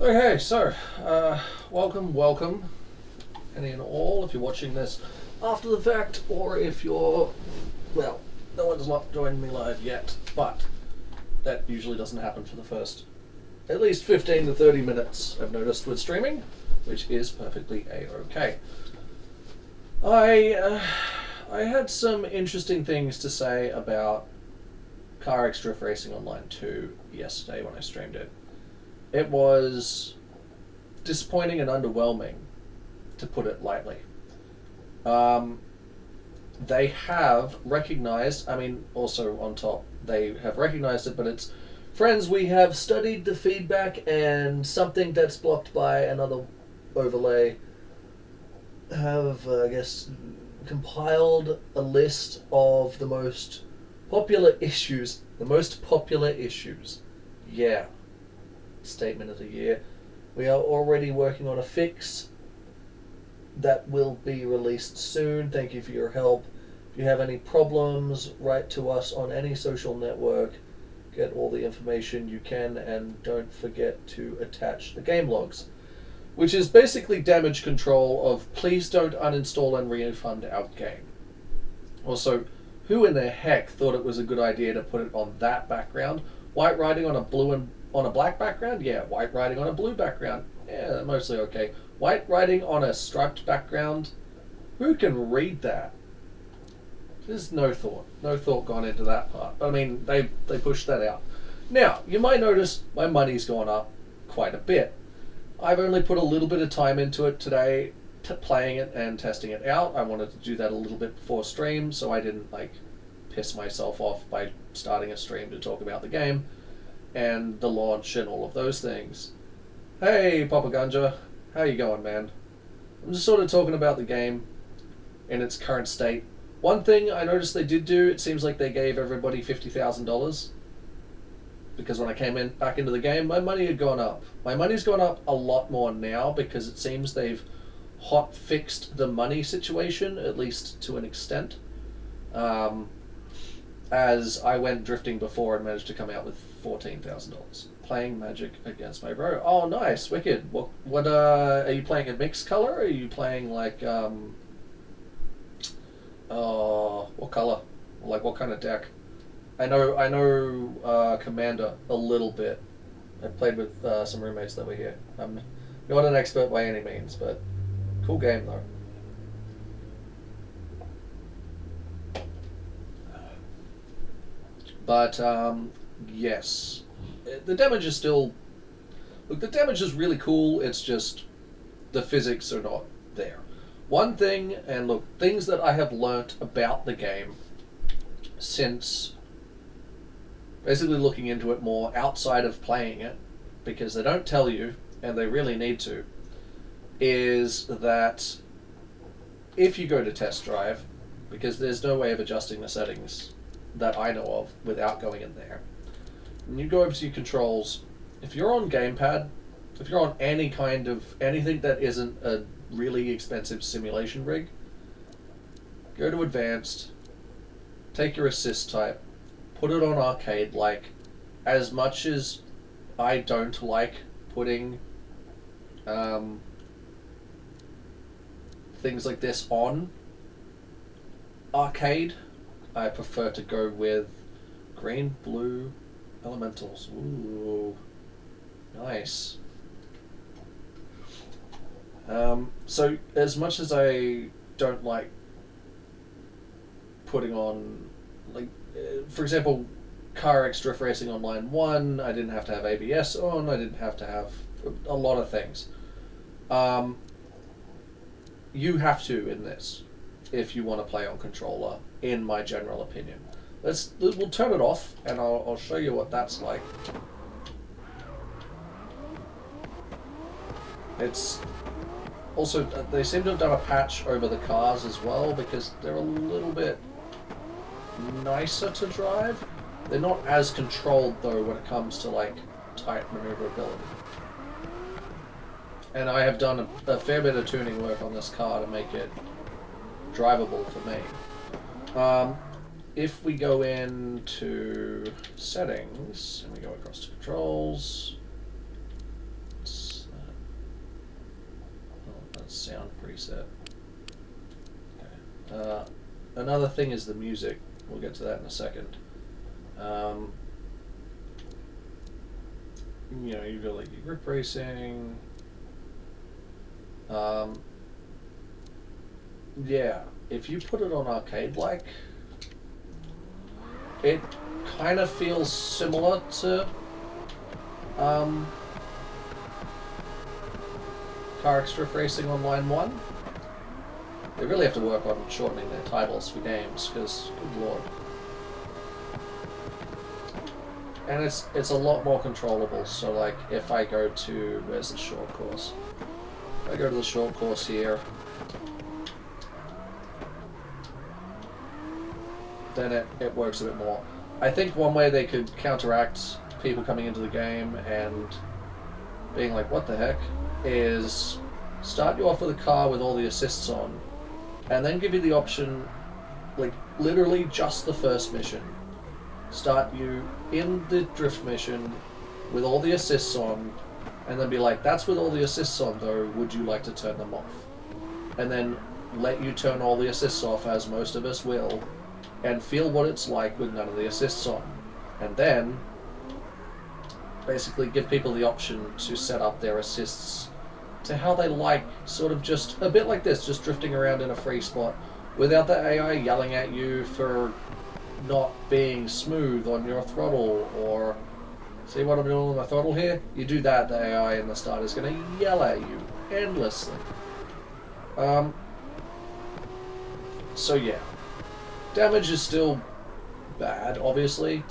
Okay, so welcome, any and all, if you're watching this after the fact, or if you're, well, no one's not joined me live yet, but that usually doesn't happen for the first at least 15 to 30 minutes, I've noticed, with streaming, which is perfectly a-okay. I had some interesting things to say about CarX Drift Racing Online 2 yesterday when I streamed it. It was disappointing and underwhelming, to put it lightly. They have recognized, also on top, they have recognized it, but it's, friends, we have studied the feedback, and something that's blocked by another overlay have, compiled a list of the most popular issues. Yeah. Statement of the year. We are already working on a fix that will be released soon. Thank you for your help. If you have any problems, write to us on any social network. Get all the information you can, and don't forget to attach the game logs, which is basically damage control of please don't uninstall and refund our game. Also, who in the heck thought it was a good idea to put it on that background? White writing on a blue and on a black background? Yeah. White writing on a blue background? Yeah, mostly okay. White writing on a striped background? Who can read that? There's no thought gone into that part. I mean, they pushed that out. Now, you might notice my money's gone up quite a bit. I've only put a little bit of time into it today, playing it and testing it out. I wanted to do that a little bit before stream, so I didn't like piss myself off by starting a stream to talk about the game and the launch and all of those things. Hey, Papa Ganja, how you going, man? I'm just sort of talking about the game in its current state. One thing I noticed they did do, it seems like they gave everybody $50,000. Because when I came back into the game, my money had gone up. My money's gone up a lot more now because it seems they've hot fixed the money situation, at least to an extent. As I went drifting before and managed to come out with $14,000. Playing Magic against my bro. Oh, nice, wicked. What are you playing in mixed color? Or are you playing like what color? Like what kind of deck? I know Commander a little bit. I played with some roommates that were here. I'm not an expert by any means, but cool game though. But yes, the damage is still. Look, the damage is really cool. It's just the physics are not there. One thing, and look, things that I have learnt about the game since basically looking into it more outside of playing it, because they don't tell you, and they really need to, is that if you go to test drive, because there's no way of adjusting the settings that I know of without going in there, and you go over to your controls, if you're on gamepad, if you're on any kind of, anything that isn't a really expensive simulation rig, go to advanced, take your assist type, put it on arcade. Like, as much as I don't like putting things like this on arcade, I prefer to go with green, blue elementals. Ooh, nice. So as much as I don't like putting on, like, for example, CarX Drift Racing on line 1, I didn't have to have ABS on, I didn't have to have a lot of things. You have to in this, if you want to play on controller, in my general opinion. We'll turn it off, and I'll show you what that's like. It's also, they seem to have done a patch over the cars as well, because they're a little bit nicer to drive. They're not as controlled though when it comes to like tight maneuverability. And I have done a fair bit of tuning work on this car to make it drivable for me. If we go into settings and we go across to controls, that's sound preset. Okay. Another thing is the music. We'll get to that in a second. You know, you've got like your grip racing. Yeah, if you put it on arcade-like, it kind of feels similar to CarX Drift Racing on line 1. They really have to work on shortening their titles for games, because, good lord. And it's a lot more controllable, so like, if I go to, where's the short course? If I go to the short course here, then it works a bit more. I think one way they could counteract people coming into the game and being like, what the heck, is start you off with a car with all the assists on, and then give you the option, like literally just the first mission, start you in the drift mission with all the assists on, and then be like, that's with all the assists on though, would you like to turn them off? And then let you turn all the assists off, as most of us will, and feel what it's like with none of the assists on. And then basically give people the option to set up their assists to how they like, sort of just a bit like this, just drifting around in a free spot, without the AI yelling at you for not being smooth on your throttle, or see what I'm doing with my throttle here? You do that, the AI in the start is going to yell at you endlessly. So yeah, damage is still bad, obviously,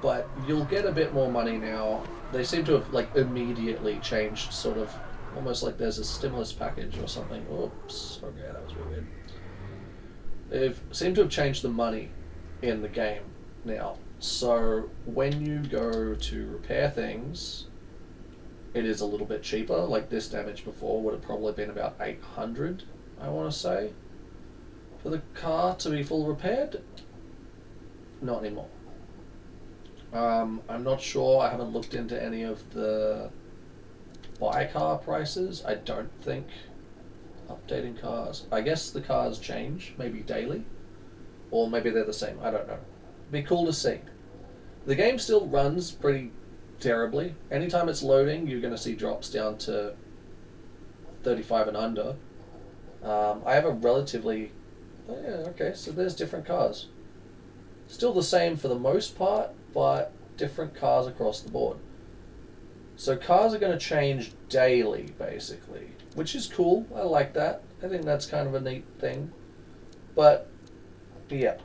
but you'll get a bit more money now. They seem to have like immediately changed, sort of almost like there's a stimulus package or something. Oops, okay, that was weird. They've seemed to have changed the money in the game now. So when you go to repair things, it is a little bit cheaper. Like this damage before would have probably been about 800, I want to say, for the car to be full repaired. Not anymore. I'm not sure. I haven't looked into any of the buy car prices. I don't think updating cars. I guess the cars change, maybe daily, or maybe they're the same. I don't know. Be cool to see. The game still runs pretty terribly. Anytime it's loading, you're going to see drops down to 35 and under. I have a relatively... Oh yeah, okay, so there's different cars. Still the same for the most part, but different cars across the board. So cars are going to change daily, basically, which is cool. I like that. I think that's kind of a neat thing. But, yeah.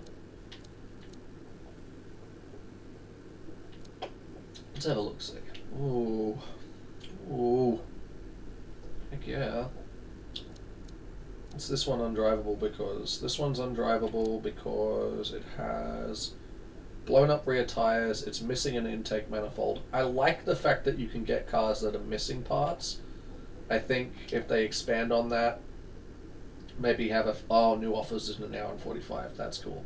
Let's have a look-see. Ooh. Ooh. Heck yeah. Is this one undrivable because... This one's undrivable because it has blown up rear tires, it's missing an intake manifold. I like the fact that you can get cars that are missing parts. I think if they expand on that, maybe have a... Oh, new offers in an hour and 45, that's cool.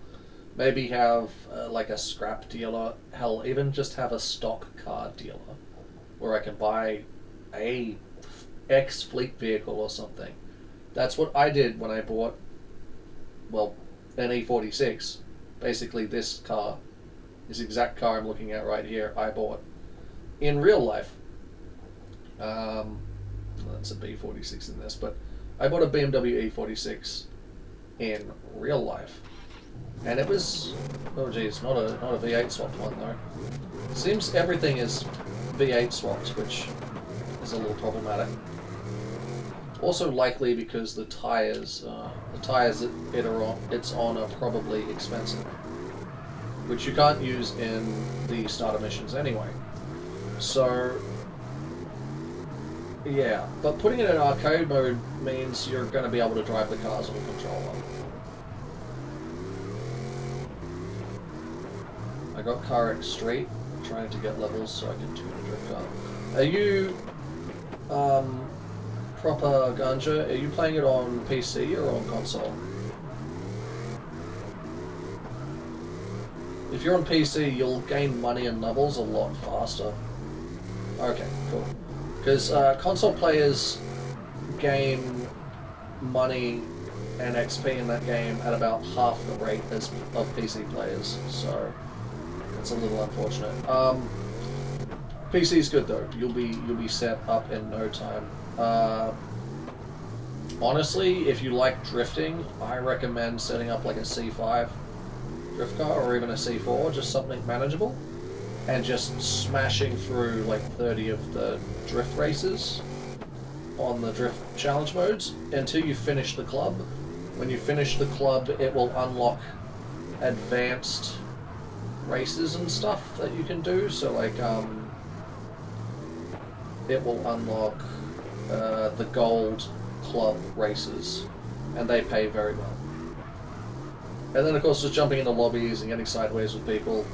Maybe have like a scrap dealer, hell, even just have a stock car dealer where I can buy a X fleet vehicle or something. That's what I did when I bought, well, an E46. Basically this car, this exact car I'm looking at right here, I bought in real life. That's a B46 in this, but I bought a BMW E46 in real life. And it was, oh geez, not a V8 swapped one though. Seems everything is V8 swapped, which is a little problematic. Also likely because the tires that it's on are probably expensive, which you can't use in the starter missions anyway. So yeah, but putting it in arcade mode means you're going to be able to drive the cars with a controller. I got CarX Street, trying to get levels so I can tune a drift car. Are you proper ganja? Are you playing it on PC or on console? If you're on PC, you'll gain money and levels a lot faster. Okay, cool. Because console players gain money and XP in that game at about half the rate as of PC players, so it's a little unfortunate. PC's good though. You'll be set up in no time. Honestly, if you like drifting, I recommend setting up like a C5 drift car or even a C4, just something manageable, and just smashing through like 30 of the drift races on the drift challenge modes until you finish the club. When you finish the club, it will unlock advanced races and stuff that you can do. So like it will unlock the gold club races, and they pay very well. And then of course just jumping into lobbies and getting sideways with people.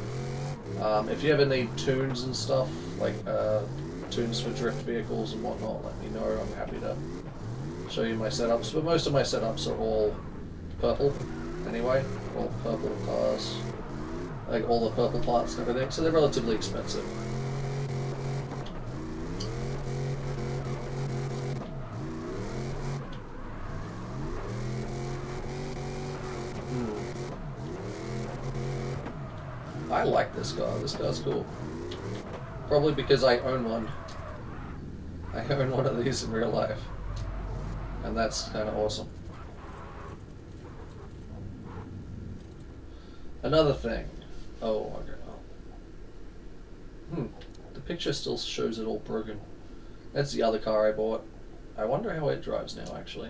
If you ever need tunes and stuff, like tunes for drift vehicles and whatnot, let me know. I'm happy to show you my setups, but most of my setups are all purple anyway, all purple cars, like all the purple parts and everything, so they're relatively expensive. I like this car. This car's cool. Probably because I own one. I own one of these in real life. And that's kind of awesome. Another thing. Oh, okay. The picture still shows it all broken. That's the other car I bought. I wonder how it drives now, actually.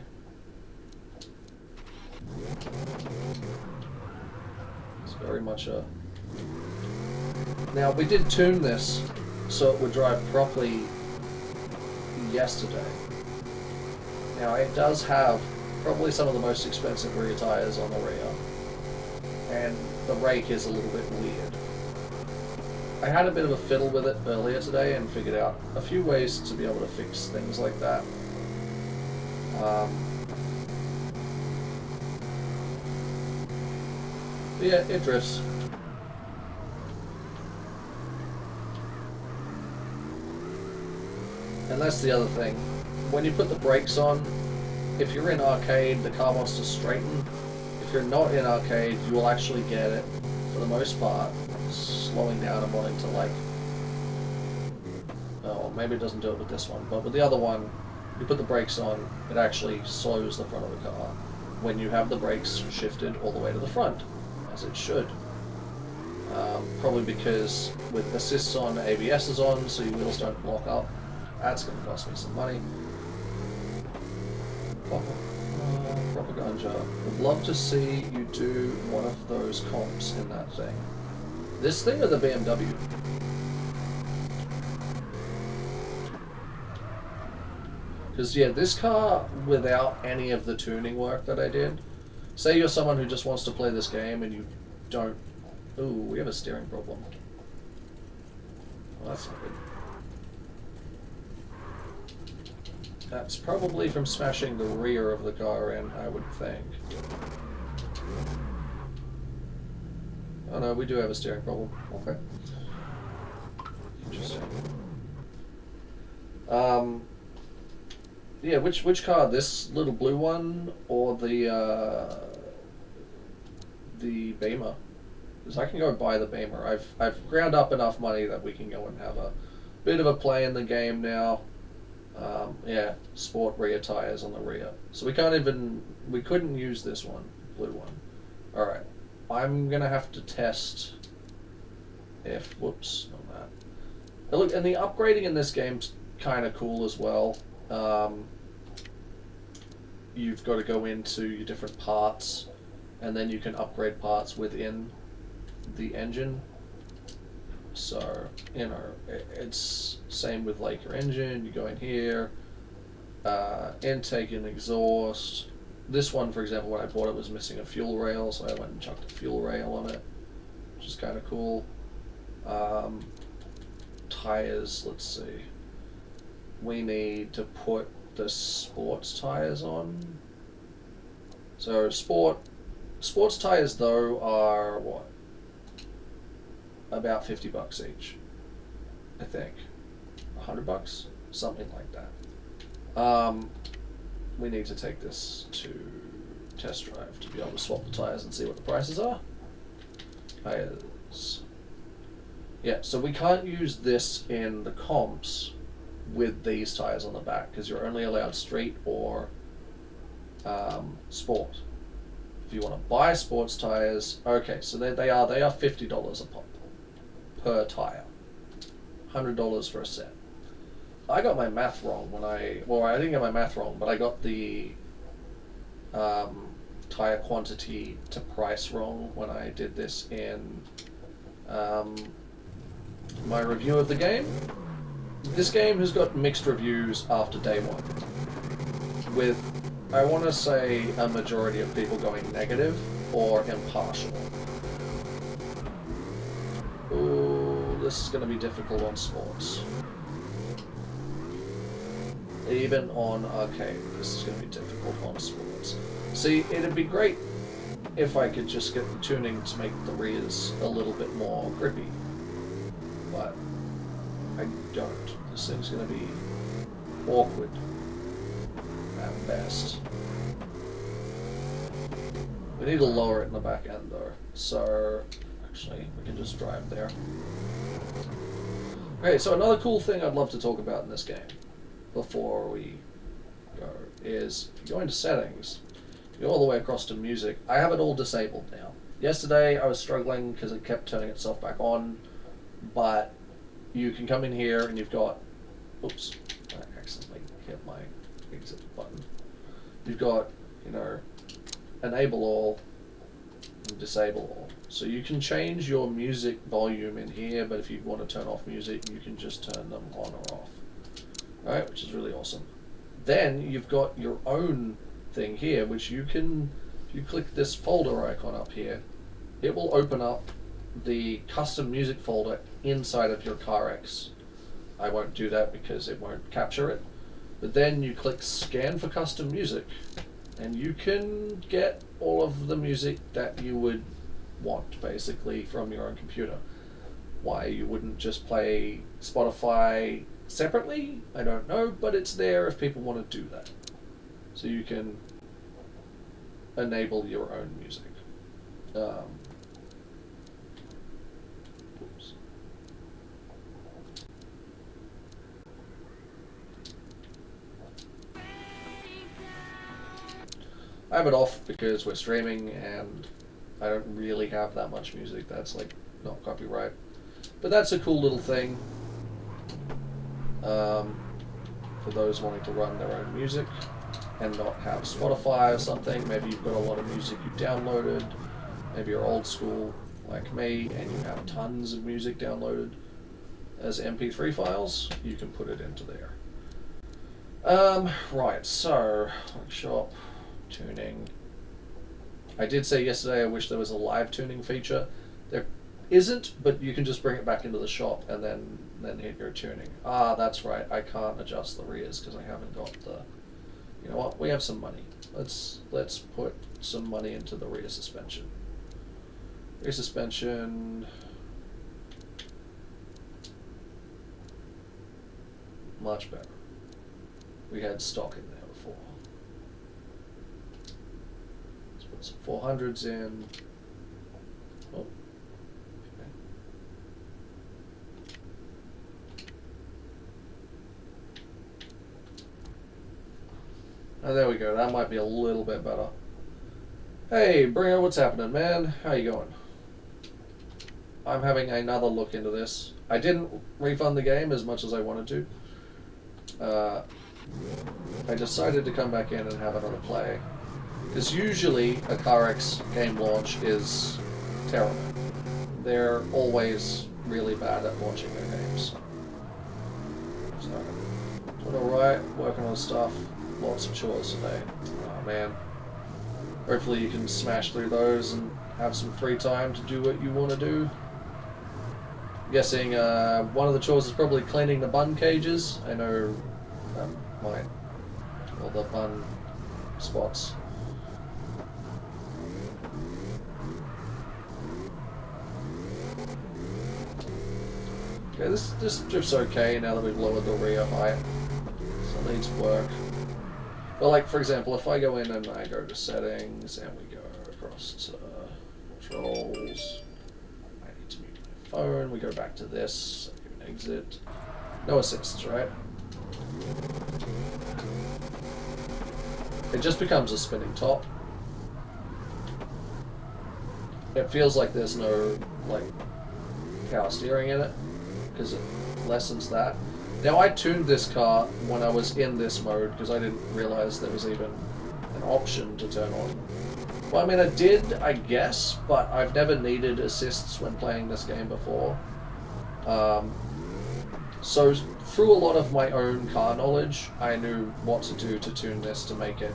It's very much a... Now, we did tune this so it would drive properly yesterday. Now, it does have probably some of the most expensive rear tyres on the rear. And the rake is a little bit weird. I had a bit of a fiddle with it earlier today and figured out a few ways to be able to fix things like that. Yeah, it drifts. And that's the other thing. When you put the brakes on, if you're in arcade, the car wants to straighten. If you're not in arcade, you will actually get it, for the most part, slowing down and wanting to, like... Oh, maybe it doesn't do it with this one, but with the other one, you put the brakes on, it actually slows the front of the car when you have the brakes shifted all the way to the front, as it should. Probably because with assists on, ABS is on, so your wheels don't lock up. That's going to cost me some money. Propaganda. Would love to see you do one of those comps in that thing. This thing or the BMW? Because, yeah, this car, without any of the tuning work that I did, say you're someone who just wants to play this game and you don't... Ooh, we have a steering problem. Well, that's not good. That's probably from smashing the rear of the car in, I would think. Oh no, we do have a steering problem. Okay. Interesting. Yeah, which car? This little blue one or the Beamer? Because I can go buy the Beamer. I've ground up enough money that we can go and have a bit of a play in the game now. Yeah, sport rear tires on the rear. So we couldn't use this one, blue one. Alright, I'm gonna have to test if, whoops, on that. Look, and the upgrading in this game's kind of cool as well. You've got to go into your different parts, and then you can upgrade parts within the engine. So, you know, it's same with like your engine. You go in here, intake and exhaust. This one, for example, when I bought it, was missing a fuel rail, so I went and chucked a fuel rail on it, which is kind of cool. Tires, let's see. We need to put the sports tires on. So sports tires though are what? About $50 each, I think. $100, something like that. We need to take this to test drive to be able to swap the tires and see what the prices are. Tires. Yeah, so we can't use this in the comps with these tires on the back because you're only allowed street or sport. If you want to buy sports tires, okay, so they are $50 a pop per tire, $100 for a set. I got my math wrong when I didn't get my math wrong, but I got the tire quantity to price wrong when I did this in my review of the game. This game has got mixed reviews after day one, with, I want to say, a majority of people going negative or impartial. Ooh, this is going to be difficult on sports. Even on arcade, this is going to be difficult on sports. See, it'd be great if I could just get the tuning to make the rears a little bit more grippy, but I don't. This thing's going to be awkward at best. We need to lower it in the back end though, so actually we can just drive there. Okay, so another cool thing I'd love to talk about in this game before we go is, if you go into settings, you go all the way across to music. I have it all disabled now. Yesterday I was struggling because it kept turning itself back on, but you can come in here and you've got, oops, I accidentally hit my exit button. You've got, you know, enable all and disable all. So you can change your music volume in here, but if you want to turn off music, you can just turn them on or off. Right, which is really awesome. Then you've got your own thing here, which you can, if you click this folder icon up here, it will open up the custom music folder inside of your CarX. I won't do that because it won't capture it. But then you click scan for custom music, and you can get all of the music that you would want basically from your own computer. Why you wouldn't just play Spotify separately, I don't know, but it's there if people want to do that. So you can enable your own music. Oops. I have it off because we're streaming and I don't really have that much music that's like not copyright. But that's a cool little thing for those wanting to run their own music and not have Spotify or something. Maybe you've got a lot of music you downloaded. Maybe you're old school like me and you have tons of music downloaded as MP3 files. You can put it into there. Right, so workshop, tuning. I did say yesterday I wish there was a live tuning feature. There isn't, but you can just bring it back into the shop and then hit your tuning. Ah, that's right. I can't adjust the rears because I haven't got the. You know what? We have some money. Let's put some money into the rear suspension. Rear suspension. Much better. We had stock in there before. Let's put some 400s in. Oh. Okay. Oh, there we go. That might be a little bit better. Hey, Bringer, what's happening, man? How you going? I'm having another look into this. I didn't refund the game as much as I wanted to. I decided to come back in and have another play. Because usually a CarX game launch is terrible. They're always really bad at launching their games. So, doing alright, working on stuff. Lots of chores today. Oh man. Hopefully you can smash through those and have some free time to do what you want to do. I'm guessing one of the chores is probably cleaning the bun cages. I know might, well, the bun spots. Okay, this drift's okay now that we've lowered the rear height. So it needs work. But like, for example, if I go in and I go to settings and we go across to controls, I need to mute my phone, we go back to this, exit. No assists, right? It just becomes a spinning top. It feels like there's no like power steering in it because it lessens that. Now I tuned this car when I was in this mode because I didn't realize there was even an option to turn on. Well, I mean I did, I guess, but I've never needed assists when playing this game before. So through a lot of my own car knowledge, I knew what to do to tune this to make it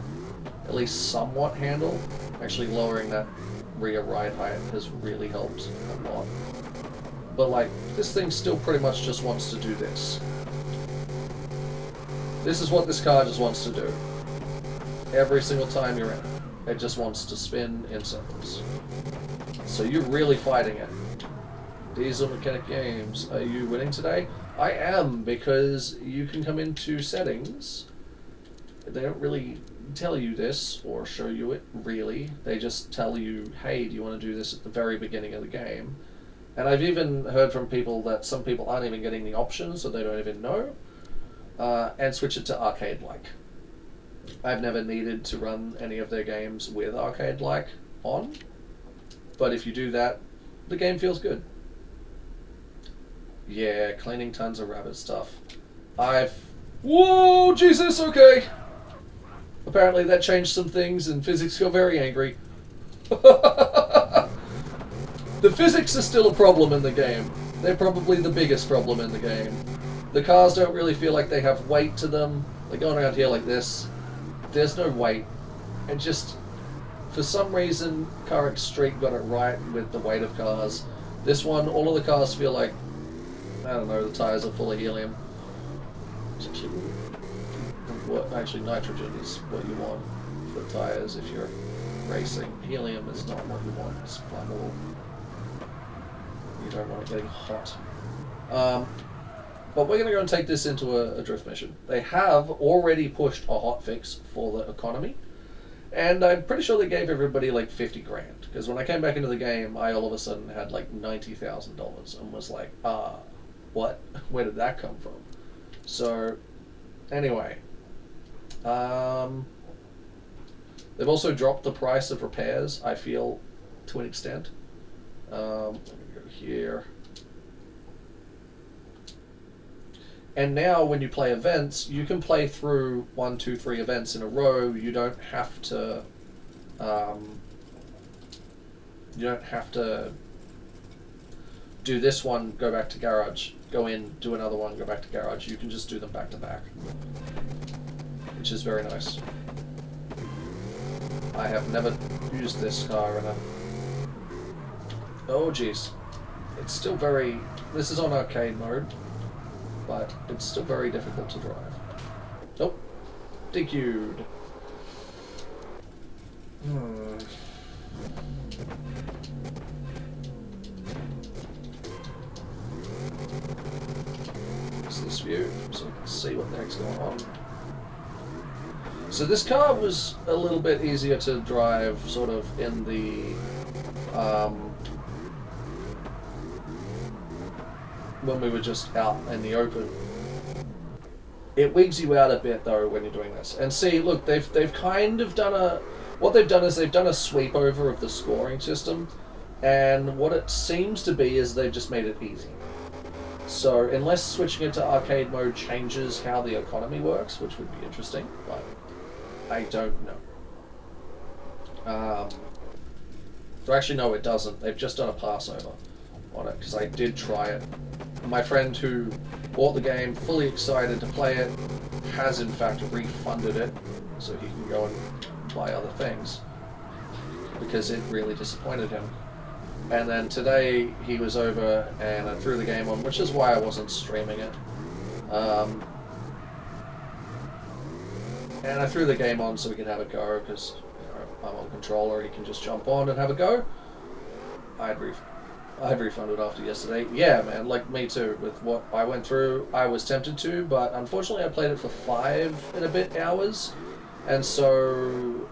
at least somewhat handle. Actually lowering that rear ride height has really helped a lot. But like, this thing still pretty much just wants to do this. This is what this car just wants to do. Every single time you're in it. It just wants to spin in circles. So you're really fighting it. Diesel Mechanic Games, are you winning today? I am, because you can come into settings. They don't really tell you this or show you it, really. They just tell you, hey, do you want to do this at the very beginning of the game? And I've even heard from people that some people aren't even getting the options, so they don't even know, and switch it to arcade-like. I've never needed to run any of their games with arcade-like on. But if you do that, the game feels good. Yeah, cleaning tons of rabbit stuff. Whoa, Jesus, okay. Apparently that changed some things and physics got very angry. The physics are still a problem in the game. They're probably the biggest problem in the game. The cars don't really feel like they have weight to them. They're going around here like this. There's no weight. And just, for some reason, CarX Street got it right with the weight of cars. This one, all of the cars feel like, I don't know, the tires are full of helium. Actually, nitrogen is what you want for tires if you're racing. Helium is not what you want. It's flammable. You don't want it getting hot. But we're going to go and take this into a drift mission. They have already pushed a hotfix for the economy, and I'm pretty sure they gave everybody like 50 grand. Because when I came back into the game, I all of a sudden had like $90,000 and was like, what? Where did that come from? So, anyway, they've also dropped the price of repairs, I feel, to an extent. Let me go here. And now when you play events, you can play through 1, 2, 3 events in a row. You don't have to do this one, go back to garage, go in, do another one, go back to garage. You can just do them back to back, which is very nice. I have never used this car in a... Oh jeez. It's still very... This is on arcade mode, but it's still very difficult to drive. Nope. DQ'd. This view so you can see what the heck's going on. So this car was a little bit easier to drive sort of in the when we were just out in the open. It wigs you out a bit though when you're doing this. And see, look, they've kind of done a... What they've done is they've done a sweep over of the scoring system, and what it seems to be is they've just made it easy. So unless switching it to arcade mode changes how the economy works, which would be interesting, but I don't know. So actually no, it doesn't. They've just done a Passover on it, because I did try it. My friend who bought the game, fully excited to play it, has in fact refunded it, so he can go and buy other things, because it really disappointed him. And then today he was over and I threw the game on, which is why I wasn't streaming it. And I threw the game on so we could have a go, because I'm on controller, he can just jump on and have a go. I'd refunded after yesterday. Yeah, man, like me too. With what I went through, I was tempted to, but unfortunately I played it for 5 and a bit hours, and so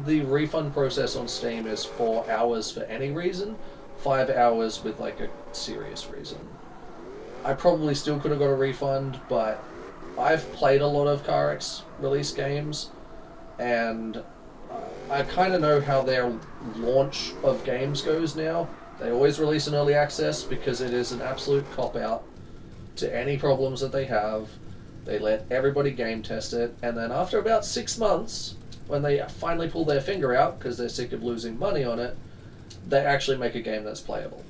the refund process on Steam is 4 hours for any reason, 5 hours with like a serious reason. I probably still could have got a refund, but I've played a lot of CarX release games, and I kind of know how their launch of games goes now. They always release an early access because it is an absolute cop-out to any problems that they have. They let everybody game test it, and then after about 6 months, when they finally pull their finger out because they're sick of losing money on it, they actually make a game that's playable.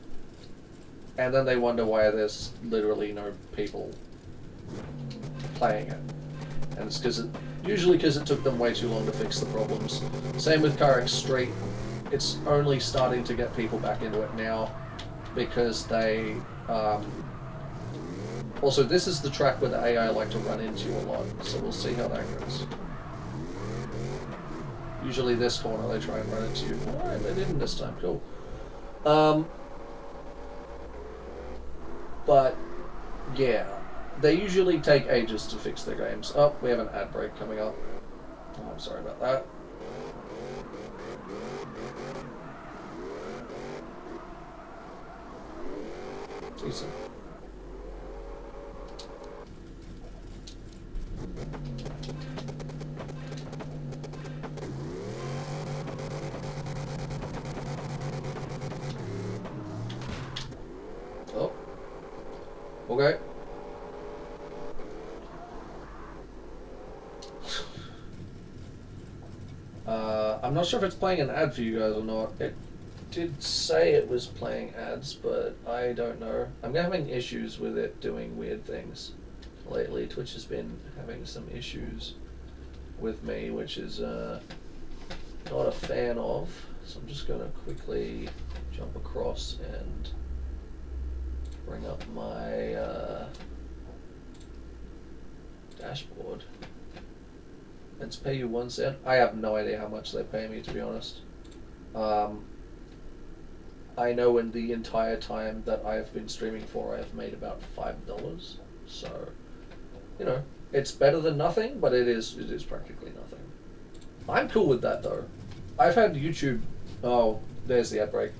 And then they wonder why there's literally no people playing it. And it's usually because it took them way too long to fix the problems. Same with CarX Street. It's only starting to get people back into it now because they... Also, this is the track where the AI like to run into you a lot, so we'll see how that goes. Usually this corner they try and run into you. Alright, they didn't this time, cool. But, yeah. They usually take ages to fix their games. Oh, we have an ad break coming up. Oh, I'm sorry about that. Decent. Okay. I'm not sure if it's playing an ad for you guys or not. It did say it was playing ads, but I don't know. I'm having issues with it doing weird things lately. Twitch has been having some issues with me, which is not a fan of. So I'm just going to quickly jump across and bring up my dashboard. Let's pay you 1 cent. I have no idea how much they pay me, to be honest. I know in the entire time that I've been streaming for, I've made about $5. So, you know, it's better than nothing, but it is practically nothing. I'm cool with that though. I've had YouTube. Oh, there's the ad break.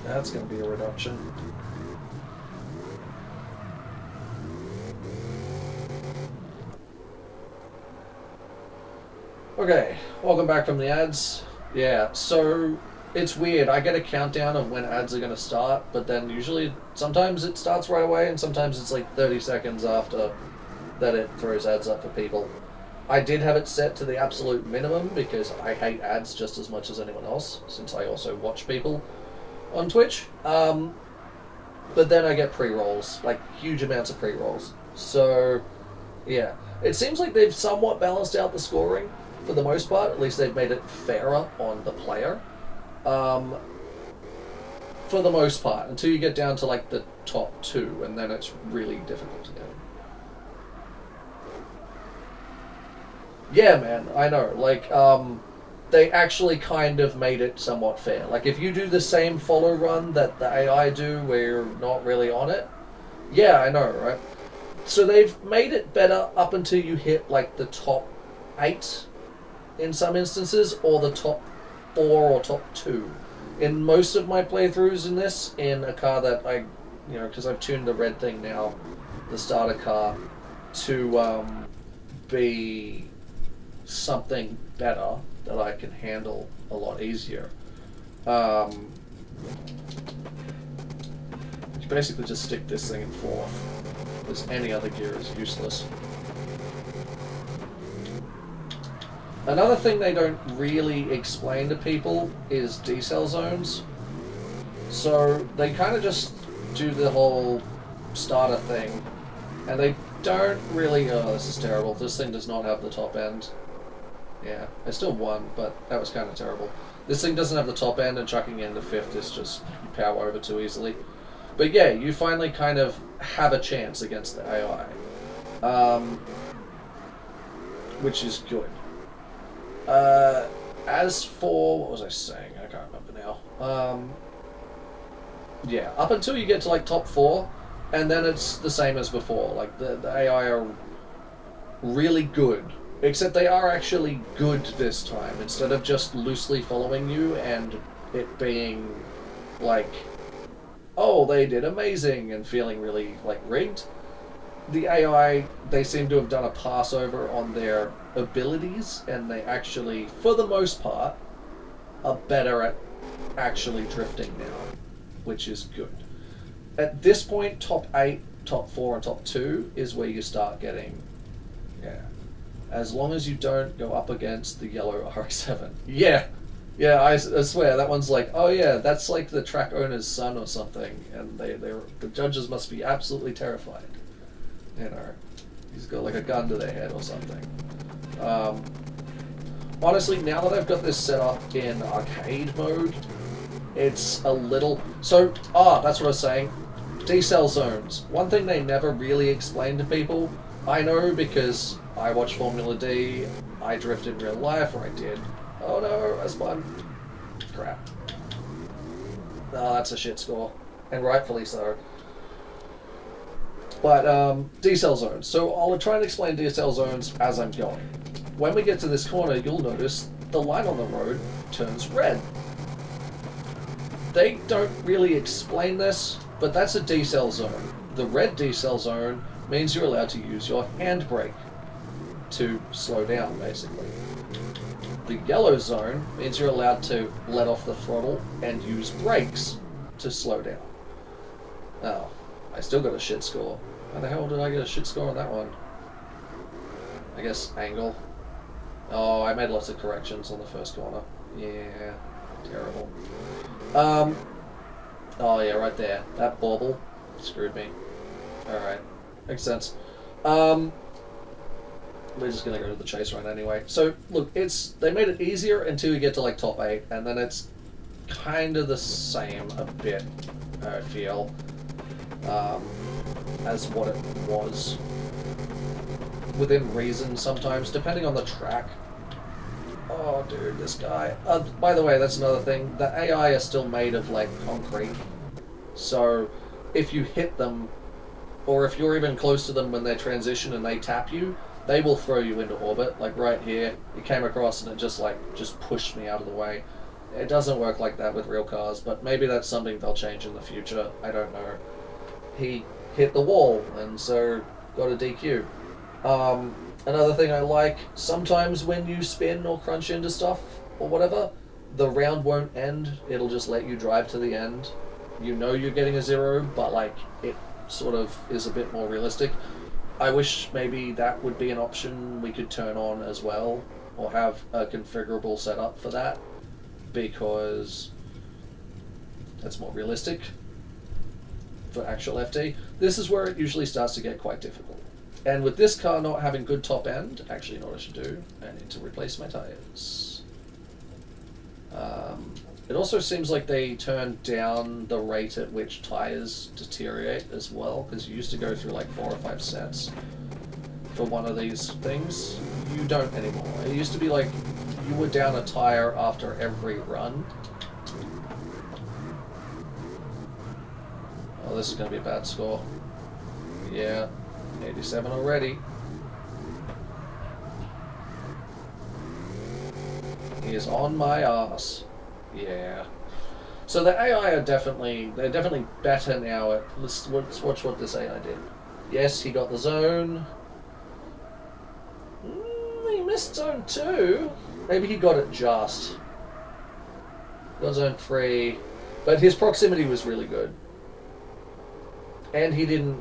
That's going to be a reduction. Okay, welcome back from the ads. Yeah, so it's weird. I get a countdown of when ads are going to start, but then usually, sometimes it starts right away, and sometimes it's like 30 seconds after that it throws ads up for people. I did have it set to the absolute minimum because I hate ads just as much as anyone else, since I also watch people on Twitch. But then I get pre-rolls, like huge amounts of pre-rolls. So, yeah. It seems like they've somewhat balanced out the scoring for the most part. At least they've made it fairer on the player. For the most part, until you get down to like the top 2, and then it's really difficult again. Yeah, man, I know. Like, they actually kind of made it somewhat fair. Like, if you do the same follow run that the AI do, where you're not really on it, yeah, I know, right? So they've made it better up until you hit, like, the top 8 in some instances, or the top 4 or top 2. In most of my playthroughs in this, in a car that I, you know, because I've tuned the red thing now, the starter car, to be something better that I can handle a lot easier. You basically just stick this thing in 4th, because any other gear is useless. Another thing they don't really explain to people is decel zones. So they kind of just do the whole starter thing, and they don't really... Oh, this is terrible. This thing does not have the top end. Yeah, I still won, but that was kind of terrible. This thing doesn't have the top end, and chucking into 5th is just power over too easily. But yeah, you finally kind of have a chance against the AI. Which is good. As for... What was I saying? I can't remember now. Yeah, up until you get to like top 4, and then it's the same as before. Like, the AI are really good. Except they are actually good this time, instead of just loosely following you and it being like, oh, they did amazing, and feeling really, like, rigged. The AI, they seem to have done a passover on their abilities, and they actually, for the most part, are better at actually drifting now, which is good. At this point, top 8, top 4, and top 2 is where you start getting, yeah. As long as you don't go up against the yellow RX-7. Yeah, yeah, I swear, that one's like, oh yeah, that's like the track owner's son or something, and the judges must be absolutely terrified. You know, he's got like a gun to their head or something. Honestly, now that I've got this set up in arcade mode, it's a little... So, that's what I was saying. Decel zones. One thing they never really explain to people, I know because I watch Formula D, I drift in real life, or I did. Oh no, I spun. Crap. Oh, that's a shit score. And rightfully so. But decel zones. So I'll try and explain decel zones as I'm going. When we get to this corner, you'll notice the line on the road turns red. They don't really explain this, but that's a decel zone. The red decel zone means you're allowed to use your handbrake to slow down, basically. The yellow zone means you're allowed to let off the throttle and use brakes to slow down. Oh, I still got a shit score. How the hell did I get a shit score on that one? I guess angle. Oh, I made lots of corrections on the first corner. Yeah, terrible. Oh yeah, right there. That bauble screwed me. Alright, makes sense. We're just gonna go to the chase run anyway. So, look, they made it easier until you get to like top 8, and then it's kind of the same a bit, I feel, as what it was. Within reason sometimes, depending on the track. Oh, dude, this guy. By the way, that's another thing. The AI are still made of, like, concrete. So, if you hit them, or if you're even close to them when they transition and they tap you, they will throw you into orbit. Like, right here, it came across and it just pushed me out of the way. It doesn't work like that with real cars, but maybe that's something they'll change in the future. I don't know. He hit the wall, and so got a DQ. Another thing I like, sometimes when you spin or crunch into stuff or whatever, the round won't end. It'll just let you drive to the end. You know you're getting a 0, but like it sort of is a bit more realistic. I wish maybe that would be an option we could turn on as well, or have a configurable setup for that, because that's more realistic for actual FD. This is where it usually starts to get quite difficult. And with this car not having good top end, actually, you know what I should do? I need to replace my tires. It also seems like they turned down the rate at which tires deteriorate as well, because you used to go through like 4 or 5 sets for one of these things. You don't anymore. It used to be like you were down a tire after every run. Oh, this is going to be a bad score. Yeah. 87 already. He is on my ass. Yeah. So the AI are definitely better now at... Let's watch what this AI did. Yes, he got the zone. He missed zone 2. Maybe he got it just. Got zone 3. But his proximity was really good. And he didn't,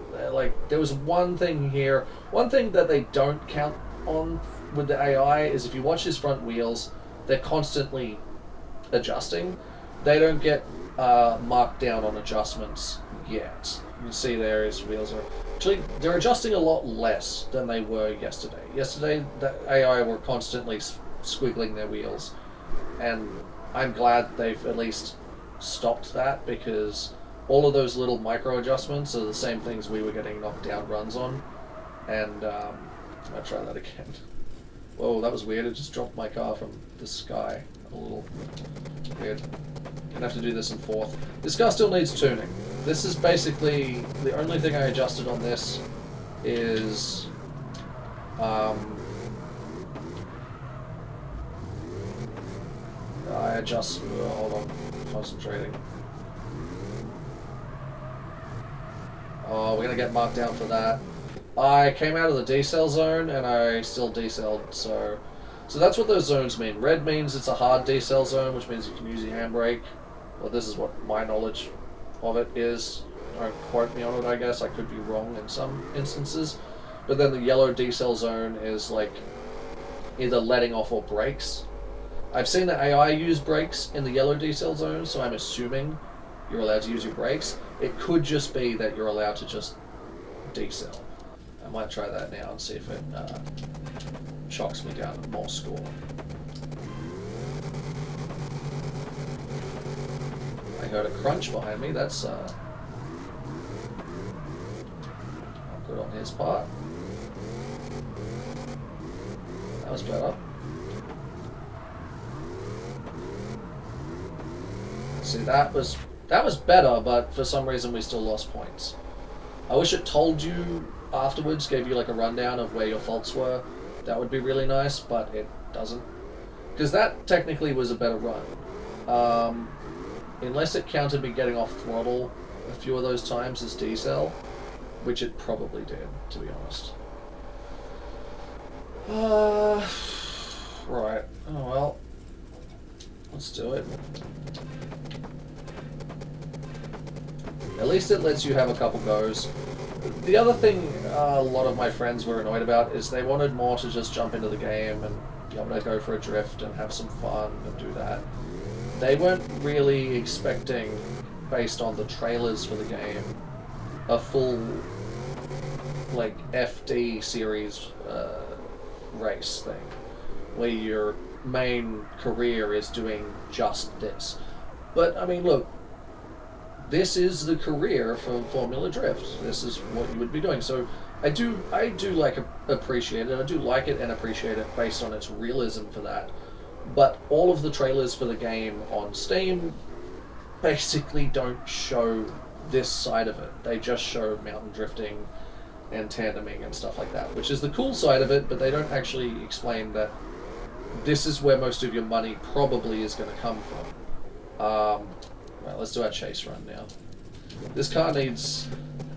there was one thing here. One thing that they don't count on with the AI is if you watch his front wheels, they're constantly adjusting. They don't get marked down on adjustments yet. You can see there his wheels are... Actually, they're adjusting a lot less than they were yesterday. Yesterday, the AI were constantly squiggling their wheels. And I'm glad they've at least stopped that, because all of those little micro adjustments are the same things we were getting knocked down runs on. And I'll try that again. Whoa, that was weird. It just dropped my car from the sky. A little weird. Gonna have to do this in 4th. This car still needs tuning. This is basically the only thing I adjusted on this is I adjust. Hold on, concentrating. Oh, we're gonna get marked down for that. I came out of the decel zone and I still decel'd, so that's what those zones mean. Red means it's a hard decel zone, which means you can use your handbrake. Well, this is what my knowledge of it is. Don't quote me on it, I guess. I could be wrong in some instances. But then the yellow decel zone is like either letting off or brakes. I've seen the AI use brakes in the yellow decel zone, so I'm assuming you're allowed to use your brakes. It could just be that you're allowed to just decel. I might try that now and see if it shocks me down to more score. I heard a crunch behind me. That's not good on his part. That was better. See, that was That was better, but for some reason we still lost points. I wish it told you afterwards, gave you like a rundown of where your faults were. That would be really nice, but it doesn't. Because that technically was a better run. Unless it counted me getting off throttle a few of those times as decel, which it probably did, to be honest. Right. Oh well. Let's do it. At least it lets you have a couple goes. The other thing a lot of my friends were annoyed about is they wanted more to just jump into the game and be able to go for a drift and have some fun and do that. They weren't really expecting, based on the trailers for the game, a full like FD series race thing where your main career is doing just this. But I mean, look, this is the career for Formula Drift. This is what you would be doing. So I do like appreciate it. I do like it and appreciate it based on its realism for that. But all of the trailers for the game on Steam basically don't show this side of it. They just show mountain drifting and tandeming and stuff like that, which is the cool side of it, but they don't actually explain that this is where most of your money probably is going to come from. Right, let's do our chase run now. This car needs...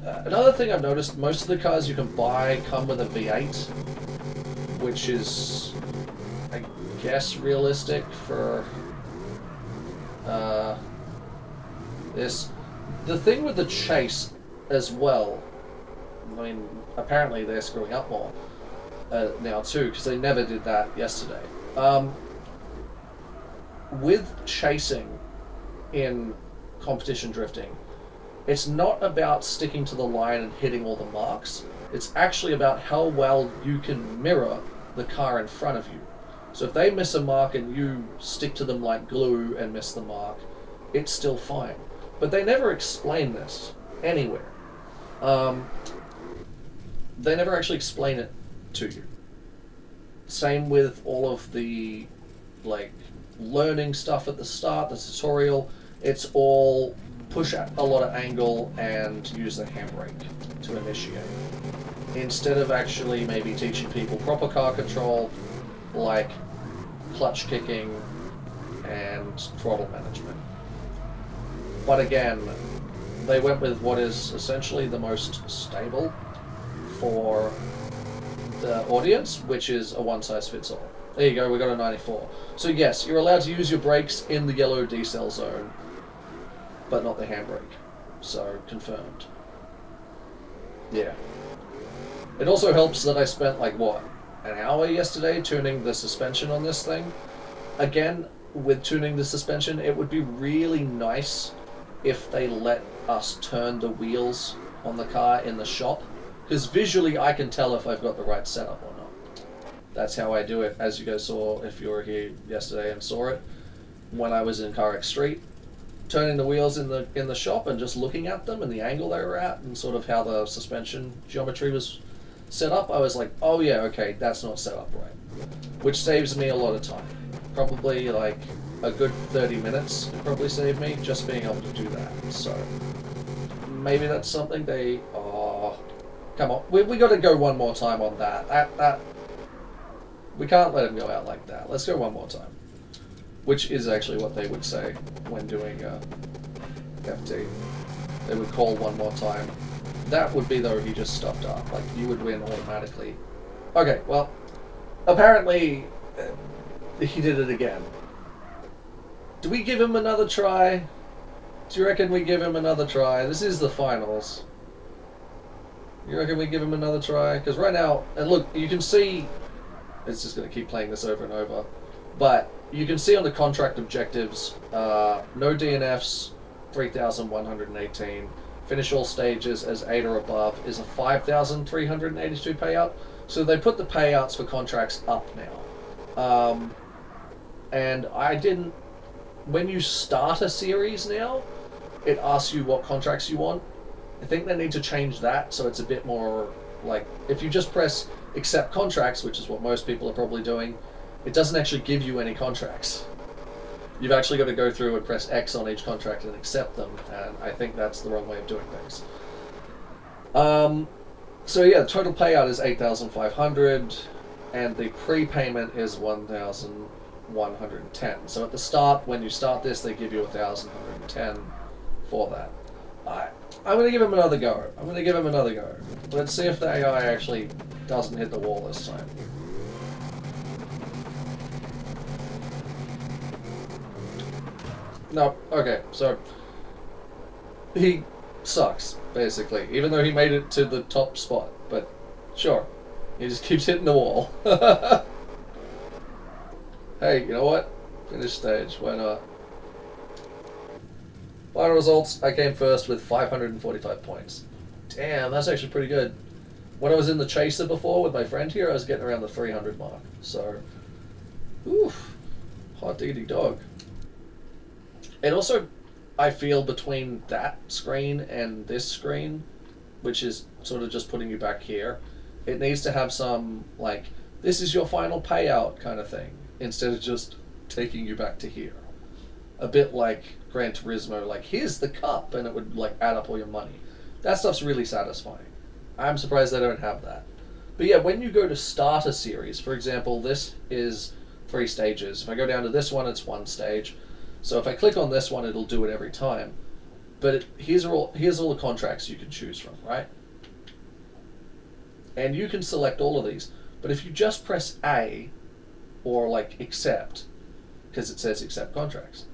another thing I've noticed, most of the cars you can buy come with a V8, which is, I guess, realistic for this. The thing with the chase as well, I mean, apparently they're screwing up more now too, because they never did that yesterday. With chasing in competition drifting, it's not about sticking to the line and hitting all the marks. It's actually about how well you can mirror the car in front of you. So if they miss a mark and you stick to them like glue and miss the mark, it's still fine. But they never explain this anywhere. They never actually explain it to you. Same with all of the like learning stuff at the start, the tutorial. It's all push a lot of angle and use the handbrake to initiate, instead of actually maybe teaching people proper car control, like clutch kicking and throttle management. But again, they went with what is essentially the most stable for the audience, which is a one-size-fits-all. There you go, we got a 94. So yes, you're allowed to use your brakes in the yellow decel zone, but not the handbrake. So, confirmed. Yeah. It also helps that I spent, like, what, an hour yesterday tuning the suspension on this thing. Again, with tuning the suspension, it would be really nice if they let us turn the wheels on the car in the shop, because visually I can tell if I've got the right setup or not. That's how I do it, as you guys saw if you were here yesterday and saw it, when I was in CarX Street. Turning the wheels in the shop and just looking at them and the angle they were at and sort of how the suspension geometry was set up, I was like, oh yeah, okay, that's not set up right. Which saves me a lot of time. Probably like a good 30 minutes it probably saved me just being able to do that. So maybe that's something they... oh, come on. We got to go one more time on that. That we can't let him go out like that. Let's go one more time. Which is actually what they would say when doing FT. They would call one more time. That would be though he just stuffed up. Like, you would win automatically. Okay, well, apparently he did it again. Do we give him another try? Do you reckon we give him another try? This is the finals. You reckon we give him another try? Because right now, and look, you can see, it's just going to keep playing this over and over, but you can see on the contract objectives, no DNFs, 3,118. Finish all stages as 8 or above is a 5,382 payout. So they put the payouts for contracts up now. And I didn't... when you start a series now, it asks you what contracts you want. I think they need to change that so it's a bit more like... if you just press accept contracts, which is what most people are probably doing, it doesn't actually give you any contracts. You've actually got to go through and press X on each contract and accept them, and I think that's the wrong way of doing things. So yeah, the total payout is 8,500, and the prepayment is 1,110. So at the start, when you start this, they give you 1,110 for that. I'm going to give him another go. Let's see if the AI actually doesn't hit the wall this time. No, okay, so he sucks, basically, even though he made it to the top spot, but sure, he just keeps hitting the wall. Hey, you know what? Finish stage, why not? Final results, I came first with 545 points. Damn, that's actually pretty good. When I was in the chaser before with my friend here, I was getting around the 300 mark, so oof, hot diggity dog. And also, I feel between that screen and this screen, which is sort of just putting you back here, it needs to have some, like, this is your final payout kind of thing, instead of just taking you back to here. A bit like Gran Turismo, like, here's the cup, and it would, like, add up all your money. That stuff's really satisfying. I'm surprised they don't have that. But yeah, when you go to start a series, for example, this is 3 stages. If I go down to this one, it's 1 stage. So if I click on this one, it'll do it every time. But here's all the contracts you can choose from, right? And you can select all of these. But if you just press A, or like accept, because it says accept contracts,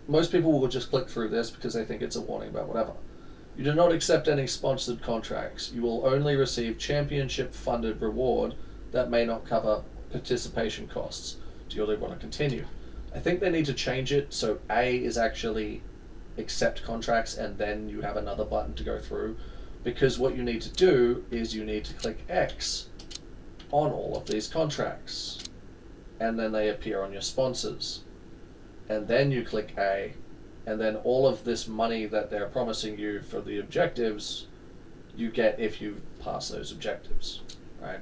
most people will just click through this because they think it's a warning about whatever. You do not accept any sponsored contracts. You will only receive championship-funded reward that may not cover participation costs. Do you really want to continue? I think they need to change it so A is actually accept contracts and then you have another button to go through, because what you need to do is you need to click X on all of these contracts and then they appear on your sponsors, and then you click A, and then all of this money that they're promising you for the objectives you get if you pass those objectives, right?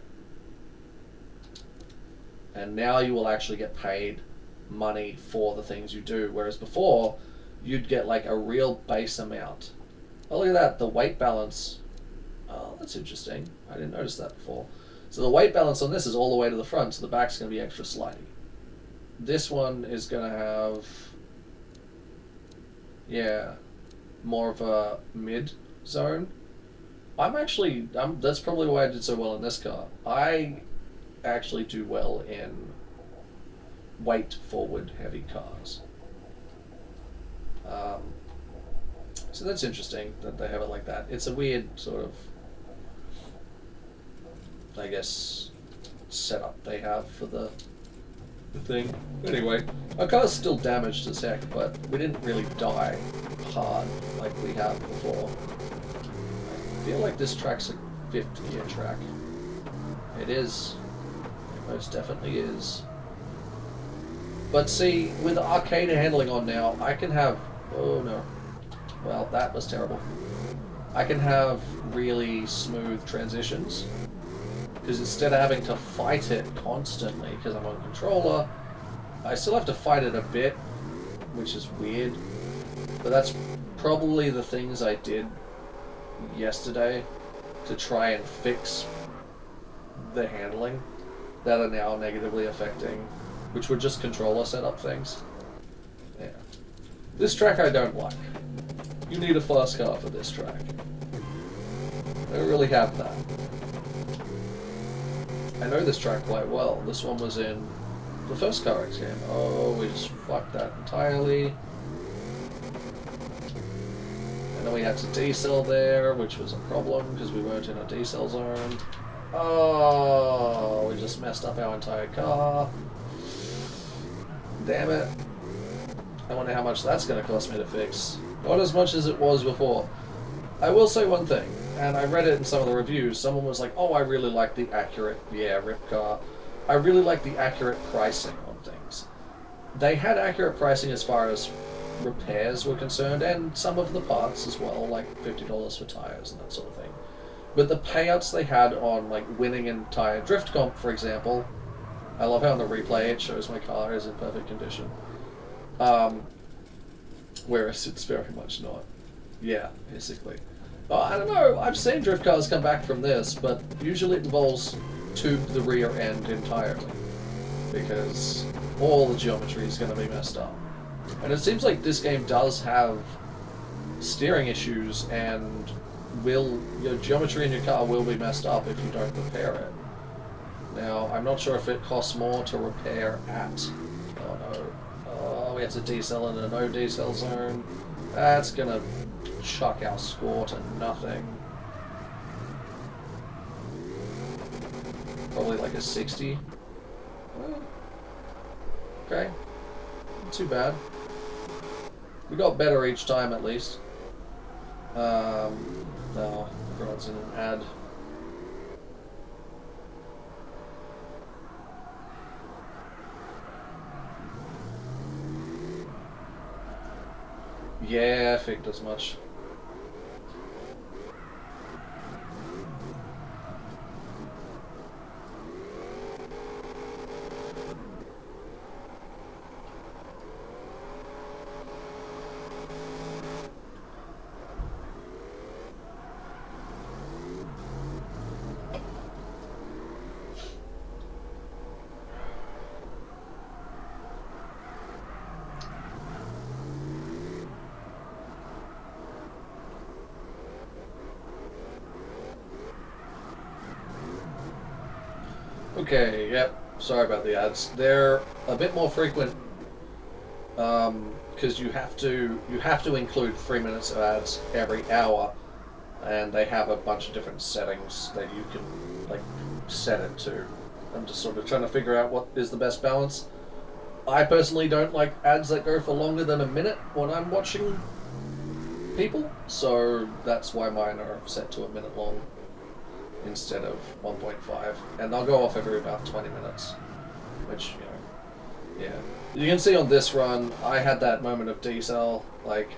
And now you will actually get paid money for the things you do, whereas before you'd get like a real base amount. Oh, look at that, the weight balance. Oh, that's interesting. I didn't notice that before. So the weight balance on this is all the way to the front, so the back's going to be extra slidey. This one is going to have, yeah, more of a mid zone. That's probably why I did so well in this car. I actually do well in weight forward heavy cars. So that's interesting that they have it like that. It's a weird sort of, I guess, setup they have for the thing. Anyway, our car's still damaged as heck, but we didn't really die hard like we have before. I feel like this track's a 50-year track. It is. It most definitely is. But see, with the arcade handling on now, I can have... Oh no. Well, that was terrible. I can have really smooth transitions. Because instead of having to fight it constantly, because I'm on controller, I still have to fight it a bit, which is weird. But that's probably the things I did yesterday to try and fix the handling that are now negatively affecting, which were just controller setup things. Yeah. This track I don't like. You need a fast car for this track. I don't really have that. I know this track quite well. This one was in the first CarX game. Oh, we just fucked that entirely. And then we had to decel there, which was a problem because we weren't in a decel zone. Oh, we just messed up our entire car. Damn it. I wonder how much that's going to cost me to fix. Not as much as it was before. I will say one thing, and I read it in some of the reviews. Someone was like, oh, I really like the accurate, rip car. I really like the accurate pricing on things. They had accurate pricing as far as repairs were concerned, and some of the parts as well, like $50 for tires and that sort of thing. But the payouts they had on like winning in tire drift comp, for example, I love how in the replay it shows my car is in perfect condition. Whereas it's very much not. Yeah, basically. I don't know, I've seen drift cars come back from this, but usually it involves tube the rear end entirely. Because all the geometry is going to be messed up. And it seems like this game does have steering issues, and your geometry in your car will be messed up if you don't repair it. Now, I'm not sure if it costs more to repair at... Oh no. Oh, we have to decel in a no decel zone. That's gonna chuck our score to nothing. Probably like a 60. Okay. Not too bad. We got better each time at least. No, everyone's in an ad. Yeah, I figured as much. Okay, yep. Sorry about the ads. They're a bit more frequent because you have to include 3 minutes of ads every hour, and they have a bunch of different settings that you can like set it to. I'm just sort of trying to figure out what is the best balance. I personally don't like ads that go for longer than a minute when I'm watching people, so that's why mine are set to a minute long instead of 1.5, and they'll go off every about 20 minutes, which, you know, yeah. You can see on this run, I had that moment of decel, like,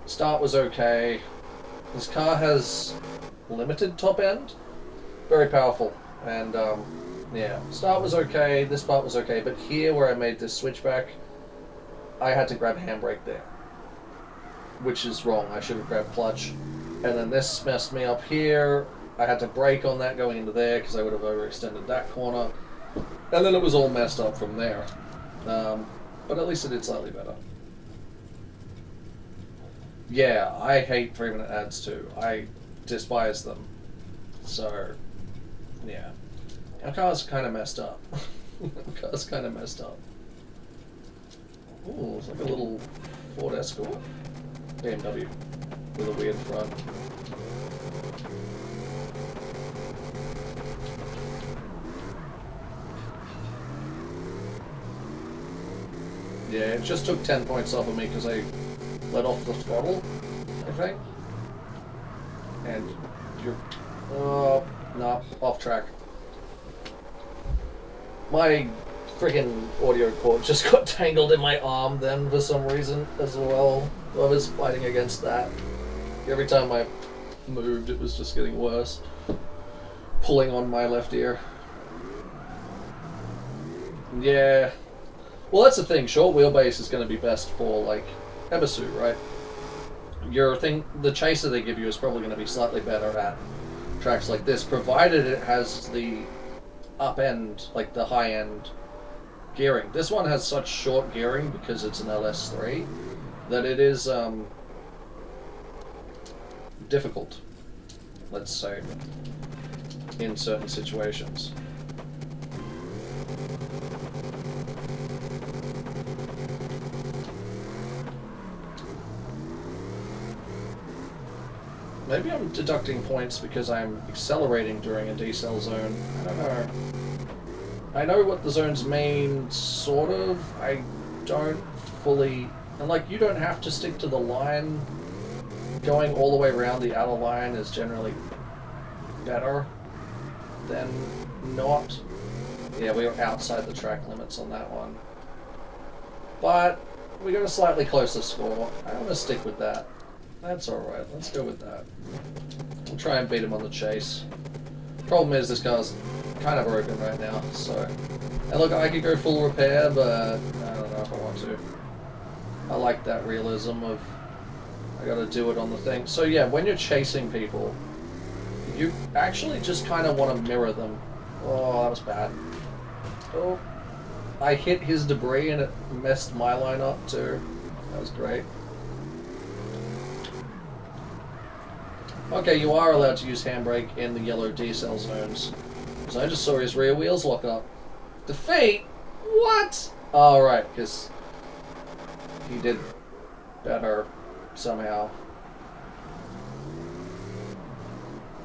start was okay, this car has limited top end, very powerful, and, yeah, start was okay, this part was okay, but here where I made this switchback, I had to grab handbrake there, which is wrong, I should have grabbed clutch, and then this messed me up here. I had to brake on that going into there because I would have overextended that corner. And then it was all messed up from there. But at least it did slightly better. Yeah, I hate 3 minute ads too. I despise them. So, yeah. Our car's kind of messed up. Our car's kind of messed up. Ooh, it's like a little Ford Escort. BMW with a weird front. Yeah, it just took 10 points off of me because I let off the throttle, I think. And you're... Oh, no, off track. My freaking audio cord just got tangled in my arm then for some reason as well. I was fighting against that. Every time I moved, it was just getting worse. Pulling on my left ear. Yeah. Well, that's the thing. Short wheelbase is going to be best for, like, Ebisu, right? The chaser they give you is probably going to be slightly better at tracks like this, provided it has the up end, like the high end gearing. This one has such short gearing because it's an LS3 that it is difficult, let's say, in certain situations. Maybe I'm deducting points because I'm accelerating during a decel zone. I don't know. I know what the zones mean, sort of. I don't fully... And, like, you don't have to stick to the line. Going all the way around the outer line is generally better than not. Yeah, we were outside the track limits on that one. But we got a slightly closer score. I'm going to stick with that. That's alright, let's go with that. We'll try and beat him on the chase. Problem is, this car's kind of broken right now, so And look, I could go full repair, but I don't know if I want to. I like that realism of I gotta do it on the thing. So yeah, when you're chasing people, you actually just kind of want to mirror them. Oh, that was bad. Oh, I hit his debris and it messed my line up too. That was great. Okay, you are allowed to use handbrake in the yellow decel zones. So I just saw his rear wheels lock up. Defeat? What? Oh, right, because he did better somehow.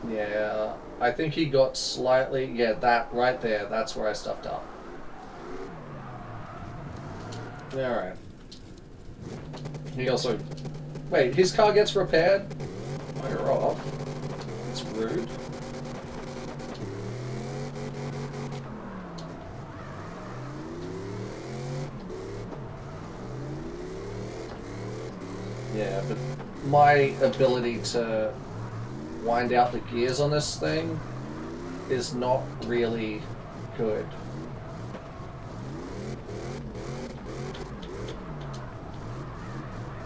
Yeah, I think he got slightly... Yeah, that right there, that's where I stuffed up. Alright. He also... Wait, his car gets repaired? Fire off. It's rude. Yeah, but my ability to wind out the gears on this thing is not really good.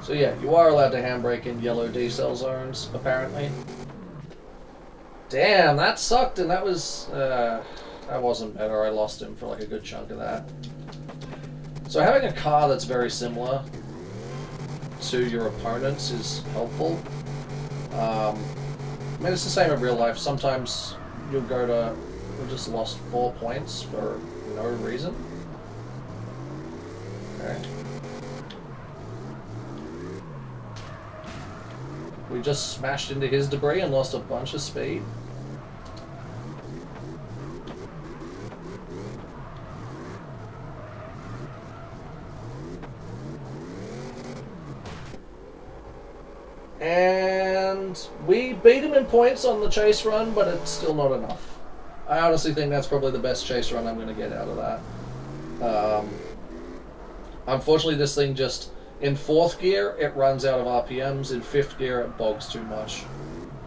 So yeah, you are allowed to handbrake in yellow decel zones, apparently. Damn, that sucked, and that was... that wasn't better. I lost him for like a good chunk of that. So having a car that's very similar to your opponents is helpful. I mean, it's the same in real life. Sometimes you'll go to... We just lost 4 points for no reason. Okay. We just smashed into his debris and lost a bunch of speed. And we beat him in points on the chase run, but it's still not enough. I honestly think that's probably the best chase run I'm going to get out of that. Unfortunately, this thing just... In 4th gear, it runs out of RPMs. In 5th gear, it bogs too much.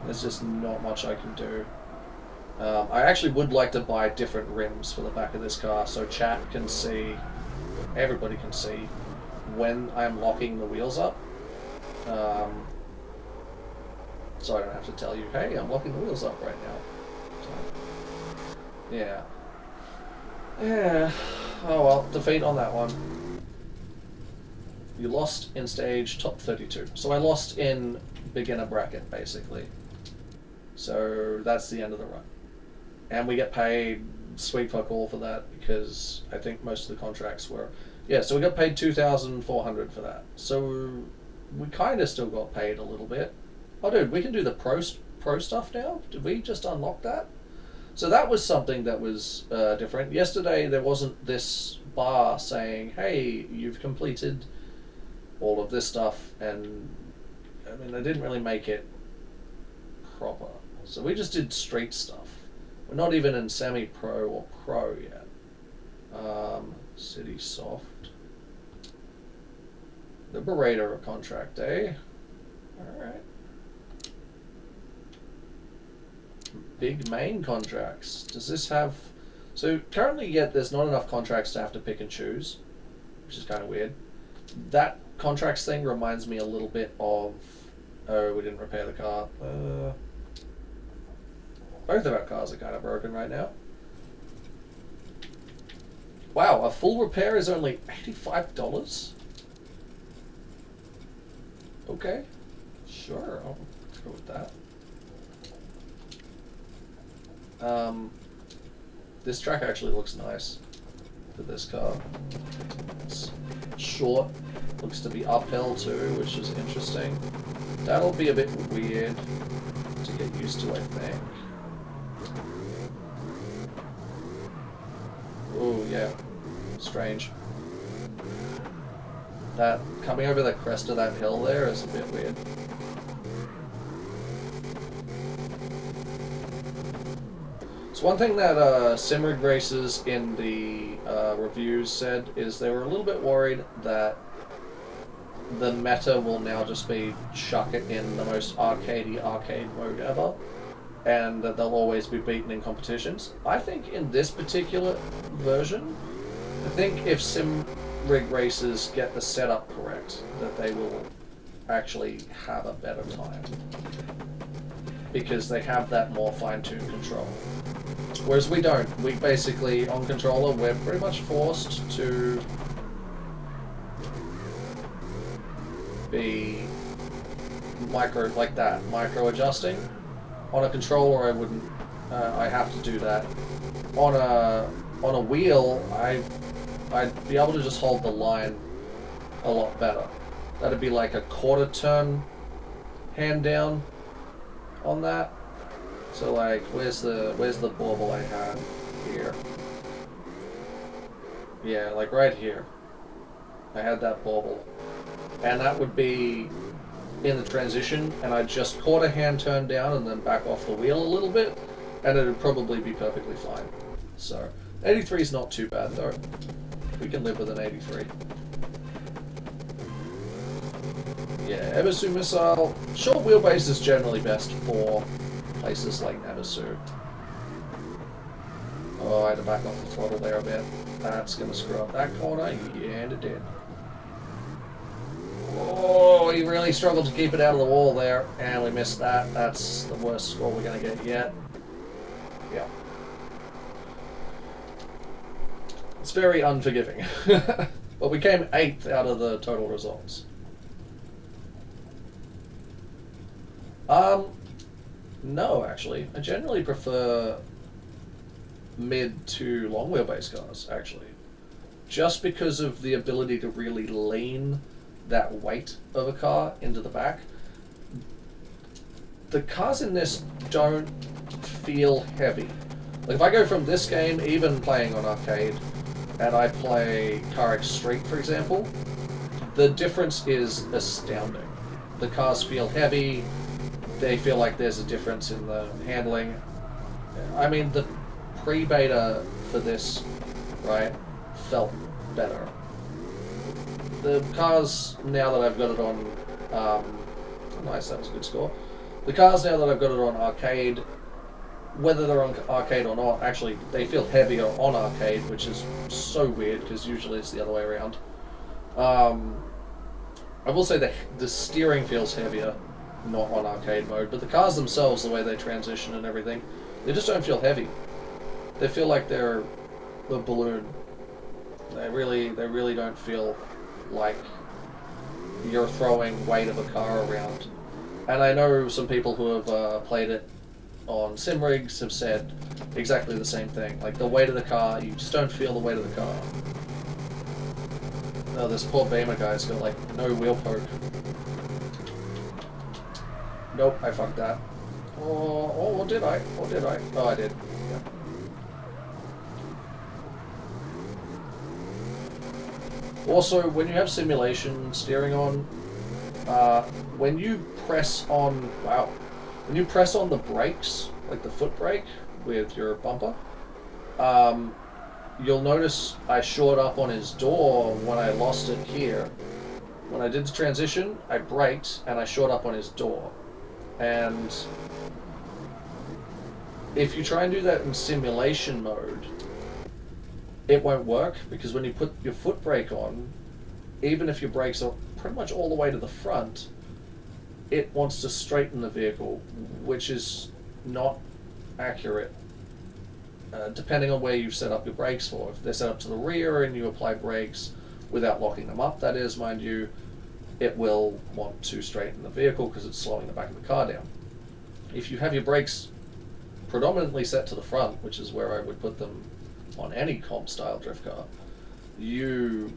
There's just not much I can do. I actually would like to buy different rims for the back of this car so chat can see, everybody can see, when I'm locking the wheels up. So I don't have to tell you, hey, I'm locking the wheels up right now. So, yeah. Yeah. Oh well, defeat on that one. You lost in stage top 32. So I lost in beginner bracket, basically. So that's the end of the run. And we get paid sweet fuck all for that, because I think most of the contracts were... Yeah, so we got paid 2,400 for that. So we kind of still got paid a little bit. Oh dude, we can do the pro stuff now? Did we just unlock that? So that was something that was different. Yesterday there wasn't this bar saying, hey, you've completed all of this stuff, and I mean, they didn't really make it proper. So we just did street stuff. We're not even in semi-pro or pro yet. City soft. Liberator contract, eh? Alright. Big main contracts. Does this have... So currently yet there's not enough contracts to have to pick and choose, which is kind of weird. That contracts thing reminds me a little bit of... Oh, we didn't repair the car. Both of our cars are kind of broken right now. Wow, a full repair is only $85? Okay. Sure, I'll go with that. This track actually looks nice for this car. It's short, looks to be uphill too, which is interesting. That'll be a bit weird to get used to, I think. Oh yeah, strange. That coming over the crest of that hill there is a bit weird. So one thing that Simrig Races in the reviews said is they were a little bit worried that the meta will now just be chuck it in the most arcade mode ever, and that they'll always be beaten in competitions. I think in this particular version, I think if sim rig racers get the setup correct, that they will actually have a better time. Because they have that more fine-tuned control. Whereas we don't. We basically, on controller, we're pretty much forced to be micro adjusting. On a controller, I wouldn't. I have to do that. On a wheel, I'd be able to just hold the line a lot better. That'd be like a quarter turn hand down on that. So like, where's the bauble I had here? Yeah, like right here. I had that bauble, and that would be in the transition, and I'd just quarter hand turn down and then back off the wheel a little bit, and it'd probably be perfectly fine. So 83 is not too bad though. We can live with an 83. Yeah, Ebisu missile. Short wheelbase is generally best for places like Ebisu. Oh, I had to back off the throttle there a bit. That's gonna screw up that corner. Yeah, and it did. Oh, he really struggled to keep it out of the wall there, and we missed that. That's the worst score we're gonna get yet. Yeah. It's very unforgiving. But we came 8th out of the total results. No, actually. I generally prefer mid to long wheelbase cars, actually. Just because of the ability to really lean that weight of a car into the back. The cars in this don't feel heavy. Like if I go from this game, even playing on arcade, and I play CarX Street, for example, the difference is astounding. The cars feel heavy. They feel like there's a difference in the handling. I mean, the pre-beta for this, right, felt better. The cars, now that I've got it on, nice, that was a good score. The cars, now that I've got it on arcade, whether they're on arcade or not, actually, they feel heavier on arcade, which is so weird, because usually it's the other way around. I will say that the steering feels heavier, not on arcade mode, but the cars themselves, the way they transition and everything, they just don't feel heavy. They feel like they're a balloon. They really don't feel like you're throwing weight of a car around. And I know some people who have played it on sim rigs have said exactly the same thing. Like the weight of the car, you just don't feel the weight of the car. Oh, this poor Beamer guy's got like no wheel poke. Nope, I fucked that. Or did I? Or did I? Oh, I did. Yeah. Also, when you have simulation steering on, when you press on, when you press on the brakes, like the foot brake with your bumper, you'll notice I shored up on his door when I lost it here. When I did the transition, I braked and I shored up on his door. And if you try and do that in simulation mode, it won't work, because when you put your foot brake on, even if your brakes are pretty much all the way to the front, it wants to straighten the vehicle, which is not accurate, depending on where you've set up your brakes for. If they're set up to the rear and you apply brakes without locking them up, that is, mind you, it will want to straighten the vehicle because it's slowing the back of the car down. If you have your brakes predominantly set to the front, which is where I would put them on any comp style drift car, you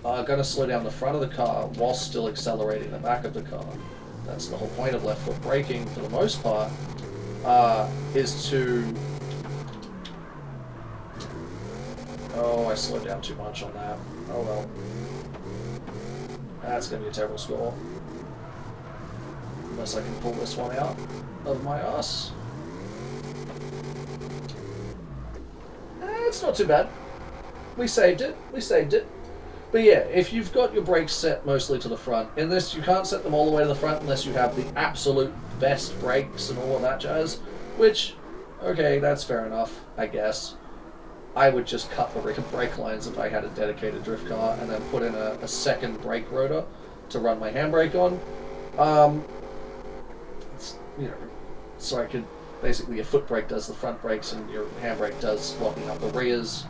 are going to slow down the front of the car while still accelerating the back of the car. That's the whole point of left foot braking for the most part, is to... Oh, I slowed down too much on that. Oh well. That's going to be a terrible score. Unless I can pull this one out of my ass. It's not too bad. We saved it. We saved it. But yeah, if you've got your brakes set mostly to the front, in this you can't set them all the way to the front unless you have the absolute best brakes and all of that jazz, which, okay, that's fair enough, I guess. I would just cut the rear brake lines if I had a dedicated drift car, and then put in a second brake rotor to run my handbrake on. You know, so I could basically, your foot brake does the front brakes and your handbrake does locking up the rears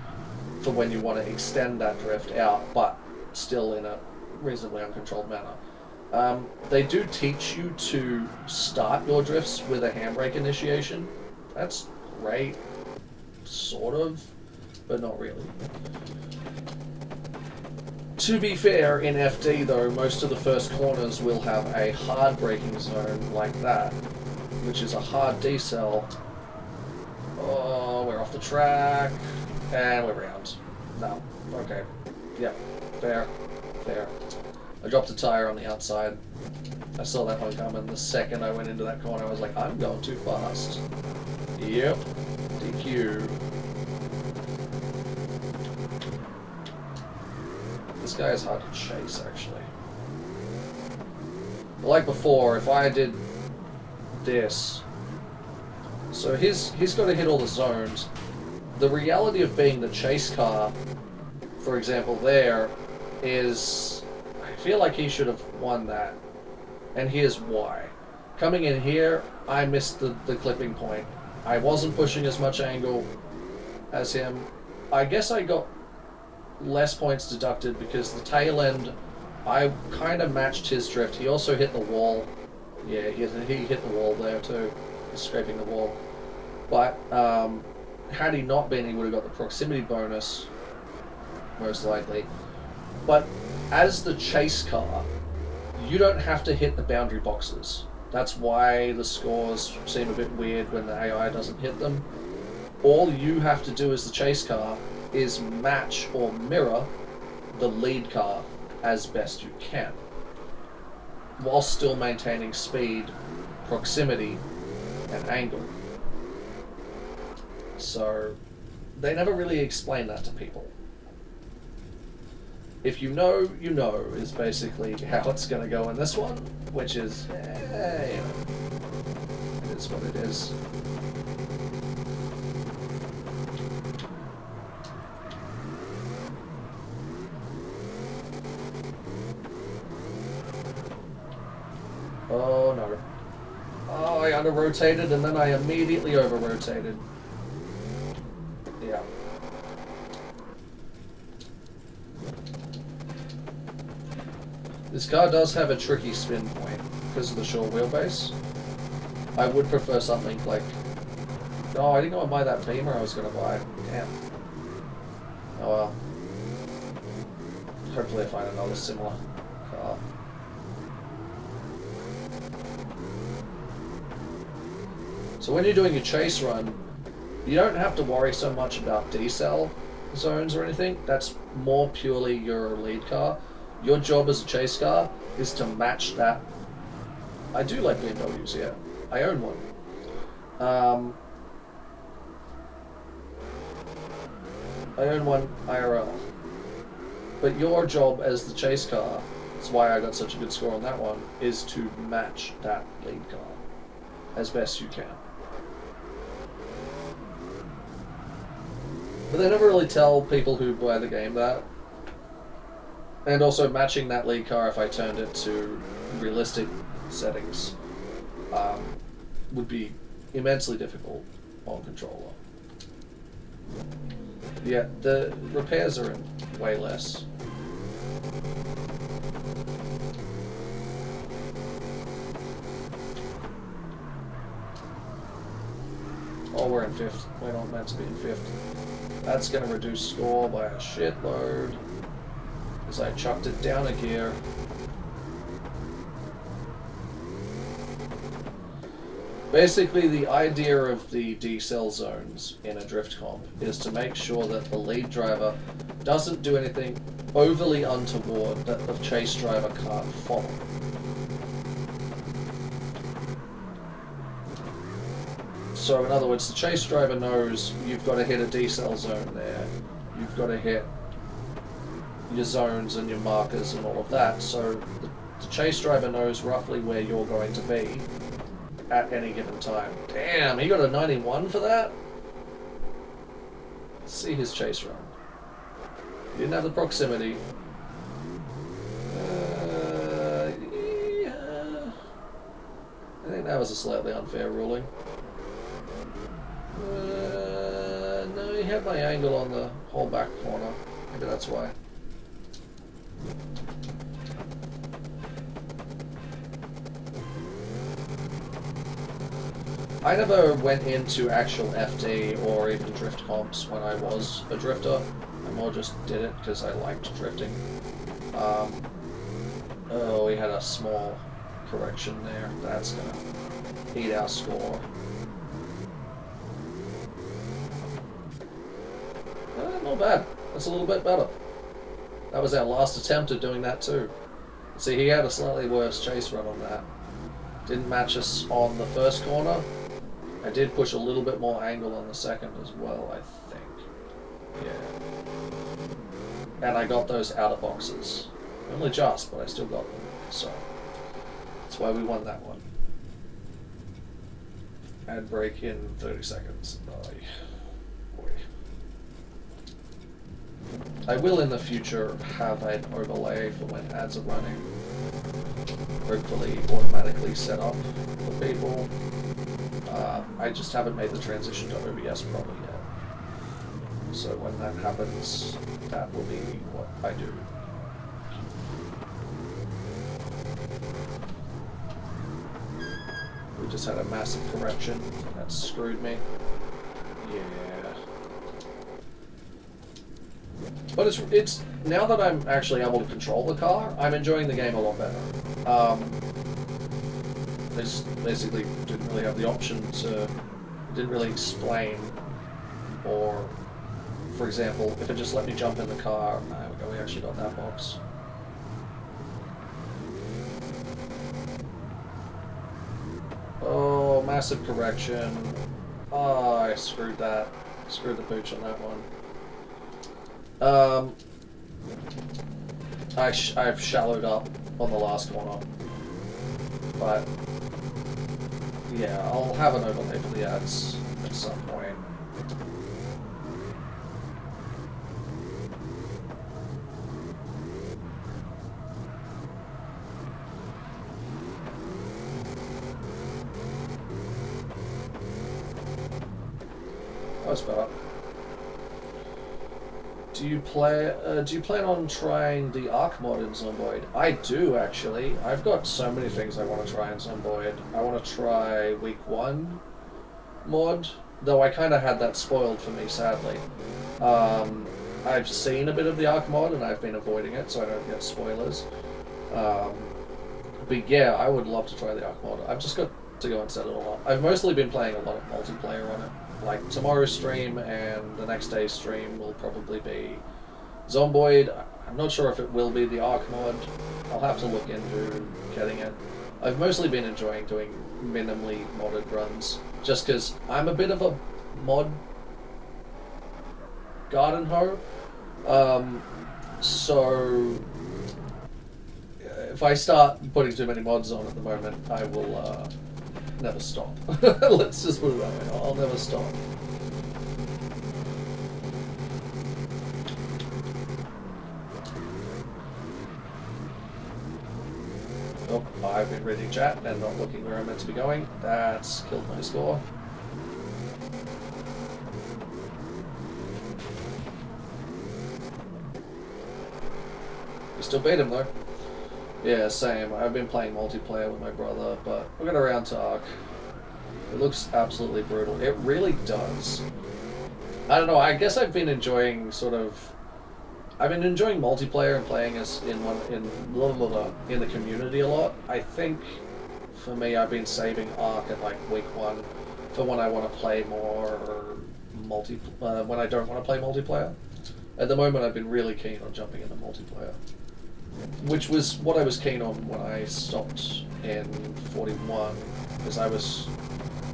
for when you want to extend that drift out, but still in a reasonably uncontrolled manner. They do teach you to start your drifts with a handbrake initiation. That's great, sort of, but not really. To be fair, in FD though, most of the first corners will have a hard braking zone like that, which is a hard decel. Oh, we're off the track, and we're round. No, okay. Yep, fair. I dropped a tire on the outside. I saw that one coming. The second I went into that corner, I was like, I'm going too fast. Yep, DQ. This guy is hard to chase, actually. Like before, if I did this, so he's got to hit all the zones. The reality of being the chase car, for example, there is, I feel like he should have won that, and here's why. Coming in here, I missed the clipping point. I wasn't pushing as much angle as him. I guess I got less points deducted because the tail end, I kind of matched his drift. He also hit the wall. Yeah, he hit the wall there too. He's scraping the wall. But had he not been, he would have got the proximity bonus, most likely. But as the chase car, you don't have to hit the boundary boxes. That's why the scores seem a bit weird when the AI doesn't hit them. All you have to do as the chase car is match or mirror the lead car as best you can, while still maintaining speed, proximity, and angle. So they never really explain that to people. If you know, you know, is basically how it's going to go in this one, which is, you know, it is what it is. Oh no. Oh, I under-rotated and then I immediately over-rotated. Yeah. This car does have a tricky spin point because of the short wheelbase. I would prefer something like... Oh, I didn't go and buy that Beamer I was going to buy. Damn. Oh well. Hopefully I find another similar car. So when you're doing your chase run, you don't have to worry so much about decel zones or anything. That's more purely your lead car. Your job as a chase car is to match that. I do like BMWs, yeah. I own one. I own one IRL. But your job as the chase car, that's why I got such a good score on that one, is to match that lead car as best you can. But they never really tell people who buy the game that. And also matching that lead car, if I turned it to realistic settings, would be immensely difficult on controller. Yeah, the repairs are in way less. Oh, we're in 5th. We're not meant to be in 5th. That's going to reduce score by a shitload, because I chucked it down a gear. Basically, the idea of the decel zones in a drift comp is to make sure that the lead driver doesn't do anything overly untoward that the chase driver can't follow. So in other words, the chase driver knows you've got to hit a decel zone there. You've got to hit your zones and your markers and all of that. So the chase driver knows roughly where you're going to be at any given time. Damn, he got a 91 for that? see his chase run. He didn't have the proximity. Yeah. I think that was a slightly unfair ruling. No, he had my angle on the whole back corner. Maybe that's why. I never went into actual FD or even drift comps when I was a drifter. I more just did it because I liked drifting. Oh, we had a small correction there. That's gonna eat our score. Not bad. That's a little bit better. That was our last attempt at doing that too. See, he had a slightly worse chase run on that. Didn't match us on the first corner. I did push a little bit more angle on the second as well, I think. Yeah. And I got those outer boxes. Only just, but I still got them. So, that's why we won that one. And break in 30 seconds. Boy. I will in the future have an overlay for when ads are running. Hopefully automatically set up for people. I just haven't made the transition to OBS properly yet. So when that happens, that will be what I do. We just had a massive correction. That screwed me. Yeah. But it's now that I'm actually able to control the car, I'm enjoying the game a lot better. They just basically didn't really have the option to, didn't really explain, or, for example, if it just let me jump in the car, there we go, we actually got that box. Oh, massive correction. Oh, I screwed that. Screwed the pooch on that one. I've shallowed up on the last corner, but yeah, I'll have an overlay for the ads at some point. That was better. Do you plan on trying the Arc mod in Zomboid? I do, actually. I've got so many things I want to try in Zomboid. I want to try Week 1 mod, though I kind of had that spoiled for me, sadly. I've seen a bit of the Arc mod, and I've been avoiding it, so I don't get spoilers. But yeah, I would love to try the Arc mod. I've just got to go and set it all up. I've mostly been playing a lot of multiplayer on it. Like tomorrow's stream and the next day's stream will probably be Zomboid. I'm not sure if it will be the Arc mod. I'll have to look into getting it. I've mostly been enjoying doing minimally modded runs, just because I'm a bit of a mod garden hoe. So if I start putting too many mods on at the moment, I will never stop. Let's just put it that way. I'll never stop. Oh, I've been reading chat and not looking where I'm meant to be going. That's killed my score. We still beat him though. Yeah, same. I've been playing multiplayer with my brother, but we'll get around to Arc. It looks absolutely brutal. It really does. I don't know, I guess I've been enjoying I've been enjoying multiplayer and playing as in the community a lot. I think for me, I've been saving Arc at like Week 1 for when I want to play more when I don't want to play multiplayer. At the moment, I've been really keen on jumping into multiplayer, which was what I was keen on when I stopped in 41, because I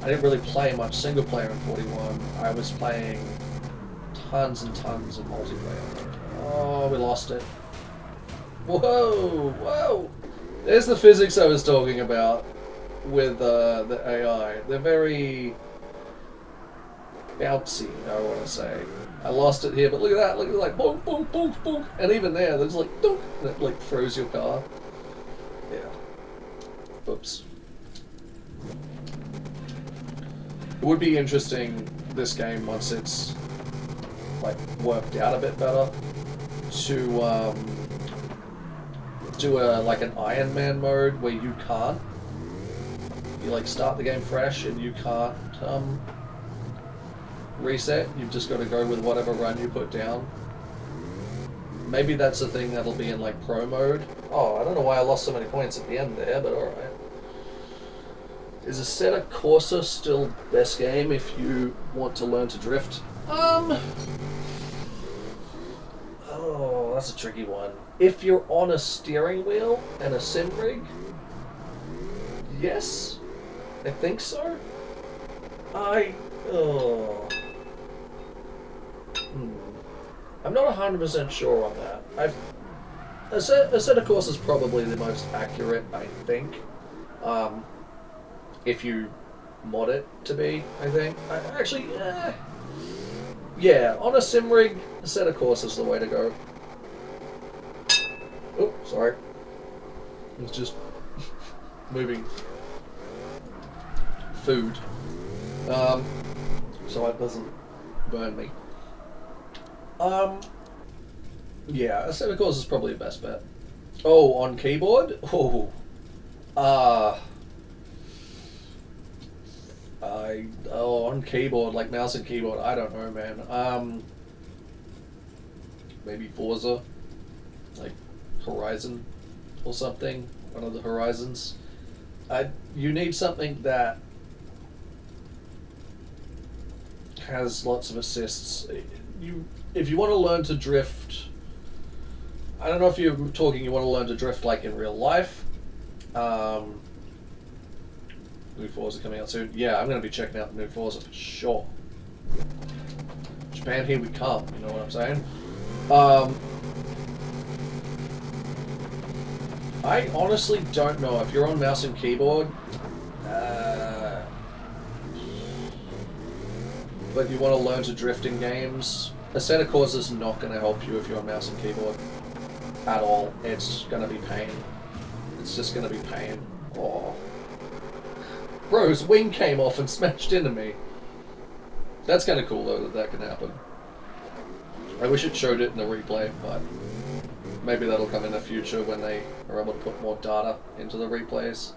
didn't really play much single player in 41. I was playing tons and tons of multiplayer. Oh, we lost it. Whoa, whoa! There's the physics I was talking about with the AI. They're very bouncy, I want to say. I lost it here, but look at that. Look at like boom, boom, boom, boom, and even there's like dunk, and it like throws your car. Yeah. Oops. It would be interesting this game once it's like worked out a bit better to do like an Iron Man mode where you can't. You like start the game fresh and you can't reset. You've just got to go with whatever run you put down. Maybe that's a thing that'll be in like pro mode. Oh, I don't know why I lost so many points at the end there, but alright. Is Assetto Corsa still best game if you want to learn to drift? Oh, that's a tricky one. If you're on a steering wheel and a sim rig, yes, I think so. I'm not 100% sure on that. Assetto Corsa is probably the most accurate, I think. If you mod it to be, I think. Yeah, on a sim rig, Assetto Corsa is the way to go. Oh, sorry. It's just moving food. So it doesn't burn me. Yeah, Assetto Corsa is probably the best bet. Oh, on keyboard? On keyboard, like mouse and keyboard, I don't know, man. Maybe Forza, like Horizon or something, one of the Horizons. You need something that has lots of assists. If you want to learn to drift, I don't know if you're talking you want to learn to drift like in real life. New Forza coming out soon. Yeah, I'm going to be checking out the new Forza for sure. Japan, here we come. You know what I'm saying? I honestly don't know if you're on mouse and keyboard, but you want to learn to drift in games. Assetto Corsa is not going to help you if you're on mouse and keyboard at all. It's going to be pain. It's just going to be pain. Oh. Bro, his wing came off and smashed into me. That's kind of cool, though, that can happen. I wish it showed it in the replay, but maybe that'll come in the future when they are able to put more data into the replays.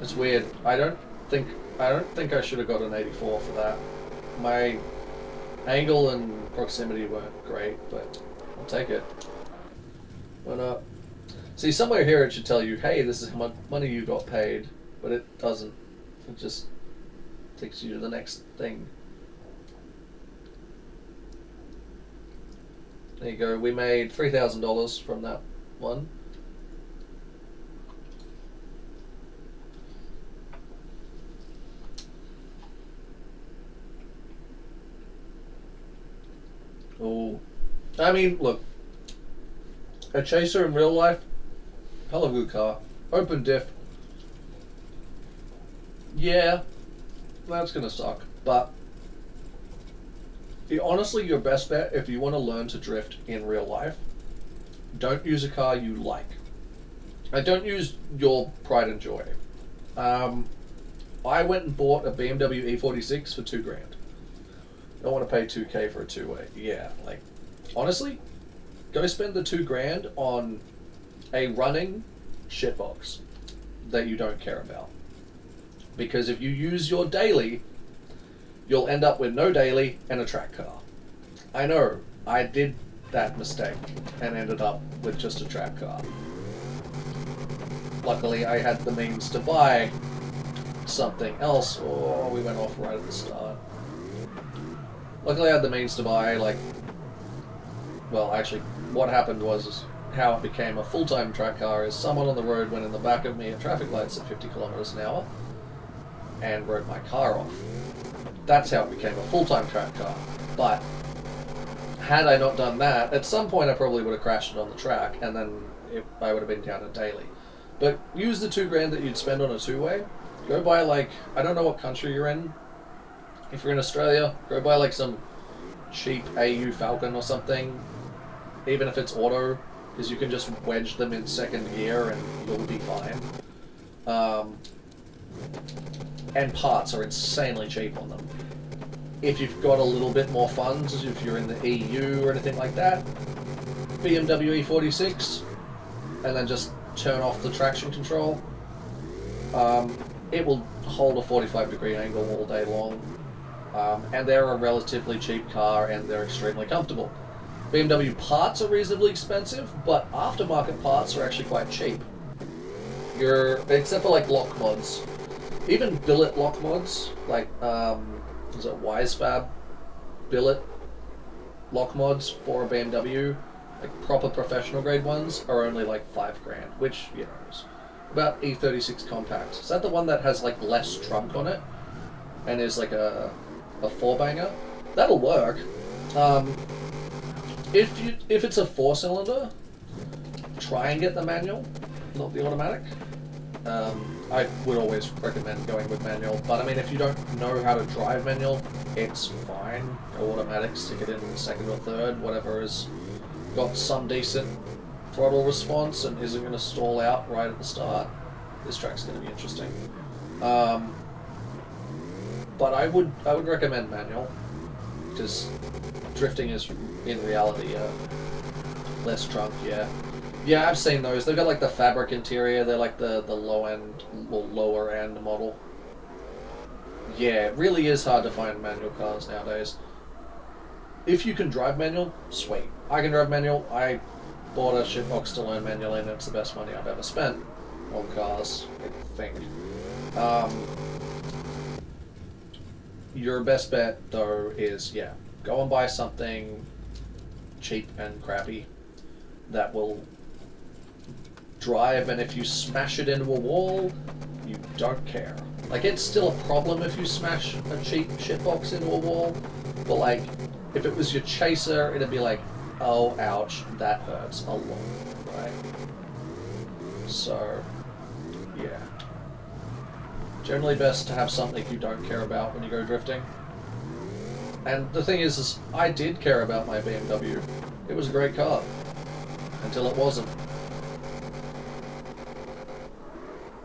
It's weird. I don't think I should have got an 84 for that. My angle and proximity weren't great, but I'll take it. But see, somewhere here it should tell you, hey, this is how much money you got paid, but it doesn't. It just takes you to the next thing. There you go. We made $3,000 from that one. Oh, I mean, look, a Chaser in real life, hell of a good car. Open diff. Yeah, that's gonna suck. But honestly, your best bet if you want to learn to drift in real life, don't use a car you like. Don't use your pride and joy. I went and bought a BMW E46 for $2,000. I don't want to pay $2,000 for a two-way. Yeah, like, honestly, go spend the $2,000 on a running shitbox that you don't care about. Because if you use your daily, you'll end up with no daily and a track car. I know, I did that mistake and ended up with just a track car. Luckily, I had the means to buy something else. Oh, we went off right at the start. Luckily, I had the means to buy, like, well, actually, what happened was how it became a full-time track car is someone on the road went in the back of me at traffic lights at 50 kilometers an hour and wrote my car off. That's how it became a full-time track car. But had I not done that, at some point I probably would have crashed it on the track, and then I would have been down a daily. But use the $2,000 that you'd spend on a two-way. Go buy, like, I don't know what country you're in, If you're in Australia, go buy like some cheap AU Falcon or something, even if it's auto, because you can just wedge them in second gear and you'll be fine. And parts are insanely cheap on them. If you've got a little bit more funds, if you're in the EU or anything like that, BMW E46, and then just turn off the traction control. It will hold a 45-degree angle all day long. And they're a relatively cheap car and they're extremely comfortable. BMW parts are reasonably expensive, but aftermarket parts are actually quite cheap. Except for like lock mods. Even billet lock mods, like, is it Wisefab billet lock mods for a BMW, like proper professional grade ones, are only like $5,000, which, you know, is about E36 compact. Is that the one that has like less trunk on it and is like a four-banger? That'll work. If it's a 4-cylinder, try and get the manual, not the automatic. I would always recommend going with manual, but I mean, if you don't know how to drive manual, it's fine. Go automatic, stick it in second or third, whatever has got some decent throttle response and isn't going to stall out right at the start. This track's going to be interesting. But I would recommend manual, because drifting is in reality less trunk. Yeah, I've seen those. They've got like the fabric interior. They're like the low end or lower end model. Yeah, it really is hard to find manual cars nowadays. If you can drive manual, sweet. I can drive manual. I bought a shitbox to learn manual and it's the best money I've ever spent on cars, I think. Your best bet though is, yeah, go and buy something cheap and crappy that will drive, and if you smash it into a wall, you don't care. Like, it's still a problem if you smash a cheap shitbox into a wall, but like, if it was your chaser, it'd be like, oh, ouch, that hurts a lot, right? So, yeah. Generally best to have something you don't care about when you go drifting. And the thing is I did care about my BMW. It was a great car. Until it wasn't.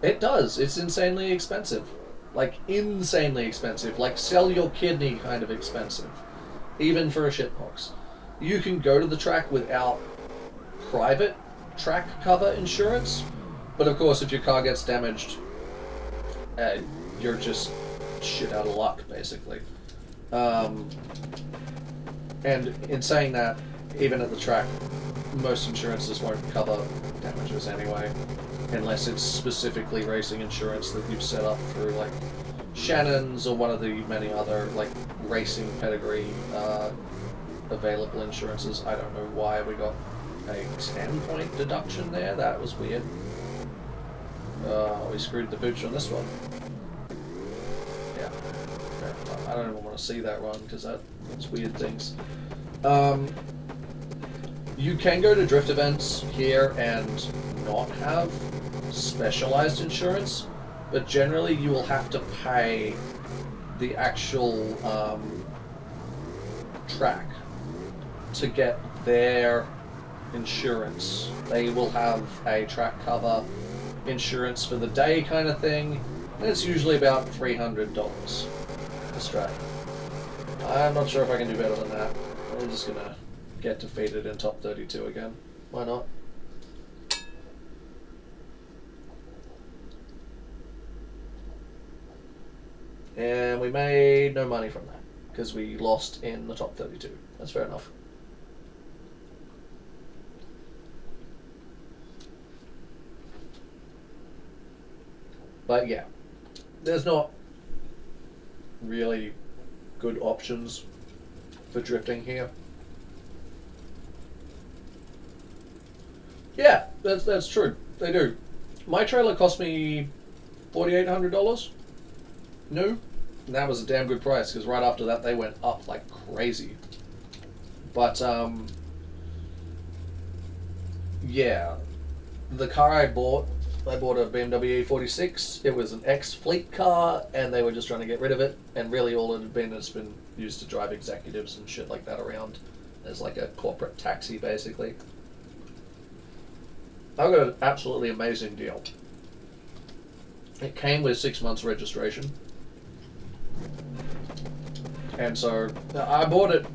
It does. It's insanely expensive. Like, insanely expensive. Like, sell your kidney kind of expensive. Even for a shitbox. You can go to the track without private track cover insurance, but of course if your car gets damaged, you're just shit out of luck, basically. And in saying that, even at the track, most insurances won't cover damages anyway, unless it's specifically racing insurance that you've set up through like Shannon's or one of the many other like racing pedigree available insurances. I don't know why we got a 10-point deduction there. That was weird. We screwed the pooch on this one. Yeah. Okay. I don't even want to see that run because that's weird things. You can go to drift events here and not have specialized insurance, but generally you will have to pay the actual track to get their insurance. They will have a track cover insurance for the day kind of thing, and it's usually about $300 Australian. I'm not sure if I can do better than that. I'm just gonna get defeated in top 32 again. Why not? And we made no money from that because we lost in the top 32. That's fair enough. But yeah, there's not really good options for drifting here. Yeah, that's true. They do. My trailer cost me $4,800 new. And that was a damn good price because right after that they went up like crazy. But yeah, the car I bought I bought a BMW E46. It was an ex-fleet car, and they were just trying to get rid of it. And really, all it had been has been used to drive executives and shit like that around as like a corporate taxi, basically. I got an absolutely amazing deal. It came with 6 months registration, and so I bought it.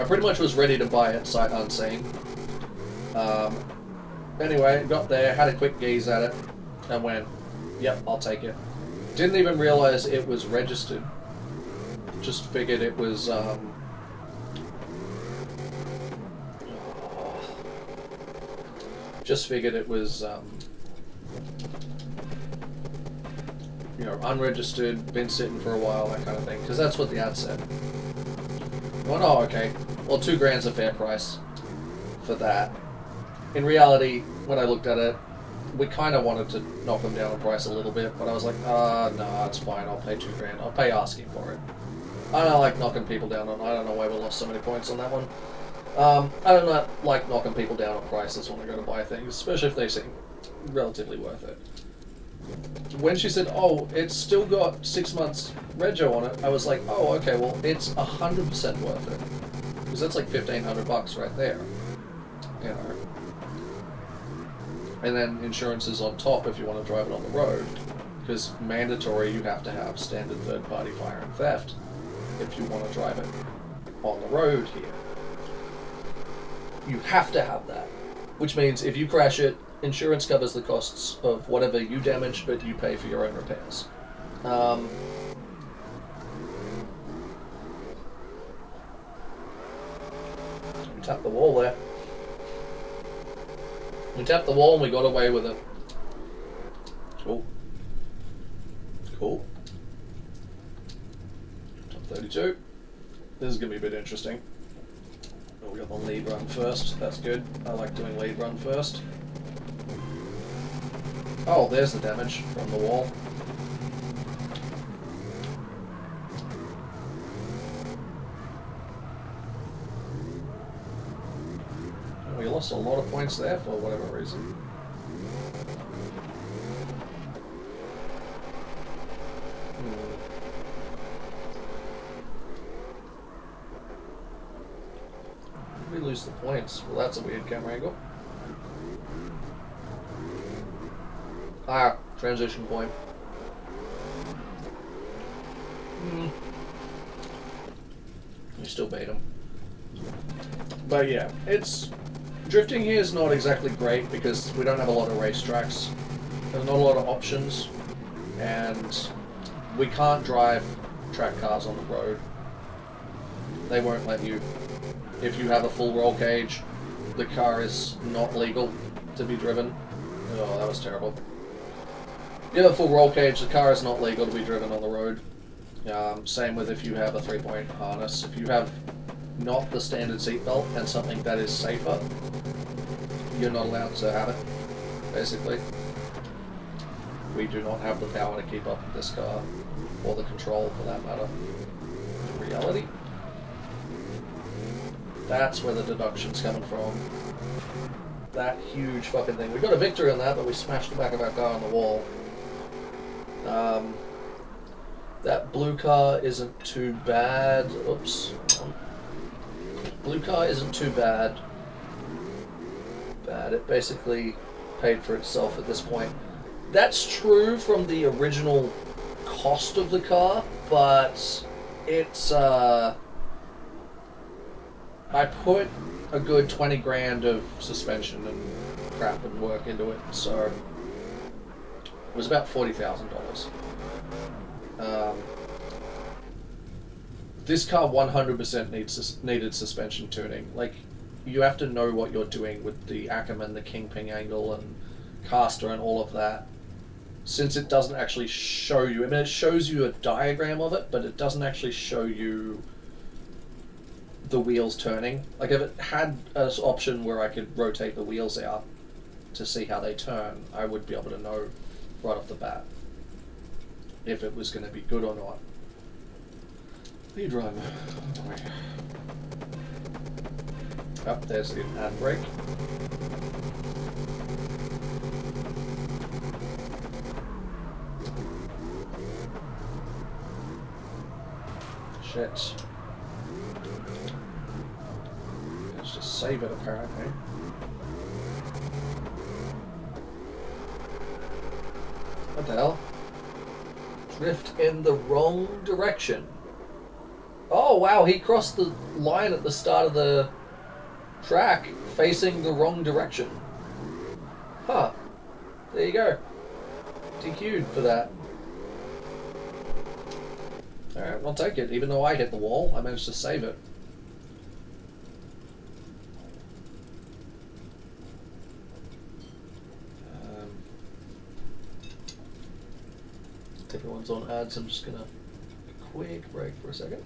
I pretty much was ready to buy it sight unseen. Anyway, got there, had a quick gaze at it, and went, yep, I'll take it. Didn't even realize it was registered. Just figured it was, you know, unregistered, been sitting for a while, that kind of thing. Because that's what the ad said. Well, oh, okay. Well, $2,000's a fair price for that. In reality, when I looked at it, we kind of wanted to knock them down on price a little bit, but I was like, no, it's fine, I'll pay $2,000. I'll pay asking for it. I don't like knocking people down on, I don't know why we lost so many points on that one. I don't like knocking people down on prices when I go to buy things, especially if they seem relatively worth it. When she said, oh, it's still got 6 months rego on it, I was like, oh, okay, well, it's 100% worth it. Because that's like $1,500 right there. You know. And then insurance is on top if you want to drive it on the road. Because mandatory, you have to have standard third-party fire and theft if you want to drive it on the road here. You have to have that. Which means if you crash it, insurance covers the costs of whatever you damage, but you pay for your own repairs. We tapped the wall there. We tapped the wall and we got away with it. Cool. Cool. Top 32. This is going to be a bit interesting. Oh, we got the lead run first. That's good. I like doing lead run first. Oh, there's the damage from the wall. Oh, we lost a lot of points there for whatever reason. We lose the points. Well, that's a weird camera angle. Ah, transition point. You still bait him. But yeah, drifting here is not exactly great because we don't have a lot of racetracks. There's not a lot of options, and we can't drive track cars on the road. They won't let you. If you have a full roll cage, the car is not legal to be driven. Oh, that was terrible. If you have a full roll cage, the car is not legal to be driven on the road. Same with if you have a 3-point harness. If you have not the standard seatbelt and something that is safer, you're not allowed to have it, basically. We do not have the power to keep up with this car, or the control for that matter. In reality, that's where the deduction's coming from. That huge fucking thing. We got a victory on that, but we smashed the back of our car on the wall. That blue car isn't too bad. Oops. Blue car isn't too bad. It basically paid for itself at this point. That's true from the original cost of the car, but it's I put a good 20 grand of suspension and crap and work into it, so it was about $40,000. This car 100% needed suspension tuning. Like, you have to know what you're doing with the Ackerman, the Kingpin angle, and caster and all of that. Since it doesn't actually show you, I mean, it shows you a diagram of it, but it doesn't actually show you the wheels turning. Like, if it had an option where I could rotate the wheels out to see how they turn, I would be able to know right off the bat if it was going to be good or not. Lead run. Up there's the handbrake. Shit. Let's just save it apparently. What the hell? Drift in the wrong direction. Oh wow, he crossed the line at the start of the track facing the wrong direction. Huh. There you go. DQ'd for that. Alright, I'll take it. Even though I hit the wall, I managed to save it. Everyone's on ads, I'm just gonna quick break for a second.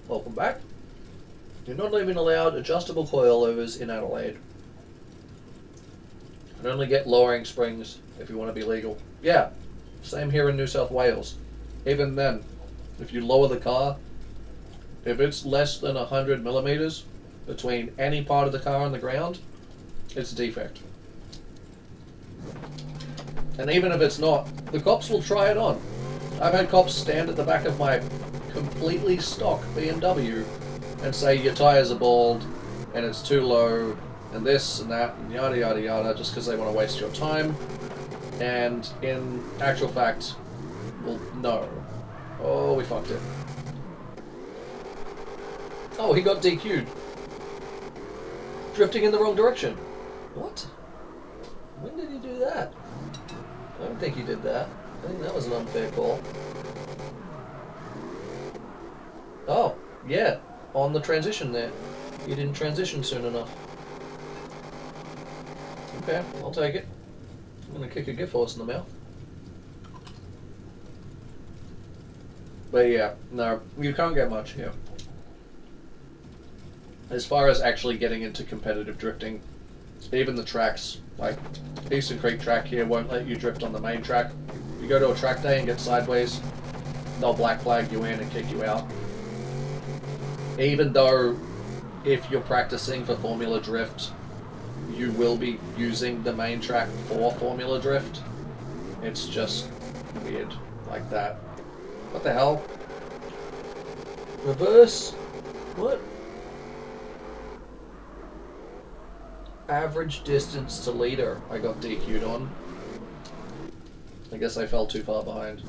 Welcome back. You're not even allowed adjustable coilovers in Adelaide. You can only get lowering springs if you want to be legal. Yeah, same here in New South Wales. Even then, if you lower the car, if it's less than 100 millimeters between any part of the car and the ground, it's a defect. And even if it's not, the cops will try it on. I've had cops stand at the back of my completely stock BMW and say your tires are bald and it's too low and this and that and yada yada yada just because they want to waste your time. And in actual fact, well, no. Oh, we fucked it. Oh, he got DQ'd. Drifting in the wrong direction. What? When did he do that? I don't think he did that. I think that was an unfair call. Oh, yeah. On the transition there. You didn't transition soon enough. Okay, I'll take it. I'm gonna kick a gift horse in the mouth. But yeah, no, you can't get much here. As far as actually getting into competitive drifting, even the tracks, like Eastern Creek track here won't let you drift on the main track. If you go to a track day and get sideways, they'll black flag you in and kick you out. Even though if you're practicing for Formula Drift, you will be using the main track for Formula Drift. It's just weird like that. What the hell? Reverse? What? Average distance to leader I got DQ'd on. I guess I fell too far behind.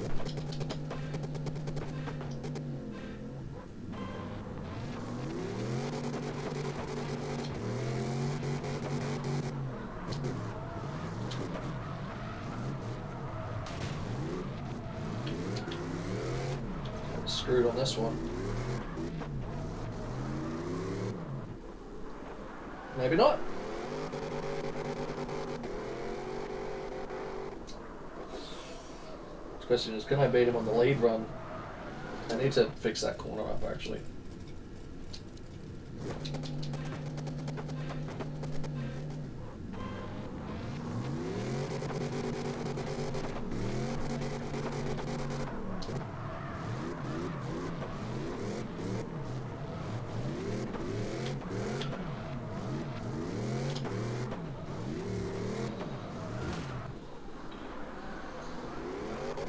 Screwed on this one. Maybe not. The question is, can I beat him on the lead run? I need to fix that corner up actually.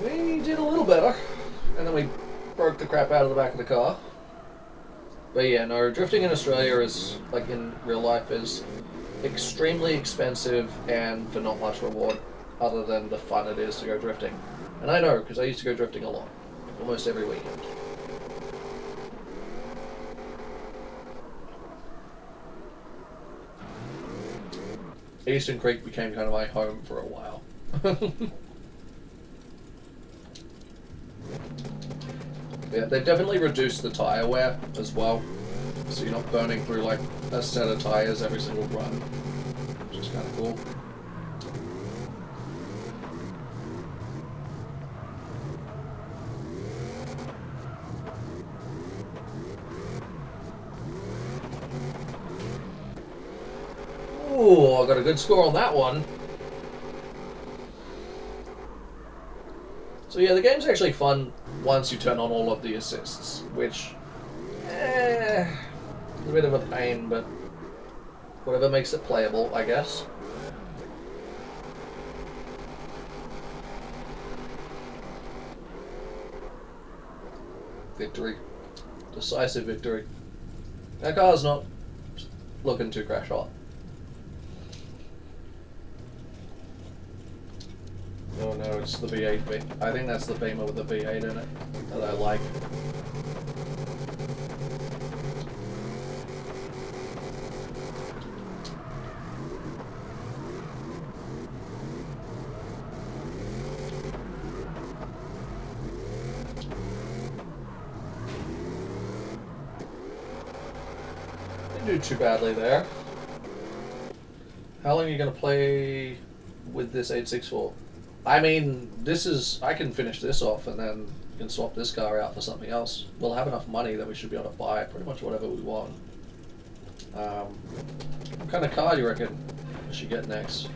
We did a little better, and then we broke the crap out of the back of the car. But yeah, no, drifting in Australia is, like in real life, is extremely expensive and for not much reward, other than the fun it is to go drifting. And I know, because I used to go drifting a lot, almost every weekend. Eastern Creek became kind of my home for a while. Yeah, they've definitely reduced the tyre wear as well, so you're not burning through like a set of tyres every single run, which is kind of cool. Ooh, I got a good score on that one. So yeah, the game's actually fun once you turn on all of the assists, which, is a bit of a pain, but whatever makes it playable, I guess. Victory. Decisive victory. That car's not looking too crash hot. Oh no, it's the V8. I think that's the Beamer with the V8 in it that I like. Didn't do too badly there. How long are you going to play with this 864? I mean, I can finish this off and then we can swap this car out for something else. We'll have enough money that we should be able to buy pretty much whatever we want. What kind of car do you reckon we should get next?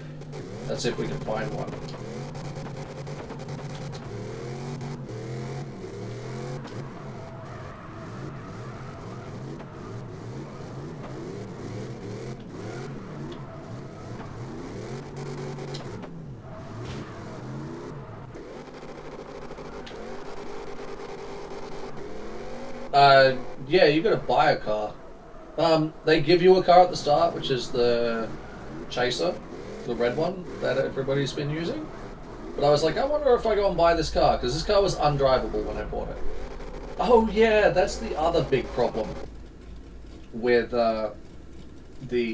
Let's see if we can find one. Yeah, you gotta buy a car. They give you a car at the start, which is the Chaser, the red one that everybody's been using. But I was like, I wonder if I go and buy this car, because this car was undrivable when I bought it. Oh yeah, that's the other big problem with the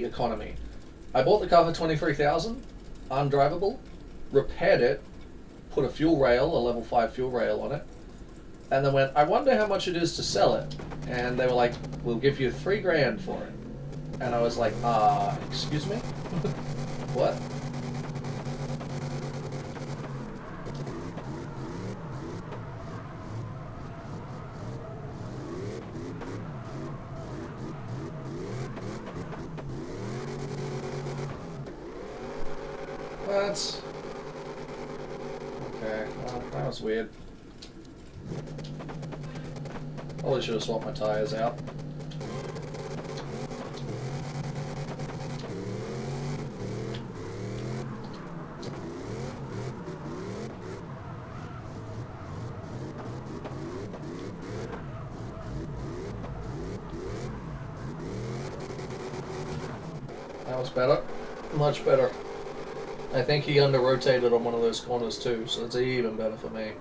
economy. I bought the car for $23,000, undrivable, repaired it, put a fuel rail, a level 5 fuel rail on it, and then went, I wonder how much it is to sell it. And they were like, we'll give you $3,000 for it. And I was like, excuse me? What? What? Okay, well, that was weird. Probably should have swapped my tires out. That was better. Much better. I think he under-rotated on one of those corners too, so it's even better for me.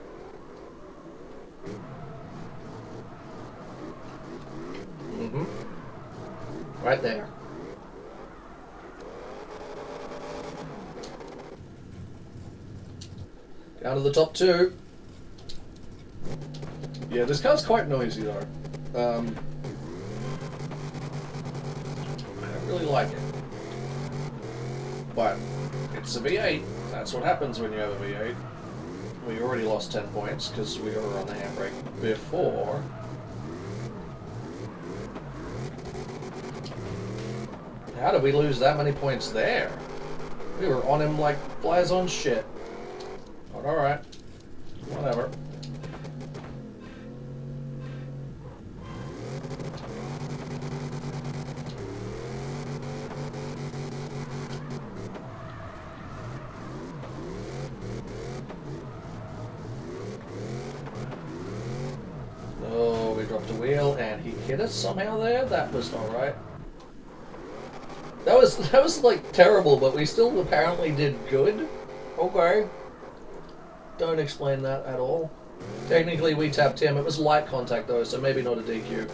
Right there. Down to the top two. Yeah, this car's quite noisy though. I don't really like it. But it's a V8. That's what happens when you have a V8. We already lost 10 points because we were on the handbrake before. How did we lose that many points there? We were on him like flies on shit. But alright. Whatever. Oh, we dropped a wheel and he hit us somehow there? That was not right. That was like terrible, but we still apparently did good. Okay. Don't explain that at all. Technically we tapped him. It was light contact though, so maybe not a DQ.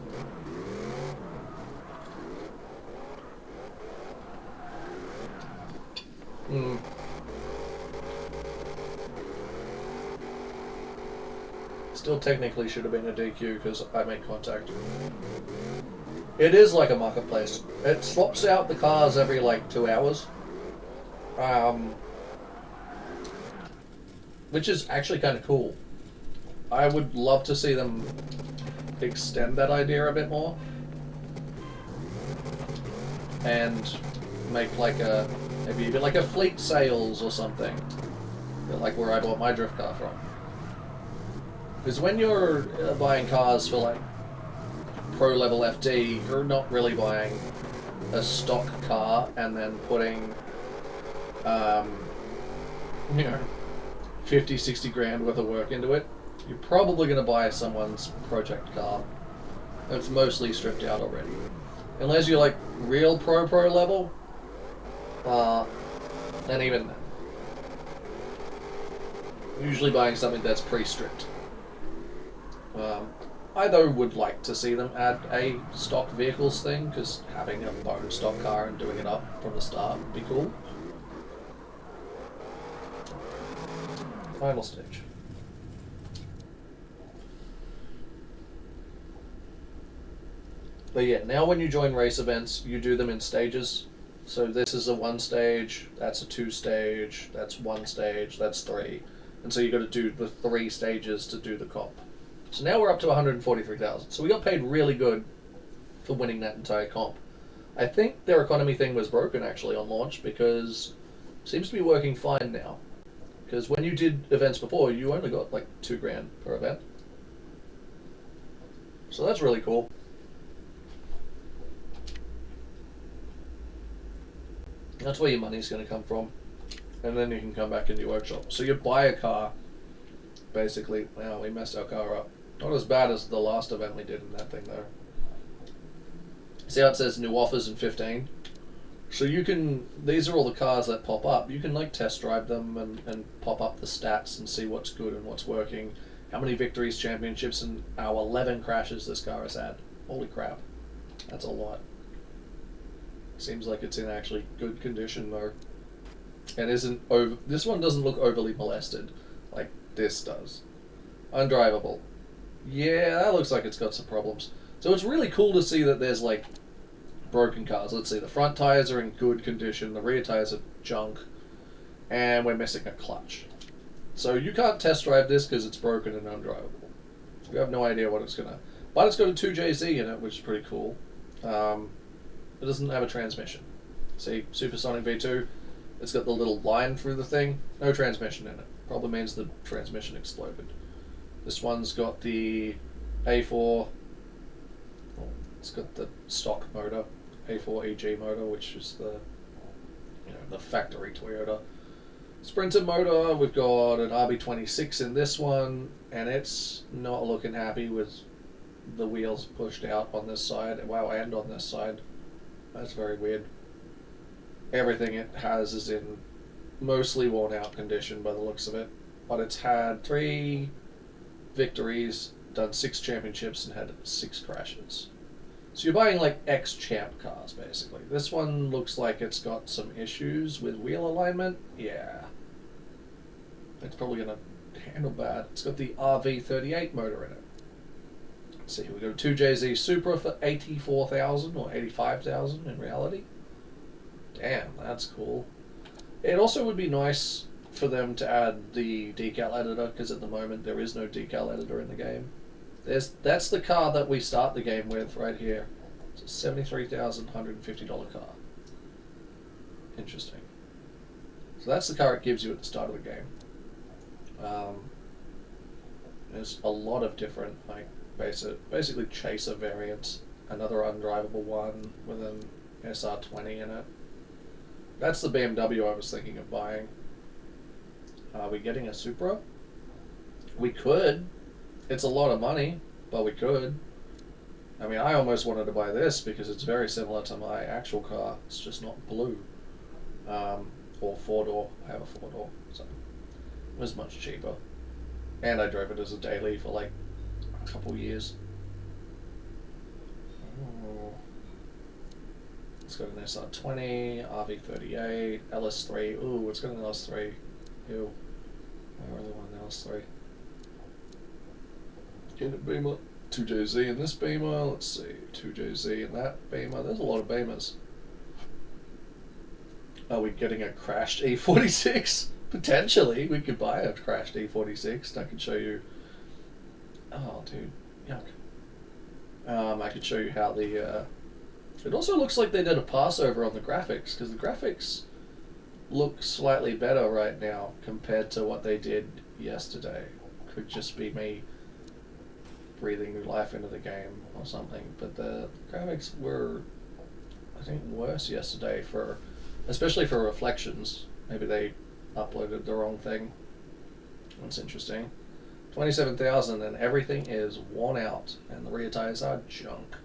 Still technically should have been a DQ because I made contact. It is like a marketplace. It swaps out the cars every like 2 hours. Which is actually kind of cool. I would love to see them extend that idea a bit more. And make like a, maybe even like a fleet sales or something. Like where I bought my drift car from. Because when you're buying cars for like pro level FD, you're not really buying a stock car and then putting, you know, 50, 60 grand worth of work into it. you're probably going to buy someone's project car. It's mostly stripped out already. Unless you're like real pro level, and even then. Usually buying something that's pre-stripped. I though would like to see them add a stock vehicles thing, because having a bone stock car and doing it up from the start would be cool. Final stage. But yeah, now when you join race events, you do them in stages. So this is a 1 stage, that's a 2 stage, that's 1 stage, that's 3. And so you got to do the 3 stages to do the comp. So now we're up to 143,000. So we got paid really good for winning that entire comp. I think their economy thing was broken actually on launch, because it seems to be working fine now. Because when you did events before, you only got like $2,000 per event. So that's really cool. That's where your money's going to come from. And then you can come back into your workshop. So you buy a car, basically. Wow, we messed our car up. Not as bad as the last event we did in that thing though. See how it says new offers in 15? So you can, these are all the cars that pop up. You can like test drive them and pop up the stats and see what's good and what's working. How many victories, championships, and our 11 crashes this car has had. Holy crap. That's a lot. Seems like it's in actually good condition though. And isn't over. This one doesn't look overly molested like this does. Undrivable. Yeah, that looks like it's got some problems. So it's really cool to see that there's like broken cars. Let's see, the front tires are in good condition, the rear tires are junk, and we're missing a clutch. So you can't test drive this because it's broken and undrivable. You have no idea what it's gonna. But it's got a 2JZ in it, which is pretty cool. It doesn't have a transmission. See, Supersonic V2, it's got the little line through the thing. No transmission in it. Probably means the transmission exploded. This one's got the A4. It's got the stock motor, A4 EG motor, which is the the factory Toyota. Sprinter motor. We've got an RB26 in this one, and it's not looking happy with the wheels pushed out on this side. Wow, and on this side. That's very weird. Everything it has is in mostly worn out condition by the looks of it. But it's had 3 victories, done 6 championships, and had 6 crashes. So you're buying like ex-champ cars basically. This one looks like it's got some issues with wheel alignment. Yeah. It's probably going to handle bad. It's got the RV38 motor in it. Let's see, we got a 2JZ Supra for 84,000 or 85,000 in reality. Damn, that's cool. It also would be nice for them to add the decal editor, because at the moment there is no decal editor in the game. That's the car that we start the game with right here. It's a $73,150 car. Interesting. So that's the car it gives you at the start of the game. There's a lot of different like basically chaser variants. Another undrivable one with an SR20 in it. That's the BMW I was thinking of buying. Are we getting a Supra? We could. It's a lot of money, but we could. I mean, I almost wanted to buy this because it's very similar to my actual car. It's just not blue. Or 4-door. I have a 4-door, so it was much cheaper. And I drove it as a daily for like a couple years. It's got an SR20, RV38, LS3. Ooh, it's got an LS3. Ew. I really want an LS3. In a Beamer. 2JZ in this Beamer. Let's see. 2JZ in that Beamer. There's a lot of Beamers. Are we getting a crashed E46? Potentially. We could buy a crashed E46. I could show you. Oh, dude. Yuck. I could show you how the. It also looks like they did a passover on the graphics, because the graphics look slightly better right now compared to what they did yesterday. Could just be me breathing new life into the game or something, but the graphics were, I think, worse yesterday, especially for reflections. Maybe they uploaded the wrong thing. That's interesting. 27,000 and everything is worn out and the rear tires are junk.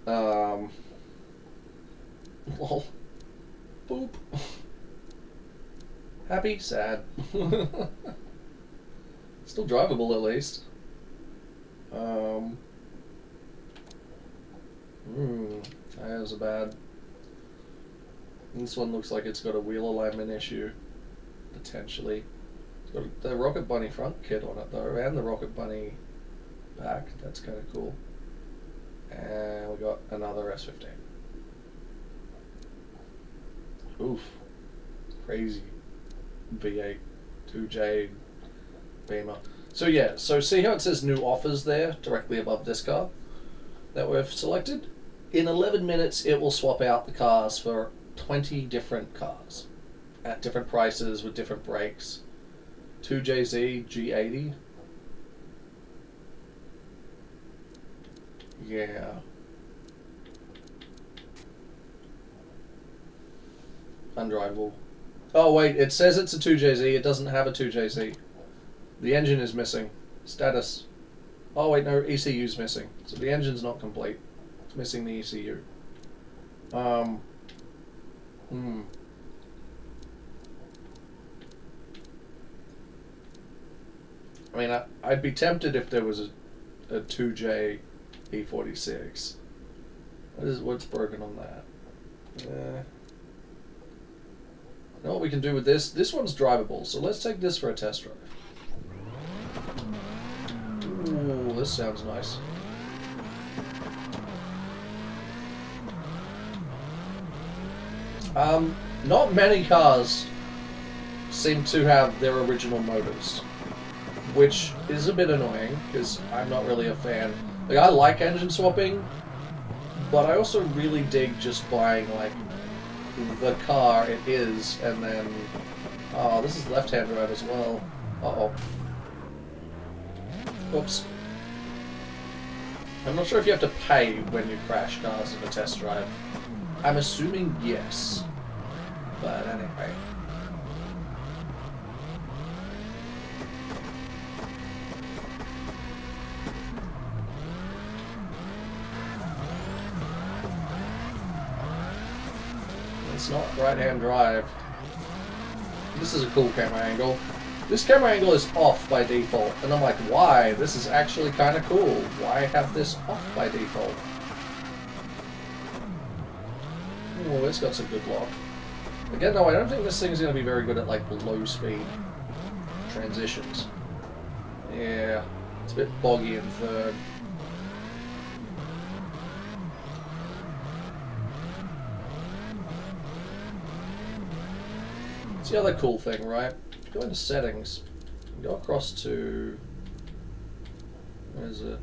Lol. Boop. Happy? Sad. Still drivable at least. Tires are bad. This one looks like it's got a wheel alignment issue, potentially. It's got the Rocket Bunny front kit on it though, and the Rocket Bunny back. That's kind of cool. And we got another S15. Oof. Crazy. V8 2J Beamer. So yeah, so see how it says new offers there directly above this car that we've selected? In 11 minutes it will swap out the cars for 20 different cars at different prices with different brakes. 2JZ G80. Yeah. Undrivable. Oh wait, it says it's a 2JZ, it doesn't have a 2JZ. The engine is missing. Status. Oh wait, no, ECU's missing. So the engine's not complete. It's missing the ECU. I mean, I'd be tempted if there was a 2J E46. What's broken on that? You know what we can do with this? This one's drivable, so let's take this for a test drive. Ooh, this sounds nice. Not many cars seem to have their original motors, which is a bit annoying because I'm not really a fan. Like, I like engine swapping, but I also really dig just buying like the car it is, and then this is left-hand drive as well. Oops. I'm not sure if you have to pay when you crash cars in a test drive. I'm assuming yes, but anyway. It's not right-hand drive. This is a cool camera angle. This camera angle is off by default, and I'm like, why? This is actually kind of cool. Why have this off by default? Oh, it's got some good lock. Again, though, I don't think this thing's going to be very good at like low-speed transitions. Yeah, it's a bit boggy in third. It's the other cool thing, right? Go into settings, go across to, where is it?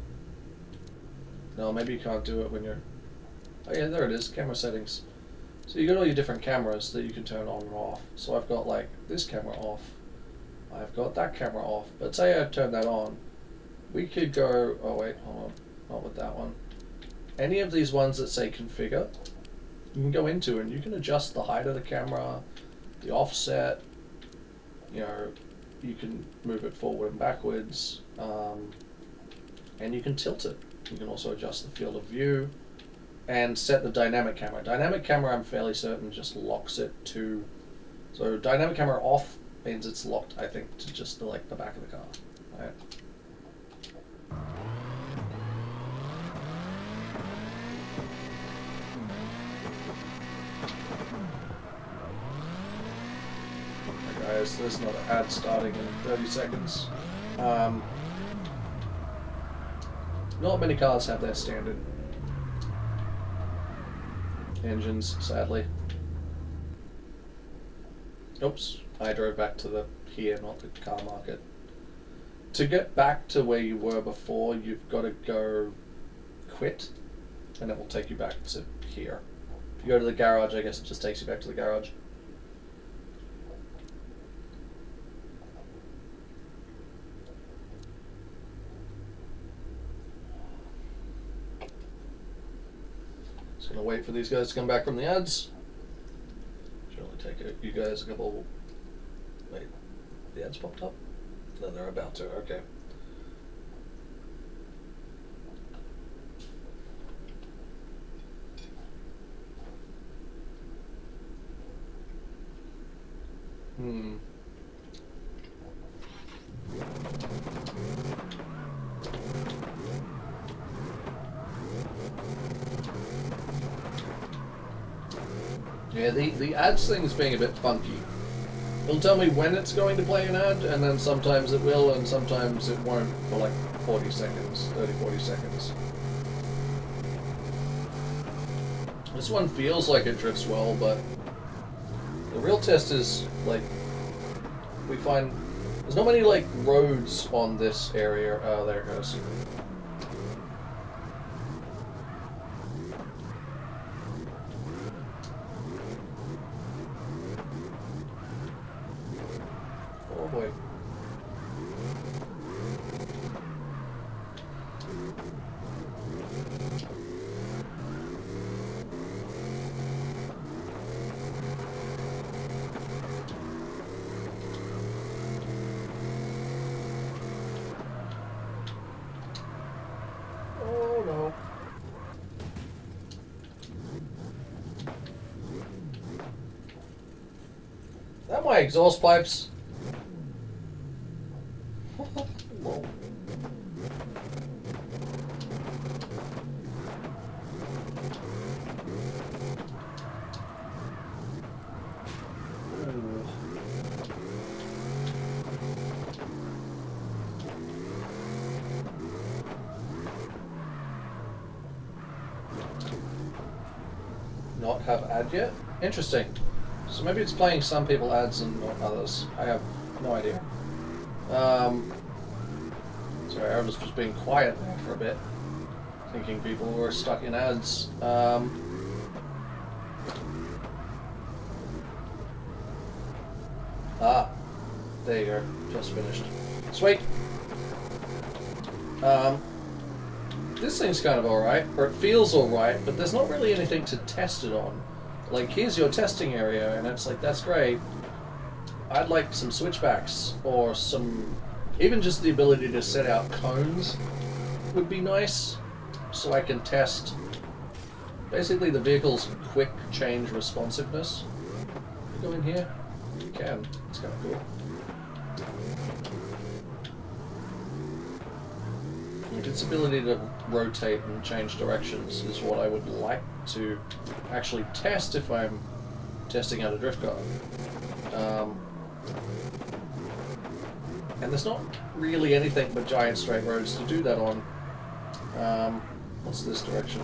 No, maybe you can't do it when you're, oh yeah, there it is, camera settings. So you got all your different cameras that you can turn on and off. So I've got like this camera off, I've got that camera off, but say I turn that on, we could go, oh wait, hold on, not with that one. Any of these ones that say configure, you can go into and you can adjust the height of the camera, the offset, you know, you can move it forward and backwards, and you can tilt it. You can also adjust the field of view and set the dynamic camera. Dynamic camera, I'm fairly certain, just locks it to, so dynamic camera off means it's locked, I think, to just the, like, the back of the car. Right? Guys, there's not an ad starting in 30 seconds. Not many cars have their standard engines, sadly. Oops, I drove back to the here, not the car market. To get back to where you were before, you've got to go quit, and it will take you back to here. If you go to the garage, I guess it just takes you back to the garage. Gonna wait for these guys to come back from the ads. Should only take you guys a couple. Wait, the ads popped up. No, they're about to. Okay. Hmm. Yeah, the ads thing is being a bit funky. It'll tell me when it's going to play an ad, and then sometimes it will, and sometimes it won't for like 40 seconds, 30, 40 seconds. This one feels like it drifts well, but the real test is, like, we find there's not many, like, roads on this area. Oh, there it goes. Oh boy. Oh no. Is that my exhaust pipes? Whoa. Ooh. Not have ad yet? Interesting. So maybe it's playing some people ads and not others. I have no idea. Sorry, I was just being quiet there for a bit, thinking people were stuck in ads. There you go. Just finished. Sweet. This thing's kind of alright, or it feels alright, but there's not really anything to test it on. Like, here's your testing area, and it's like, that's great. I'd like some switchbacks, or some... even just the ability to set out cones would be nice, so I can test basically the vehicle's quick change responsiveness. Can you go in here? You can. It's kind of cool. Its ability to rotate and change directions is what I would like to actually test if I'm testing out a drift car. And there's not really anything but giant straight roads to do that on. What's this direction?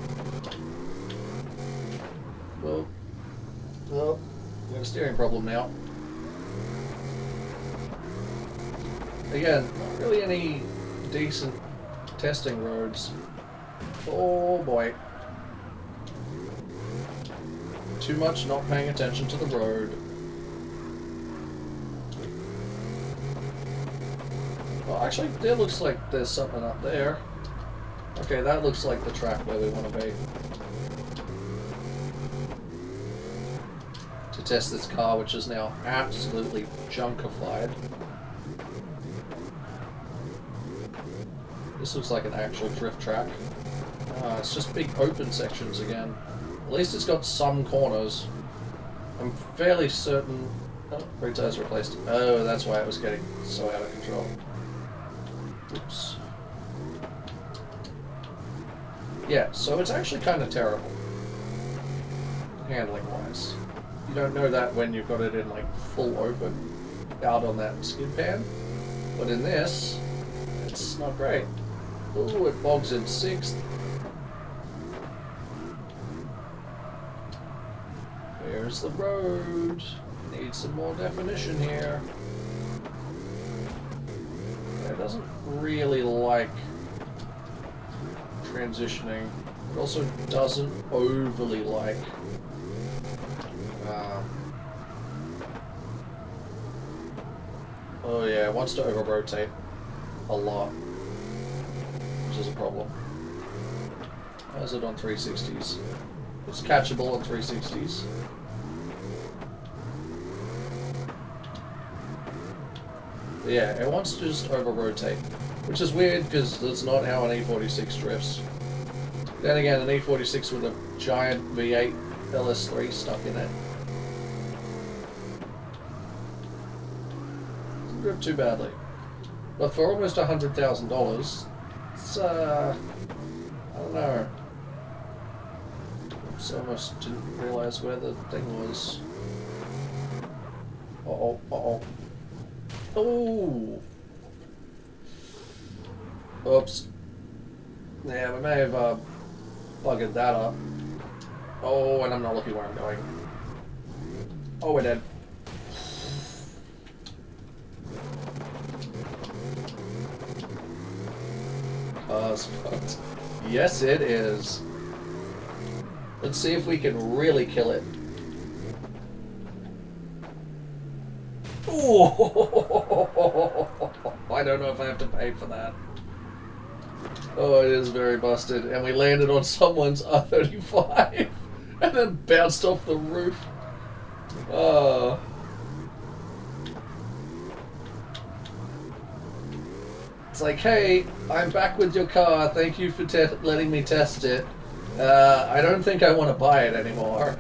Well, we have a steering problem now. Again, not really any decent testing roads. Oh boy. Too much not paying attention to the road. Well, actually, it looks like there's something up there. Okay, that looks like the track where we want to be. To test this car, which is now absolutely junkified. This looks like an actual drift track. It's just big open sections again. At least it's got some corners. I'm fairly certain... Oh, brake tires replaced. Oh, that's why it was getting so out of control. Oops. Yeah, so it's actually kind of terrible. Handling-wise. You don't know that when you've got it in, like, full open. Out on that skid pan. But in this, it's not great. Ooh, it bogs in 6th. Where's the road? Need some more definition here. It doesn't really like transitioning. It also doesn't overly like oh yeah, it wants to over-rotate a lot, which is a problem. How is it on 360s? It's catchable on 360s. But yeah, it wants to just over-rotate, which is weird because that's not how an E46 drifts. Then again, an E46 with a giant V8 LS3 stuck in it doesn't drift too badly. But for almost $100,000, it's I don't know. I almost didn't realise where the thing was. Uh-oh, uh-oh. Oh! Oops. Yeah, we may have buggered that up. Oh, and I'm not looking where I'm going. Oh, we're dead. Spot. Yes, it is. Let's see if we can really kill it. Oh! I don't know if I have to pay for that. Oh, it is very busted. And we landed on someone's R35 and then bounced off the roof. Oh. It's like, hey, I'm back with your car. Thank you for letting me test it. I don't think I want to buy it anymore.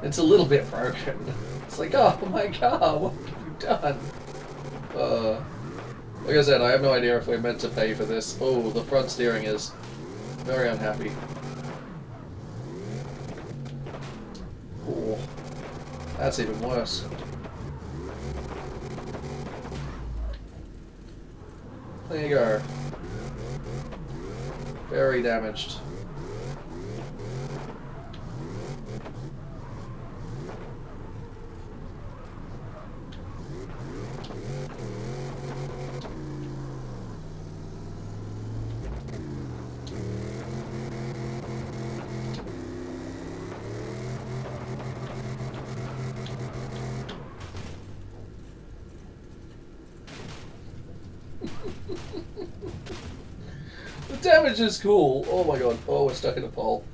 It's a little bit broken. It's like, oh my car, what have you done? Like I said, I have no idea if we're meant to pay for this. Oh, the front steering is very unhappy. Oh, that's even worse. There you go. Very damaged. The damage is cool. Oh my god. Oh, we're stuck in a pole.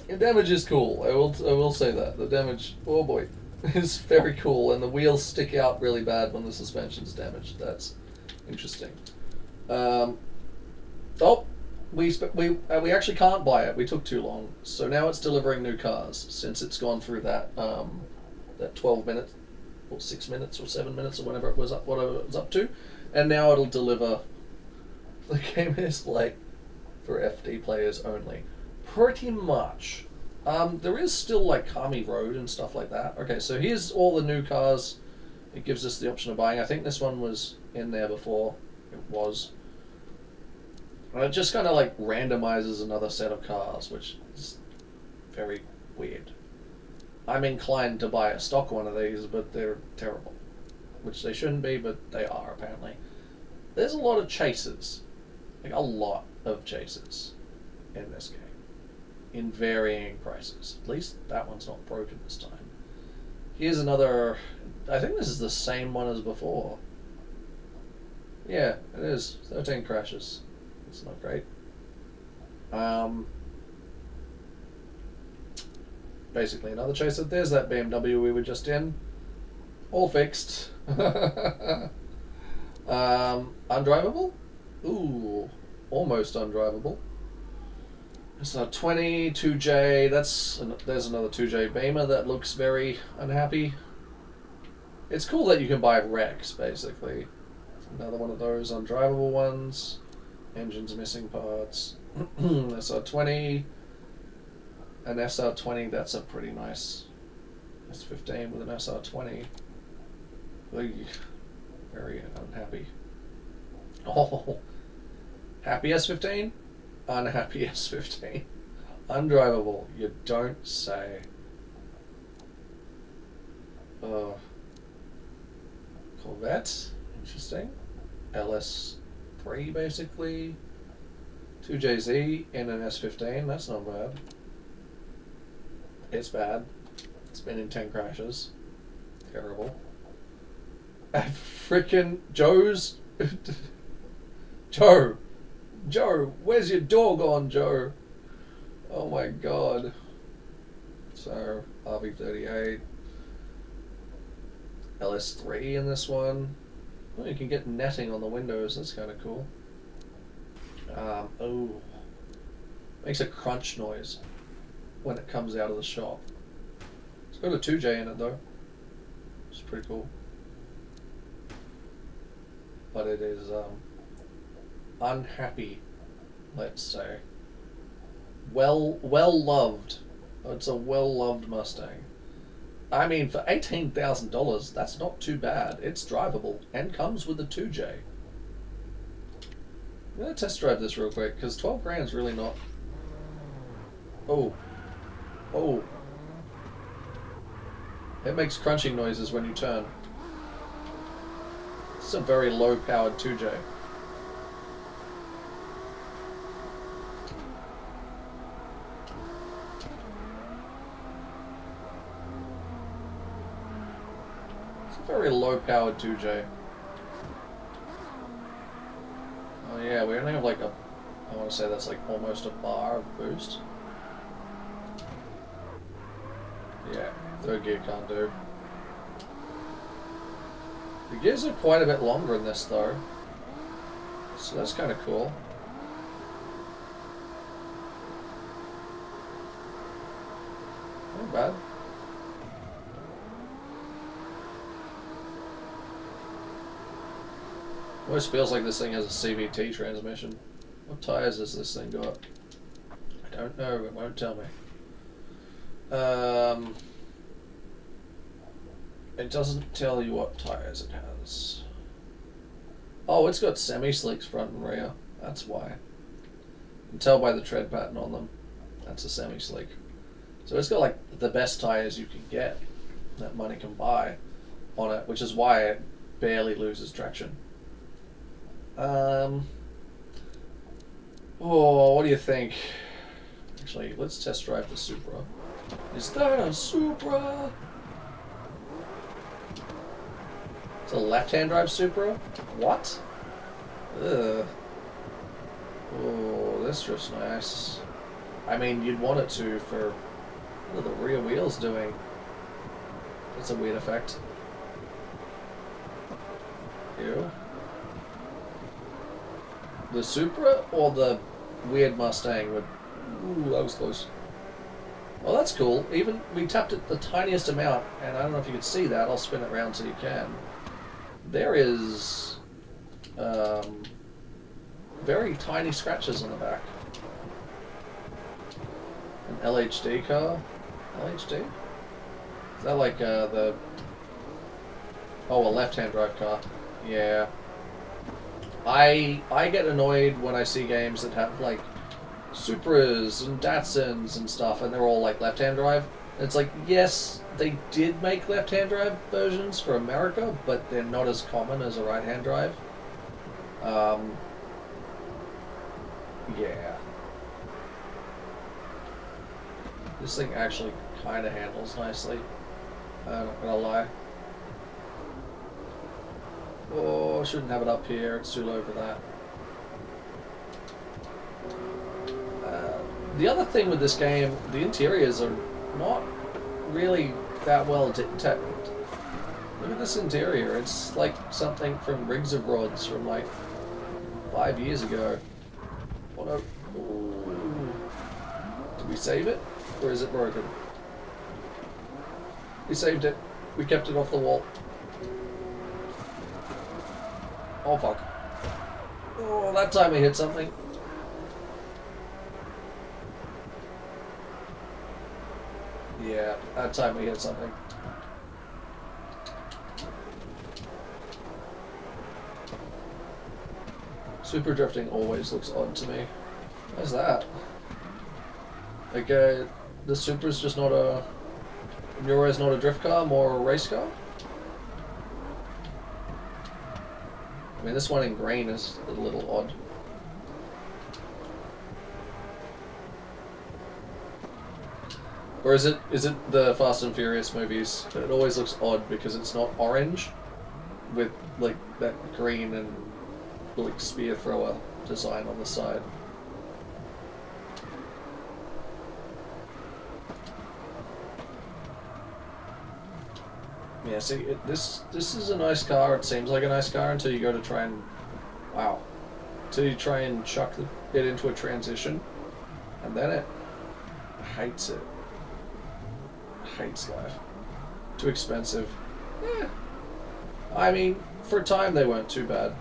The damage is cool. I will say that. The damage, oh boy, is very cool, and the wheels stick out really bad when the suspension's damaged. That's interesting. Oh, we actually can't buy it. We took too long. So now it's delivering new cars since it's gone through that that 12 minutes or 6 minutes or 7 minutes or whatever it was up to, and now it'll deliver. The game is like for FD players only, pretty much. There is still like Kami Road and stuff like that. Okay, so here's all the new cars. It gives us the option of buying. I think this one was in there before. It was. And it just kind of like randomizes another set of cars, which is very weird. I'm inclined to buy a stock one of these, but they're terrible. Which they shouldn't be, but they are apparently. There's a lot of chases. Like a lot of chases in this game. In varying prices. At least that one's not broken this time. Here's another. I think this is the same one as before. Yeah, it is. 13 crashes. It's not great. Basically another chaser. There's that BMW we were just in. All fixed. Undrivable? Ooh, almost undrivable. It's a 22J. There's another 2J Beamer that looks very unhappy. It's cool that you can buy wrecks, basically. Another one of those undrivable ones. Engine's missing parts. SR20. An SR20, that's a pretty nice S15 with an SR20. Very unhappy. Oh, happy S15? Unhappy S15. Undrivable, you don't say. Corvette, interesting. LS3 basically. 2JZ in an S15, that's not bad. It's bad. It's been in 10 crashes. Terrible. Frickin' Joe's. Joe, where's your door gone, Joe? Oh my god. So, RV38. LS3 in this one. Oh, you can get netting on the windows. That's kind of cool. Oh, makes a crunch noise when it comes out of the shop. It's got a 2J in it though. It's pretty cool. But it is unhappy, let's say. Well loved. It's a well loved Mustang. I mean, for $18,000, that's not too bad. It's drivable and comes with a 2J. I'm gonna test drive this real quick because 12 grand is really not. Oh, oh! It makes crunching noises when you turn. It's a very low-powered 2J. It's a very low-powered 2J. Oh yeah, we only have like a, I want to say that's like almost a bar of boost. Yeah, third gear can't do. The gears are quite a bit longer in this though, so that's kind of cool. Not bad. Almost feels like this thing has a CVT transmission. What tires has this thing got? I don't know, it won't tell me. It doesn't tell you what tires it has. Oh, it's got semi-slicks front and rear. That's why. You can tell by the tread pattern on them. That's a semi-slick. So it's got like the best tires you can get that money can buy on it, which is why it barely loses traction. Oh, what do you think? Actually, let's test drive the Supra. Is that a Supra? It's a left-hand drive Supra? What? Ugh. Oh, this drift's nice. I mean, you'd want it to for... What are the rear wheels doing? That's a weird effect. Ew. The Supra or the weird Mustang would... Ooh, that was close. Well, that's cool. Even we tapped it the tiniest amount, and I don't know if you can see that. I'll spin it around so you can. There is very tiny scratches on the back. An LHD car? LHD? Is that like the... Oh, a left-hand drive car. Yeah. I get annoyed when I see games that have like Supras and Datsuns and stuff, and they're all like left-hand drive. And it's like, yes, they did make left-hand drive versions for America, but they're not as common as a right-hand drive. Yeah. This thing actually kind of handles nicely. I'm not gonna lie. Oh, I shouldn't have it up here. It's too low for that. The other thing with this game, the interiors are not really that well detected. Look at this interior. It's like something from Rigs of Rods from like 5 years ago. What a... Ooh. Did we save it? Or is it broken? We saved it. We kept it off the wall. Oh fuck. Oh, that time we hit something. Yeah, that time we hit something. Super drifting always looks odd to me. Why's that? Like, the Supra's just not a... In your eyes, not a drift car, more a race car? I mean, this one in green is a little odd. Or is it the Fast and Furious movies? It always looks odd because it's not orange with like that green and like spear thrower design on the side. Yeah, see, this is a nice car. It seems like a nice car until you go to try and, wow, until you try and chuck it into a transition, and then it hates it. Hates life. Too expensive. Yeah. I mean, for a time they weren't too bad.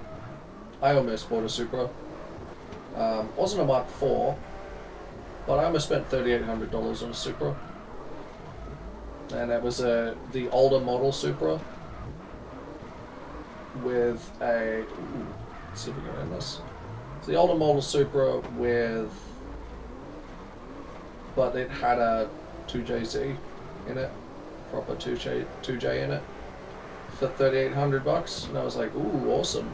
I almost bought a Supra. Wasn't a Mark IV, but I almost spent $3,800 on a Supra. And it was the older model Supra with a... Ooh, let's see if we can end this. It's the older model Supra with... But it had a 2JZ in it. Proper 2J in it. For $3,800. And I was like, ooh, awesome.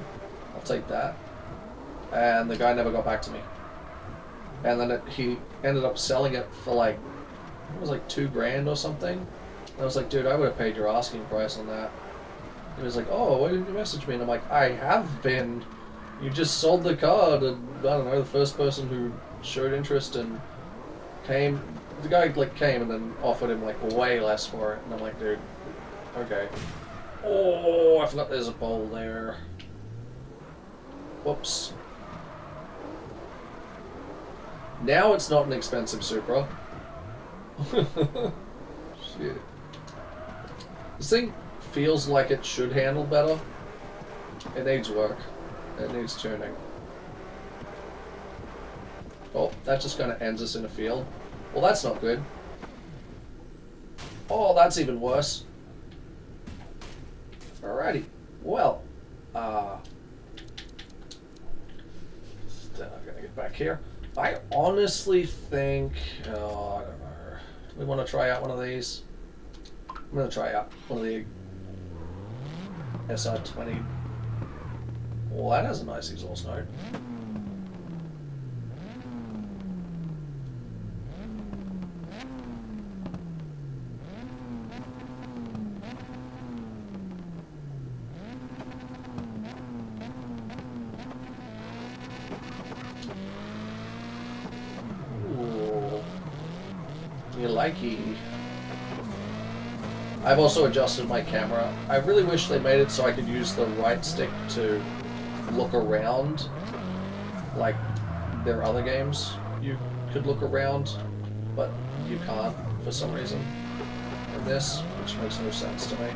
I'll take that. And the guy never got back to me. And then he ended up selling it for like, it was like $2,000 or something. And I was like, dude, I would have paid your asking price on that. He was like, oh, why didn't you message me? And I'm like, I have been. You just sold the car to, I don't know, the first person who showed interest and came. The guy like came and then offered him like way less for it. And I'm like, dude, okay. Oh, I forgot there's a bowl there. Whoops. Now it's not an expensive Supra. Shit. This thing feels like it should handle better. It needs work. It needs tuning. Oh, that just kind of ends us in a field. Well, that's not good. Oh, that's even worse. Alrighty. Well, then I'm gonna get back here. I honestly think, oh, I don't know. We want to try out one of these. I'm gonna try out one of the SR20. Well, that has a nice exhaust note. Ooh, you likey. I've also adjusted my camera. I really wish they made it so I could use the right stick to look around, like there are other games you could look around, but you can't for some reason in this, which makes no sense to me.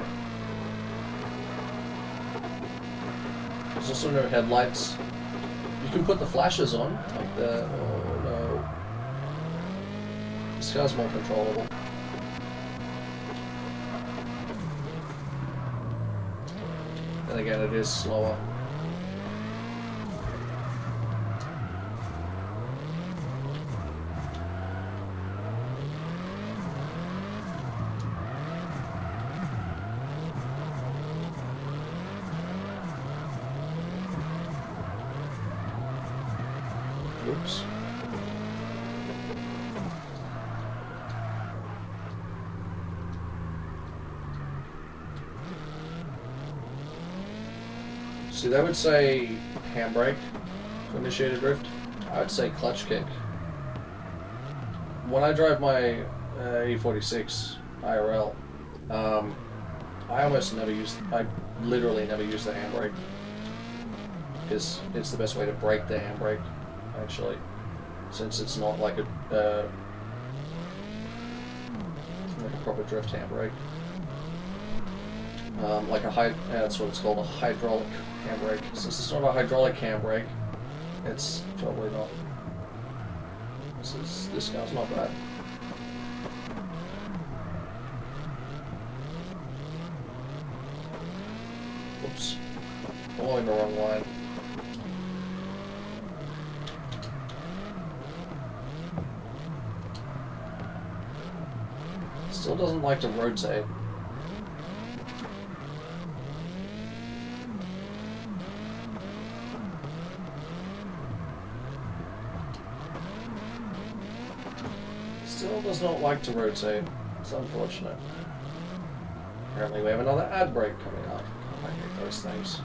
There's also no headlights. You can put the flashes on, like the... oh no. This car's more controllable. Then again, it is slower. Oops. See, that would say handbrake to initiate a drift. I would say clutch kick. When I drive my E46 IRL, I almost never use, I literally never use the handbrake. Because it's the best way to brake the handbrake, actually. Since it's not like a proper drift handbrake. Like that's what it's called, a hydraulic handbrake. Since it's not a hydraulic handbrake, it's probably not. This car's not bad. Oops, following the wrong line. Still doesn't like to rotate. Still does not like to rotate. It's unfortunate. Apparently we have another ad break coming up. I hate those things.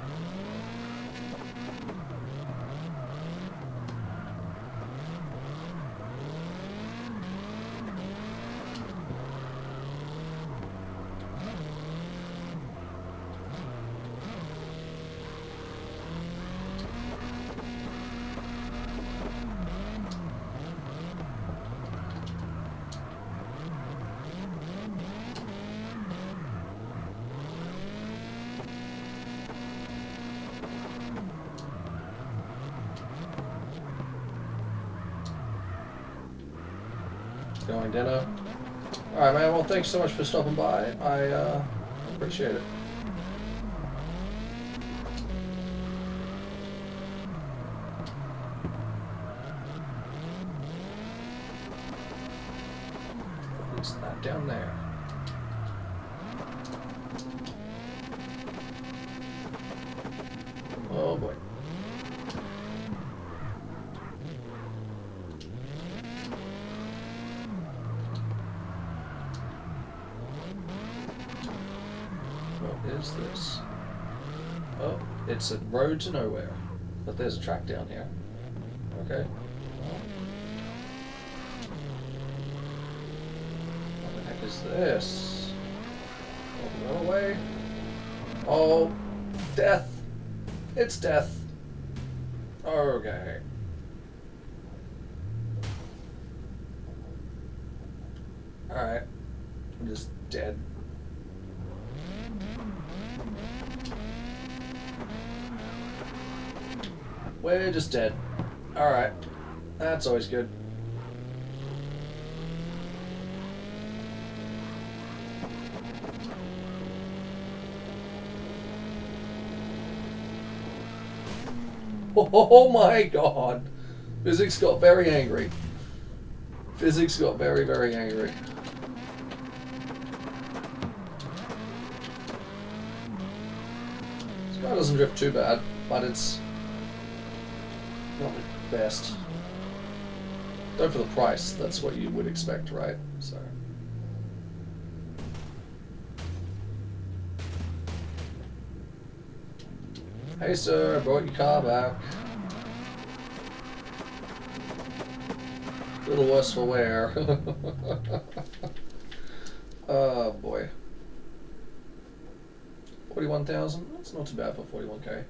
going dinner. Alright, man, well, thanks so much for stopping by. I appreciate it. What is that down there? Oh boy. What is this? Oh, it's a road to nowhere. But there's a track down here. Okay. Well, what the heck is this? Go away. Oh, death. It's death. Okay. Alright. I'm just dead. We're just dead. Alright. That's always good. Oh my god. Physics got very angry. Physics got very, very angry. This car doesn't drift too bad, but it's not the best. Though for the price, that's what you would expect, right? So. Hey sir, I brought your car back. A little worse for wear. Oh boy. 41,000? That's not too bad for 41k.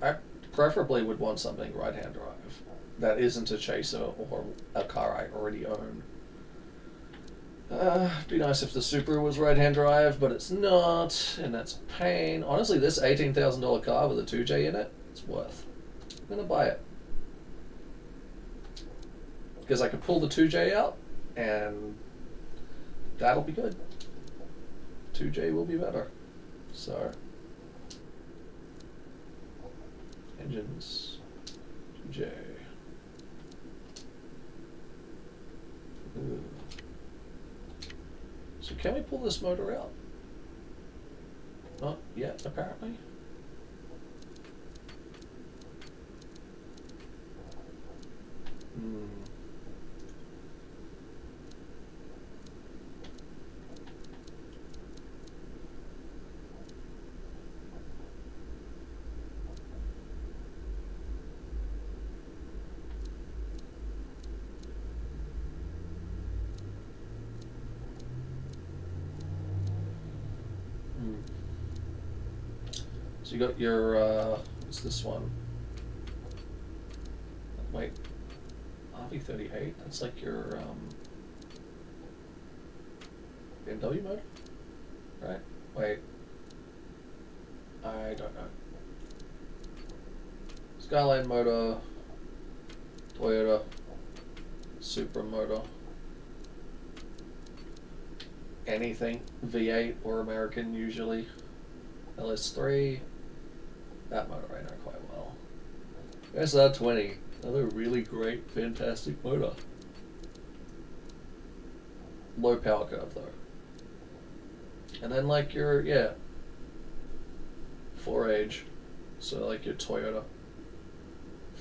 I preferably would want something right-hand drive that isn't a chaser or a car I already own. It'd be nice if the Supra was right-hand drive, but it's not, and that's a pain. Honestly, this $18,000 car with a 2J in it, it's worth. I'm gonna buy it. Because I could pull the 2J out, and that'll be good. 2J will be better. So, engines, 2J. Ooh. So can we pull this motor out? Not yet, apparently. So you got your, what's this one? Wait, RV38? That's like your BMW motor? Right? Wait. I don't know. Skyline motor, Toyota, Supra motor. Anything. V8 or American usually. LS3. That motor I know quite well. SR20. Another really great, fantastic motor. Low power curve though. And then like your, yeah, 4Age. So like your Toyota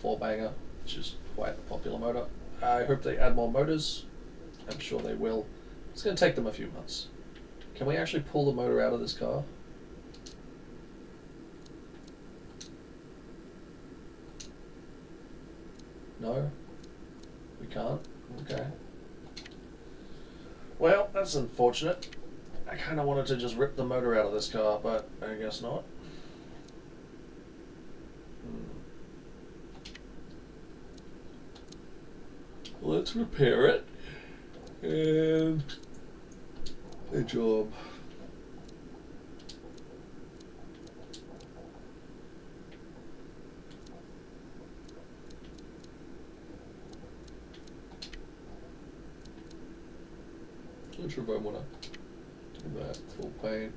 4-banger, which is quite a popular motor. I hope they add more motors. I'm sure they will. It's going to take them a few months. Can we actually pull the motor out of this car? No? We can't? Okay. Well, that's unfortunate. I kind of wanted to just rip the motor out of this car, but I guess not. Let's repair it. And a job. Not sure if I want to do that. Full paint.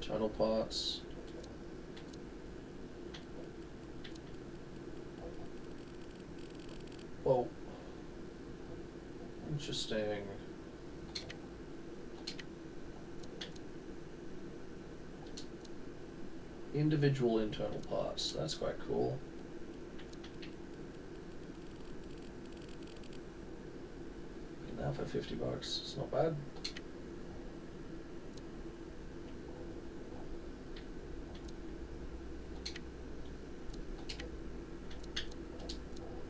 Internal parts. Whoa. Interesting. Individual internal parts. That's quite cool. And now for $50. It's not bad.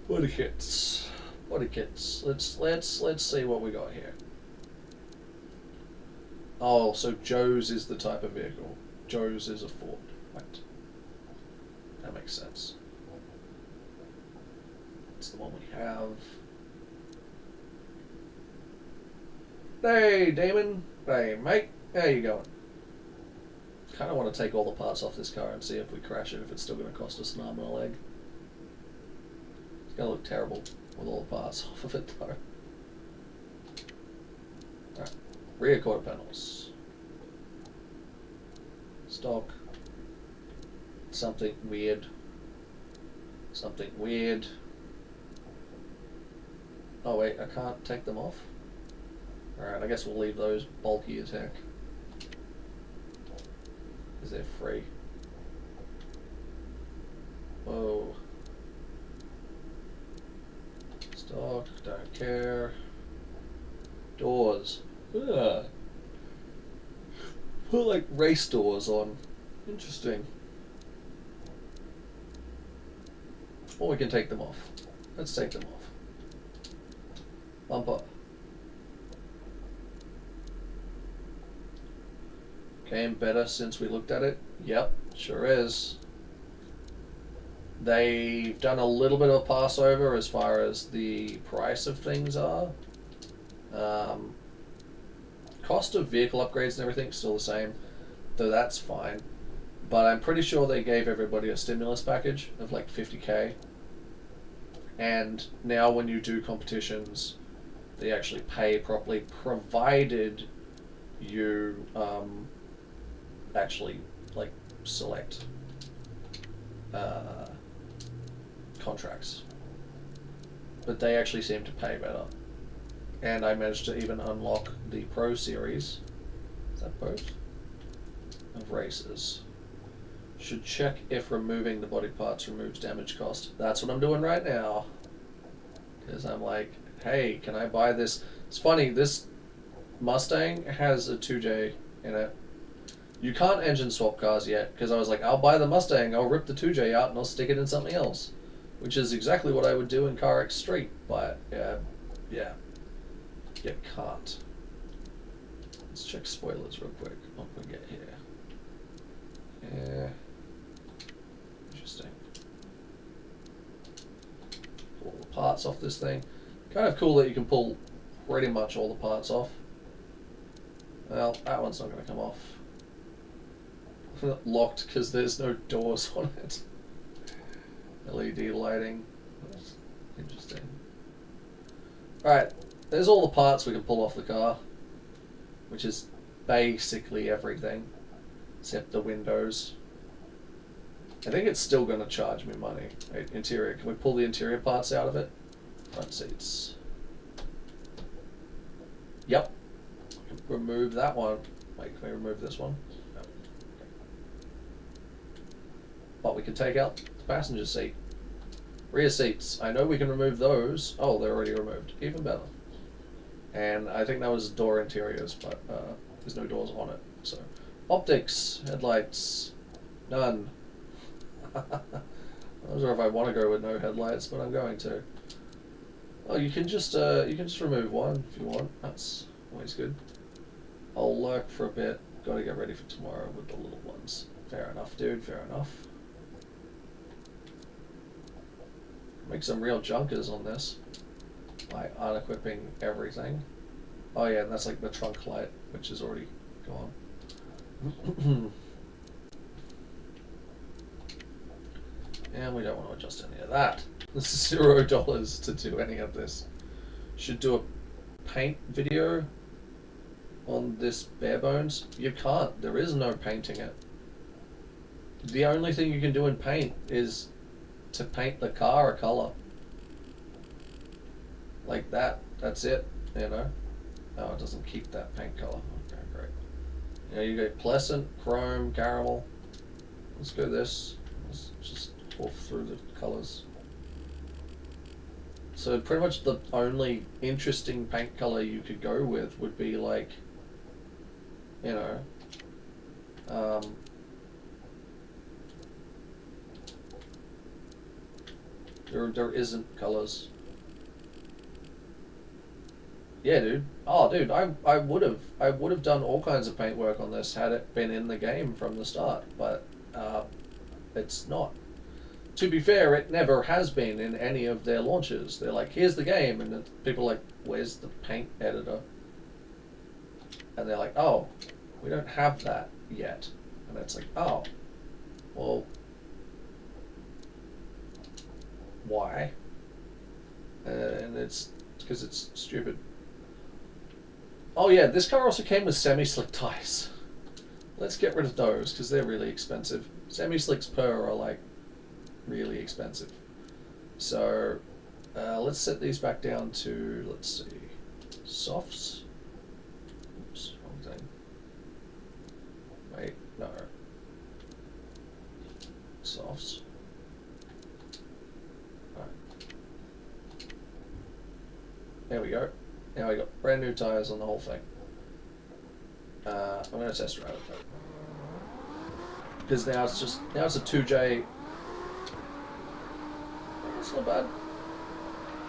Body kits. Body kits. Let's see what we got here. Oh, so Joe's is the type of vehicle. Joe's is a Ford. Right. That makes sense. It's the one we have. Hey, Damon. Hey, mate. How you going? Kind of want to take all the parts off this car and see if we crash it, if it's still going to cost us an arm and a leg. It's going to look terrible with all the parts off of it, though. Alright. Rear quarter panels. Stock. Something weird. Something weird. Oh wait, I can't take them off? Alright, I guess we'll leave those bulky as heck. Because they're free. Whoa. Stock, don't care. Doors. Ugh. Put like race doors on. Interesting. Or we can take them off. Let's take them off. Bumper. Came better since we looked at it. Yep, sure is. They've done a little bit of a passover as far as the price of things are. Cost of vehicle upgrades and everything still the same, though that's fine. But I'm pretty sure they gave everybody a stimulus package of like 50k. And now when you do competitions, they actually pay properly, provided you actually like select contracts. But they actually seem to pay better. And I managed to even unlock the Pro Series. Is that both? Of races. Should check if removing the body parts removes damage cost. That's what I'm doing right now. Because I'm like, hey, can I buy this? It's funny, this Mustang has a 2J in it. You can't engine swap cars yet, because I was like, I'll buy the Mustang, I'll rip the 2J out, and I'll stick it in something else. Which is exactly what I would do in CarX Street. But, yeah. You can't. Let's check spoilers real quick. What we get here. Yeah. Interesting. Pull all the parts off this thing. Kind of cool that you can pull pretty much all the parts off. Well, that one's not going to come off. Locked because there's no doors on it. LED lighting. That's interesting. Alright, there's all the parts we can pull off the car, which is basically everything except the windows. I think it's still going to charge me money. Right, interior. Can we pull the interior parts out of it? Front seats. Yep. Remove that one. Wait, can we remove this one? No. Okay. But we can take out the passenger seat. Rear seats. I know we can remove those. Oh, they're already removed. Even better. And I think that was door interiors, but there's no doors on it. So, optics, headlights, none. I'm not sure if I want to go with no headlights, but I'm going to. Oh, you can just remove one if you want. That's always good. I'll lurk for a bit. Got to get ready for tomorrow with the little ones. Fair enough, dude. Fair enough. Make some real junkers on this by unequipping everything. Oh yeah, and that's like the trunk light, which is already gone. And we don't want to adjust any of that. This is $0 to do any of this. Should do paint video on this bare bones, you can't. There is no painting it. The only thing you can do in paint is to paint the car a color. Like that. That's it, you know. Oh, it doesn't keep that paint color. Okay, great. You know, you go pleasant, chrome, caramel. Let's go this. Let's just walk through the colors. So pretty much the only interesting paint color you could go with would be like, you know, there isn't colors. Yeah, dude. Oh, dude, I would have done all kinds of paint work on this had it been in the game from the start, but it's not. To be fair, it never has been in any of their launches. They're like, here's the game, and people are like, where's the paint editor? And they're like, oh, we don't have that yet. And it's like, oh, well, why? And it's because it's stupid. Oh yeah, this car also came with semi-slick tires. Let's get rid of those because they're really expensive. Semi-slicks per are like really expensive. So let's set these back down to, let's see, softs. Oops, wrong thing. Wait, no. Softs. Alright. There we go. Now we got brand new tires on the whole thing. I'm going to test drive it though. Because now it's a 2J. It's not bad.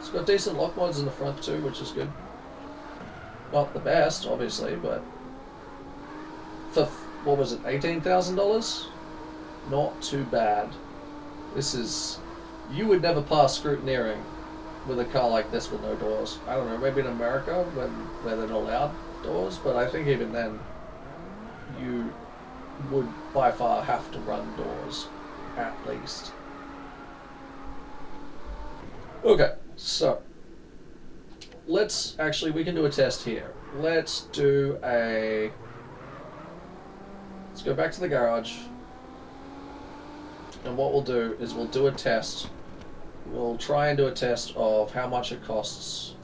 It's got decent lock mods in the front too, which is good. Not the best, obviously, but for, what was it, $18,000? Not too bad. This is, you would never pass scrutineering with a car like this with no doors. I don't know, maybe in America where they're not allowed doors, but I think even then you would by far have to run doors, at least. Okay, so let's actually, we can do a test here. Let's go back to the garage, and what we'll do is we'll do a test. We'll try and do a test of how much it costs.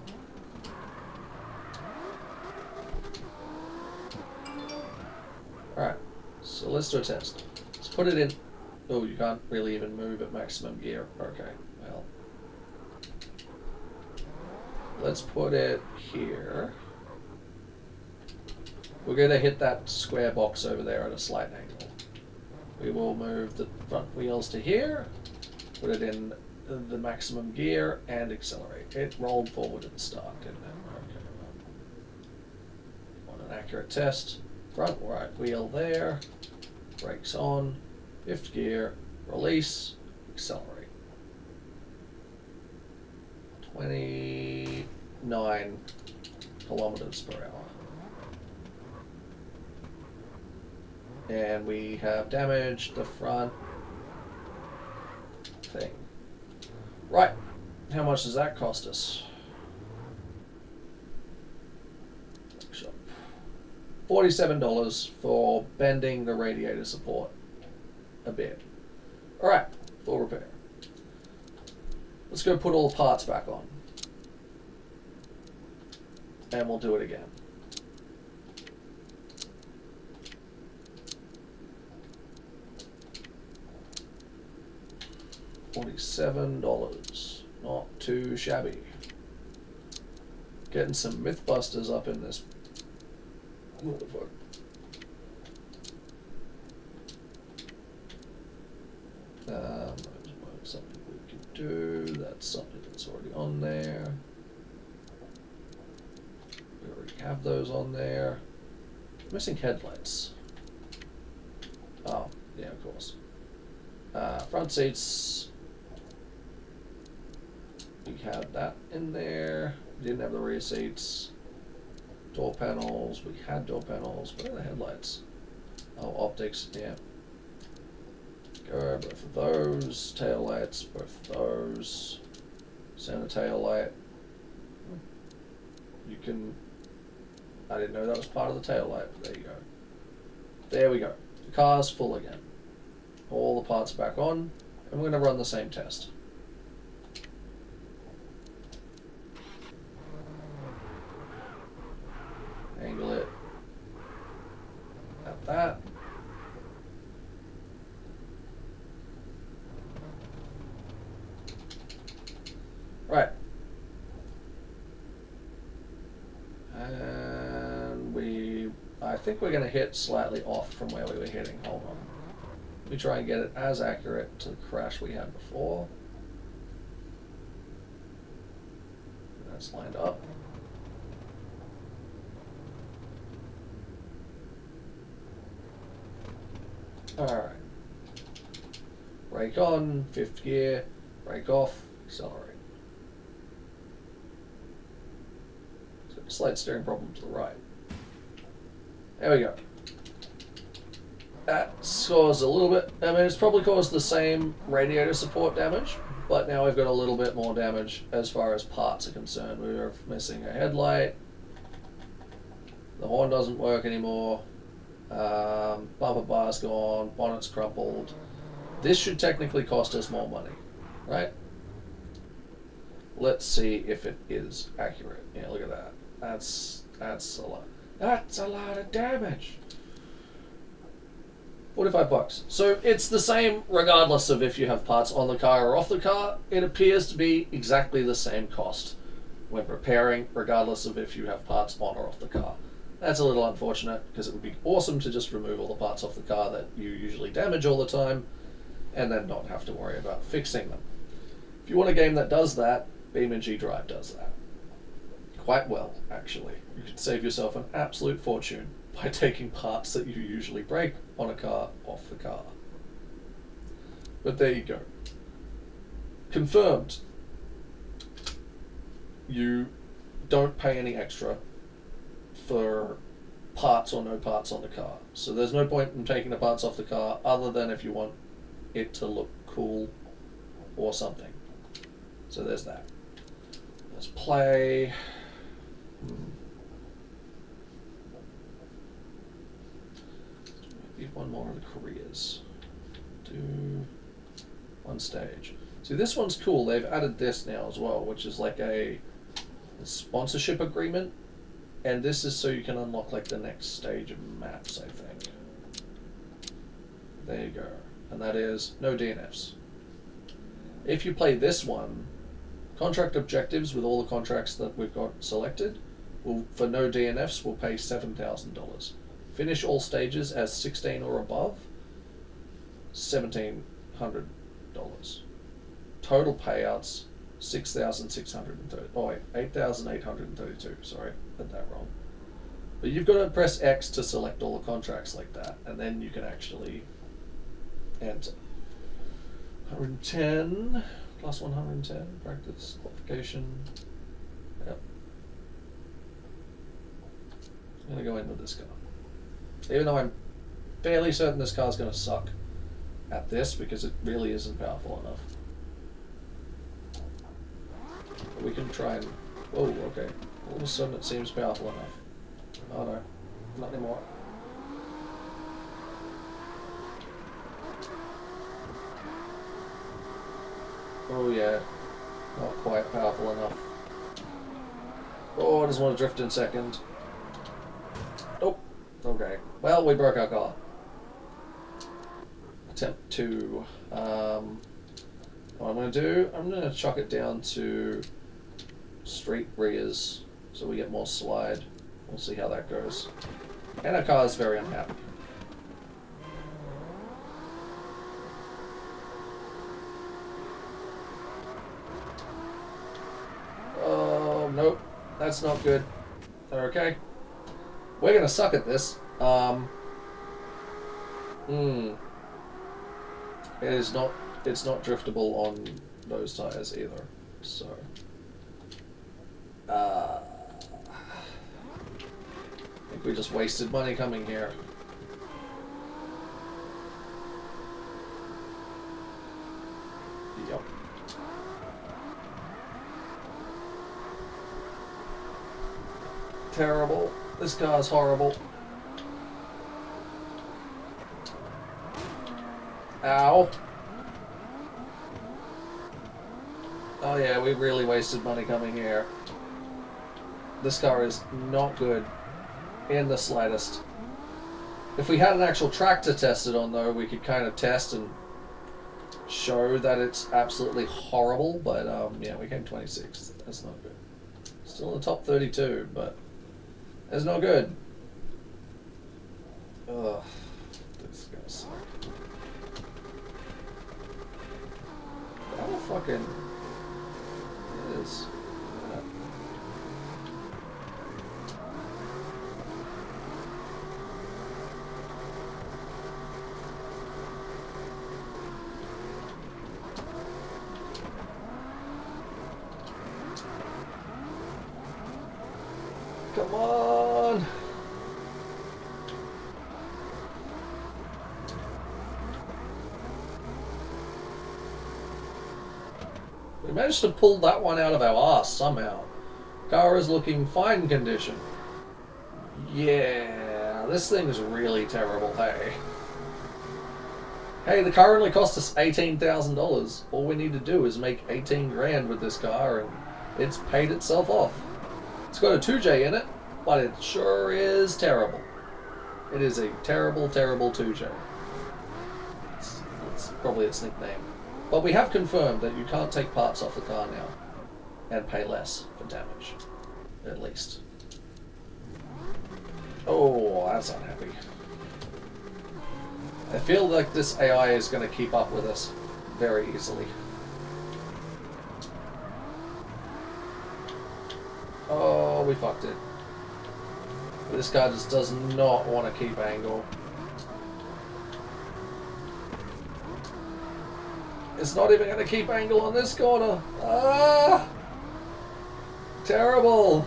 Alright, so let's do a test. Let's put it in. Oh, you can't really even move at maximum gear. Okay, well. Let's put it here. We're going to hit that square box over there at a slight angle. We will move the front wheels to here, put it in the maximum gear, and accelerate. It rolled forward at the start, didn't it? Okay. On an accurate test, front right wheel there, brakes on, fifth gear, release, accelerate. 29 kilometers per hour. And we have damaged the front thing. Right, how much does that cost us? $47 for bending the radiator support a bit. Alright, full repair. Let's go put all the parts back on. And we'll do it again. $47. Not too shabby. Getting some Mythbusters up in this motherfucker. Something we can do. That's something that's already on there. We already have those on there. Missing headlights. Oh, yeah, of course. Front seats. We had that in there. We didn't have the rear seats. Door panels. We had door panels. Where are the headlights? Oh, optics. Yeah. Go both of those. Tail lights. Both of those. Center tail light. You can... I didn't know that was part of the tail light. There you go. There we go. The car's full again. All the parts back on, and we're going to run the same test. Angle it at that. Right. And I think we're going to hit slightly off from where we were hitting. Hold on. Let me try and get it as accurate to the crash we had before. That's lined up. Alright. Brake on, 5th gear, brake off, accelerate. So slight steering problem to the right. There we go. That caused a little bit, I mean it's probably caused the same radiator support damage, but now we've got a little bit more damage as far as parts are concerned. We were missing a headlight, the horn doesn't work anymore, bumper bar's gone, bonnet's crumpled. This should technically cost us more money, right? Let's see if it is accurate. Yeah, look at that. That's a lot. That's a lot of damage. $45. So it's the same regardless of if you have parts on the car or off the car. It appears to be exactly the same cost when repairing, regardless of if you have parts on or off the car. That's a little unfortunate because it would be awesome to just remove all the parts off the car that you usually damage all the time and then not have to worry about fixing them. If you want a game that does that, BeamNG Drive does that. Quite well, actually. You could save yourself an absolute fortune by taking parts that you usually break on a car off the car. But there you go. Confirmed. You don't pay any extra for parts or no parts on the car. So there's no point in taking the parts off the car other than if you want it to look cool or something. So there's that. Let's play. Maybe one more of the careers. Do one stage. See, this one's cool. They've added this now as well, which is like a sponsorship agreement. And this is so you can unlock like the next stage of maps, I think. There you go. And that is no DNFs. If you play this one, contract objectives with all the contracts that we've got selected, for no DNFs, we'll pay $7,000. Finish all stages as 16 or above, $1,700. Total payouts, $6,630. Oh wait, $8,832. Sorry, had that wrong. But you've got to press X to select all the contracts like that, and then you can actually enter. 110 plus 110 practice qualification. Yep. I'm gonna go in with this car, even though I'm fairly certain this car's gonna suck at this because it really isn't powerful enough. But we can try and. Oh, okay. All of a sudden it seems powerful enough. Oh no, not anymore. Oh yeah, not quite powerful enough. Oh, I just want to drift in second. Oh, okay. Well, we broke our car. Attempt 2. What I'm going to do, I'm going to chuck it down to street rears so we get more slide. We'll see how that goes. And our car is very unhappy. Oh, nope. That's not good. Okay. We're going to suck at this. It's not driftable on those tires either. So I think we just wasted money coming here. Yep. Terrible. This car's horrible. Ow. Oh yeah, we really wasted money coming here. This car is not good in the slightest. If we had an actual track to test it on though, we could kind of test and show that it's absolutely horrible, but yeah, we came 26th. That's not good. Still in the top 32, but it's not good. Ugh, this gonna suck. How the fucking is? Come on! We managed to pull that one out of our ass somehow. Car is looking fine condition. Yeah, this thing is really terrible, hey. Hey, the car only cost us $18,000. All we need to do is make 18 grand with this car and it's paid itself off. It's got a 2J in it, but it sure is terrible. It is a terrible, terrible 2J. It's probably its nickname. But we have confirmed that you can't take parts off the car now and pay less for damage, at least. Oh, that's unhappy. I feel like this AI is going to keep up with us very easily. Oh, we fucked it. This guy just does not want to keep angle. It's not even going to keep angle on this corner. Ah! Terrible!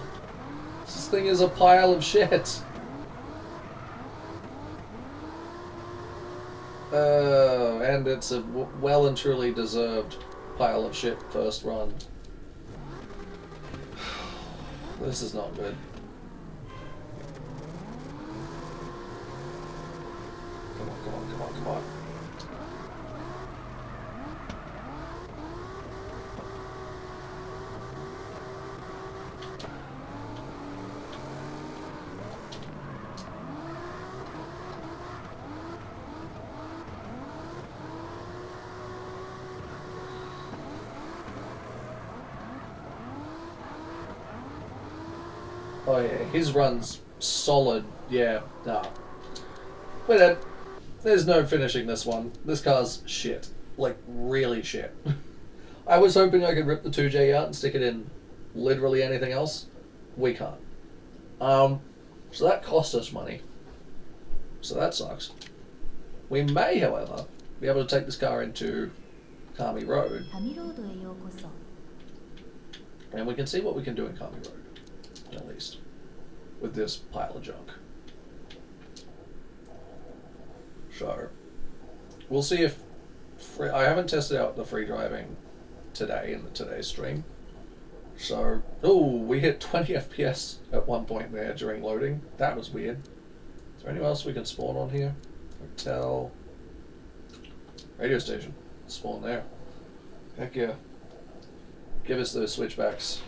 This thing is a pile of shit. And it's a well and truly deserved pile of shit first run. This is not good. Come on, come on, come on, come on. Oh yeah, his run's solid. Yeah, no. But there's no finishing this one. This car's shit. Like, really shit. I was hoping I could rip the 2J out and stick it in literally anything else. We can't. So that cost us money. So that sucks. We may, however, be able to take this car into Kami Road. And we can see what we can do in Kami Road. At least with this pile of junk. So we'll see if I haven't tested out the free driving today in today's stream. So we hit 20 FPS at one point there during loading. That was weird. Is there anyone else we can spawn on here? Hotel, radio station, spawn there. Heck yeah. Give us those switchbacks.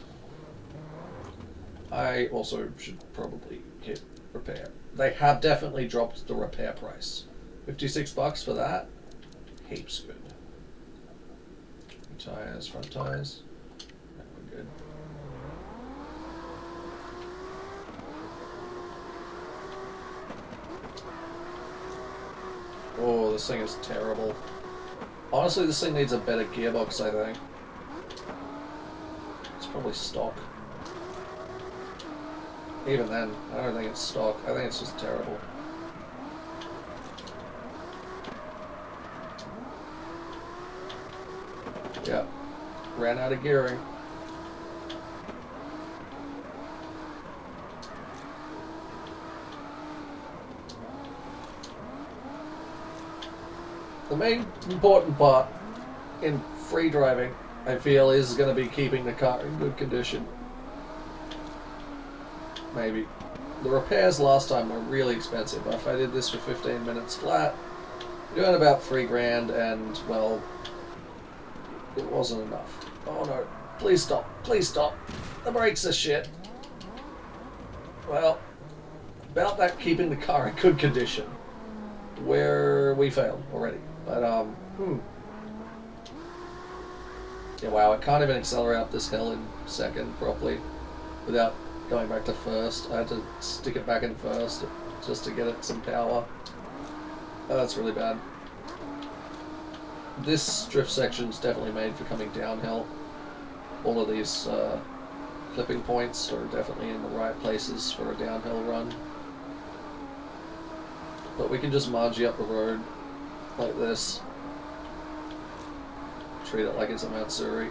I also should probably hit repair. They have definitely dropped the repair price. $56 for that. Heaps good. Tires, front tires. Yeah, we're good. Oh, this thing is terrible. Honestly, this thing needs a better gearbox, I think. It's probably stock. Even then, I don't think it's stock. I think it's just terrible. Yeah. Ran out of gearing. The main important part in free driving, I feel, is going to be keeping the car in good condition. maybe. The repairs last time were really expensive. If I did this for 15 minutes flat, you're doing about $3 grand, and, well, it wasn't enough. Oh no, please stop, please stop. The brakes are shit. Well, about that keeping the car in good condition, where we failed already. But, yeah, wow, I can't even accelerate up this hill in second properly without going back to first. I had to stick it back in first just to get it some power. Oh, that's really bad. This drift section's definitely made for coming downhill. All of these clipping points are definitely in the right places for a downhill run. But we can just margee up the road like this. Treat it like it's a Matsuri.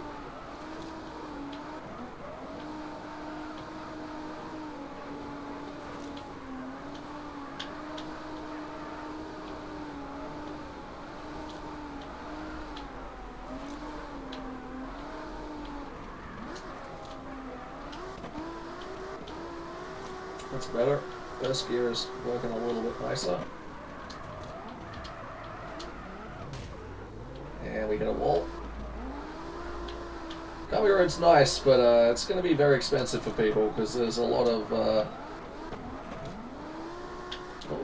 That's better. First gear is working a little bit nicer. And we hit a wall. Combi Road's nice, but it's going to be very expensive for people because there's a lot of... Oh,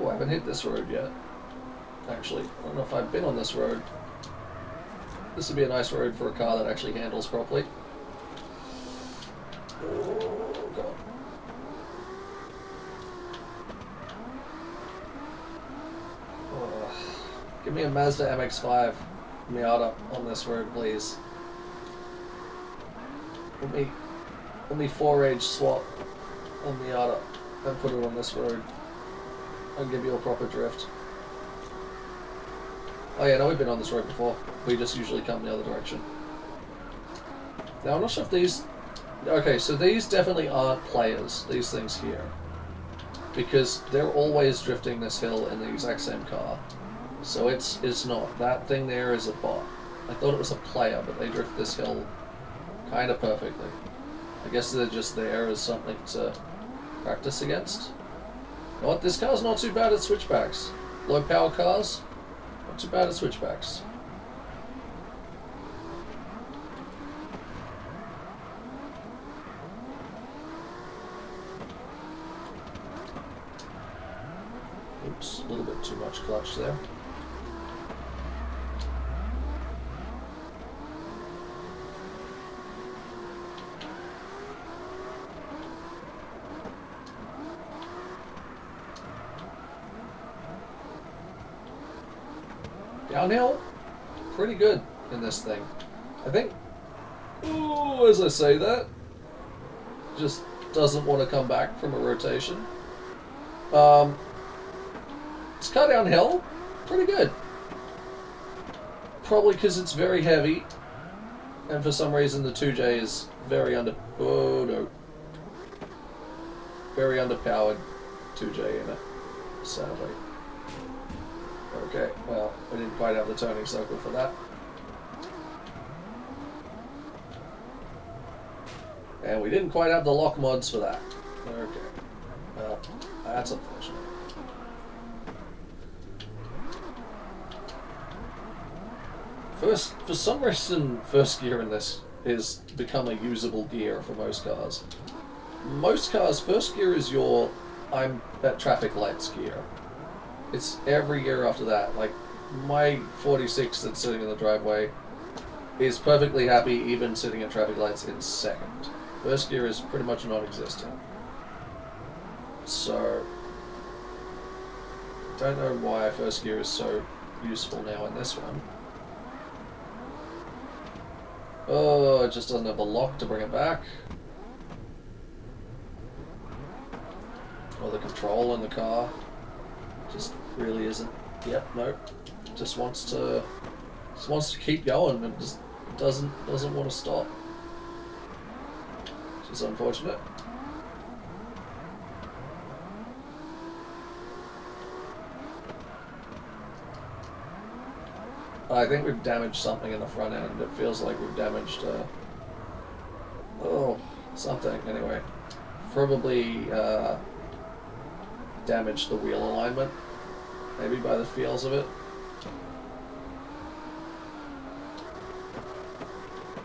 I haven't hit this road yet. Actually, I don't know if I've been on this road. This would be a nice road for a car that actually handles properly. Oh, God. Give me a Mazda MX-5 Miata on this road, please. Let me 4-age swap on Miata and put it on this road. I'll give you a proper drift. Oh yeah, no, we've been on this road before. We just usually come the other direction. Now, I'm not sure if these... Okay, so these definitely aren't players, these things here. Because they're always drifting this hill in the exact same car. So it's not. That thing there is a bot. I thought it was a player, but they drift this hill kind of perfectly. I guess they're just there as something to practice against. You know what? This car's not too bad at switchbacks. Low power cars, not too bad at switchbacks. Oops, a little bit too much clutch there. Downhill, pretty good in this thing. I think, ooh, as I say that, just doesn't want to come back from a rotation. It's car downhill, pretty good. Probably because it's very heavy, and for some reason the 2J is very oh no. Very underpowered 2J in it, sadly. Okay, well, we didn't quite have the turning circle for that. And we didn't quite have the lock mods for that. Okay, well, that's unfortunate. For some reason, first gear in this is become a usable gear for most cars. Most cars, first gear is your I'm at traffic lights gear. It's every gear after that. Like, my 46 that's sitting in the driveway is perfectly happy even sitting at traffic lights in second. First gear is pretty much non-existent. So, don't know why first gear is so useful now in this one. Oh, it just doesn't have the lock to bring it back. Or the control in the car. Just really isn't. Yep, nope. Just wants to keep going and just doesn't want to stop. Which is unfortunate. I think we've damaged something in the front end. It feels like we've damaged something. Anyway, Probably damaged the wheel alignment, maybe by the feels of it.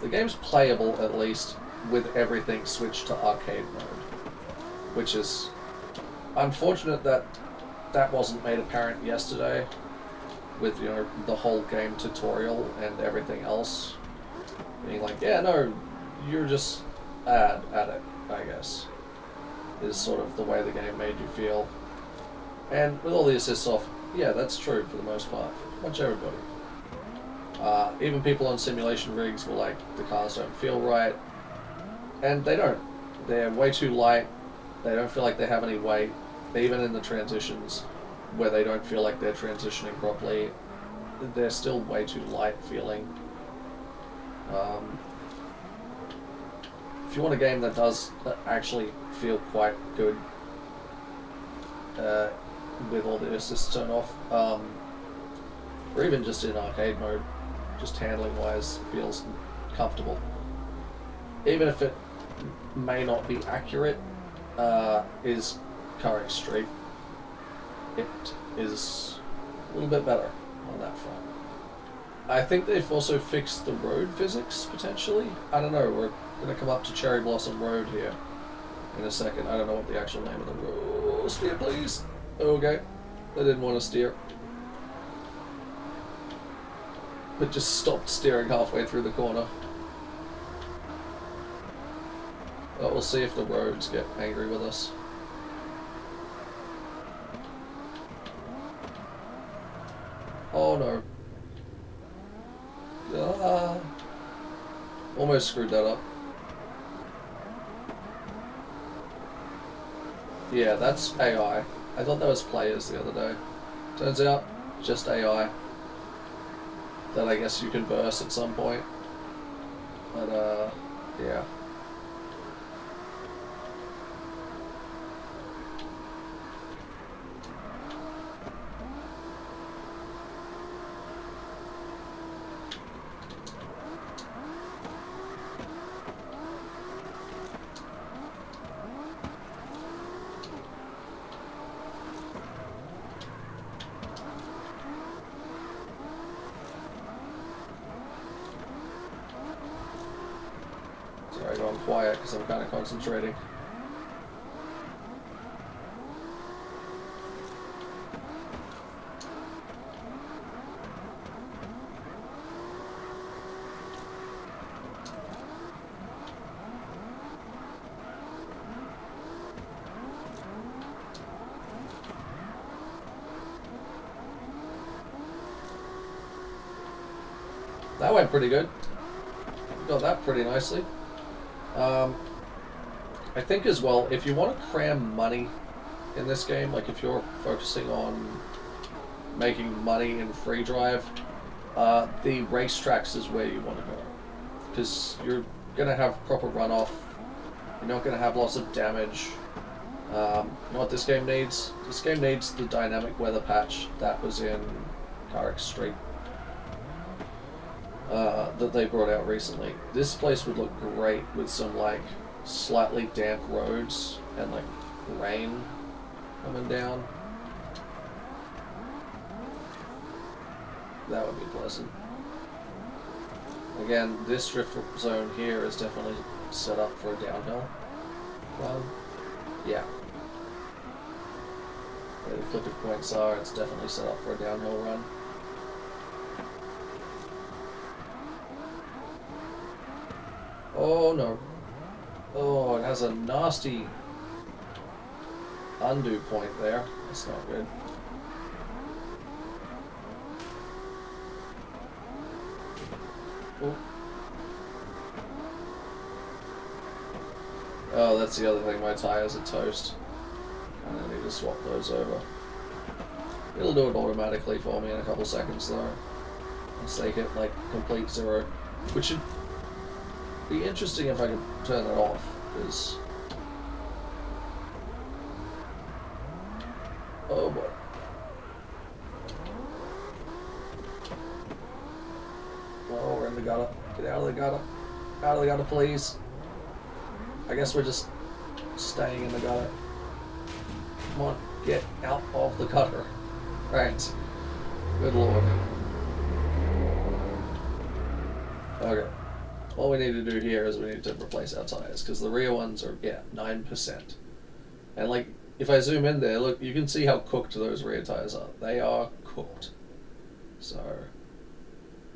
The game's playable, at least, with everything switched to arcade mode, which is unfortunate that that wasn't made apparent yesterday with, you know, the whole game tutorial and everything else being like, yeah, no, you're just bad at it, I guess, is sort of the way the game made you feel. And with all the assists off, yeah, that's true for the most part. Pretty much everybody. Even people on simulation rigs were like, the cars don't feel right. And they don't. They're way too light. They don't feel like they have any weight. Even in the transitions where they don't feel like they're transitioning properly, they're still way too light feeling. If you want a game that does actually feel quite good, with all the assists turned off, or even just in arcade mode, just handling wise feels comfortable. Even if it may not be accurate, is CarX Street. It is a little bit better on that front. I think they've also fixed the road physics, potentially. I don't know, we're going to come up to Cherry Blossom Road here in a second. I don't know what the actual name of the road... Oh, steer please! Okay, I didn't want to steer. But just stopped steering halfway through the corner. Well, we'll see if the roads get angry with us. Oh no. Almost screwed that up. Yeah, that's AI. I thought that was players the other day. Turns out, just AI. That I guess you can verse at some point. But, yeah. Sorry, going quiet because I'm kind of concentrating. That went pretty good. Got that pretty nicely. I think as well, if you want to cram money in this game, like if you're focusing on making money in free drive, the racetracks is where you want to go. Because you're going to have proper runoff, you're not going to have lots of damage. You know what this game needs? This game needs the dynamic weather patch that was in CarX Street. That they brought out recently. This place would look great with some like slightly damp roads and like rain coming down. That would be pleasant. Again, this drift zone here is definitely set up for a downhill run. Yeah. Where the flicker points are, it's definitely set up for a downhill run. Oh no. Oh, it has a nasty undo point there. That's not good. Oh. Oh, that's the other thing. My tires are toast. I need to swap those over. It'll do it automatically for me in a couple seconds though. Once they hit like complete zero. Which should be interesting if I could turn it off, because... Oh boy. Oh, we're in the gutter. Get out of the gutter. Out of the gutter, please. I guess we're just staying in the gutter. Come on, get out of the gutter. Right. Good lord. Okay. All we need to do here is we need to replace our tires, because the rear ones are, 9%. And like, if I zoom in there, look, you can see how cooked those rear tires are. They are cooked. So,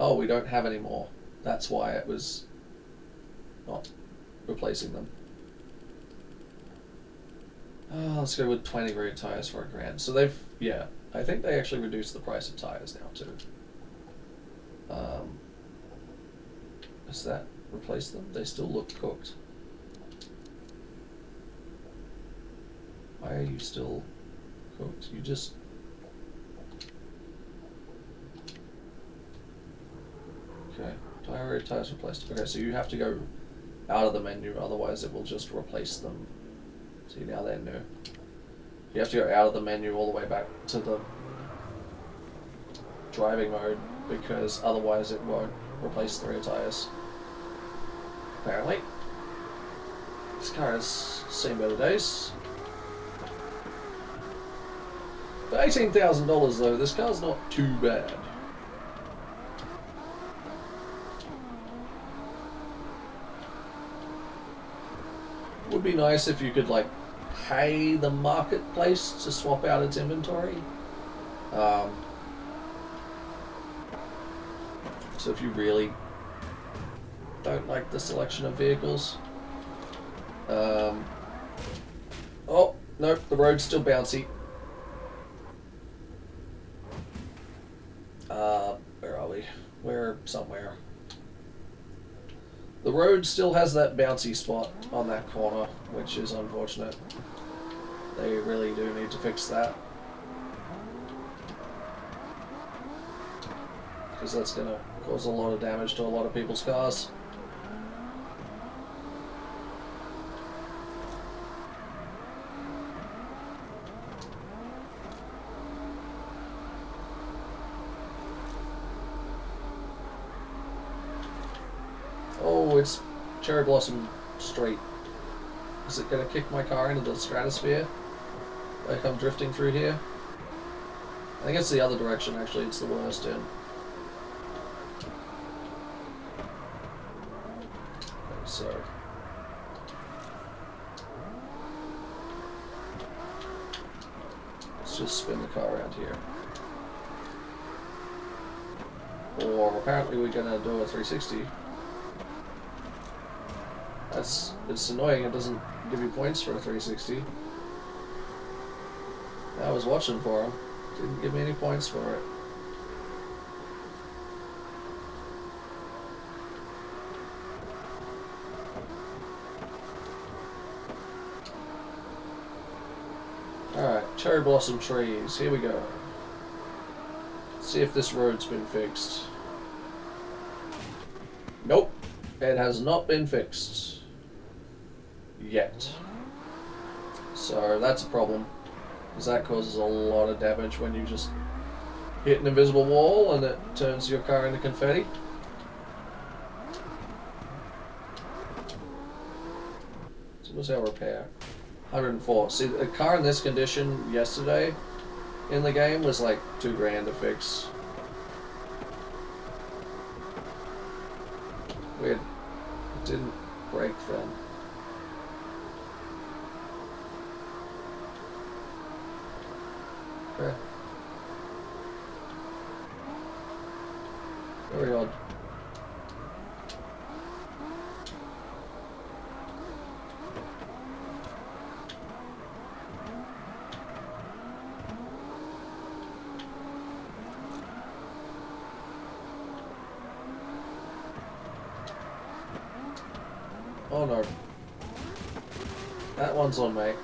oh, we don't have any more. That's why it was not replacing them. Let's go with 20 rear tires for $1,000. So they've, I think they actually reduced the price of tires now too. Does that replace them? They still look cooked. Why are you still cooked? You just... Okay, rear tires replaced. Okay, so you have to go out of the menu, otherwise it will just replace them. See, now they're new. You have to go out of the menu all the way back to the driving mode, because otherwise it won't replace the rear tires. Apparently. This car has seen better days. For $18,000 though, this car's not too bad. Would be nice if you could like pay the marketplace to swap out its inventory. So if you really don't like the selection of vehicles. Oh, nope, the road's still bouncy. Where are we? We're somewhere. The road still has that bouncy spot on that corner, which is unfortunate. They really do need to fix that. Because that's going to cause a lot of damage to a lot of people's cars. Oh, it's Cherry Blossom Street. Is it going to kick my car into the stratosphere? Like I'm drifting through here? I think it's the other direction, actually. It's the worst in. Okay, so... let's just spin the car around here. Or apparently we're going to do a 360. It's annoying it doesn't give you points for a 360. I was watching for him. Didn't give me any points for it. Alright, cherry blossom trees. Here we go. Let's see if this road's been fixed. Nope. It has not been fixed. Yet. So that's a problem. Because that causes a lot of damage when you just hit an invisible wall and it turns your car into confetti. So what's our repair? 104. See, a car in this condition yesterday in the game was like $2,000 to fix. Weird. It didn't break then. Okay. Very odd. Oh no. That one's on me.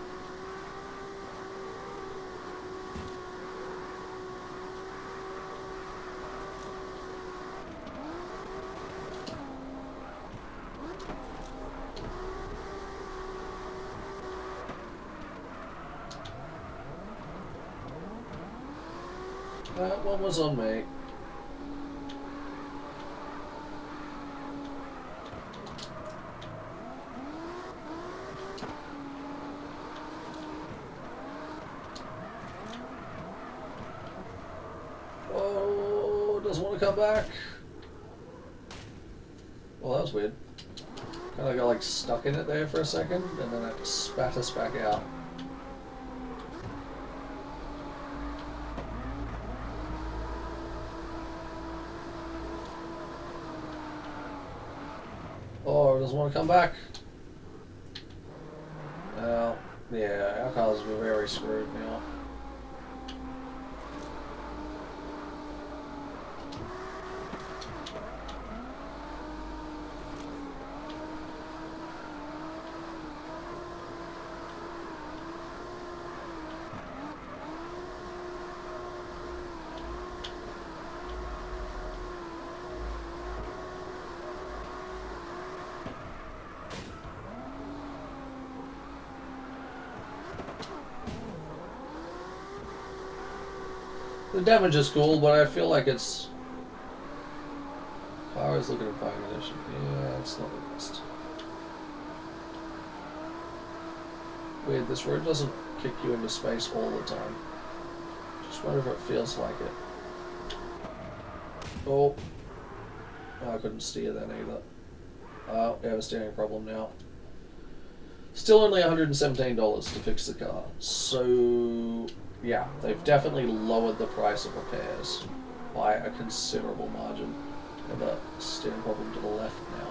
That one was on me. want to come back? Well, that was weird. Kind of got like stuck in it there for a second, and then it spat us back out. Oh, it doesn't want to come back. Well, yeah, our cars are very screwed now. The damage is cool, but I feel like it's... Car is looking at fire condition. Yeah, it's not the best. Weird, this road doesn't kick you into space all the time. Just wonder if it feels like it. Oh. Oh, I couldn't steer then either. Oh, we have a steering problem now. Still only $117 to fix the car. So... yeah, they've definitely lowered the price of repairs by a considerable margin. And the steering problem to the left now.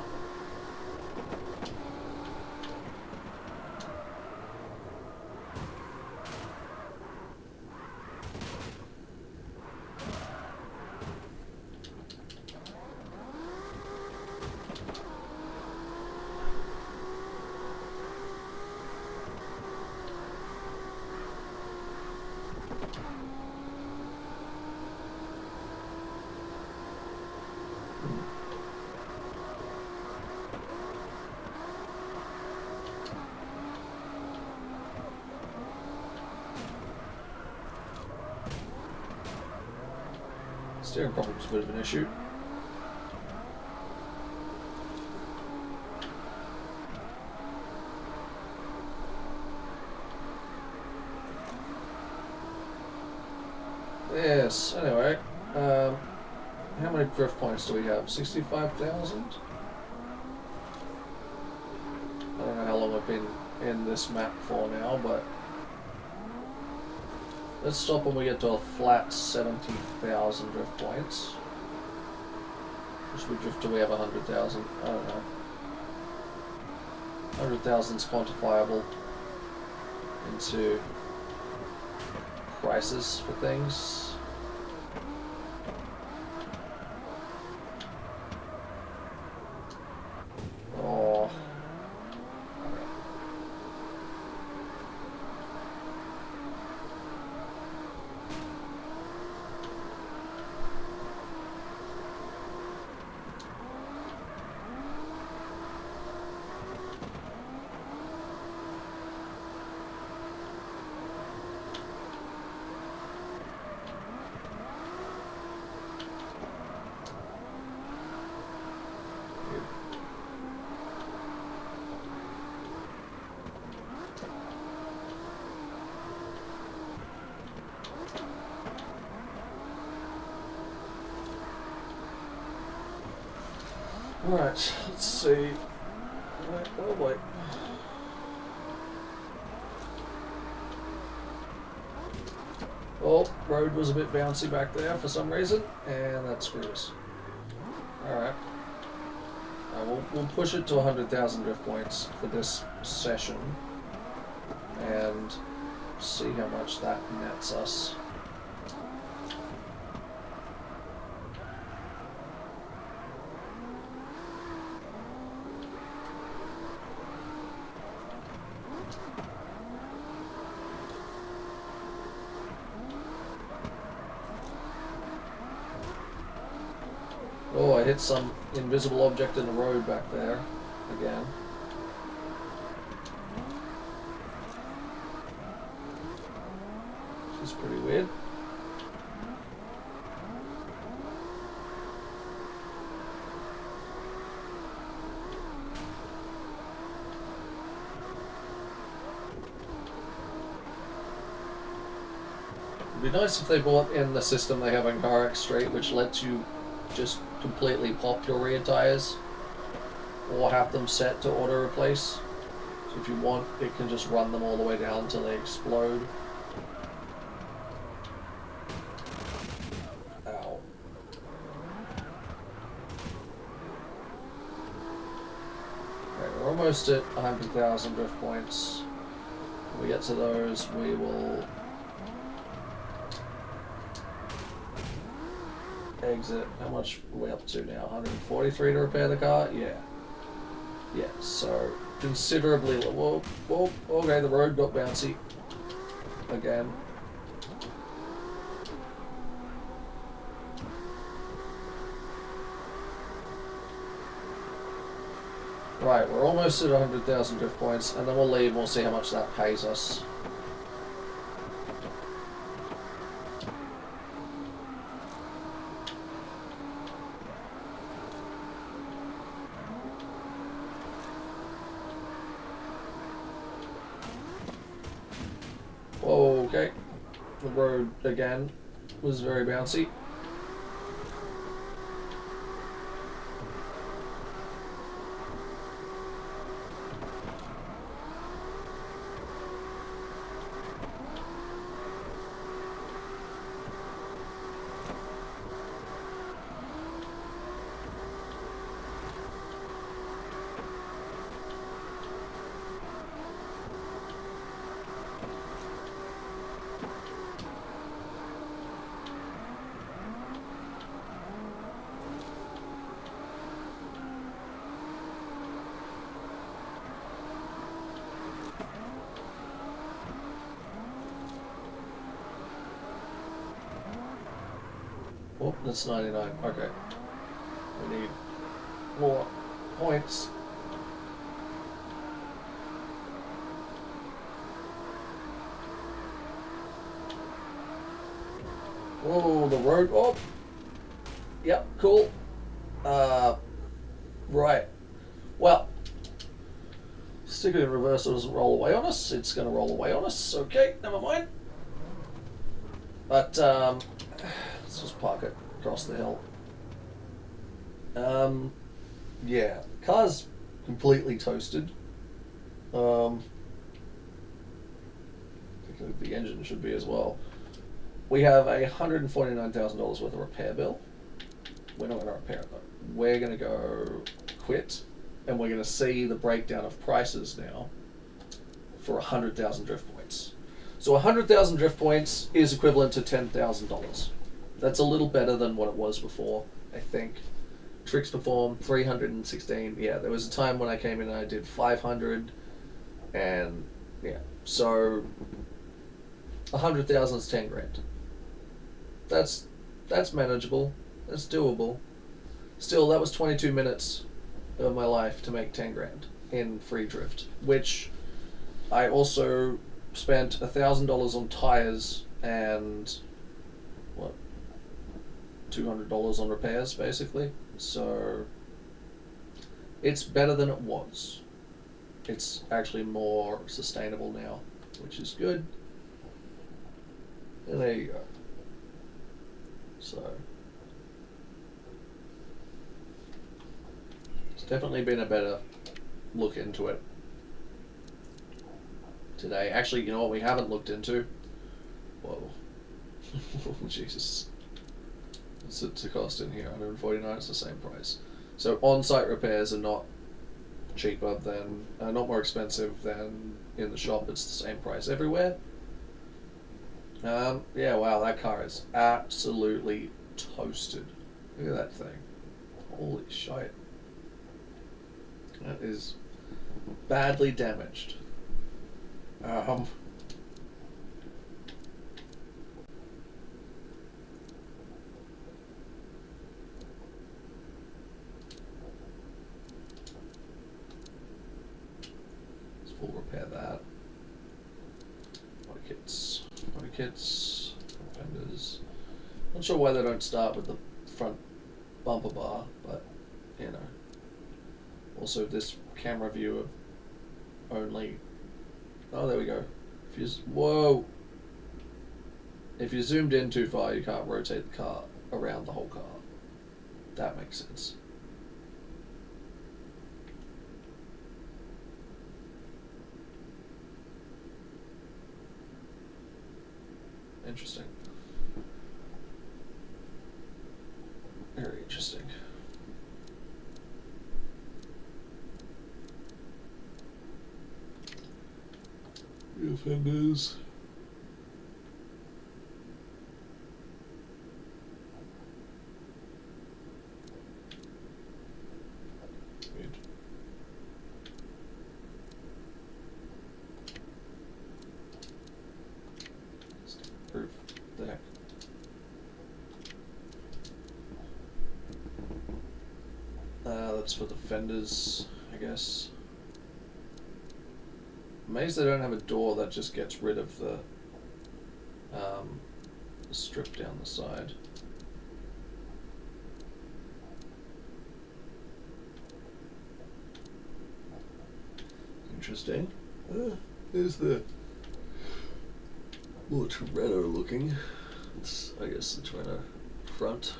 Steering problem's a bit of an issue. Yes, anyway. How many drift points do we have? 65,000? I don't know how long I've been in this map for now, but let's stop when we get to a flat 70,000 drift points. Or should we drift till we have 100,000? I don't know. 100,000 is quantifiable into prices for things. Oh. Alright, let's see. Oh boy. Oh, road was a bit bouncy back there for some reason, and that screws. Alright. We'll push it to 100,000 drift points for this session, and see how much that nets us. Oh, I hit some invisible object in the road back there, again. Which is pretty weird. It'd be nice if they brought in the system they have in CarX Street, which lets you just completely pop your rear tires, or have them set to auto replace. So if you want, it can just run them all the way down until they explode. Ow. Okay, we're almost at 100,000 drift points. When we get to those, we will exit. How much are we up to now? 143 to repair the car? Yeah. Yeah, so considerably. Whoa, whoa, okay, the road got bouncy again. Right, we're almost at 100,000 drift points, and then we'll leave and we'll see how much that pays us. Whoa, okay. The road, again, was very bouncy. Oh, that's 99. Okay. We need more points. Whoa, the road. Oh! Yep, cool. Right. Well, stick it in reverse so it doesn't roll away on us. It's going to roll away on us. Okay, never mind. But, let's just park it across the hill. Yeah, the car's completely toasted. I think the engine should be as well. We have $149,000 worth of repair bill. We're not going to repair it though. We're going to go quit, and we're going to see the breakdown of prices now for 100,000 drift points. So 100,000 drift points is equivalent to $10,000. That's a little better than what it was before, I think. Tricks performed 316. Yeah, there was a time when I came in and I did 500, and yeah, so 100,000 is 10 grand. That's manageable. That's doable. Still, that was 22 minutes of my life to make 10 grand in free drift, which I also spent $1,000 on tires and what, $200 on repairs, basically. So it's better than it was. It's actually more sustainable now, which is good. And there you go. So it's definitely been a better look into it today. Actually, you know what we haven't looked into? Whoa. Jesus. What's the cost in here? 149. It's the same price. So on-site repairs are not cheaper than, not more expensive than in the shop. It's the same price everywhere. Yeah, wow, that car is absolutely toasted. Look at that thing. Holy shit. That is badly damaged. We'll repair that. Body kits, fenders. Not sure why they don't start with the front bumper bar, but you know. Also, this camera view of only. Oh, there we go. If you whoa. If you zoomed in too far, you can't rotate the car around the whole car. That makes sense. Interesting. Very interesting. Rear fenders. Weird. Roof. The heck. That's for the fenders, I guess. Amazed they don't have a door that just gets rid of the strip down the side. Interesting. Here's the more Toretto looking. It's, I guess, the Toretto front.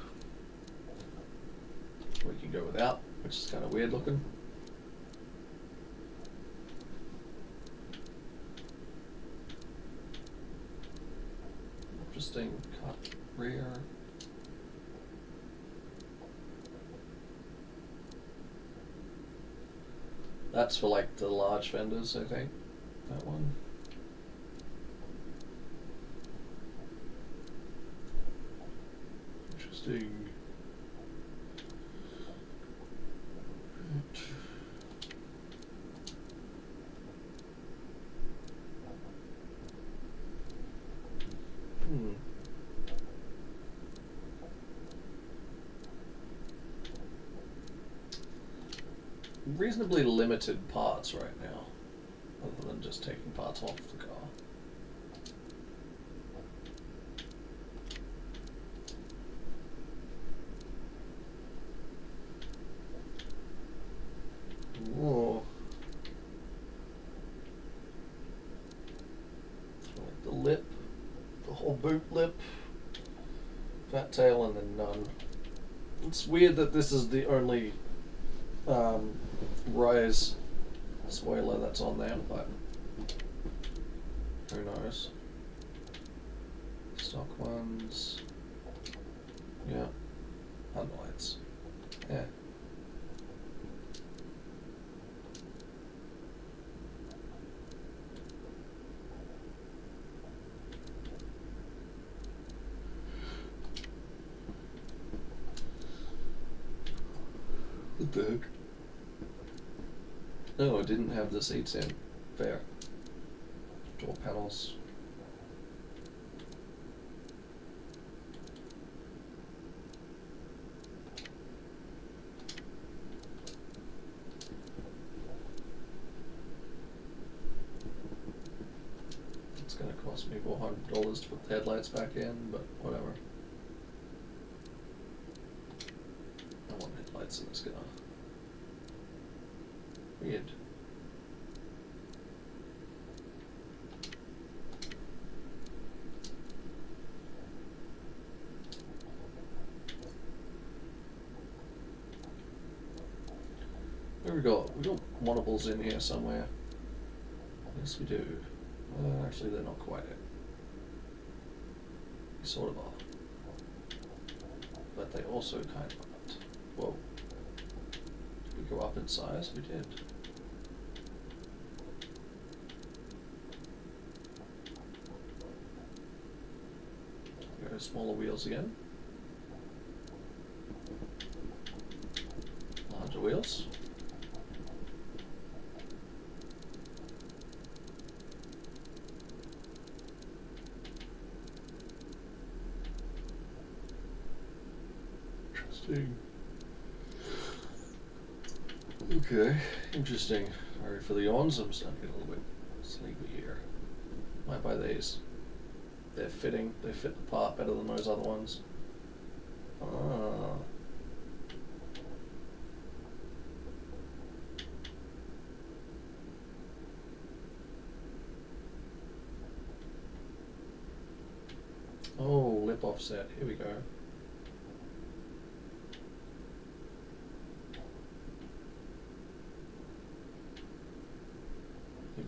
We can go without, which is kind of weird looking. Interesting cut rear. That's for like the large fenders, I think. That one. Interesting. Reasonably limited parts right now, other than just taking parts off the car. Whoa. So like the lip, the whole boot lip, fat tail, and then none. It's weird that this is the only rise spoiler that's on there, but who knows. Stock ones. Yeah. Headlights. Yeah. What the heck? No, I didn't have the seats in. Fair. Door panels. It's gonna cost me $400 to put the headlights back in, but whatever. I want headlights in this car. Weird. There we go. We got monobles in here somewhere. Yes, we do. Actually, they're not quite it. They sort of are. But they also kind of aren't. Whoa. Did we go up in size? We did. Go smaller wheels again. Larger wheels. Okay, interesting. Sorry for the yawns, I'm starting to get a little bit sleepy here. Might buy these. They're fitting, they fit the part better than those other ones. Ah. Oh, lip offset, here we go.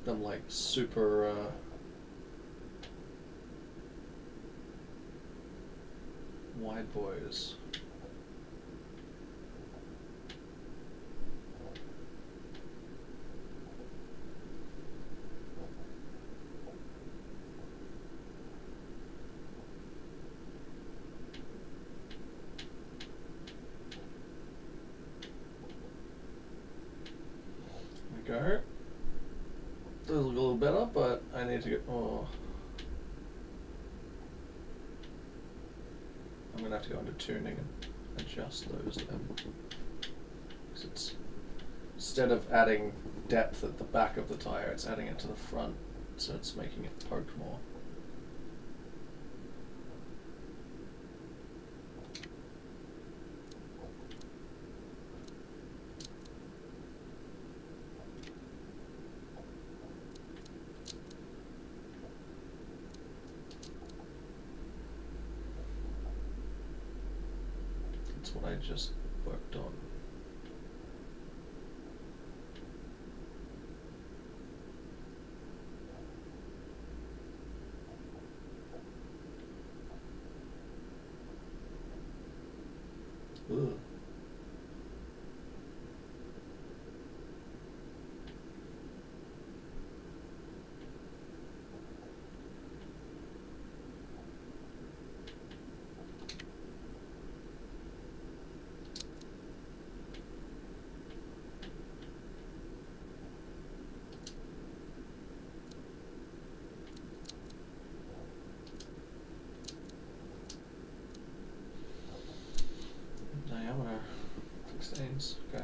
them like super wide boys. There we go. Does look a little better, but I need to get. Oh, I'm gonna have to go into tuning and adjust those then. Because it's instead of adding depth at the back of the tire, it's adding it to the front, so it's making it poke more. That's what I just worked on. Ugh. Diameter 16s, okay.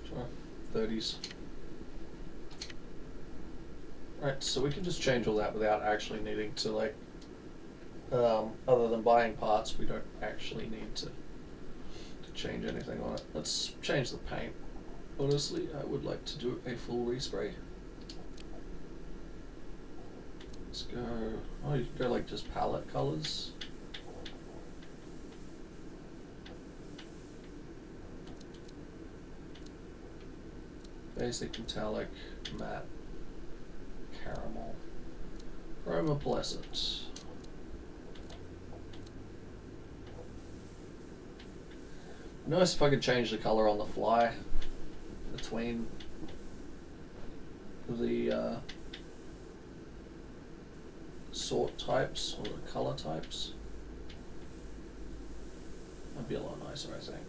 Sure, 30s. Right, so we can just change all that without actually needing to like, other than buying parts, we don't actually need to change anything on it. Let's change the paint. Honestly, I would like to do a full respray. Let's go, oh, you can go like just palette colors. Basic, metallic, matte, caramel, chromopalescent. Nice if I could change the color on the fly between the sort types or the color types. That'd be a lot nicer, I think.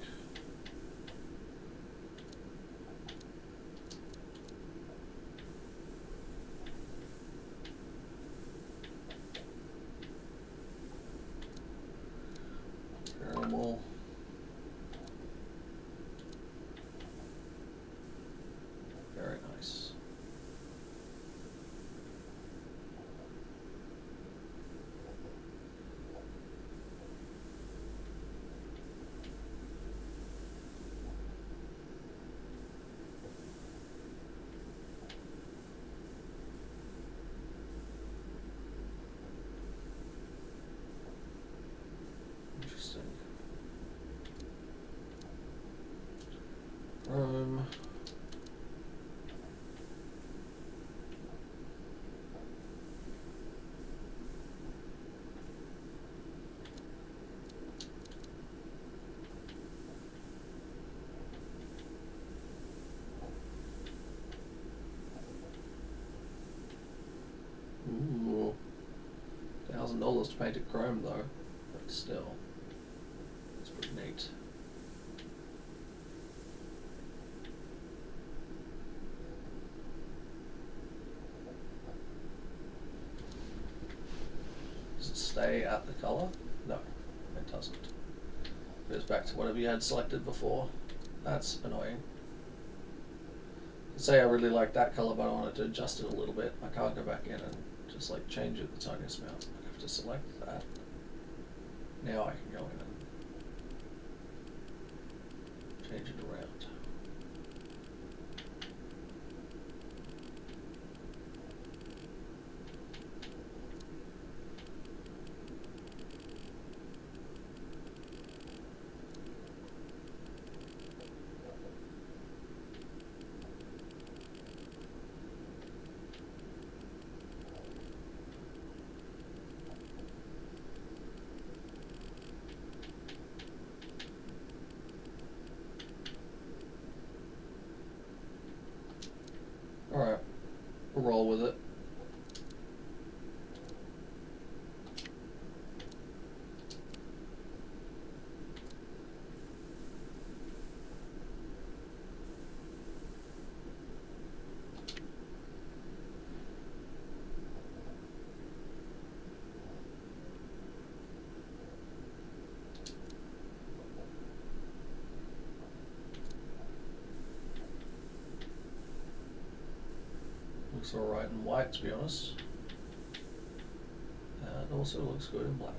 Caramel. Very nice. Interesting. Ooh, $1,000 to paint it chrome though, but still, it's pretty neat. Does it stay at the color? No, it doesn't. It goes back to whatever you had selected before. That's annoying. Say I really like that color, but I wanted to adjust it a little bit. I can't go back in and just like change it the tiniest amount. I have to select that. Now I can go in and change it around. roll with it. Looks alright in white, to be honest. And also looks good in black.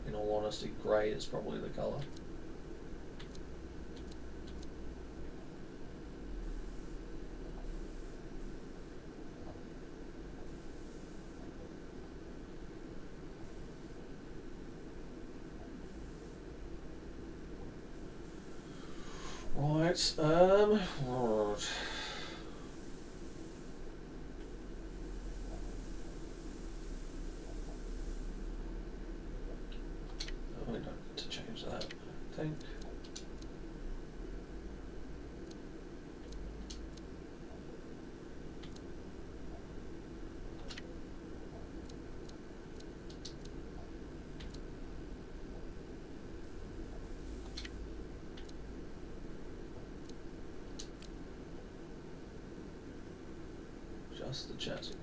In all honesty, grey is probably the colour. Right, right. We don't need to change that, I think. Just the chassis.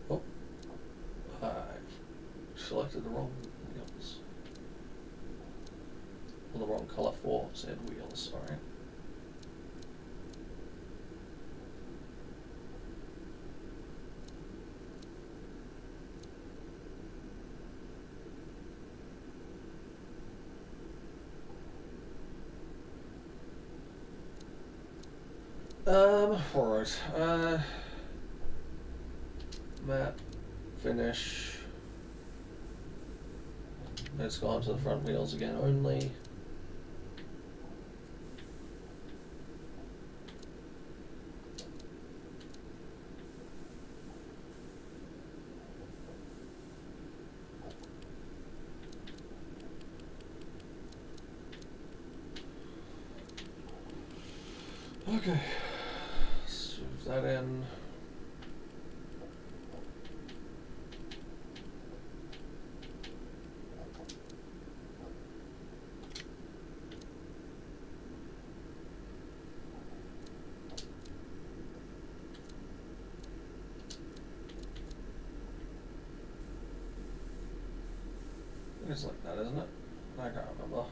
Oh, I've selected the wrong wheels. Or the wrong colour for said wheels, sorry. Right. Matte, finish. Let's go on to the front wheels again only. Okay, let's move that in. It's like that, isn't it? I can't remember.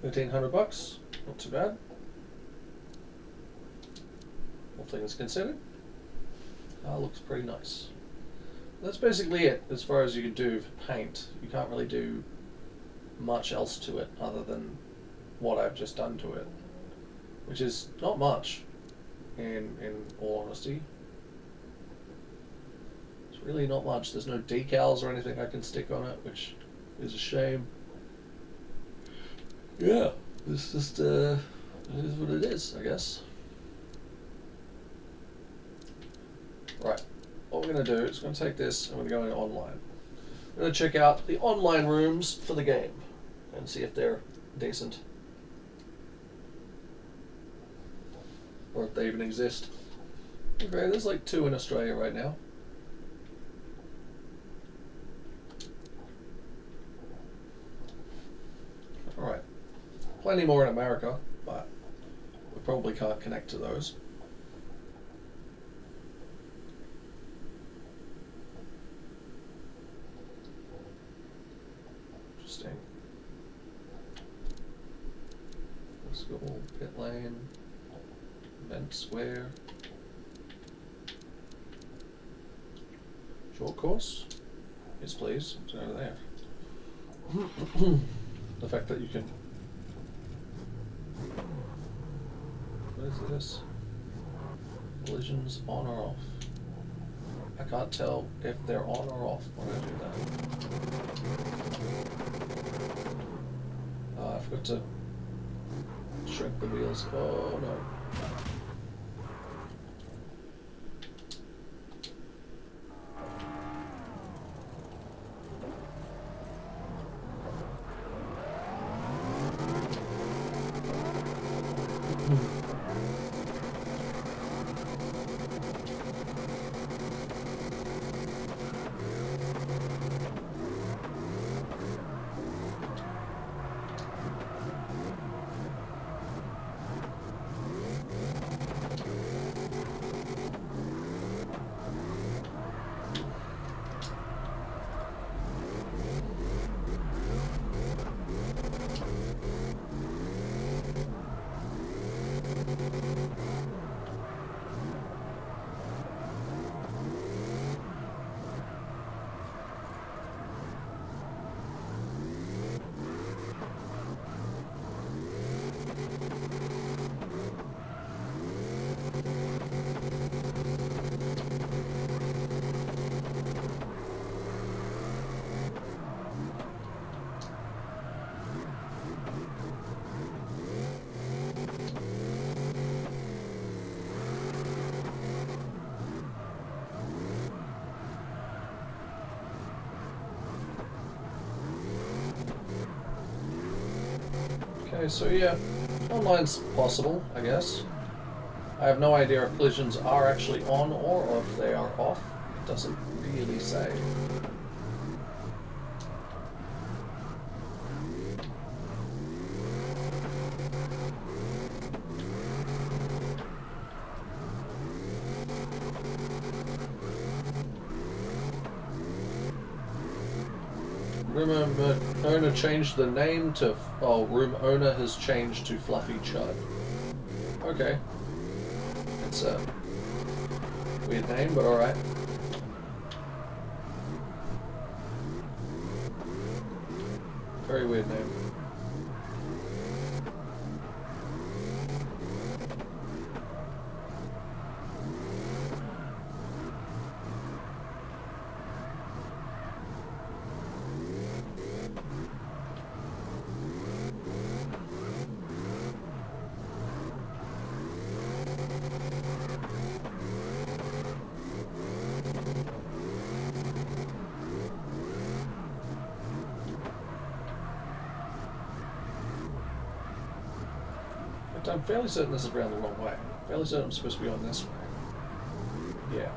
$1,500, not too bad. All things considered, looks pretty nice. That's basically it as far as you can do for paint. You can't really do much else to it other than what I've just done to it, which is not much, in all honesty. It's really not much. There's no decals or anything I can stick on it, which is a shame. Yeah, it's just it is what it is, I guess. Right. What we're going to do is going to take this and we're going to go online. We're going to check out the online rooms for the game and see if they're decent. Or if they even exist. Okay, there's like 2 in Australia right now. Alright. Plenty more in America, but we probably can't connect to those. Interesting. Let's go pit lane, event square, short course. Yes, please. It's over there. The fact that you can. What is this? Collisions on or off? I can't tell if they're on or off when I do that. I forgot to shrink the wheels. Oh no. Okay, so yeah, online's possible, I guess. I have no idea if collisions are actually on or if they are off. It doesn't really say. Room owner changed the name to... Oh, room owner has changed to Fluffy Chud. Okay. It's a weird name, but alright. Very weird name. I'm fairly certain this is around the wrong way. Fairly certain I'm supposed to be on this way. Yeah.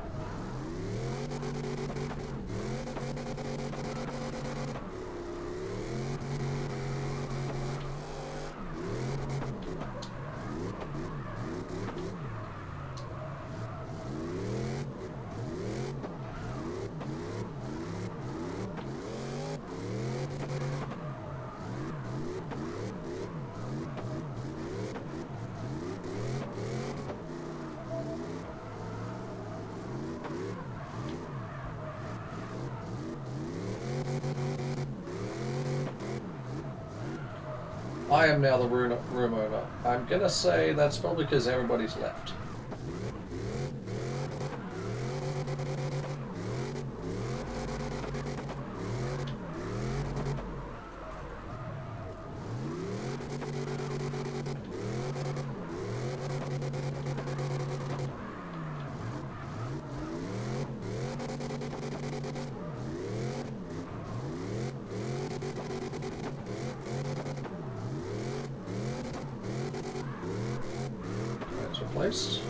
I am now the room owner. I'm gonna say that's probably because everybody's left. least.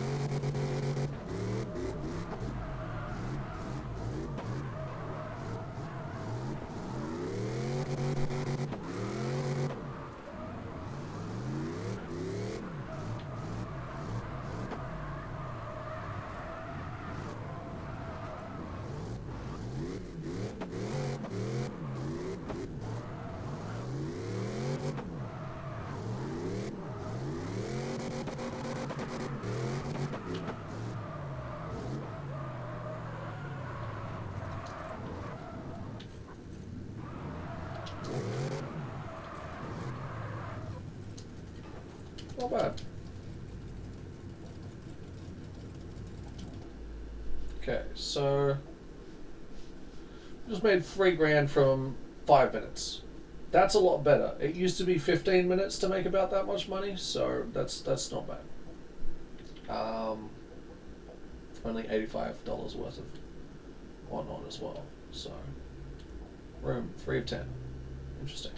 Not bad. Okay, so just made $3,000 from 5 minutes. That's a lot better. It used to be 15 minutes to make about that much money, so that's not bad. Only $85 worth of whatnot as well. So room 3 of 10. Interesting.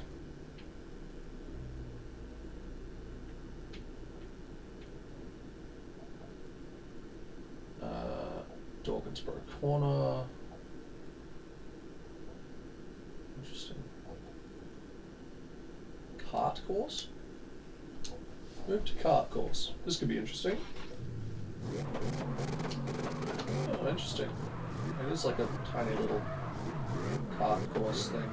Dawkinsboro Corner. Interesting. Kart course? Move to kart course. This could be interesting. Oh, interesting. It is like a tiny little kart course thing.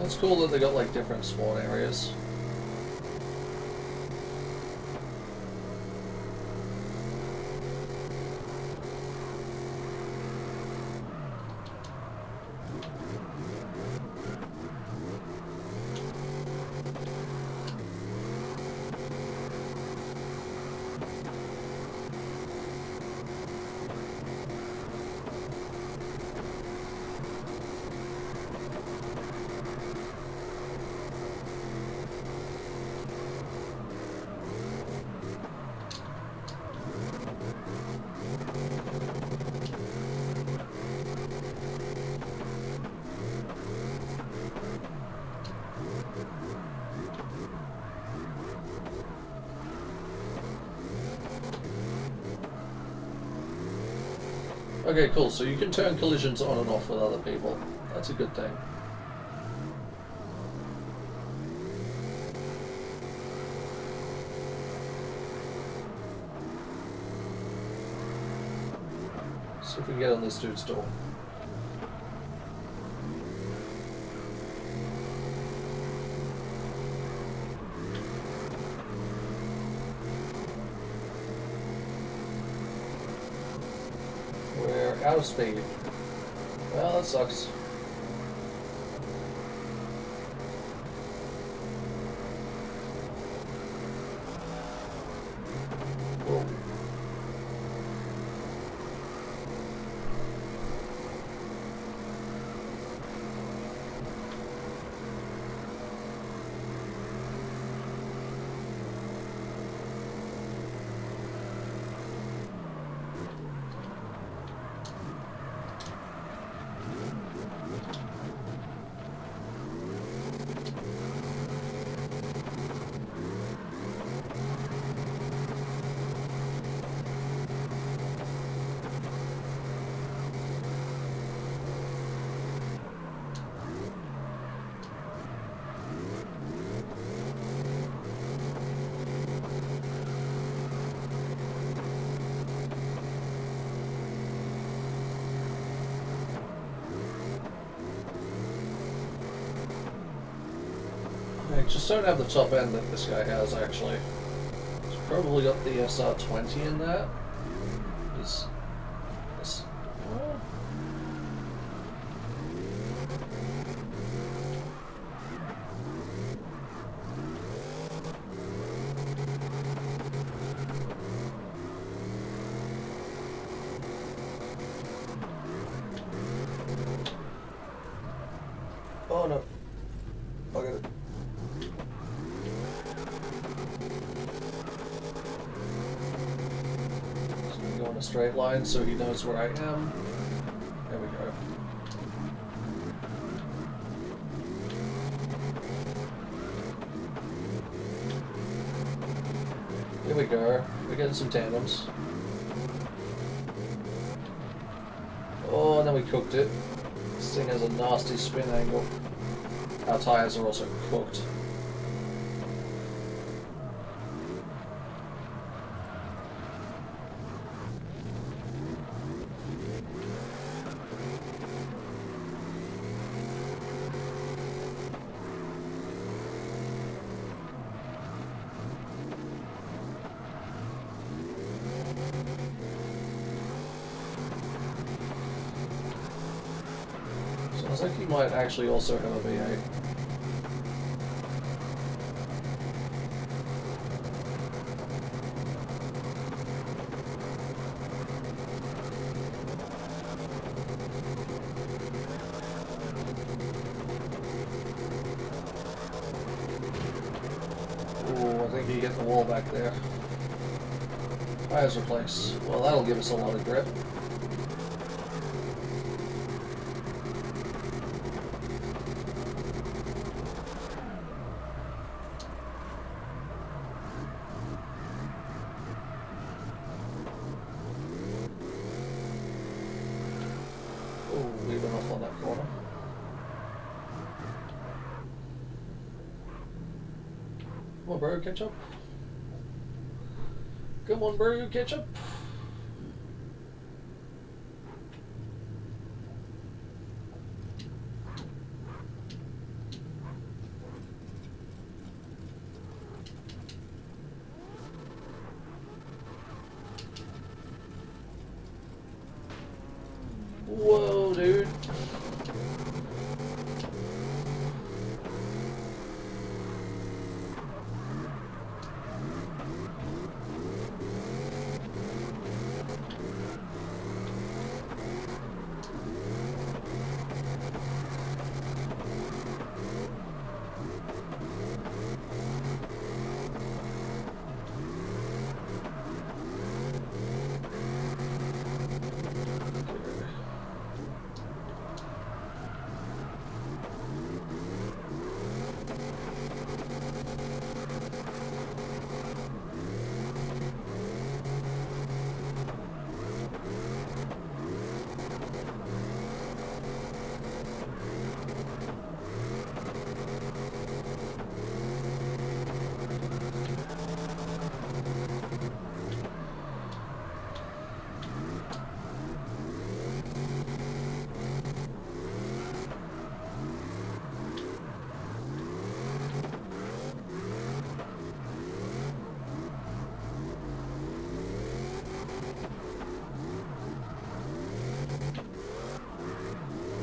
It's cool that they got like different spawn areas. Okay, cool. So you can turn collisions on and off with other people. That's a good thing. See if we can get on this dude's door. We're out of speed. Well, that sucks. Whoa. just don't have the top end that this guy has, actually. He's probably got the SR20 in that. He's... oh. Oh no. I got it. Just gonna go in a straight line so he knows where I am. There we go. Here we go. We're getting some tandems. Oh, and then we cooked it. This thing has a nasty spin angle. Our tyres are also cooked. Sounds like he might actually also have a V8. Ooh, I think you get the wall back there. Tires replace. Well, that'll give us a lot of grip. Leave it off on that corner. Come on, bro, catch up. Come on, bro, catch up. Whoa, dude.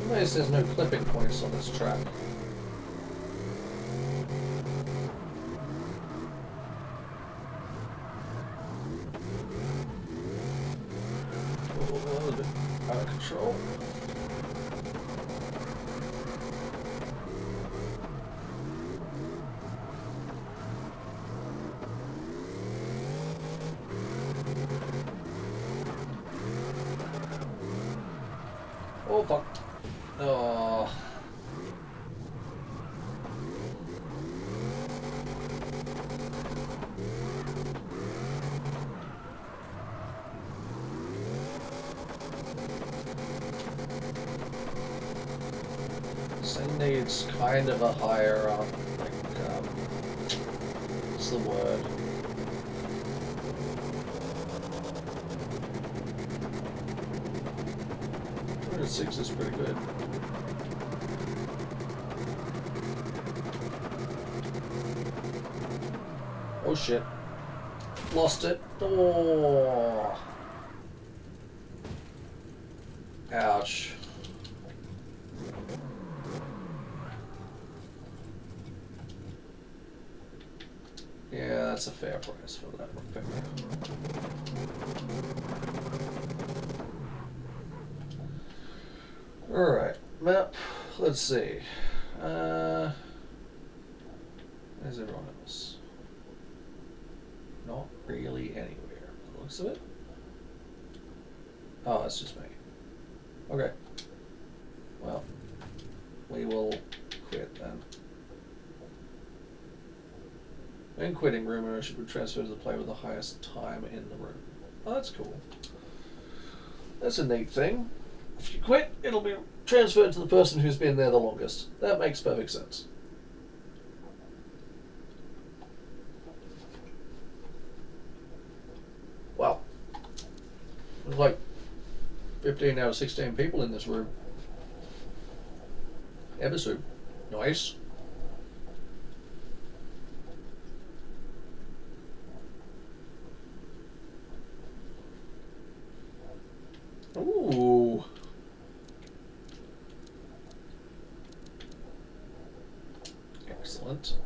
Notice there's no clipping points on this track. Oh, a little bit out of control. Oh fuck. Oh. This thing needs kind of a higher, what's the word? 6 is pretty good. Oh shit. Lost it. Oh. Ouch. Yeah, that's a fair price for that repair. Alright, map. Let's see. Where's everyone else? Not really anywhere, by the looks of it. Oh, it's just me. Okay. Well, we will quit then. When quitting, room ownership would transfer to the player with the highest time in the room. Oh, that's cool. That's a neat thing. If you quit, it'll be transferred to the person who's been there the longest. That makes perfect sense. Wow. There's like 15 out of 16 people in this room. Episode. Nice. Ooh. Excellent.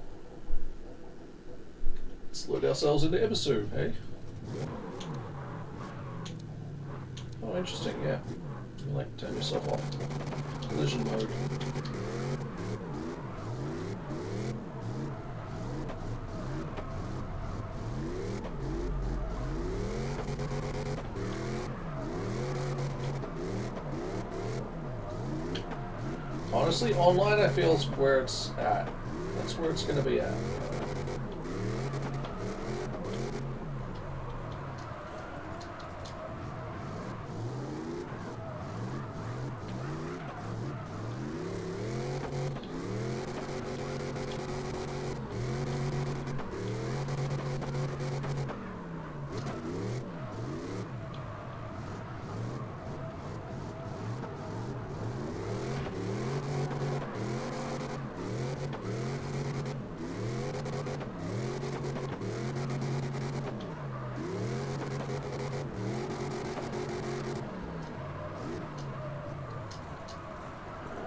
Let's load ourselves into episode, hey? Oh, interesting, yeah. You like turn yourself off. Collision mode. Honestly, online I feel is where it's at. That's where it's going to be at.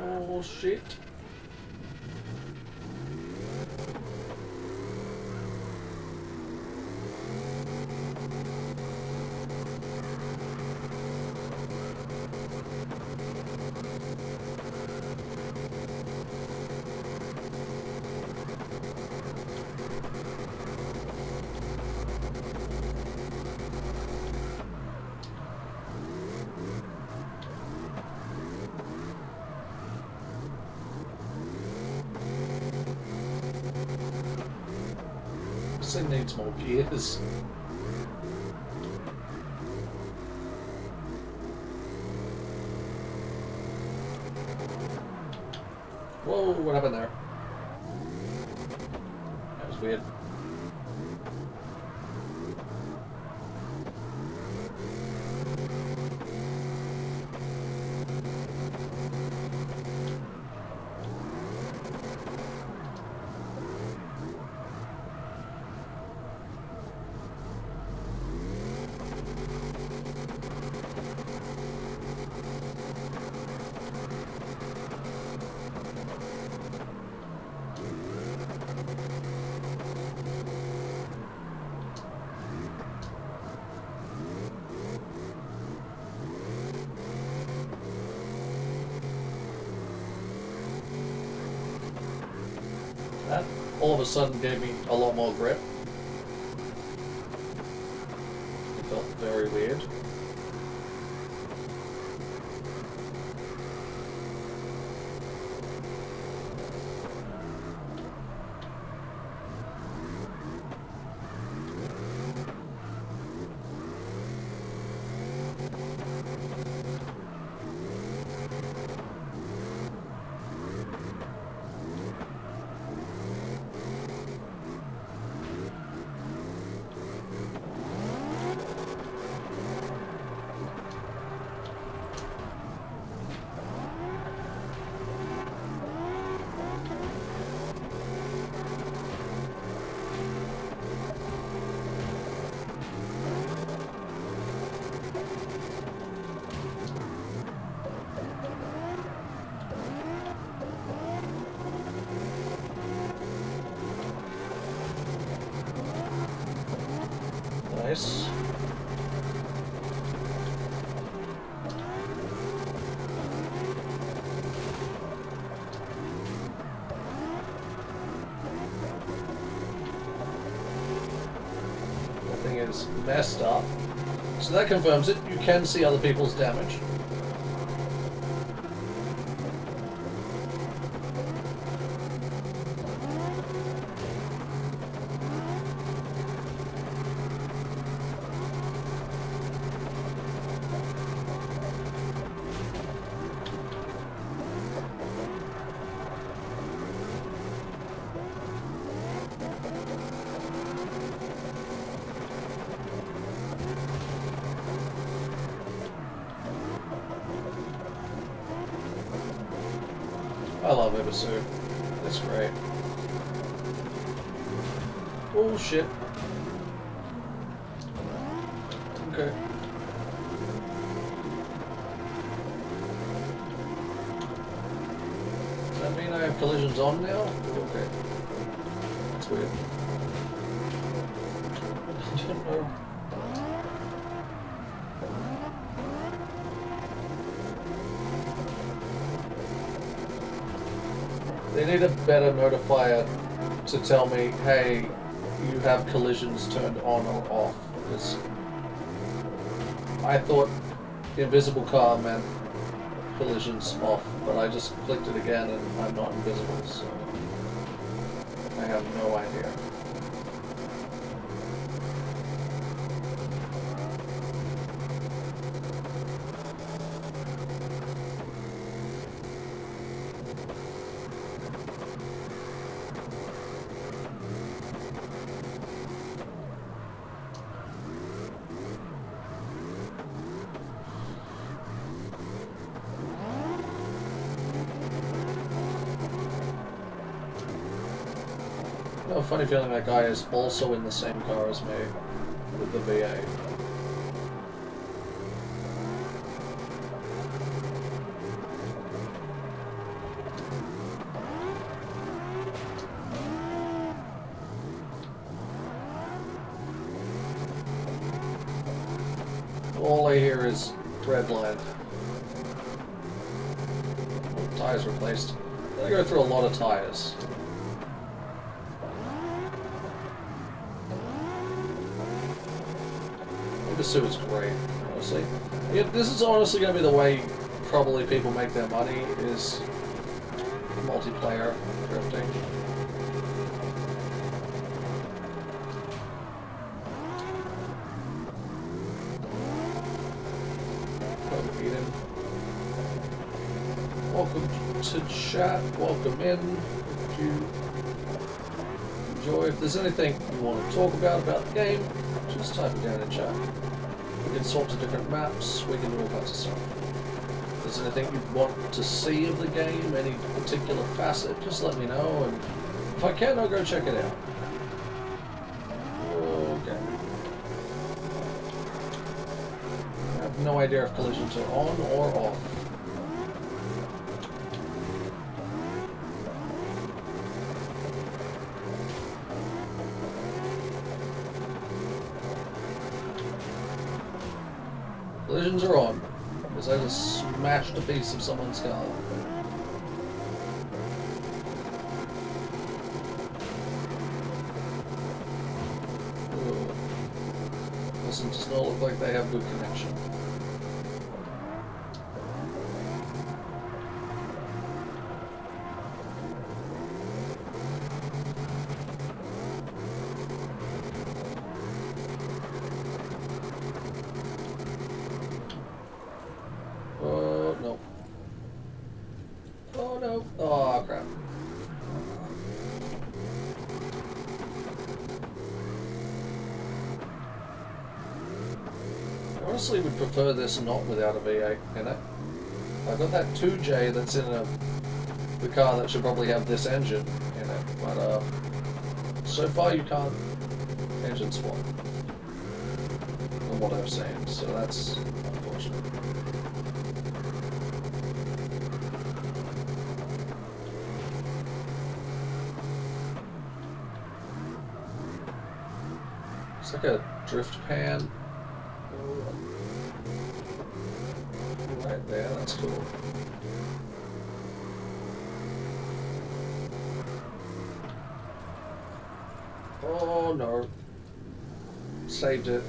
Oh shit. This thing needs more gears. Whoa, what happened there? That was weird. That all of a sudden gave me a lot more grip. It felt very weird. nice. That thing is messed up. So that confirms it. You can see other people's damage. I love Ibisu. It's great. Oh shit. Okay. Does that mean I have collisions on now? Okay. That's weird. I don't know. They need a better notifier to tell me, hey, you have collisions turned on or off. Because I thought invisible car meant collisions off, but I just clicked it again and I'm not invisible, so I have no idea. I have a funny feeling that guy is also in the same car as me, with the V8. All I hear is red line. Oh, tires replaced. I go through a lot of tires. Ibisu is great, honestly. Yeah, this is honestly going to be the way probably people make their money, is multiplayer drifting. Eden. Welcome to chat, welcome in. If you enjoy, if there's anything you want to talk about the game, just type it down in chat. We can swap to different maps, we can do all kinds of stuff. If there's anything you want to see of the game, any particular facet, just let me know, and if I can, I'll go check it out. Okay. I have no idea if collisions are on or off. Collisions are on, because I just smashed a piece of someone's car. Ooh. Does not look like they have good connection. Oh, crap. I honestly would prefer this not without a V8 in it. I've got that 2J that's in the car that should probably have this engine in it, but so far you can't engine swap from what I've seen, so that's unfortunate. It's like a drift pan. Right there, that's cool. Oh no. Saved it.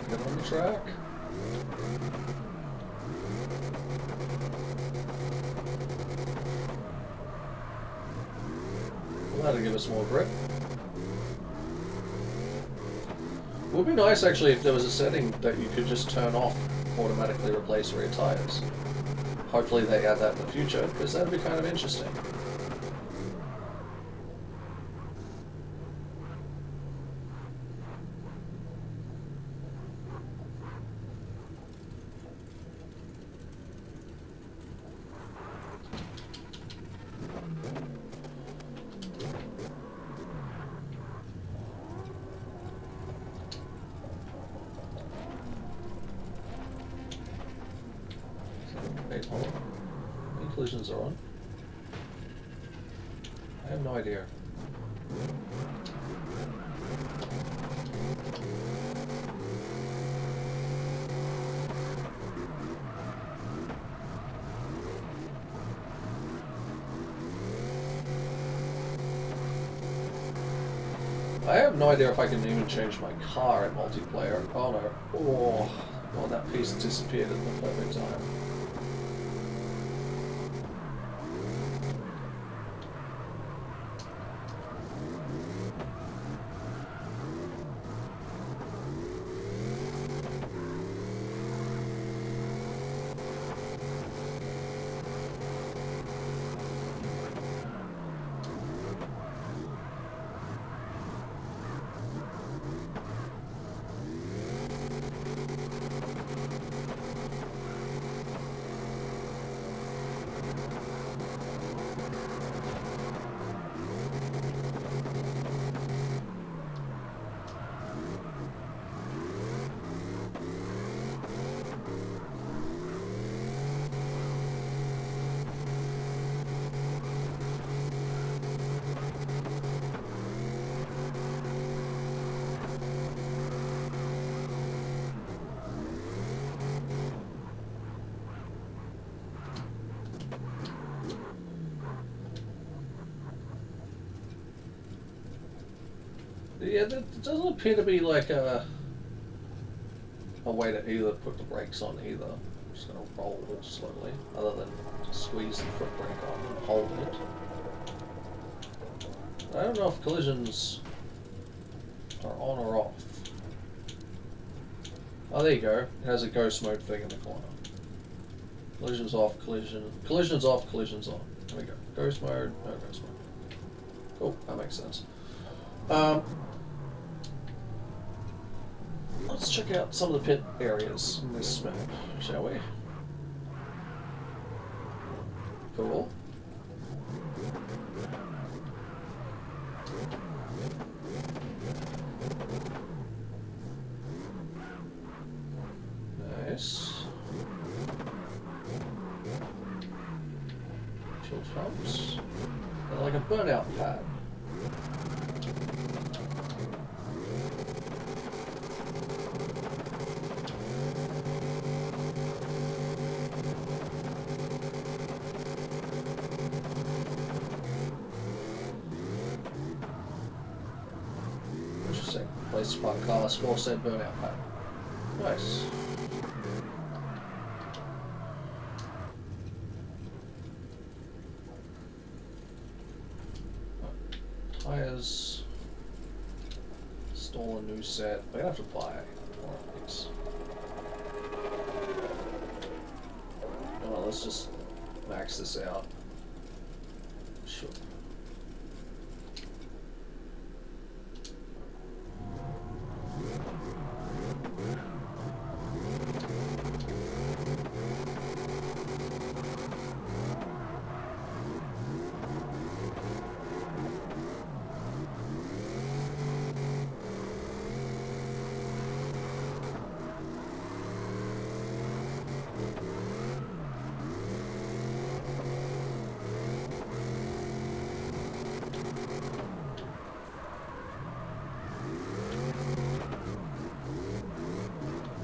Get on the track. Well, that'll give us more grip. Would be nice actually if there was a setting that you could just turn off, automatically replace rear tires. Hopefully they add that in the future, because that'd be kind of interesting. Wait, hold on. How many collisions are on? I have no idea. I have no idea if I can even change my car in multiplayer. Oh no. Oh, that piece disappeared at the perfect time. Yeah, there doesn't appear to be like a way to either put the brakes on either. I'm just going to roll it slowly, other than just squeeze the foot brake on and hold it. I don't know if collisions are on or off. Oh, there you go. It has a ghost mode thing in the corner. Collisions off, collisions off, collisions on. There we go. Ghost mode, no ghost mode. Cool, that makes sense. Let's check out some of the pit areas in this map, shall we? Cool. Nice. Fuel pumps. They're like a burnout pad. Interesting. Place to park cars, 4-cent burnout pad. Nice. Tires. Stole a new set. I'm gonna have to buy more of these. Well, let's just max this out. Sure.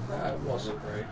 That wasn't great.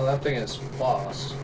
Oh, that thing is fast.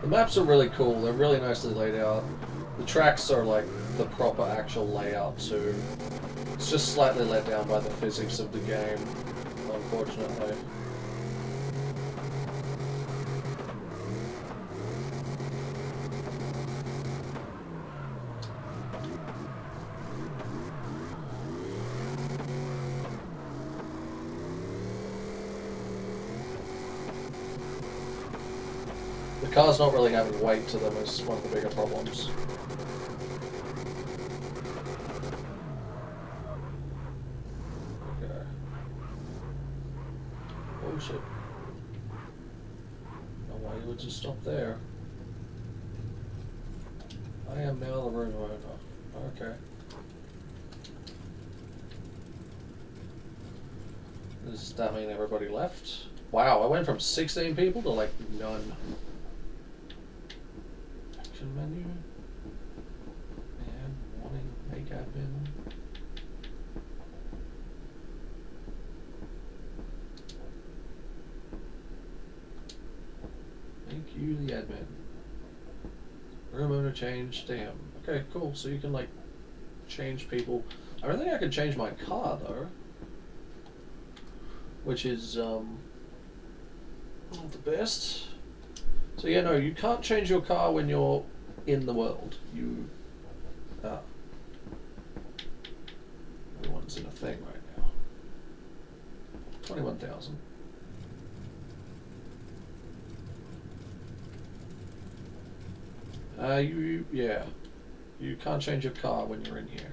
The maps are really cool. They're really nicely laid out. The tracks are like the proper actual layout too. It's just slightly let down by the physics of the game, unfortunately. The car's not really having weight to them is one of the bigger problems. Okay. Oh shit. Now why you would just stop there? I am now the room owner. Okay. Does that mean everybody left? Wow, I went from 16 people to like none. Action menu. And warning, make admin. Thank you, the admin. Room owner change to him. Okay, cool. So you can like change people. I don't think I can change my car though. Which is not the best. So yeah, no, you can't change your car when you're in the world. You everyone's in a thing right now. 21,000. You can't change your car when you're in here.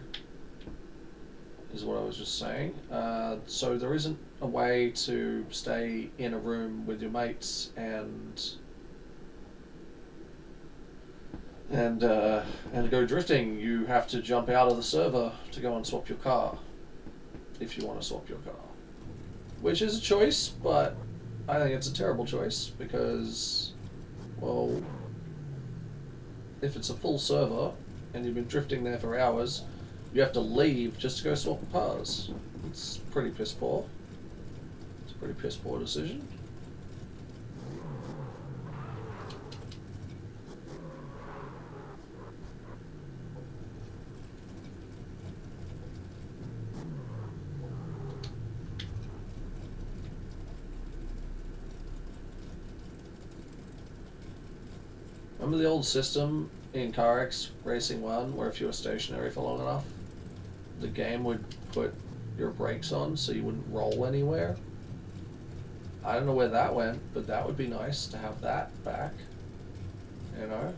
Is what I was just saying. So there isn't a way to stay in a room with your mates and go drifting. You have to jump out of the server to go and swap your car if you want to swap your car, which is a choice, but I think it's a terrible choice because, well, if it's a full server and you've been drifting there for hours, you have to leave just to go swap cars. It's pretty piss poor. It's a pretty piss poor decision. Remember the old system in CarX Racing 1 where if you were stationary for long enough, the game would put your brakes on so you wouldn't roll anywhere. I don't know where that went, but that would be nice to have that back, you know?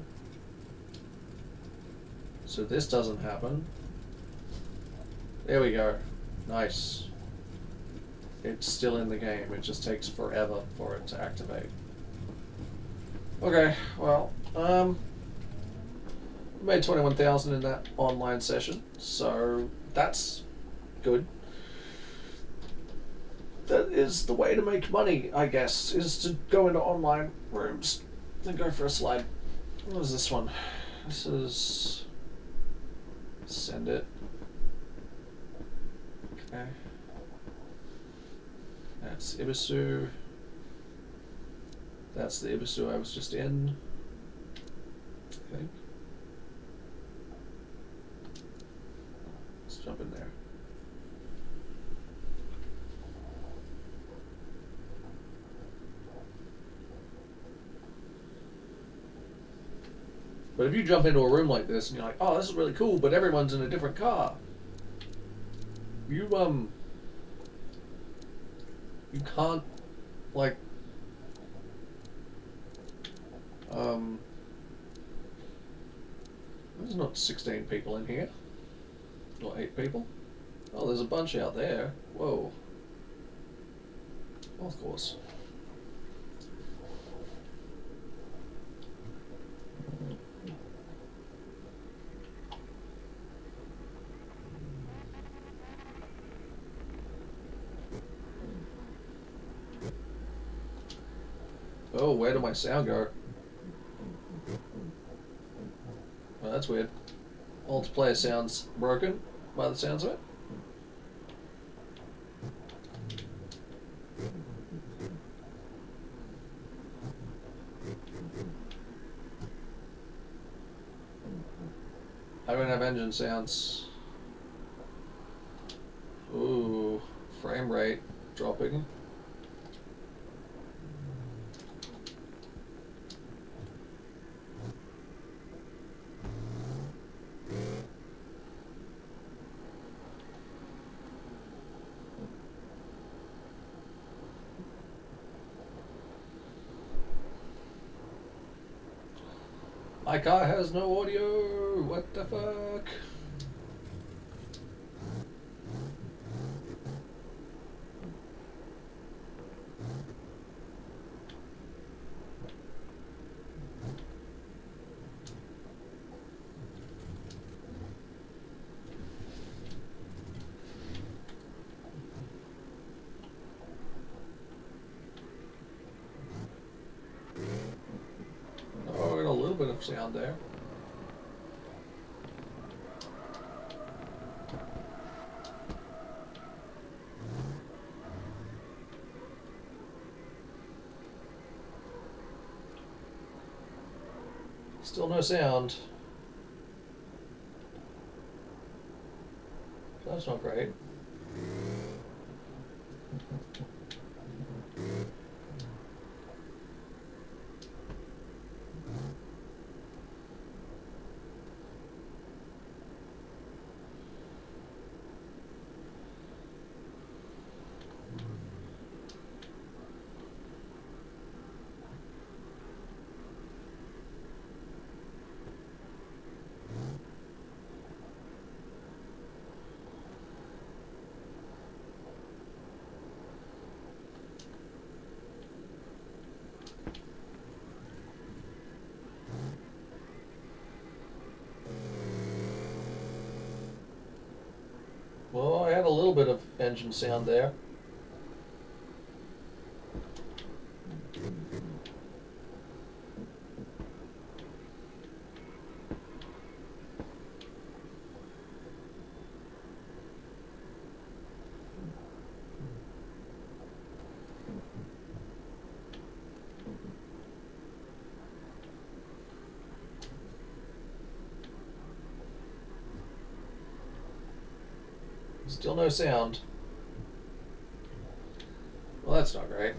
So this doesn't happen. There we go. Nice. It's still in the game, it just takes forever for it to activate. Okay, well, made 21,000 in that online session, so that's good. That is the way to make money, I guess, is to go into online rooms and go for a slide. What is this one? This is... send it. Okay. That's Ibisu. That's the Ibisu I was just in, I think. Let's jump in there. But if you jump into a room like this and you're like, oh, this is really cool, but everyone's in a different car, you can't, like, there's not 16 people in here, or 8 people. Oh, there's a bunch out there. Whoa. Of course. Oh, where did my sound go? Oh, that's weird. Multiplayer sounds broken by the sounds of it. I don't have engine sounds. Ooh, frame rate dropping. My car has no audio. What the fuck? Oh, a little bit of sound there. Still no sound. That's not great. Well, I had a little bit of engine sound there. Still no sound. Well, that's not great.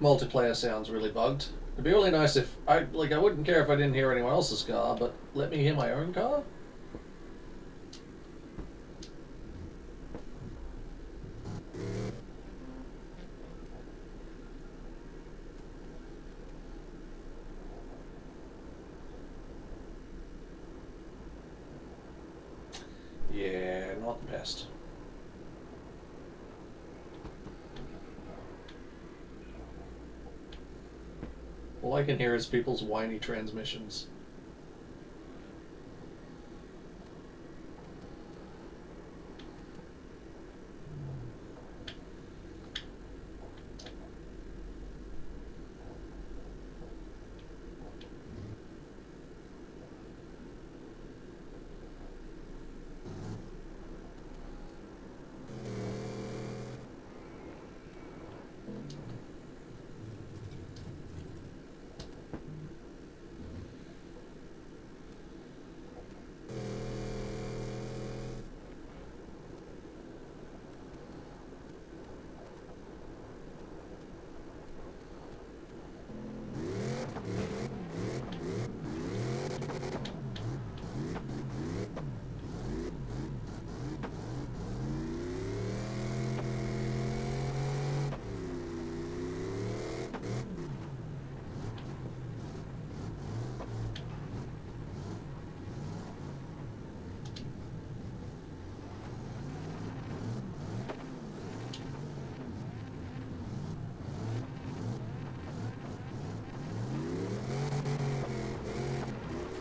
multiplayer sounds really bugged. It'd be really nice if I wouldn't care if I didn't hear anyone else's car, but let me hear my own car. Yeah, not the best. All I can hear is people's whiny transmissions.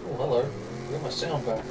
Oh, hello. I got my sound back.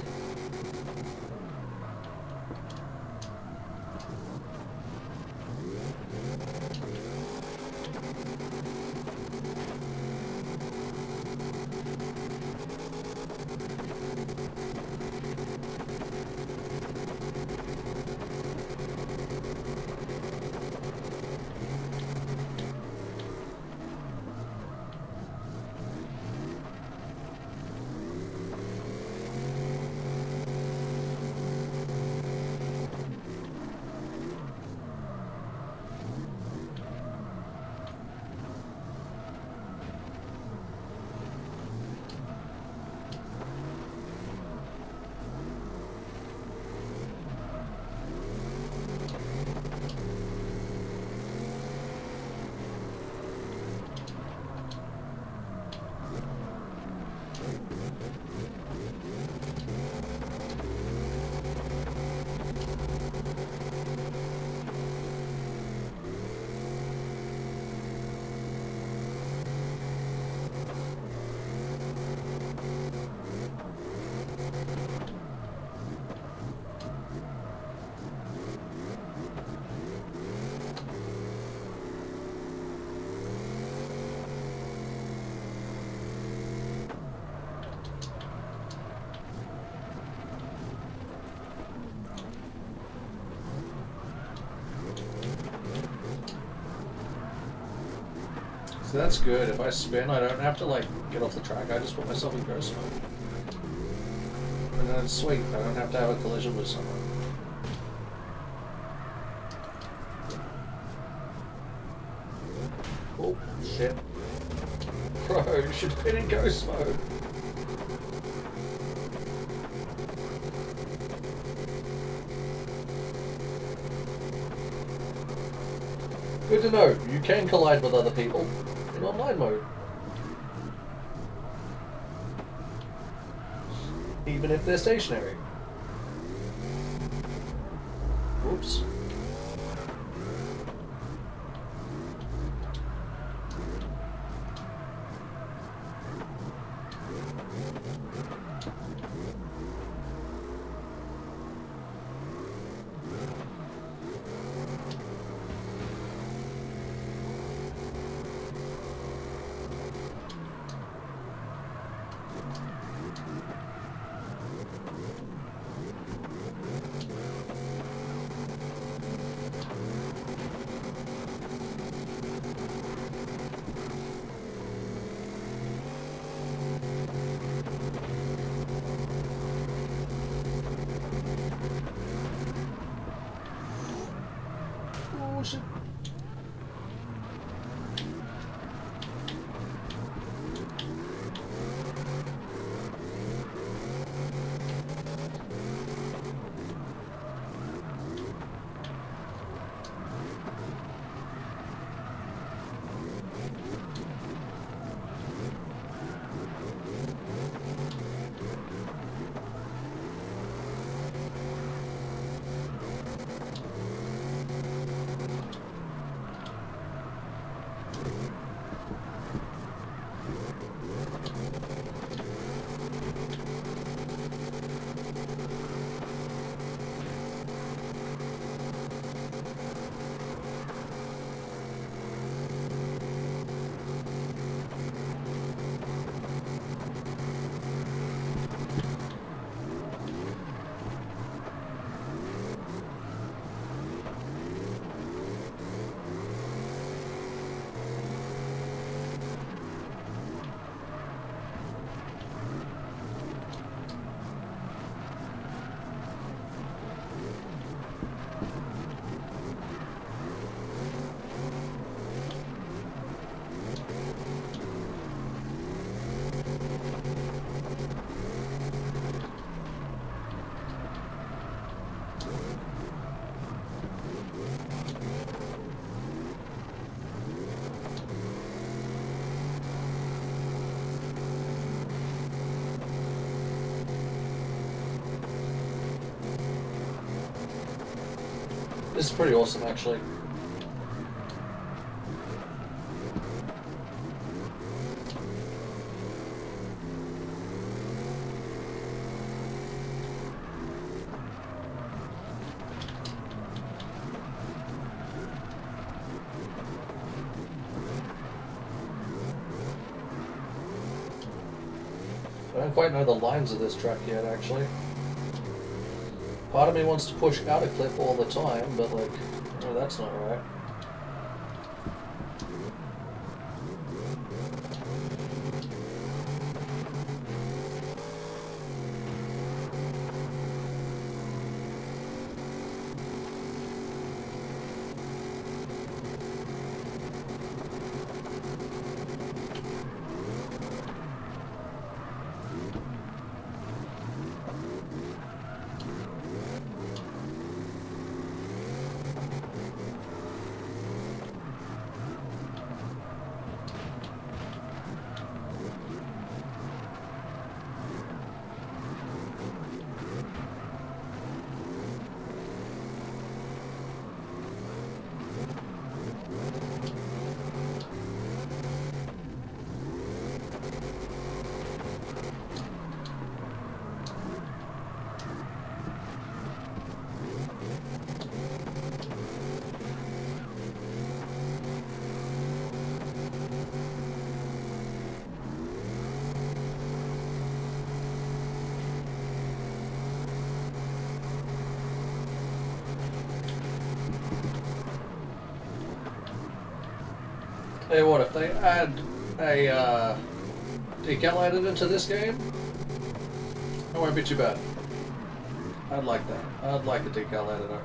So that's good. If I spin, I don't have to like get off the track. I just put myself in ghost mode. And then it's sweet. I don't have to have a collision with someone. Oh, shit. Bro, you should have been in ghost mode. Good to know. You can collide with other people in online mode. Even if they're stationary. Whoops. This is pretty awesome, actually. I don't quite know the lines of this track yet, actually. Part of me wants to push out a clip all the time, but like, no, that's not right. Tell you what, if they add a decal editor to this game, it won't be too bad. I'd like that. I'd like a decal editor.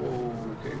Okay.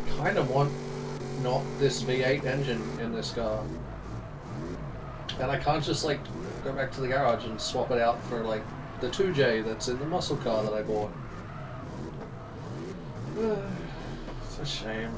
I kind of want not this V8 engine in this car, and I can't just like go back to the garage and swap it out for like the 2J that's in the muscle car that I bought. It's a shame.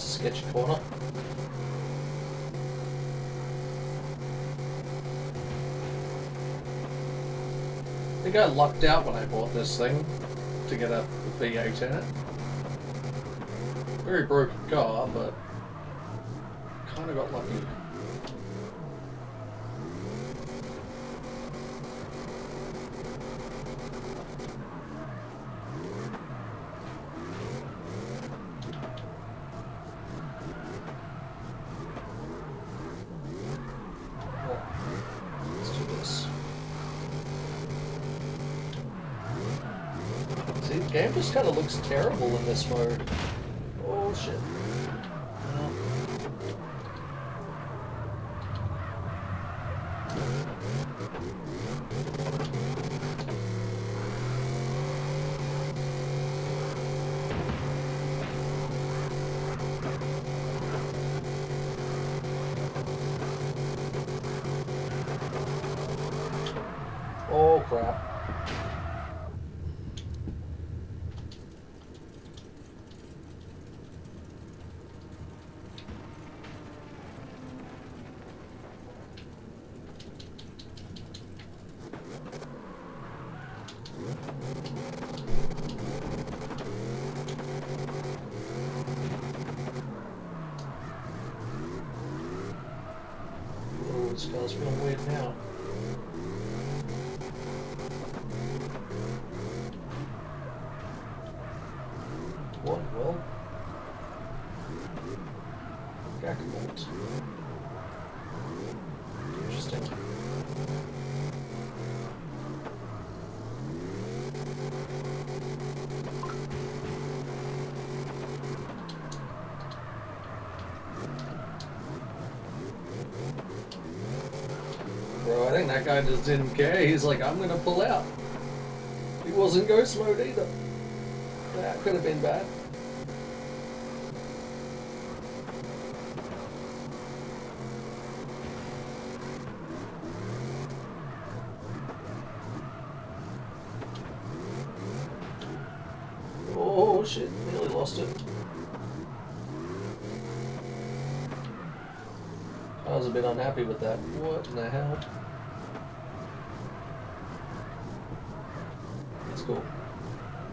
a sketchy corner. I think I lucked out when I bought this thing to get a V8 in it. Very broken car, but kind of got lucky. Let's do this. See, the game just kind of looks terrible in this mode. Oh shit. No. Oh crap. Oh, this car's feeling weird now. What? Well, Gacamalt. Interesting. Bro, I think that guy just didn't care. He's like, I'm gonna pull out. He wasn't ghost mode either. That could have been bad. Oh shit, nearly lost it. I was a bit unhappy with that. What in the hell? That's cool.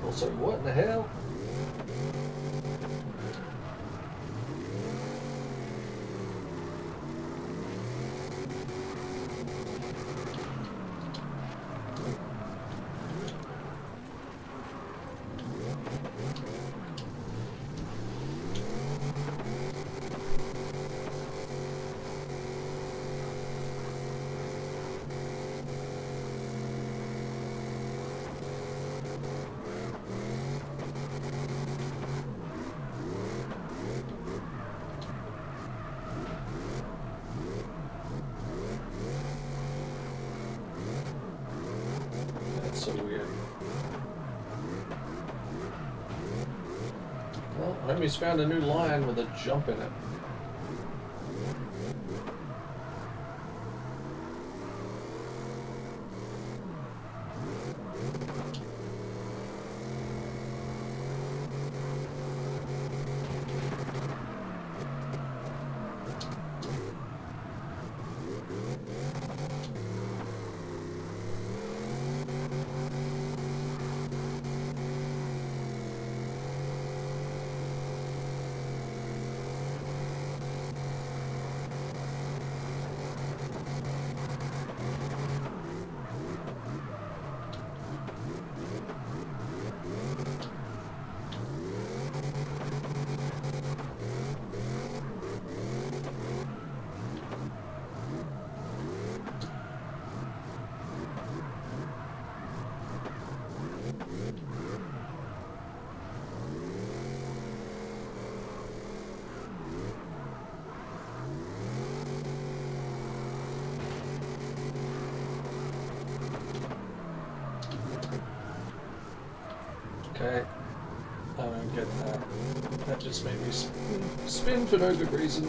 Also, what in the hell? So weird. Well, I hope he's found a new line with a jump in it. Okay, I don't get that. That just made me spin for no good reason.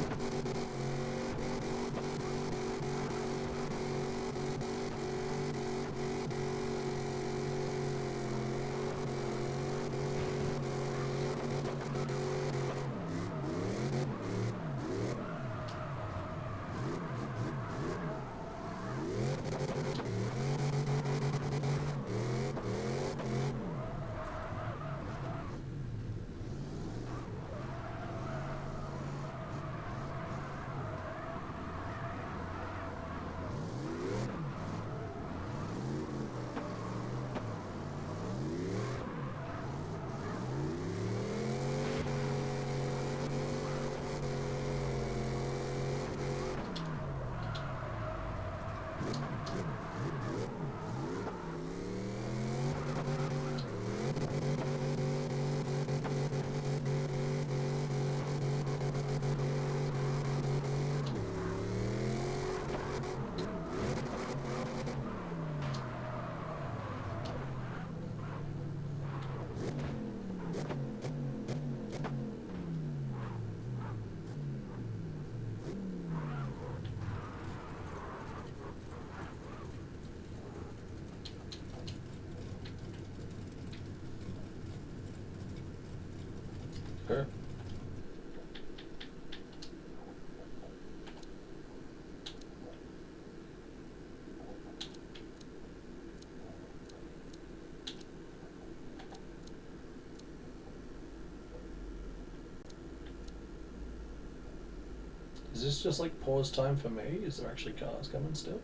this just like pause time for me? Is there actually cars coming still?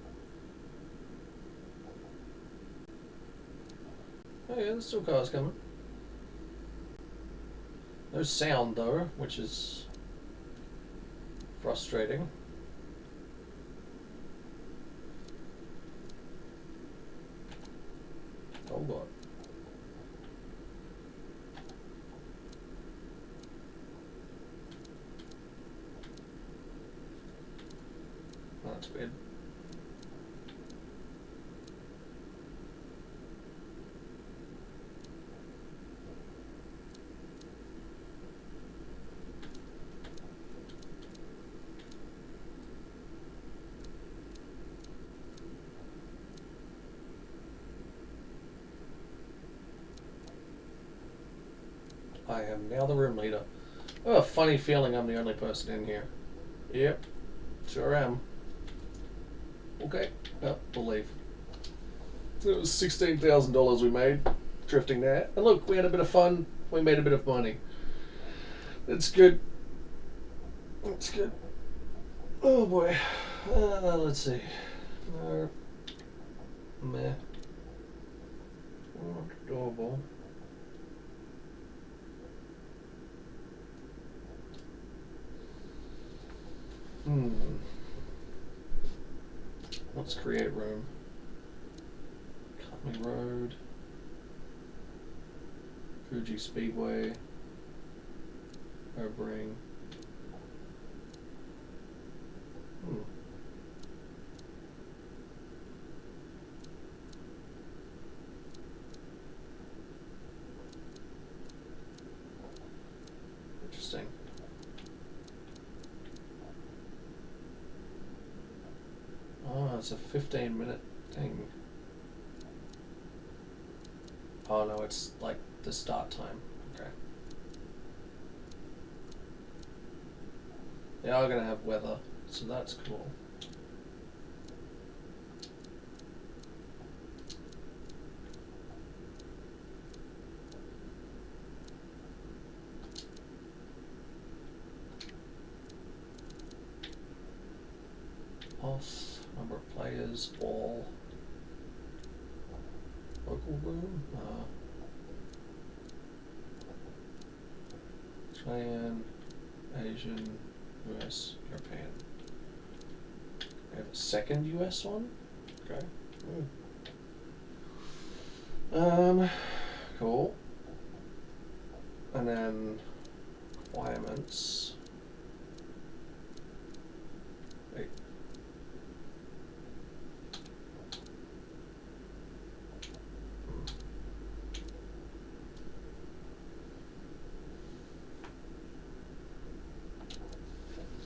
Oh yeah, there's still cars coming. No sound though, which is frustrating. Oh god. That's weird. I am now the room leader. Oh, a funny feeling I'm the only person in here. Yep, sure am. Okay, well, we'll leave. It was $16,000 we made drifting there. And look, we had a bit of fun. We made a bit of money. It's good. It's good. Oh boy. Let's see. No. Meh. Not adorable. Let's create room. Company Road. Fuji Speedway. Overbring. Interesting. Oh, it's a 15-minute thing. Oh no, it's like the start time. Okay. They are gonna have weather, so that's cool. Pulse, number of players, all. Local room, Australian, Asian, US, European. We have a second US one? Okay. Cool. And then requirements. Wait.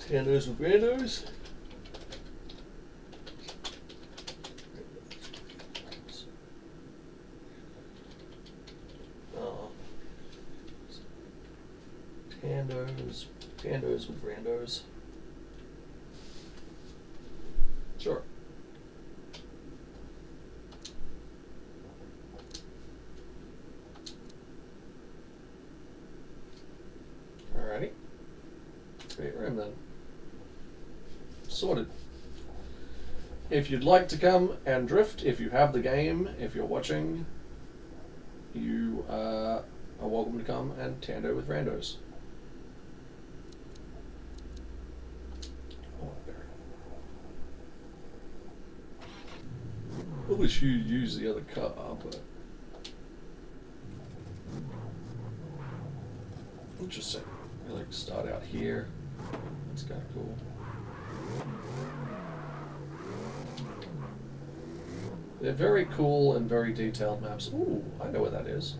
Tandos with randos. Tandos with randos. Sure. Alrighty. Create room then. Sorted. If you'd like to come and drift, if you have the game, if you're watching, you are welcome to come and tando with randos. I wish you use the other car, but interesting. You like start out here. That's kind of cool. They're very cool and very detailed maps. Ooh, I know where that is.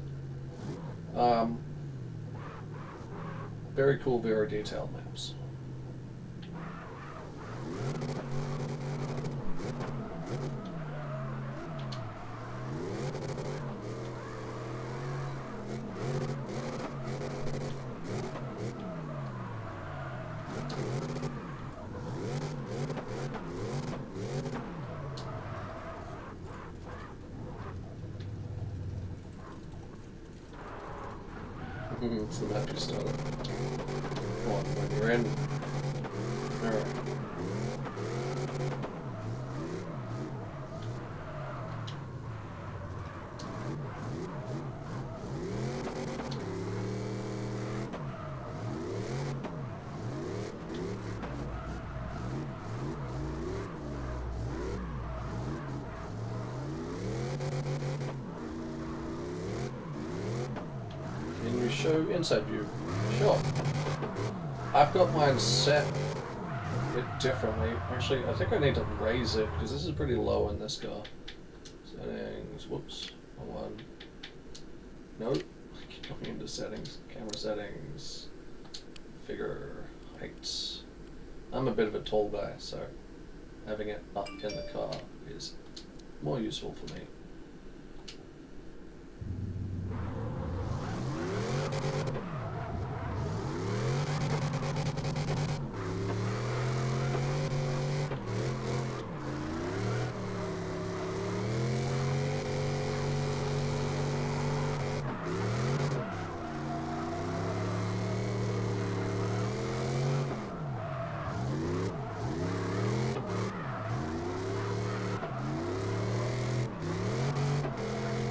Very cool, very detailed maps. It's the map you started. Come on, when you're in. Alright. view, inside view. Sure. I've got mine set a bit differently. Actually, I think I need to raise it because this is pretty low in this car. Settings. Whoops. Wrong one. Nope. I keep going into settings. Camera settings. Figure. Heights. I'm a bit of a tall guy, so having it up in the car is more useful for me.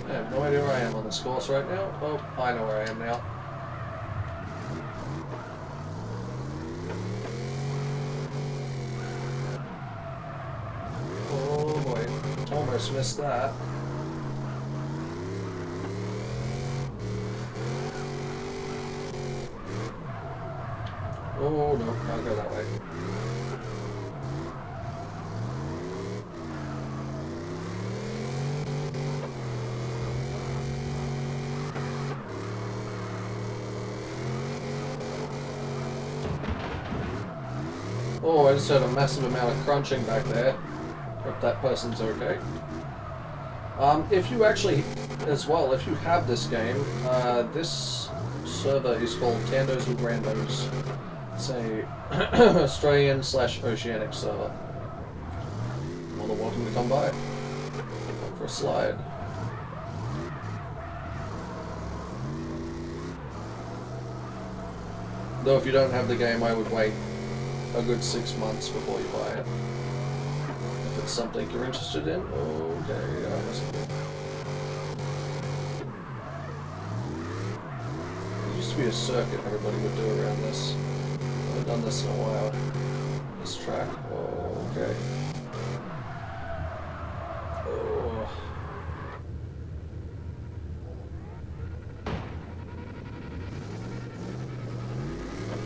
I have no idea where I am on this course right now. Oh, I know where I am now. Oh boy, almost missed that. Oh no, I'll go that way. Oh, I just heard a massive amount of crunching back there. Hope that person's okay. If you actually, as well, if you have this game, this server is called Tandos and Grandos. It's a Australian/Oceanic server. More than welcome to come by. Come for a slide. Though if you don't have the game, I would wait a good 6 months before you buy it. If it's something you're interested in, okay, yeah, I must be. There used to be a circuit everybody would do around this. I haven't done this in a while. This track, okay. Oh.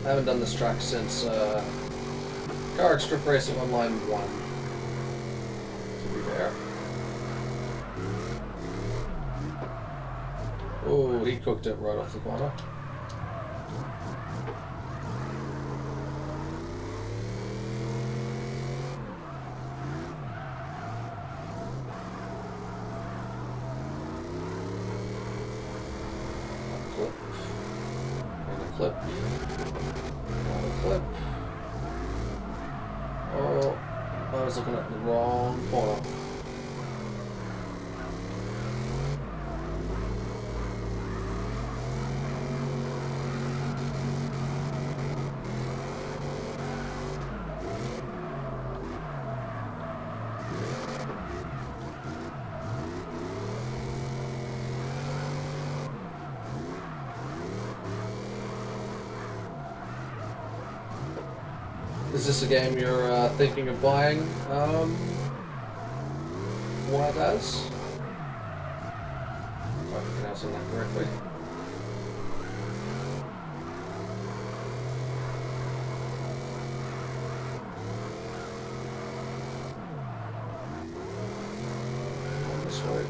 I haven't done this track since CarX Strip Racing Online 1, to be fair. Oh, he cooked it right off the corner. Clip. And a clip. Clip. Oh, I was looking at the wrong corner. Is this a game you're thinking of buying? What as? If I'm pronouncing that correctly. On this way.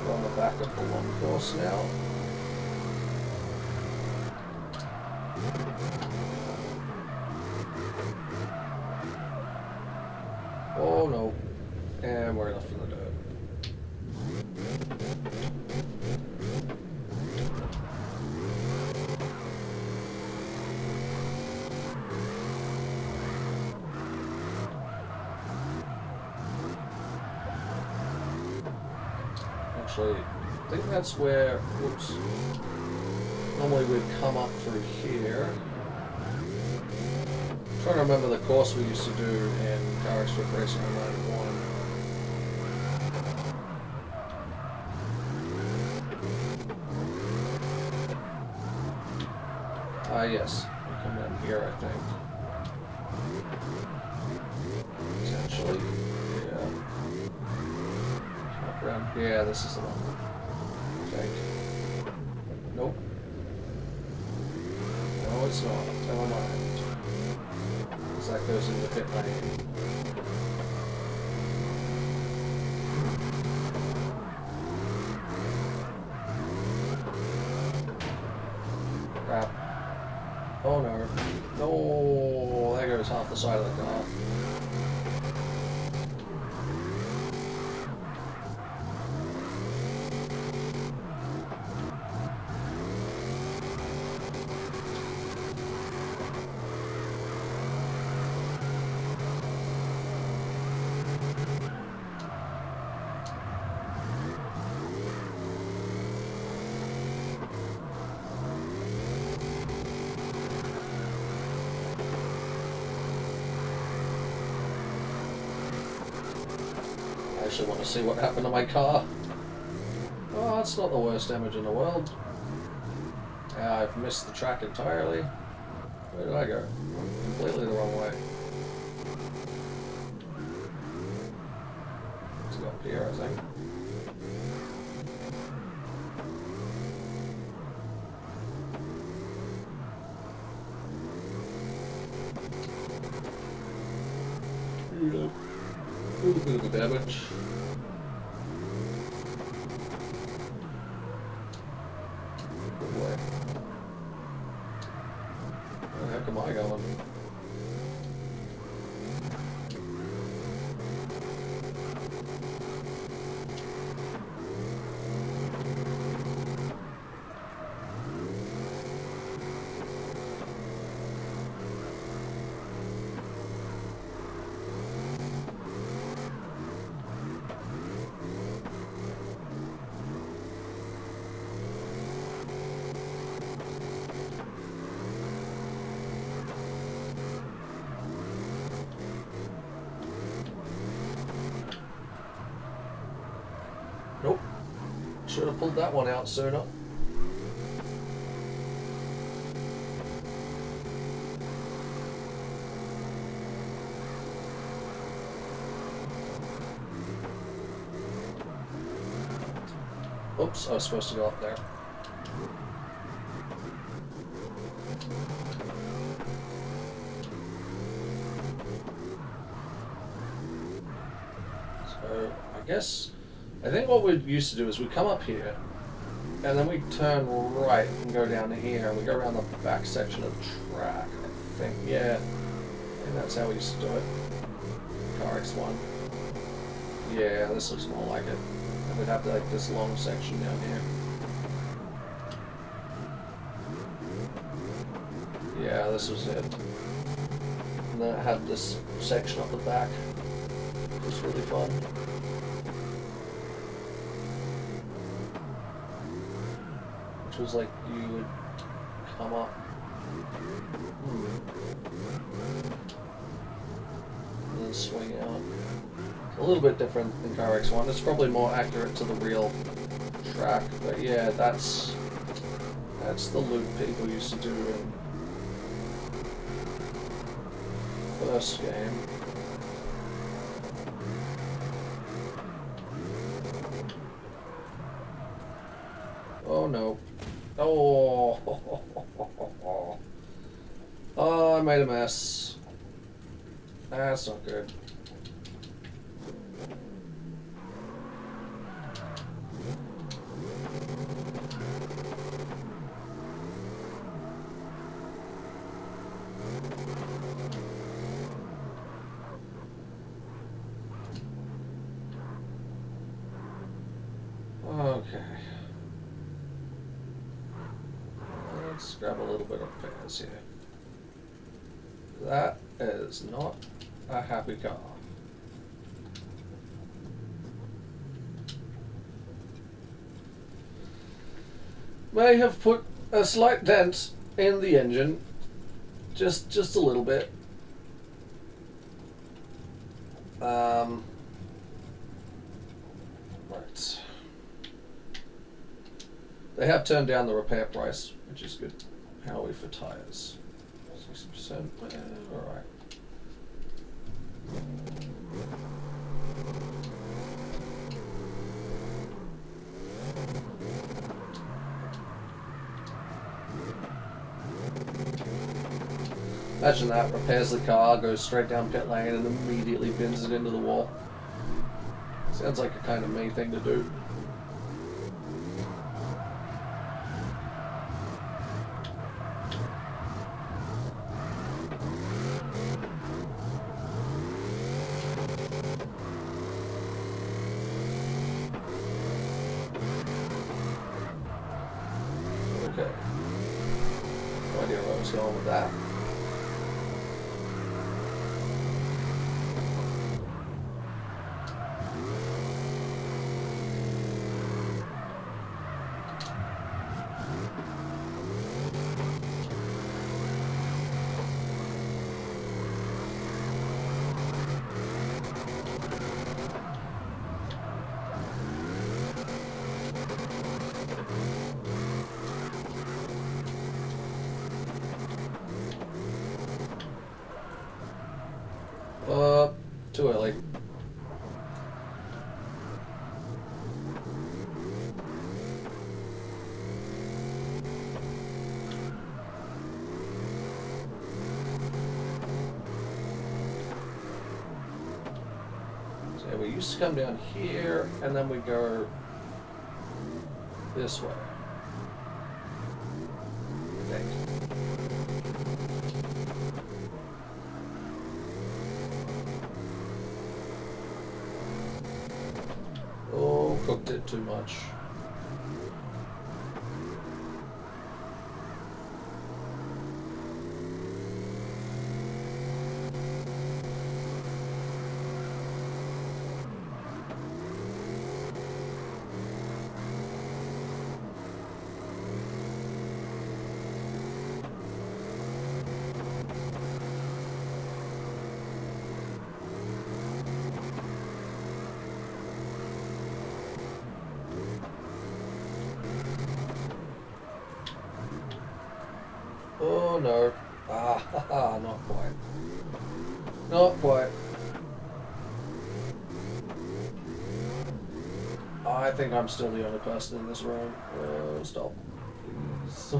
We're on the back of the long course now. Oh no, and we're enough in the dirt. Actually, I think that's where, whoops, normally we'd come up through here. I'm trying to remember the course we used to do in CarX Strip Racing Online 1. Yes, we come down here, I think. Potentially, yeah. Come up around, yeah, this is the one. think. Nope. No, it's not. Never mind. Because that goes in the pit lane. Crap. Oh no. No, there goes half the side of the car. I actually want to see what happened to my car. Oh, that's not the worst damage in the world. Yeah, I've missed the track entirely. Where did I go? Completely the wrong way. Let's go up here, I think. A little bit of the damage. Good way. Where the heck am I going? Nope. Should have pulled that one out sooner. Oops, I was supposed to go up there. So, I think what we used to do is we come up here, and then we turn right and go down here, and we go around the back section of the track, I think. Yeah, and that's how we used to do it. CarX 1. Yeah, this looks more like it. And we'd have like this long section down here. Yeah, this was it. And then it had this section up the back. It was really fun. Which was like you would come up. And then swing out. A little bit different than CarX 1. It's probably more accurate to the real track, but yeah, that's the loop people used to do in first game. Oh no. Oh. Oh, I made a mess. That's not good. Okay. Let's grab a little bit of pads here. That is not a happy car. May have put a slight dent in the engine, just a little bit. Right. They have turned down the repair price, which is good. How are we for tires? 60%. All right. Imagine that, repairs the car, goes straight down pit lane and immediately pins it into the wall. Sounds like a kind of me thing to do. Okay. No idea where I was going with that. Too early. So we used to come down here, and then we go this way. I think. Oh, cooked it too much. Oh no. Ah, not quite. Not quite. I think I'm still the only person in this room. Stop. Please.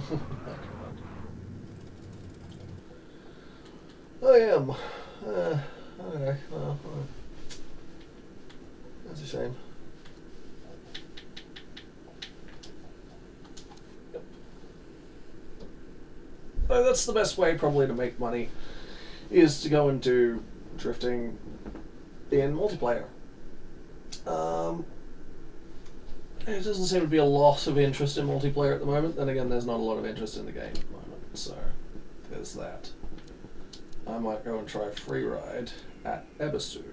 I am. Okay, well, that's a shame. So that's the best way probably to make money, is to go into drifting in multiplayer. There doesn't seem to be a lot of interest in multiplayer at the moment. Then again, there's not a lot of interest in the game at the moment, so there's that. I might go and try a free ride at Ebisu.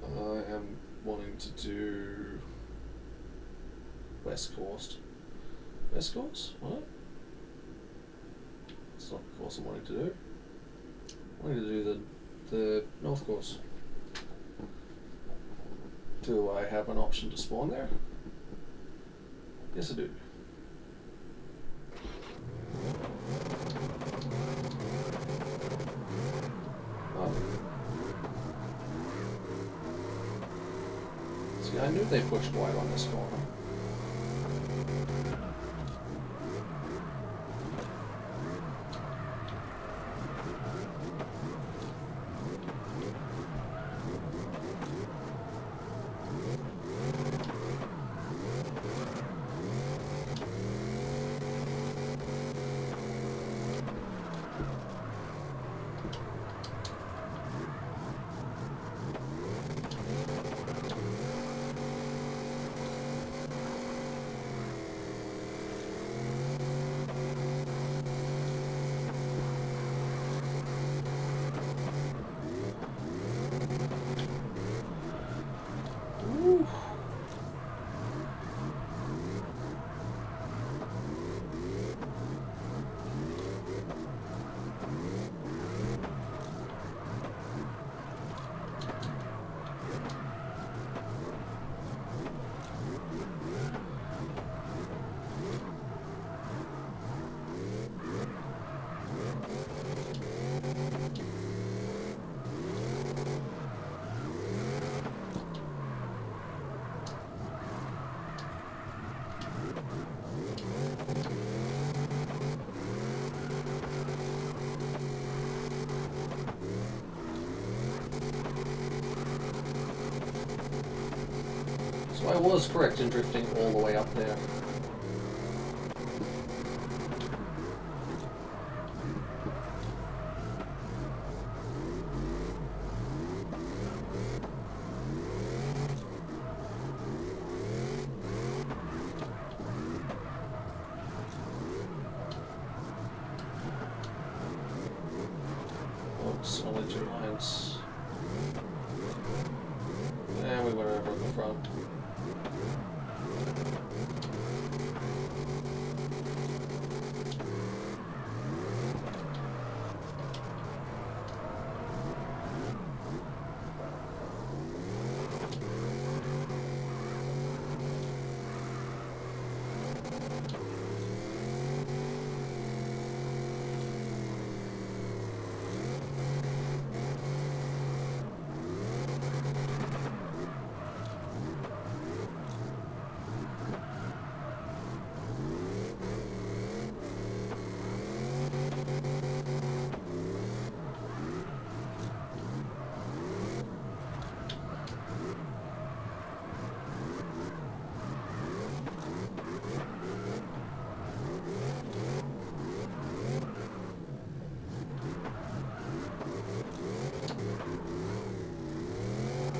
I am wanting to do West Coast. West Coast? What? That's not the course I'm wanting to do. I'm wanting to do the North Course. Do I have an option to spawn there? Yes, I do. Oh. See, I knew they pushed wide on this corner. was correct in drifting all the way up there. Oops, only 2 lines. And we went over in the front.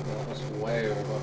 That was way over.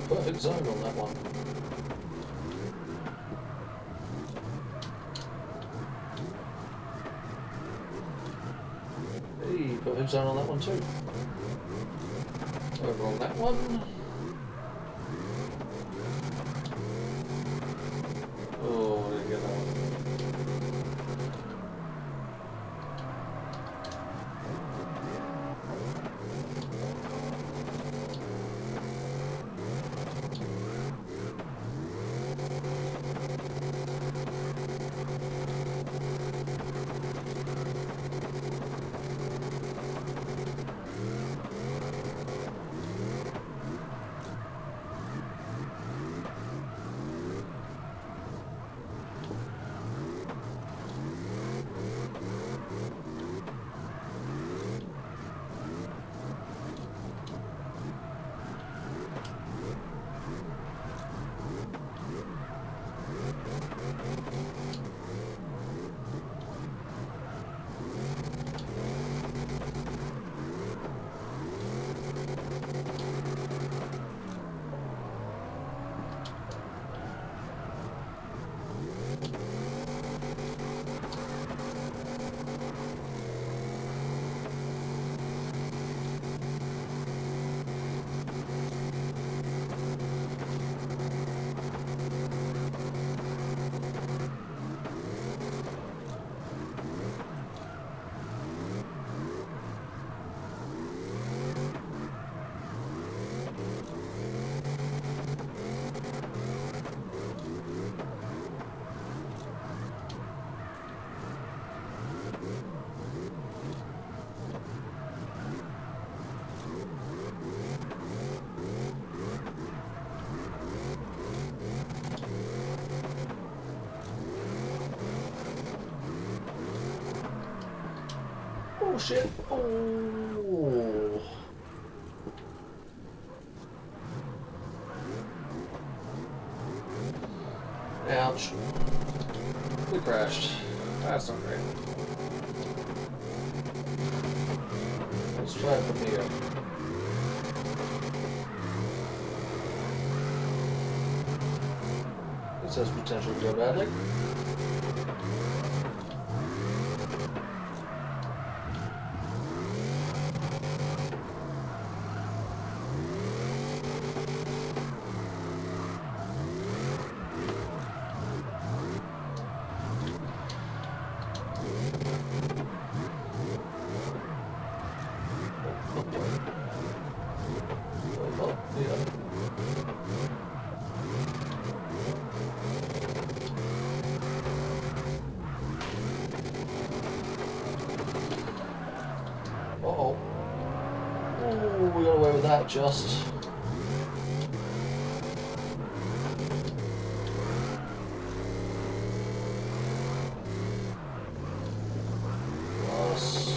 Perfect zone on that one. Hey, perfect zone on that one too. Over on that one. Oh, didn't get that one. shit. Oh. Ouch. We crashed. That's not great. Let's try it from here. This has potential to go badly. Uh-oh. Oh, we got away with that just. Plus.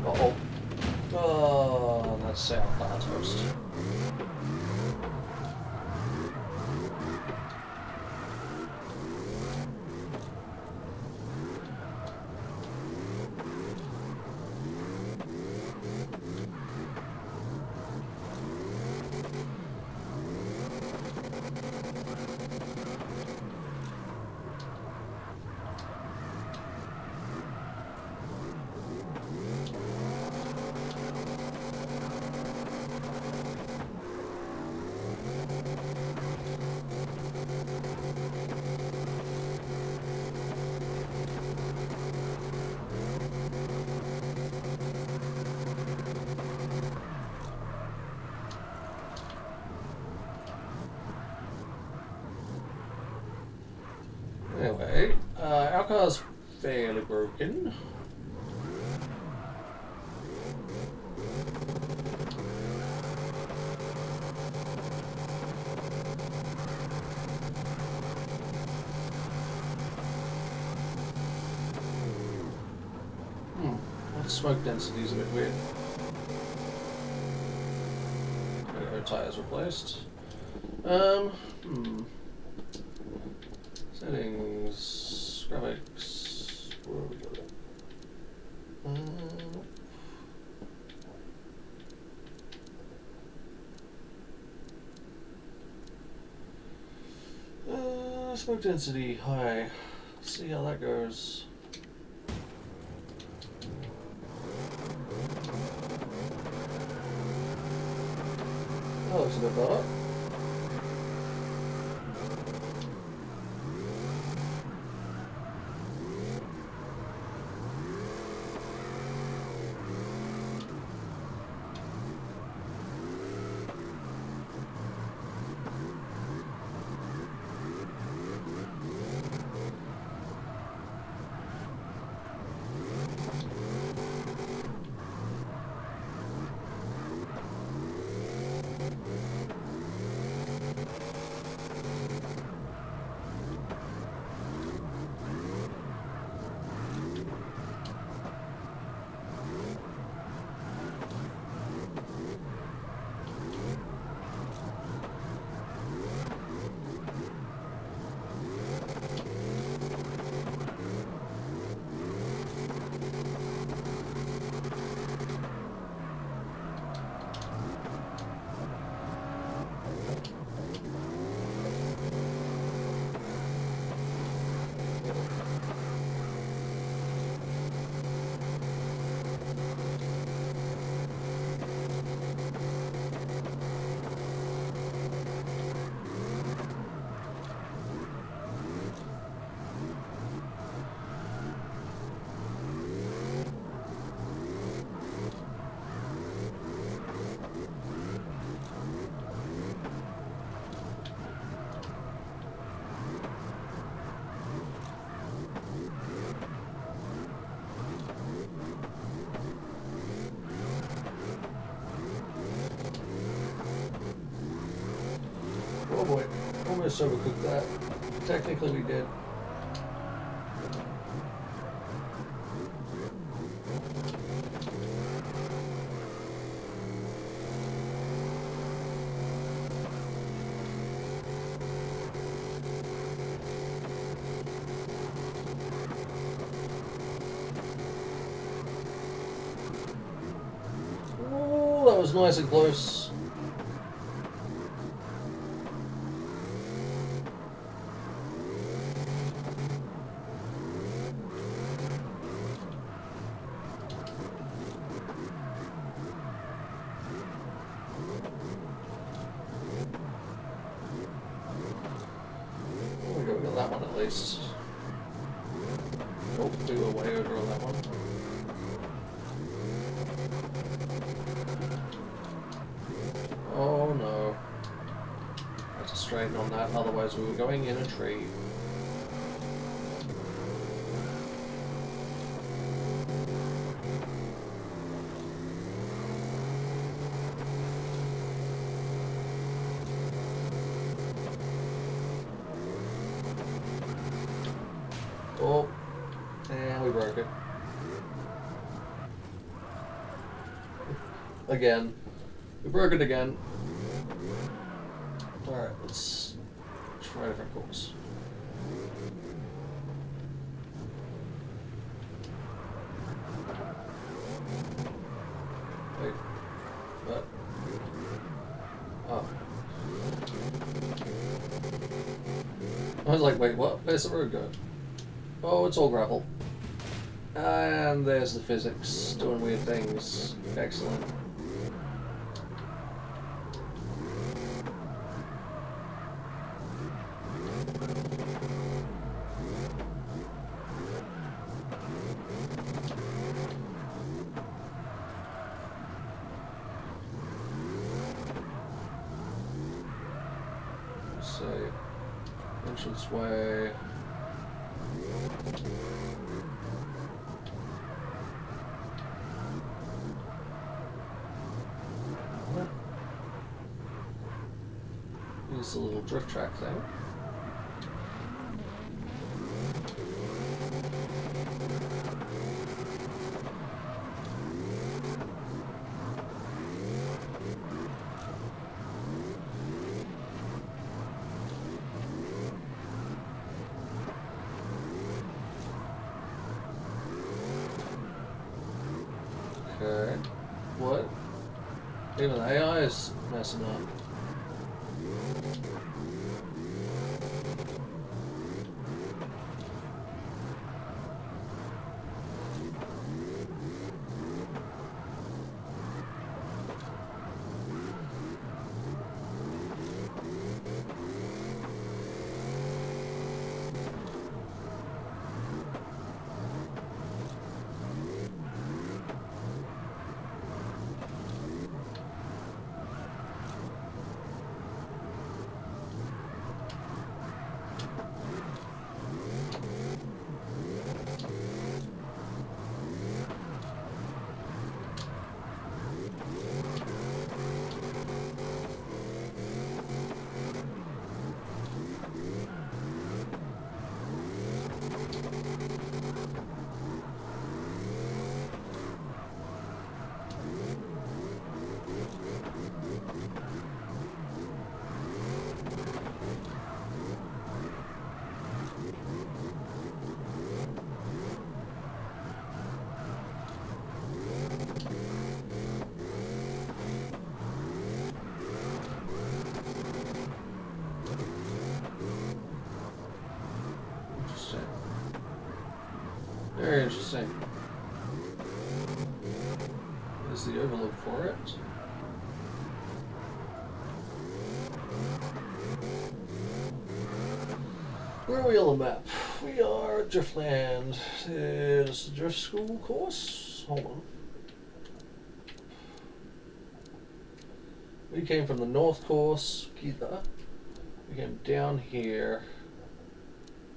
Uh-oh. Oh, that's sound bad toast. Anyway, our car's fairly broken. That smoke density is a bit weird. Our tires replaced. Settings, graphics, where are we going? Smoke density high. See how that goes. That looks a bit better. boy, almost overcooked that. Technically we did. Oh, that was nice and close. We got that one at least. Oh, we were way over on that one. Oh no. I had to straighten on that, otherwise we were going in a tree. Oh, and we broke it. Again. We broke it again. Alright, let's try a different course. Wait. What? Oh. I was like, wait, what? Where's the road go? Oh, it's all gravel. And there's the physics doing weird things. Excellent. Let's see. Entrance way. Use the little drift track thing. Okay. What? Even the AI is messing up. Very interesting. Is the overlook for it? Where are we on the map? We are at Driftland. Is the Drift School course? Hold on. We came from the north course, Gita. We came down here.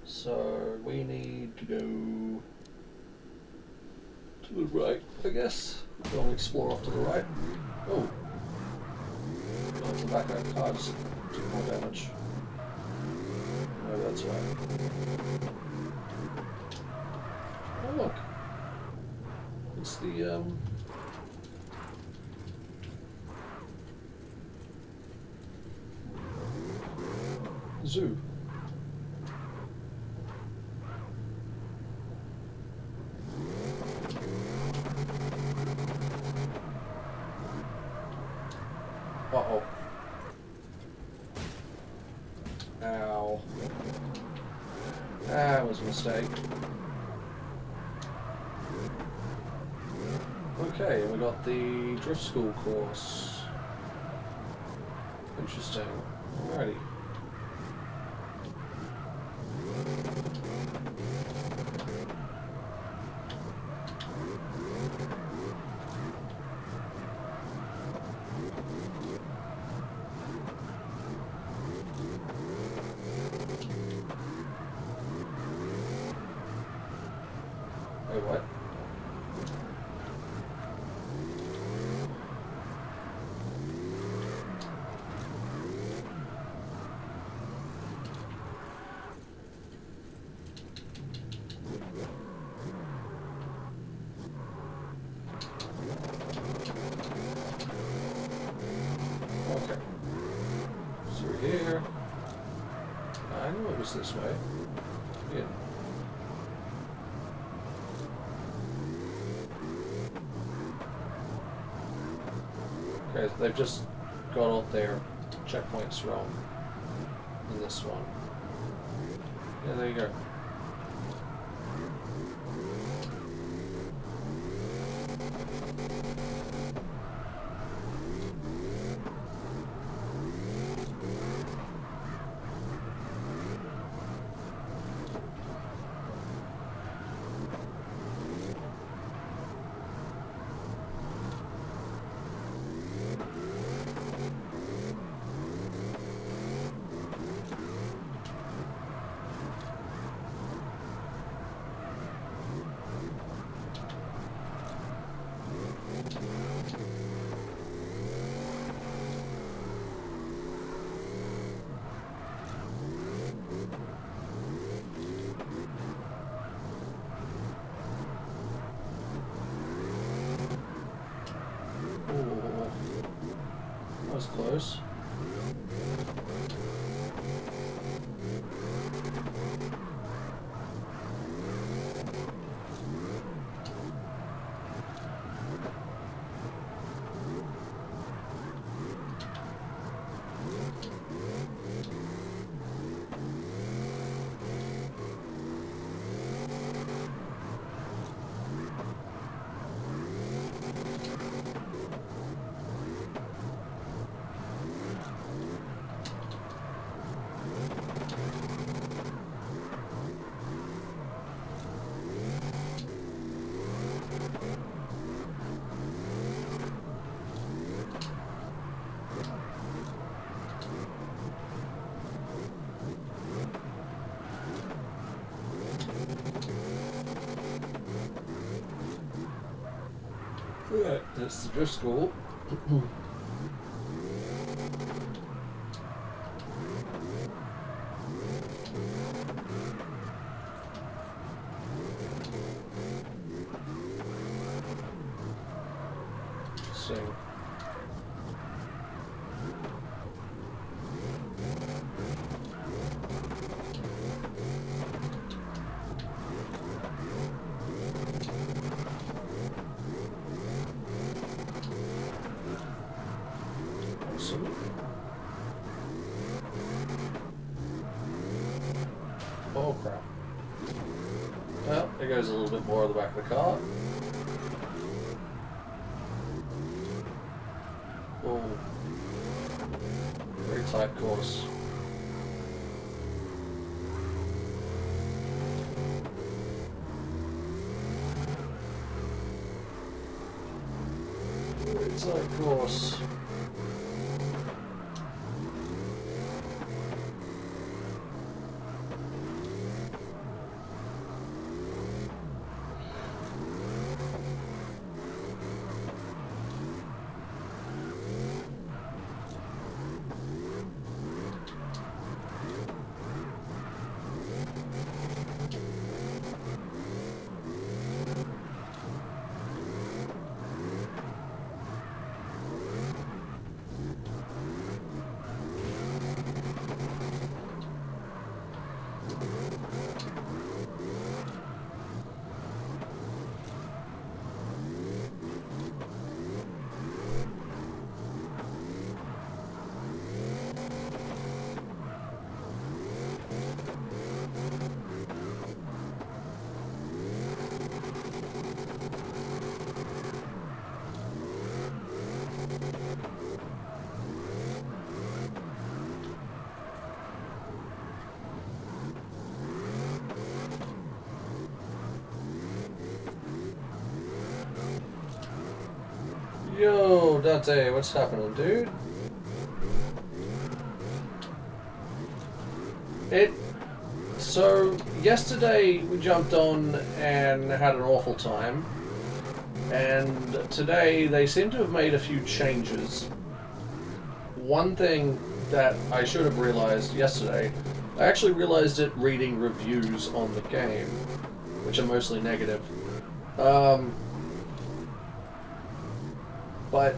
So we need to go to the right, I guess. We'll explore off to the right. Oh. Not the back of our car just took more damage. that's why. Oh look, it's the zoo. Uh-oh. Ow. That was a mistake. Okay, and we got the drift school course. Interesting. Alrighty. Wait, what? Okay. Through here. I knew it was this way. Yeah. Okay, they've just got all their checkpoints wrong in this one. Yeah, there you go. Ooh, that was close. Right, that's the drift school. Interesting. Awesome. Oh crap. Well, there goes a little bit more of the back of the car. Oh, very tight course. Very tight course. Yo, Dante, what's happening, dude? So, yesterday we jumped on and had an awful time, and today they seem to have made a few changes. One thing that I should have realized yesterday, I actually realized it reading reviews on the game, which are mostly negative. But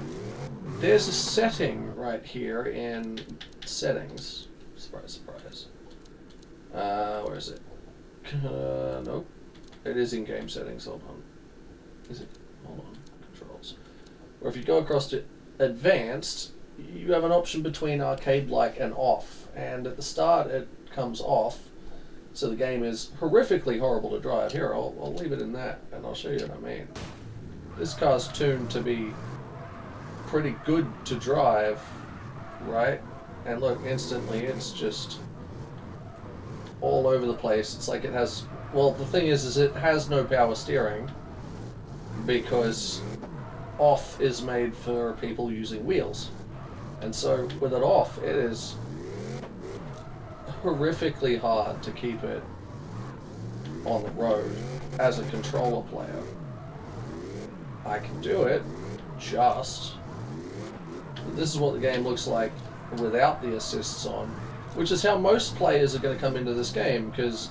there's a setting right here in settings. Surprise, surprise. Where is it? Nope. It is in game settings. Hold on. Is it? Hold on. Controls. Or if you go across to advanced, you have an option between arcade-like and off. And at the start, it comes off. So the game is horrifically horrible to drive. Here, I'll leave it in that, and I'll show you what I mean. This car's tuned to be pretty good to drive, right? And look, instantly it's just all over the place. It's like it has, well, the thing is it has no power steering because off is made for people using wheels. And so with it off, it is horrifically hard to keep it on the road as a controller player. I can do it, just. This is what the game looks like without the assists on, which is how most players are going to come into this game, because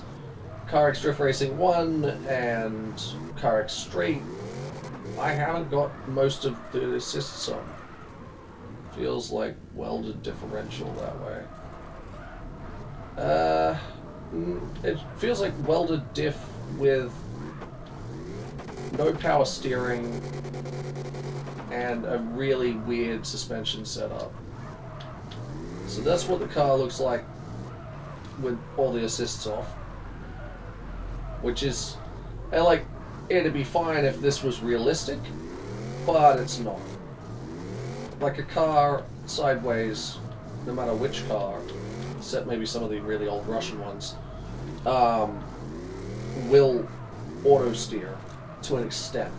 CarX Drift Racing 1 and CarX Street, I haven't got most of the assists on. Feels like welded differential that way. It feels like welded diff with no power steering and a really weird suspension setup. So that's what the car looks like with all the assists off. Which is, and like, it'd be fine if this was realistic, but it's not. Like a car sideways, no matter which car, except maybe some of the really old Russian ones, will auto steer to an extent.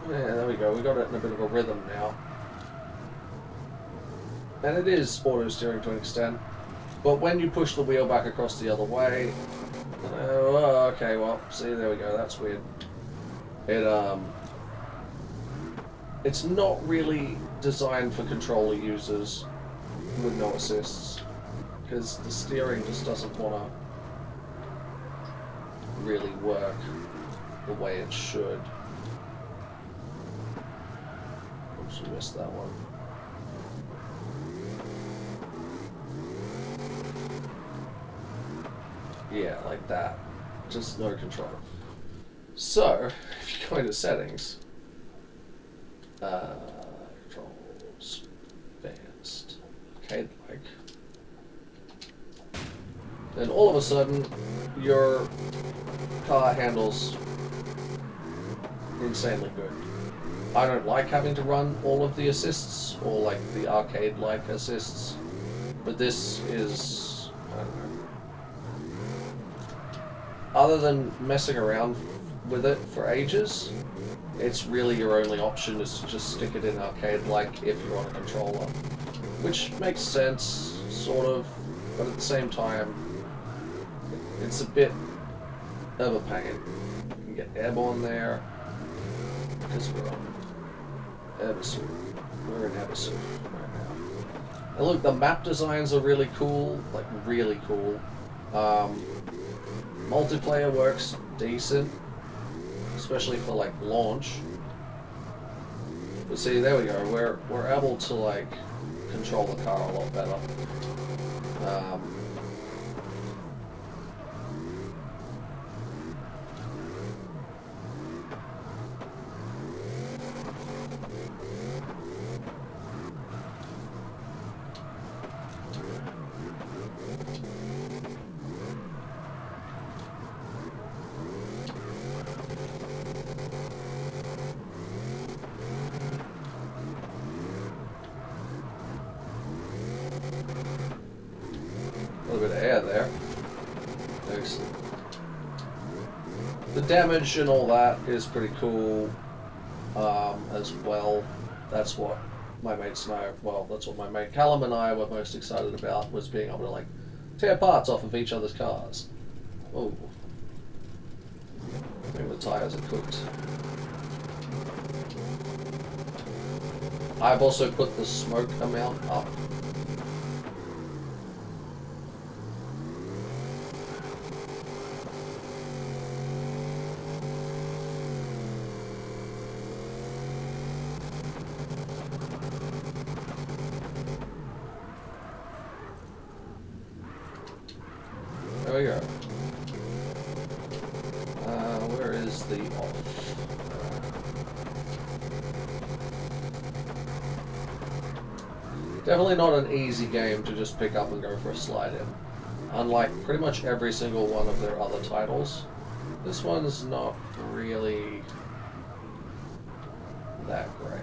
Yeah, there we go. We got it in a bit of a rhythm now. And it is auto steering to an extent. But when you push the wheel back across the other way... okay, well, see, there we go. That's weird. It's not really designed for controller users with no assists. Because the steering just doesn't want to really work the way it should. Oops, we missed that one. Yeah, like that. Just no control. So, if you go into settings, controls, advanced, arcade-like, then all of a sudden, your car handles insanely good. I don't like having to run all of the assists, or like the arcade-like assists, but this is, I don't know. Other than messing around with it for ages, it's really your only option is to just stick it in arcade-like if you're on a controller. Which makes sense, sort of, but at the same time, it's a bit of a pain. You can get airborne there, because we're on Ebersu. We're in Ebersu right now. And look, the map designs are really cool, like really cool. Multiplayer works decent, especially for like launch. But see, there we go. We're able to like control the car a lot better. A little bit of air there. Excellent. The damage and all that is pretty cool as well. That's what my mates know. Well, that's what my mate Callum and I were most excited about, was being able to like tear parts off of each other's cars. Oh, I think the tires are cooked. I've also put the smoke amount up. There we go. Where is the off? Definitely not an easy game to just pick up and go for a slide in. Unlike pretty much every single one of their other titles, this one's not really that great.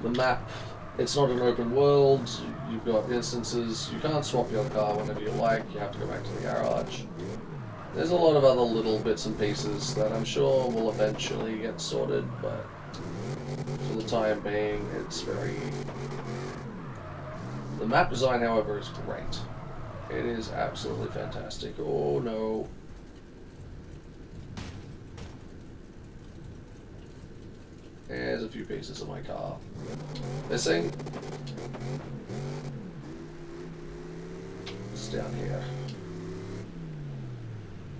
The map, it's not an open world. You've got instances. You can't swap your car whenever you like. You have to go back to the garage. There's a lot of other little bits and pieces that I'm sure will eventually get sorted, but for the time being, it's very... The map design, however, is great. It is absolutely fantastic. Oh no. There's a few pieces of my car missing. It's down here.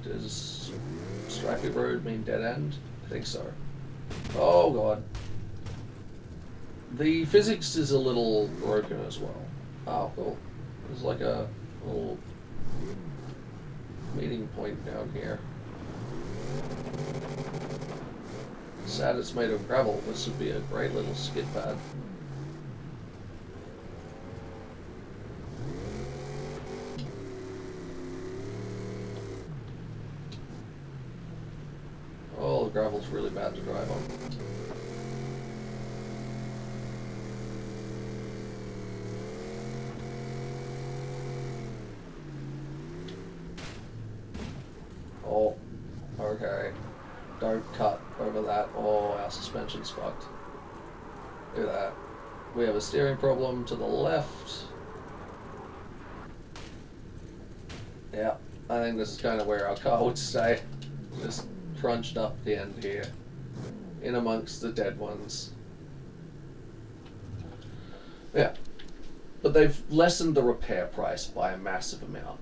Does Stripey Road mean dead end? I think so. Oh god. The physics is a little broken as well. Oh, cool. There's like a little meeting point down here. Sad it's made of gravel. This would be a great little skid pad. Oh, the gravel's really bad to drive on. Oh, okay. Don't cut over that. Oh, our suspension's fucked. Look at that. We have a steering problem to the left. Yeah, I think this is kind of where our car would stay. Just crunched up the end here, in amongst the dead ones. Yeah, but they've lessened the repair price by a massive amount.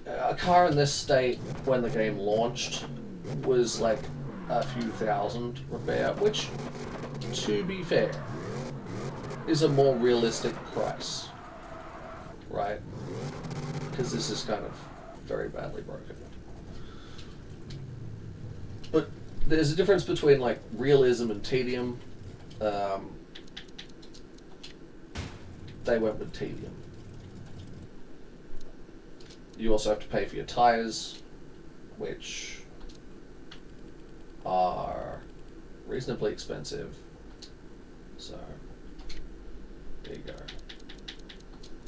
A car in this state, when the game launched, was like a few thousand repair, which, to be fair, is a more realistic price, right? Because this is kind of very badly broken. But there's a difference between like realism and tedium. They went with tedium. You also have to pay for your tires, which are reasonably expensive. So, there you go.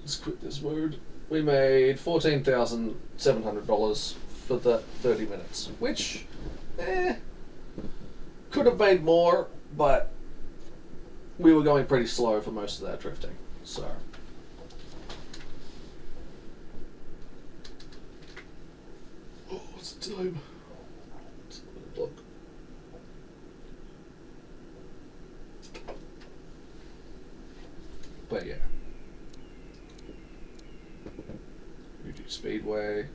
Let's quit this mode. We made $14,700 for the 30 minutes, which, could have made more, but we were going pretty slow for most of that drifting, so. Oh, what's the time? Let's have a look. But yeah. Fuji Speedway.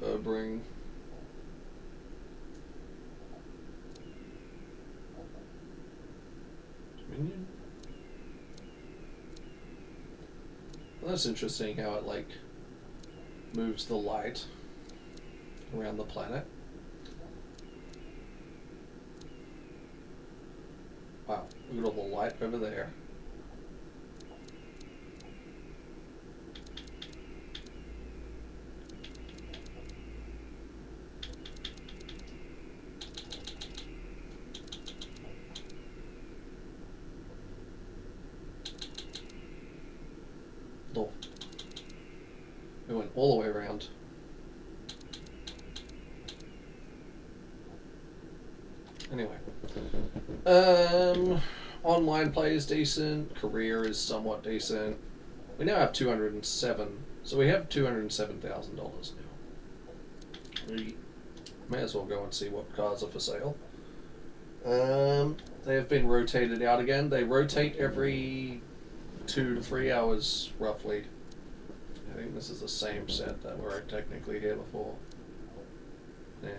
Burbring. Dominion? Well, that's interesting how it like moves the light around the planet. Wow, look at all the light over there. Oh, it went all the way around. Anyway. Online play is decent. Career is somewhat decent. We now have 207. So we have $207,000 now. We may as well go and see what cars are for sale. They have been rotated out again. They rotate every 2 to 3 hours, roughly. I think this is the same set that were technically here before. Yeah.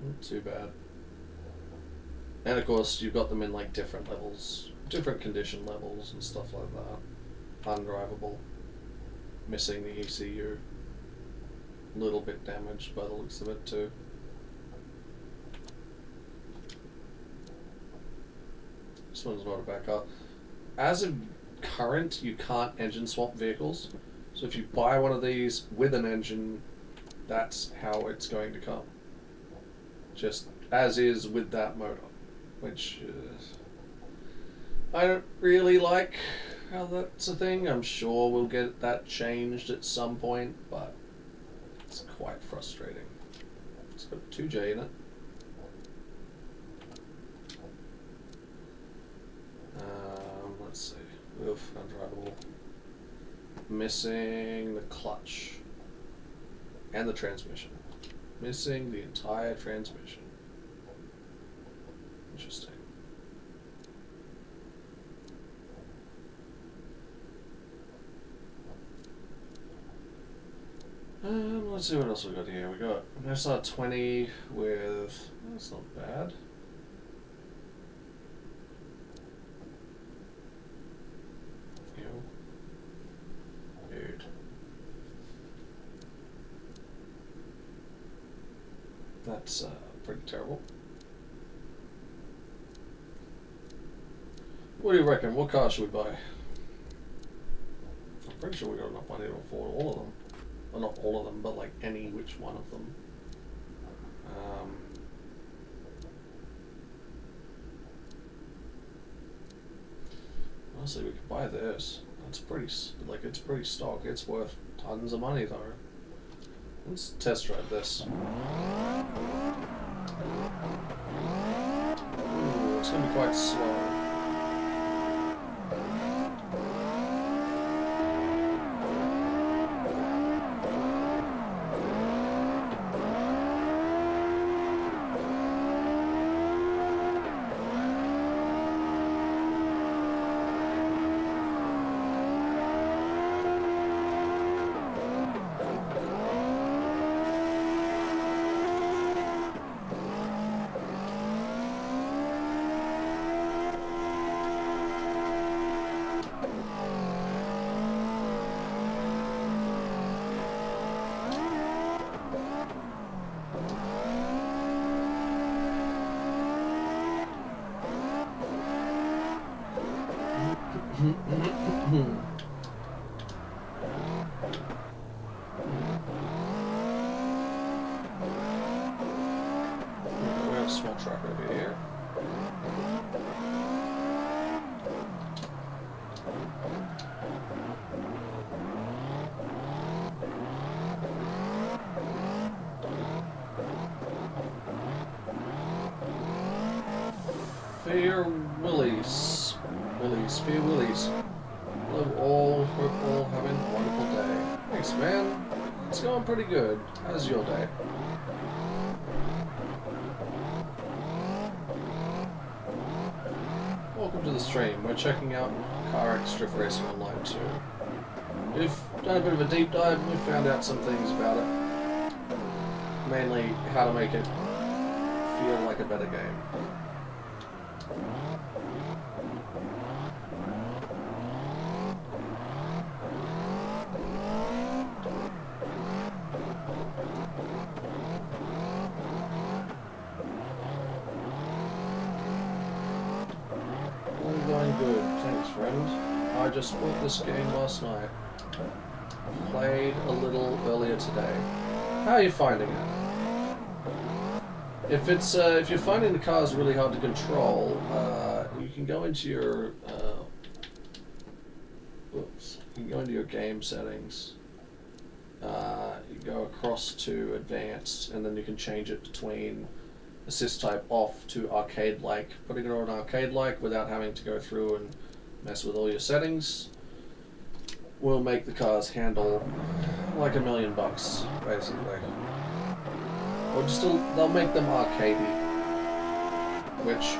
Not too bad. And of course, you've got them in like different levels, different condition levels and stuff like that. Undrivable. Missing the ECU. A little bit damaged by the looks of it too. This one's not a bad car. As of current, you can't engine swap vehicles. So if you buy one of these with an engine, that's how it's going to come. Just as is with that motor. Which I don't really like how that's a thing. I'm sure we'll get that changed at some point, but it's quite frustrating. It's got 2J in it. Let's see. Oof, undrivable. Missing the clutch and the transmission. Missing the entire transmission. Interesting. Let's see what else we got here. We got an SR20 with. That's not bad. Dude. That's pretty terrible. What do you reckon? What car should we buy? I'm pretty sure we got enough money to afford all of them. Well, not all of them, but like any which one of them. Honestly, we could buy this. It's pretty stock. It's worth tons of money though. Let's test drive this. Ooh, it's gonna be quite slow. We have a small truck over here. Fair Willies. Fair Willies. Love all, hope all having a wonderful day. Thanks, man. It's going pretty good. How's your day? Welcome to the stream. We're checking out CarX Drift Racing Online too. We've done a bit of a deep dive and we've found out some things about it. Mainly how to make it feel like a better game. Going good, thanks friend. I just bought this game last night. Played a little earlier today. How are you finding it? If you're finding the cars really hard to control, you can go into your you can go into your game settings You go across to advanced, and then you can change it between assist type off to arcade-like. Putting it on arcade-like without having to go through and mess with all your settings will make the cars handle like $1 million, basically. Or just they'll make them arcadey, which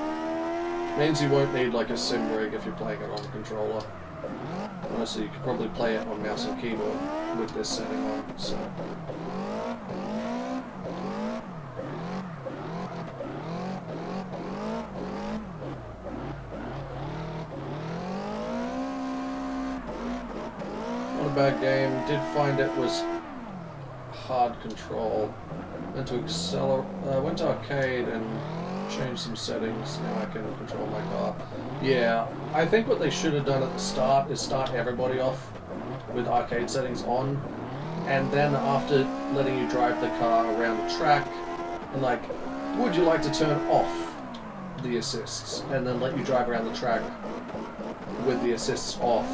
means you won't need like a sim rig if you're playing it on a controller. Honestly, you could probably play it on mouse and keyboard with this setting on, so. Not a bad game. Did find it was hard control. Went to went to arcade and changed some settings. Now I can control my car. Yeah, I think what they should have done at the start is start everybody off with arcade settings on, and then after letting you drive the car around the track, and like, would you like to turn off the assists, and then let you drive around the track with the assists off,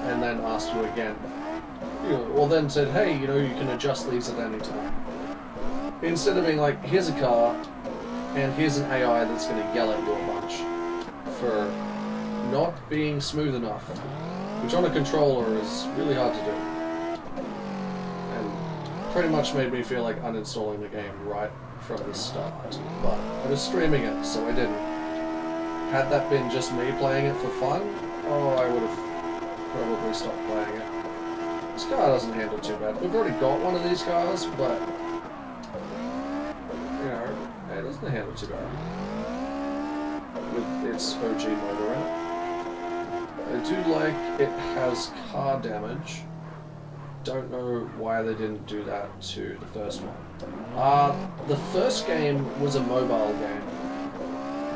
and then ask you again. Or then said, hey, you can adjust these at any time. Instead of being like, here's a car, and here's an AI that's going to yell at you a bunch for not being smooth enough, which on a controller is really hard to do. And pretty much made me feel like uninstalling the game right from the start. But I was streaming it, so I didn't. Had that been just me playing it for fun, I would have probably stopped playing it. This car doesn't handle too bad. We've already got one of these cars, but it doesn't handle too bad with its OG motor in it. I do like it has car damage. Don't know why they didn't do that to the first one. The first game was a mobile game.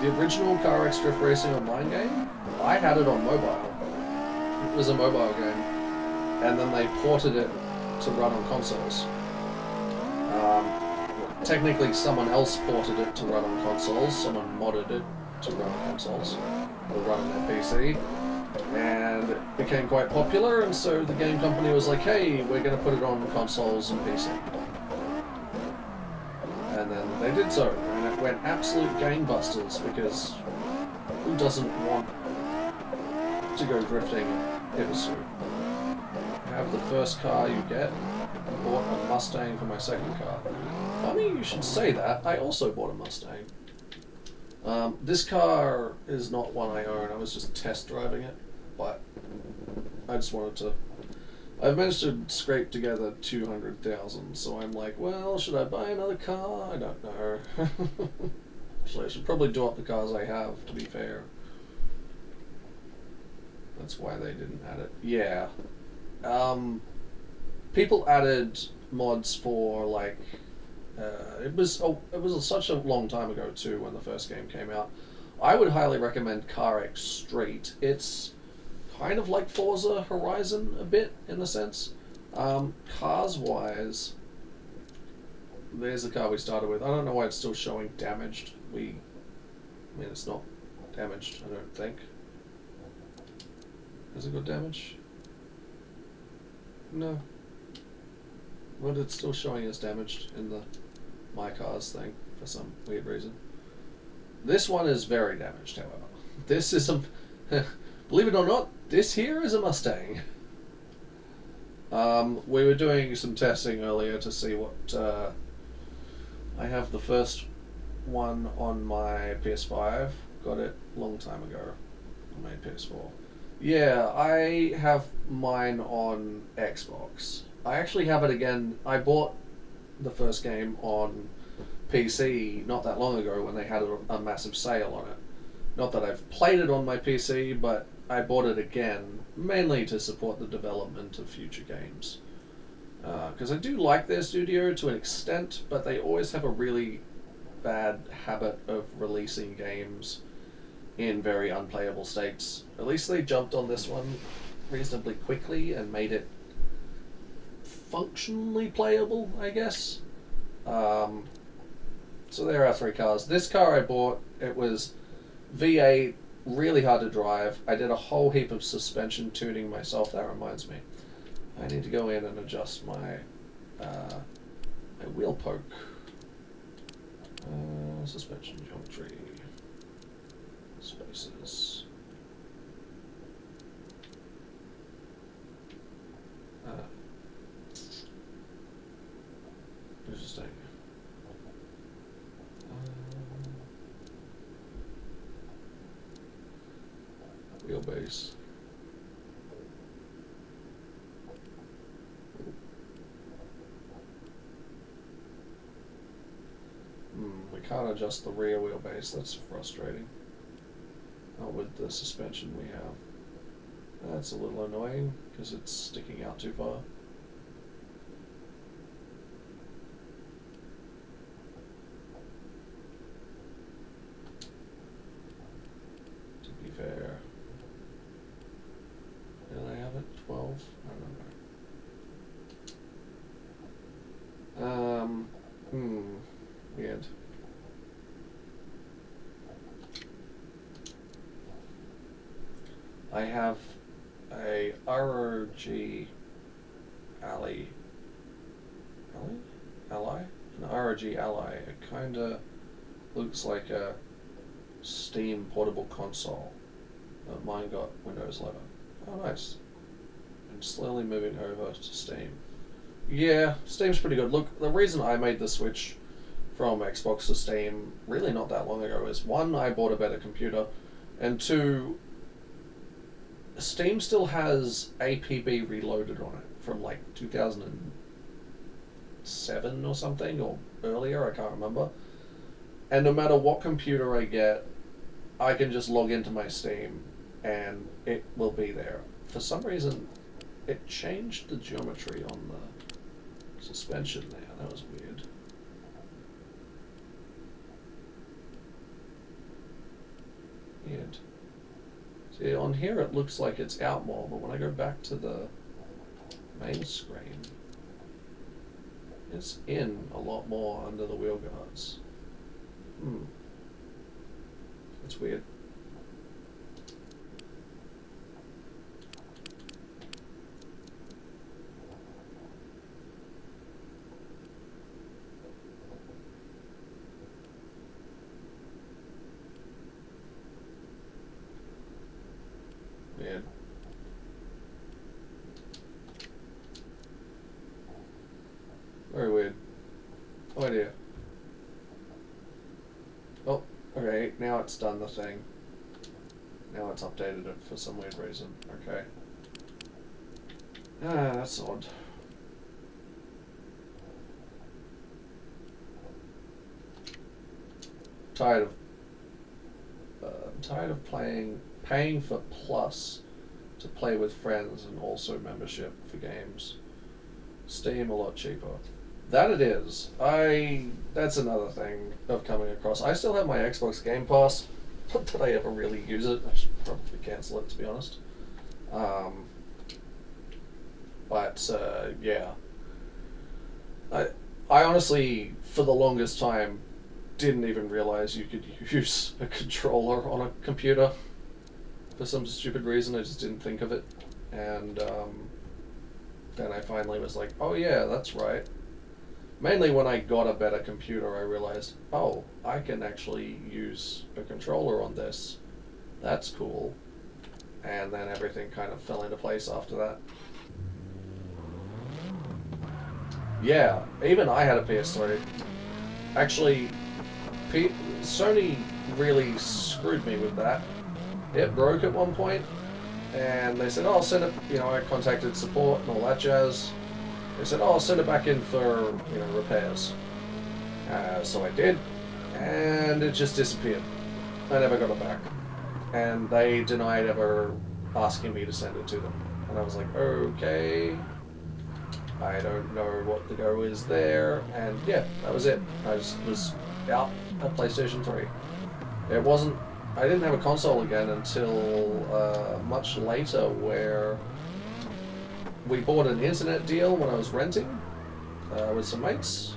The original CarX Drift Racing Online game, I had it on mobile. It was a mobile game. And then they ported it to run on consoles. Technically, someone else ported it to run on consoles. Someone modded it to run on consoles, or run on their PC, and it became quite popular. And so the game company was like, "Hey, we're going to put it on consoles and PC." And then they did so, and it went absolute gangbusters because who doesn't want to go drifting in Isuzu? Have the first car you get. I bought a Mustang for my second car. Funny you should say that. I also bought a Mustang. This car is not one I own. I was just test driving it, but I just wanted to. I've managed to scrape together 200,000, so I'm like, well, should I buy another car? I don't know. Actually, I should probably do up the cars I have, to be fair. That's why they didn't add it. Yeah. People added mods for like it was such a long time ago too when the first game came out. I would highly recommend CarX Street. It's kind of like Forza Horizon a bit in a sense. Cars wise, there's the car we started with. I don't know why it's still showing damaged. I mean it's not damaged, I don't think. Has it got damage? No. But it's still showing as damaged in the My Cars thing for some weird reason. This one is very damaged, however. This is a... believe it or not, this here is a Mustang. We were doing some testing earlier to see what... I have the first one on my PS5. Got it a long time ago on my PS4. Yeah, I have mine on Xbox. I actually have it again. I bought the first game on PC not that long ago when they had a massive sale on it. Not that I've played it on my PC, but I bought it again, mainly to support the development of future games. Because I do like their studio to an extent, but they always have a really bad habit of releasing games in very unplayable states. At least they jumped on this one reasonably quickly and made it functionally playable, I guess. So there are 3 cars. This car I bought, it was V8, really hard to drive. I did a whole heap of suspension tuning myself, that reminds me. I need to go in and adjust my wheel poke. Suspension geometry. Spaces. Interesting. Wheelbase. We can't adjust the rear wheelbase. That's frustrating. Not with the suspension we have. That's a little annoying because it's sticking out too far. To be fair. Did I have it? 12? I don't know. Weird. I have a ROG Ally? An ROG Ally. It kinda looks like a Steam portable console. Mine got Windows 11. Oh, nice. I'm slowly moving over to Steam. Yeah, Steam's pretty good. Look, the reason I made the switch from Xbox to Steam really not that long ago is, one, I bought a better computer, and two, Steam still has APB Reloaded on it from like 2007 or something, or earlier, I can't remember. And no matter what computer I get, I can just log into my Steam and it will be there. For some reason, it changed the geometry on the suspension there. That was weird. See, on here it looks like it's out more, but when I go back to the main screen, it's in a lot more under the wheel guards. That's weird. Weird. Very weird. Oh idea. Oh, okay, now it's done the thing. Now it's updated it for some weird reason. Okay. Ah, that's odd. I'm tired of paying for Plus to play with friends and also membership for games. Steam a lot cheaper. That it is. That's another thing of coming across. I still have my Xbox Game Pass. Not that I ever really use it. I should probably cancel it, to be honest. Yeah. I honestly, for the longest time, didn't even realize you could use a controller on a computer. For some stupid reason, I just didn't think of it. And then I finally was like, oh yeah, that's right. Mainly when I got a better computer, I realized, oh, I can actually use a controller on this. That's cool. And then everything kind of fell into place after that. Yeah, even I had a PS3. Actually, Sony really screwed me with that. It broke at one point, and they said, oh, I'll send it, I contacted support and all that jazz. They said, oh, I'll send it back in for, repairs. So I did, and it just disappeared. I never got it back. And they denied ever asking me to send it to them. And I was like, okay, I don't know what the go is there. And yeah, that was it. I just was out at PlayStation 3. I didn't have a console again until much later, where we bought an internet deal when I was renting with some mates.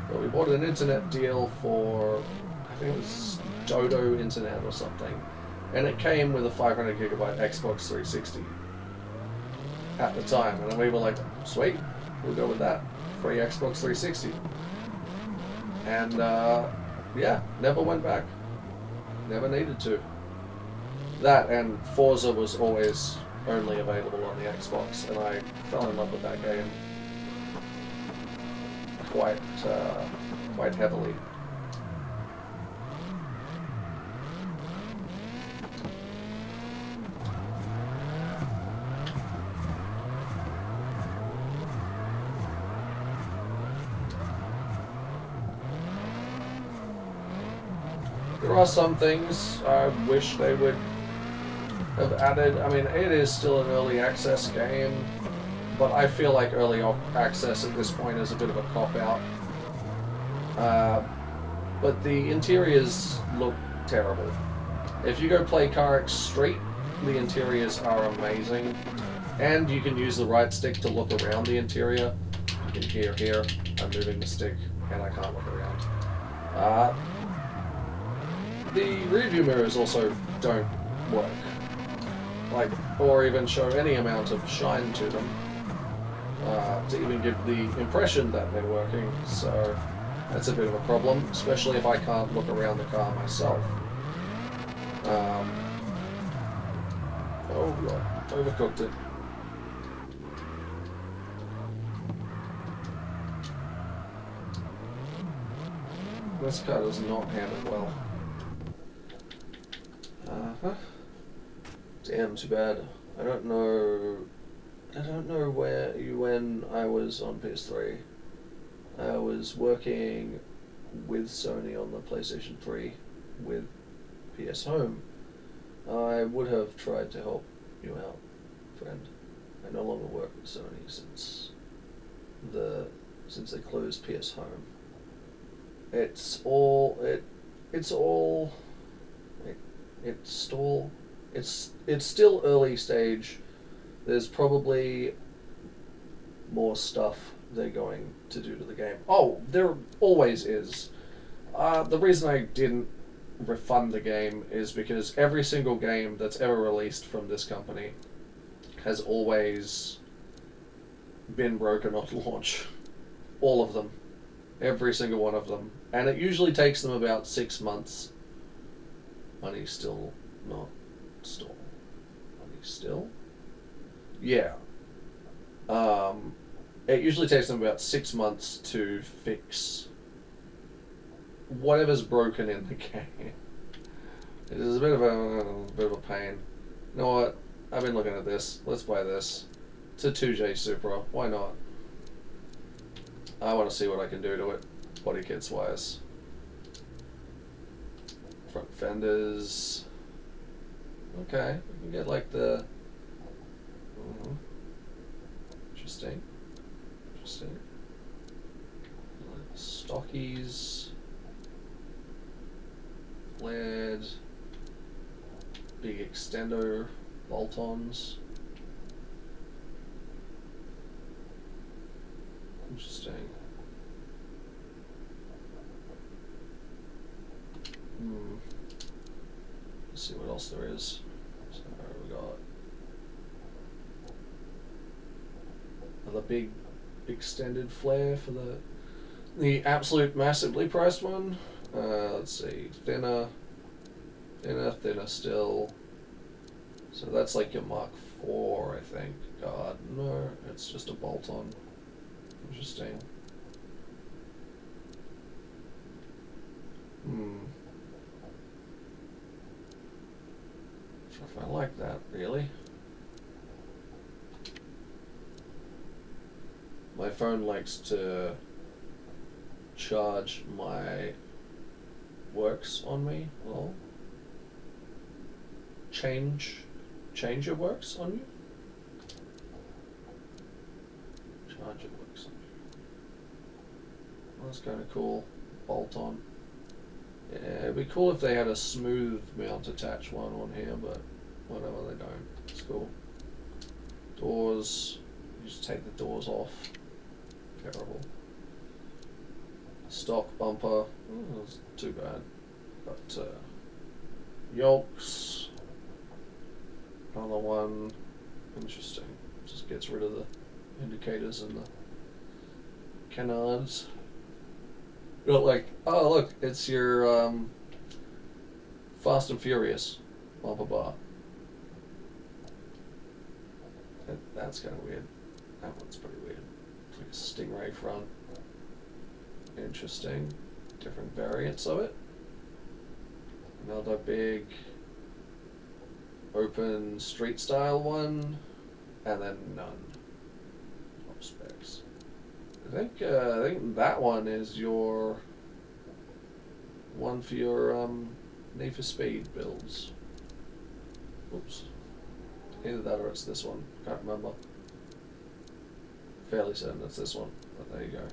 But we bought an internet deal for, I think it was Dodo Internet or something, and it came with a 500 gigabyte Xbox 360. at the time, and we were like, sweet, we'll go with that. Free Xbox 360. And yeah, never went back. Never needed to. That and Forza was always only available on the Xbox, and I fell in love with that game quite heavily. There are some things I wish they would have added. I mean, it is still an early access game, but I feel like early access at this point is a bit of a cop-out. But the interiors look terrible. If you go play CarX Street, the interiors are amazing, and you can use the right stick to look around the interior. You can hear here, I'm moving the stick, and I can't look around. The rearview mirrors also don't work, like, or even show any amount of shine to them, to even give the impression that they're working. So that's a bit of a problem, especially if I can't look around the car myself. Oh god, overcooked it. This car does not handle well. Damn, too bad. I don't know when I was on PS3. I was working with Sony on the PlayStation 3 with PS Home. I would have tried to help you out, friend. I no longer work with Sony since they closed PS Home. It's still early stage. There's probably more stuff they're going to do to the game. Oh, there always is. The reason I didn't refund the game is because every single game that's ever released from this company has always been broken on launch. All of them. Every single one of them. And it usually takes them about 6 months. Money's still not stalled. Money still? Yeah. It usually takes them about 6 months to fix whatever's broken in the game. It is a bit of a pain. You know what? I've been looking at this. Let's buy this. It's a 2J Supra. Why not? I want to see what I can do to it, body kits wise. Front fenders. Okay, we can get like the. Interesting. Interesting. Stockies. Flared. Big extender bolt-ons. Interesting. Let's see what else there is. So we got another big extended flare for the absolute massively priced one. Let's see, thinner still. So that's like your Mark IV, I think. God, no, it's just a bolt-on. Interesting. Not sure if I like that, really. My phone likes to charge my works on me. Well, change your works on you? Charge your works on you. Well, that's kind of cool. Bolt on. Yeah, it'd be cool if they had a smooth mount attach one on here, but whatever, they don't. It's cool. Doors. You just take the doors off. Terrible. Stock bumper. That's too bad. But yolks. Another one. Interesting. Just gets rid of the indicators and the canards. Not like, oh look, it's your Fast and Furious bumper bar. That's kind of weird. That one's pretty weird. It's like a stingray front. Interesting. Different variants of it. Another big open street style one, and then none. Top specs. I think that one is your one for your Need for Speed builds. Oops. Either that or it's this one. Can't remember. Fairly certain it's this one, but there you go.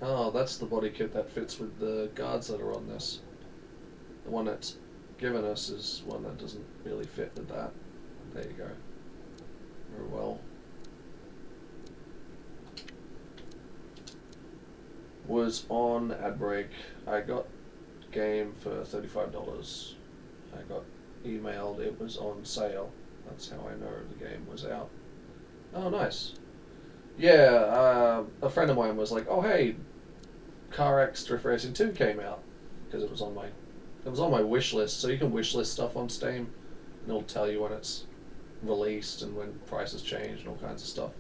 Oh, that's the body kit that fits with the guards that are on this. The one that's given us is one that doesn't really fit with that. There you go. Very well. Was on ad break. I got game for $35. I got emailed it was on sale. That's how I know the game was out. Oh, nice. Yeah, a friend of mine was like, "Oh, hey, CarX Drift Racing 2 came out," because it was on my wish list. So you can wish list stuff on Steam, and it'll tell you when it's released and when prices change and all kinds of stuff.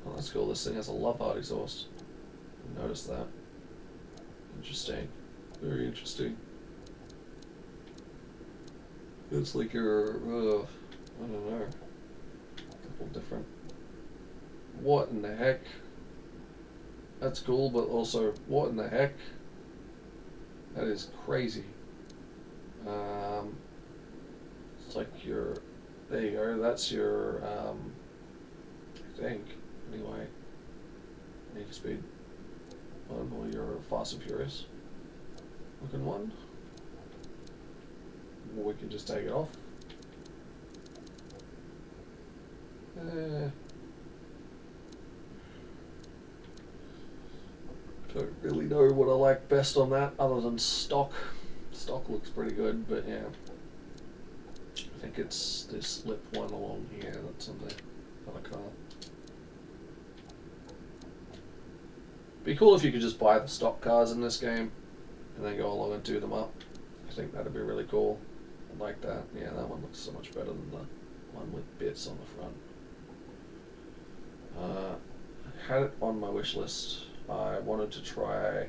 Oh, that's cool. This thing has a love heart exhaust. Notice that. Interesting. Very interesting. It's like your, I don't know, a couple different. What in the heck? That's cool, but also, what in the heck? That is crazy. It's like your, there you go, that's your, I think, anyway, Need for Speed one, or your Fast and Furious looking one. Or we can just take it off. Don't really know what I like best on that other than stock. Stock looks pretty good, but yeah. I think it's this lip one along here that's on the other car. Be cool if you could just buy the stock cars in this game and then go along and do them up. I think that'd be really cool. I like that. Yeah, that one looks so much better than the one with bits on the front. Had it on my wish list. I wanted to try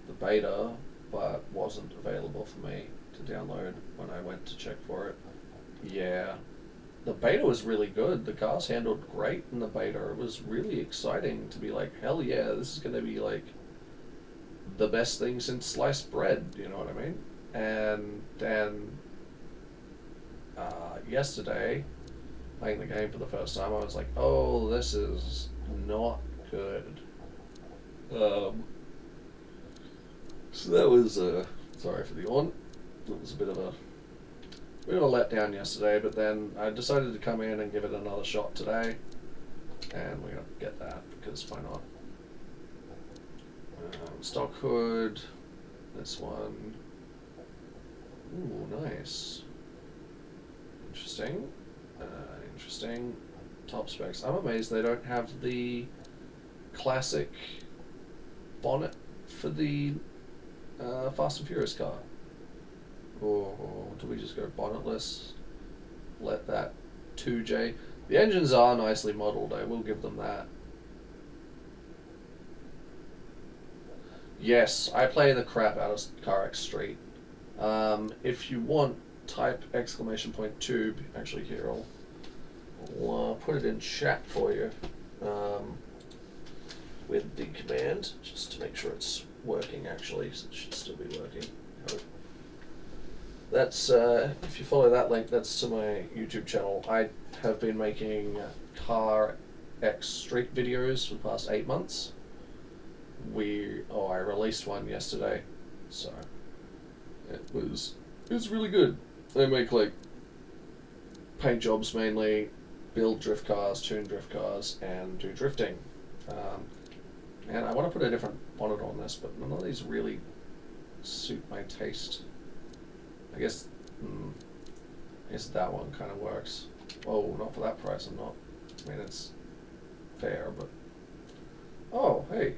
the beta, but wasn't available for me to download when I went to check for it. Yeah, the beta was really good. The cars handled great in the beta. It was really exciting to be like, hell yeah, this is going to be like the best thing since sliced bread, you know what I mean? And then yesterday, playing the game for the first time, I was like, oh, this is not good. So that was, sorry for the yawn. It was a bit of a letdown yesterday, but then I decided to come in and give it another shot today, and we're gonna get that because why not? Stock hood, this one. Ooh, nice. Interesting. Interesting. Top specs. I'm amazed they don't have the classic bonnet for the Fast and Furious car. Or do we just go bonnetless? Let that 2J. The engines are nicely modelled, I will give them that. Yes, I play the crap out of CarX Street. If you want, type !tube. Actually, here, I'll put it in chat for you with the command, just to make sure it's working actually, so it should still be working. That's, if you follow that link, that's to my YouTube channel. I have been making CarX Street videos for the past 8 months. I released one yesterday, so it was really good. They make like paint jobs mainly, build drift cars, tune drift cars, and do drifting. And I want to put a different bonnet on this, but none of these really suit my taste. I guess I guess that one kind of works. Oh, not for that price, I'm not. I mean, it's fair, but... Oh, hey.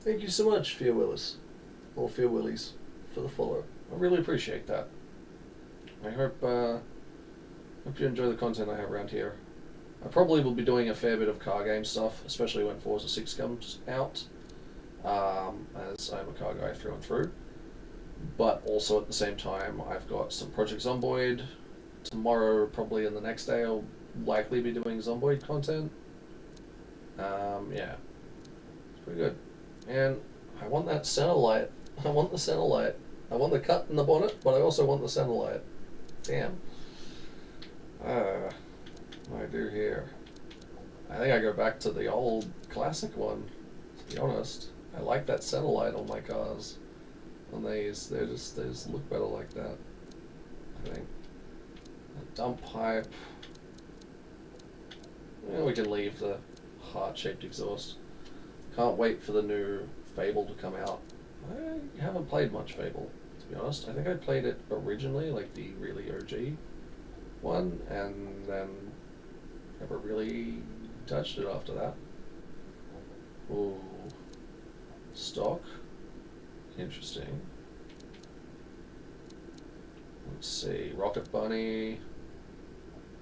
Thank you so much, Fear Willis. Or Fear Willies, for the follow. I really appreciate that. I hope you enjoy the content I have around here. I probably will be doing a fair bit of car game stuff, especially when Forza 6 comes out, as I'm a car guy through and through. But also at the same time, I've got some Project Zomboid. Tomorrow, probably, and the next day, I'll likely be doing Zomboid content. Yeah, it's pretty good. And I want that center light. I want the center light. I want the cut in the bonnet, but I also want the center light. Damn. What do I do here? I think I go back to the old classic one, to be honest. I like that center light on my cars. On these, they just look better like that, I think. A dump pipe. Yeah, we can leave the heart-shaped exhaust. Can't wait for the new Fable to come out. I haven't played much Fable, to be honest. I think I played it originally, like the really OG one, and then never really touched it after that. Ooh. Stock. Interesting. Let's see. Rocket Bunny.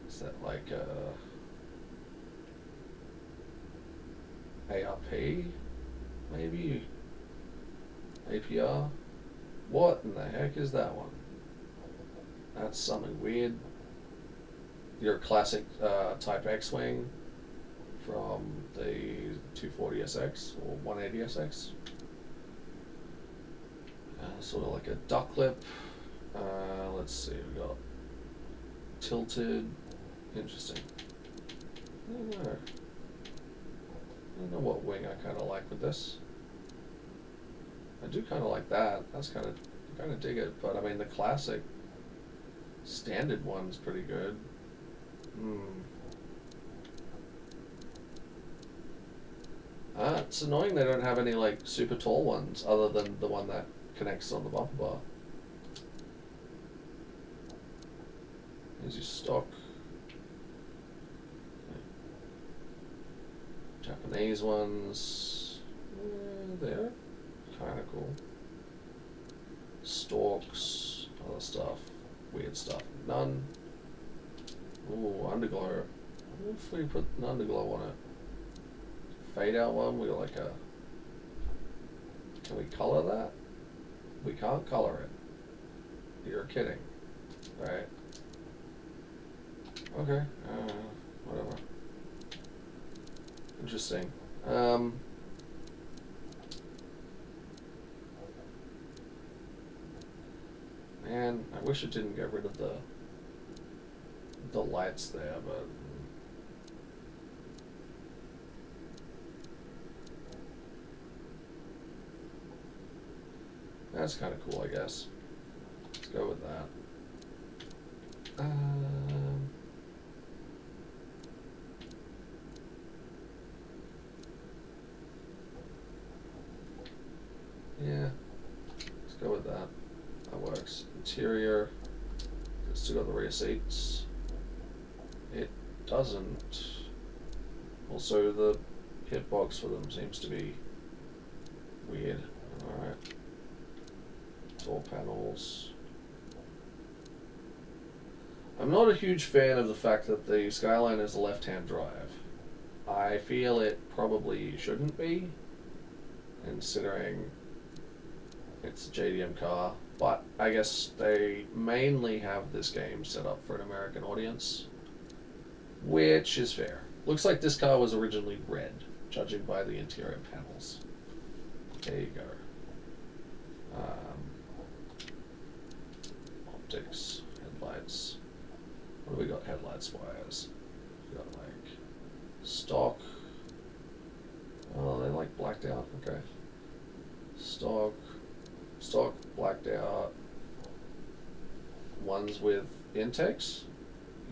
Is that like ARP? Maybe? APR? What in the heck is that one? That's something weird. Your classic Type X-Wing from the 240SX or 180SX. Sort of like a duck lip. Let's see, we got tilted. Interesting. I don't know what wing I kind of like with this. I do kind of like that. That's kind of dig it. But I mean, the classic standard one's pretty good. It's annoying they don't have any like super tall ones other than the one that connects on the bumper bar. Here's your stock. Japanese ones. They're kind of cool. Stalks, other stuff, weird stuff. None. Ooh, underglow. What if we put an underglow on it? Fade out one. We got like a. Can we color that? We can't color it. You're kidding, right? Okay. Whatever. Interesting. Man, I wish it didn't get rid of the lights there, but that's kind of cool, I guess. Let's go with that. Yeah, let's go with that. That works. Interior. It's still got the rear seats. It doesn't. Also, the hitbox for them seems to be weird. Alright. Door panels. I'm not a huge fan of the fact that the Skyline is a left-hand drive. I feel it probably shouldn't be, considering it's a JDM car, but I guess they mainly have this game set up for an American audience, which is fair. Looks like this car was originally red, judging by the interior panels. There you go. Optics, headlights. What do we got headlights wise? We got like stock. Oh, they like blacked out. Okay. Stock, blacked out. Ones with intakes?